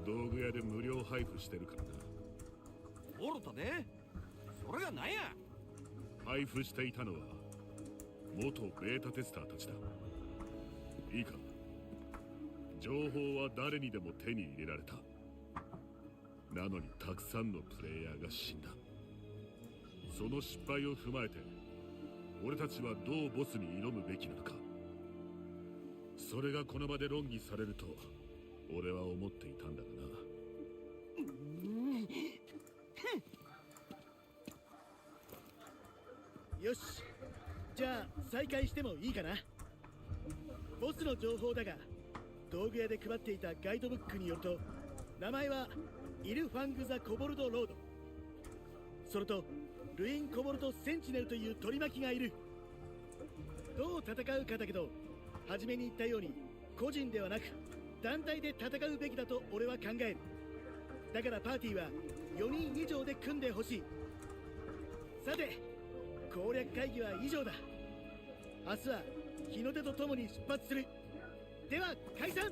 う。道具屋で無料配布してるからな。おるたで。それが何や。配布していたのは元ベータテスターたちだ。いいか、情報は誰にでも手に入れられた。なのにたくさんのプレイヤーが死んだ。その失敗を踏まえて俺たちはどうボスに挑むべきなのか、それがこの場で論議されると俺は思っていたんだがな。よし、じゃあ再開してもいいかな。ボスの情報だが、道具屋で配っていたガイドブックによると、名前はイルファング・ザ・コボルド・ロード。それとルイン・コボルト・センチネルという取り巻きがいる。どう戦うかだけど、初めに言ったように個人ではなく団体で戦うべきだと俺は考える。だからパーティーは4人以上で組んでほしい。さて攻略会議は以上だ。明日は日の出とともに出発する。では解散。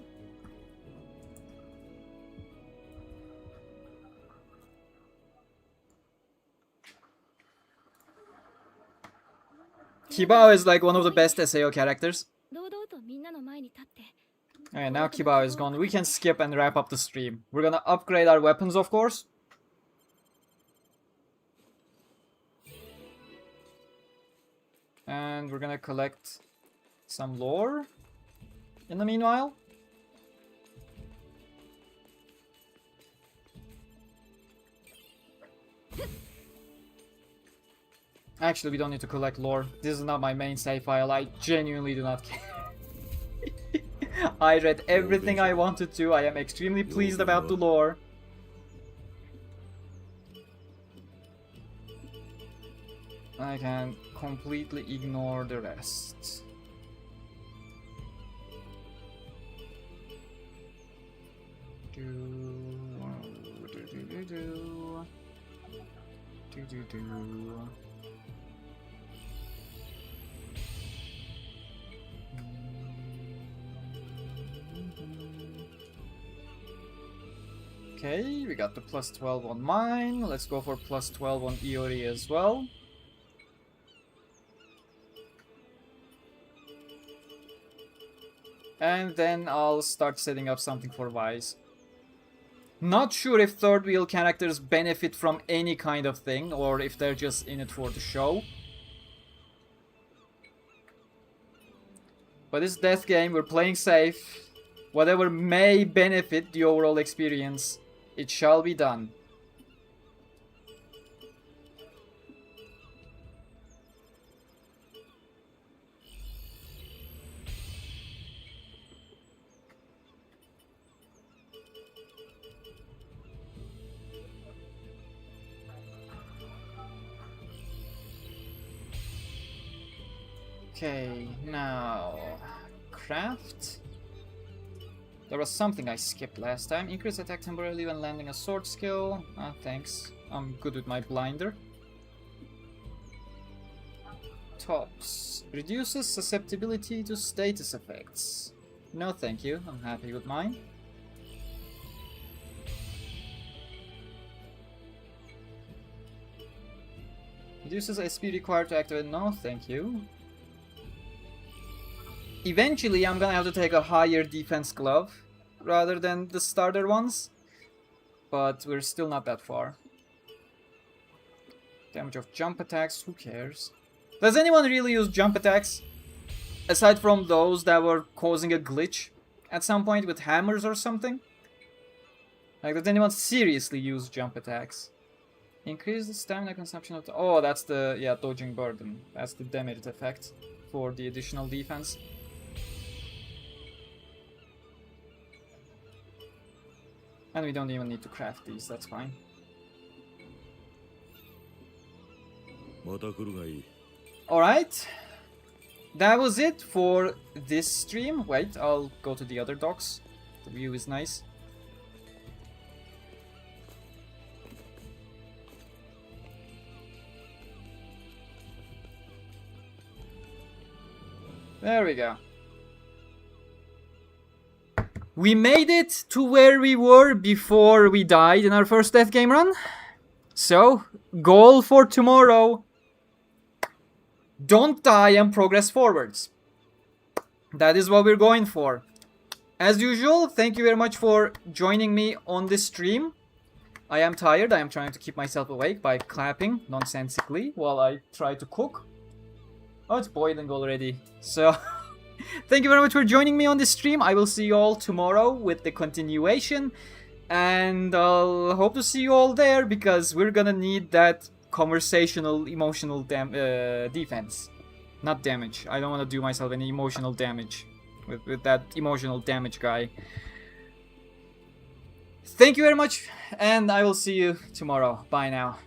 Kibao is like one of the best SAO characters. 堂々とみんなの前に立って Alright, now Kibao is gone. We can skip and wrap up the stream. We're gonna upgrade our weapons, of course. And we're gonna collect some lore in the meanwhile. Actually, we don't need to collect lore. This is not my main save file. I genuinely do not care. I read everything I wanted to. I am extremely pleased about the lore. I can completely ignore the rest. Okay, we got the plus 12 on mine. Let's go for plus 12 on Iori as well. And then I'll start setting up something for Wise. Not sure if third wheel characters benefit from any kind of thing, or if they're just in it for the show. But this death game, we're playing safe. Whatever may benefit the overall experience, it shall be done. Okay, now craft. There was something I skipped last time. Increase attack temporarily when landing a sword skill. Ah, thanks. I'm good with my blinder. Tops. Reduces susceptibility to status effects. No thank you, I'm happy with mine. Reduces SP required to activate. No thank you. Eventually, I'm gonna have to take a higher defense glove rather than the starter ones, but we're still not that far. Damage of jump attacks, who cares? Does anyone really use jump attacks? Aside from those that were causing a glitch at some point with hammers or something? Like, does anyone seriously use jump attacks? Increase the stamina consumption of the... Oh, that's the... yeah, dodging burden. That's the demerit effect for the additional defense. And we don't even need to craft these, that's fine. Alright. That was it for this stream. Wait, I'll go to the other docks. The view is nice. There we go. We made it to where we were before we died in our first death game run. So, goal for tomorrow. Don't die and progress forwards. That is what we're going for. As usual, thank you very much for joining me on this stream. I am tired. I am trying to keep myself awake by clapping nonsensically while I try to cook. Oh, it's boiling already. So... Thank you very much for joining me on this stream. I will see you all tomorrow with the continuation. And I'll hope to see you all there, because we're gonna need that conversational, emotional defense. Not damage. I don't want to do myself any emotional damage with that emotional damage guy. Thank you very much, and I will see you tomorrow. Bye now.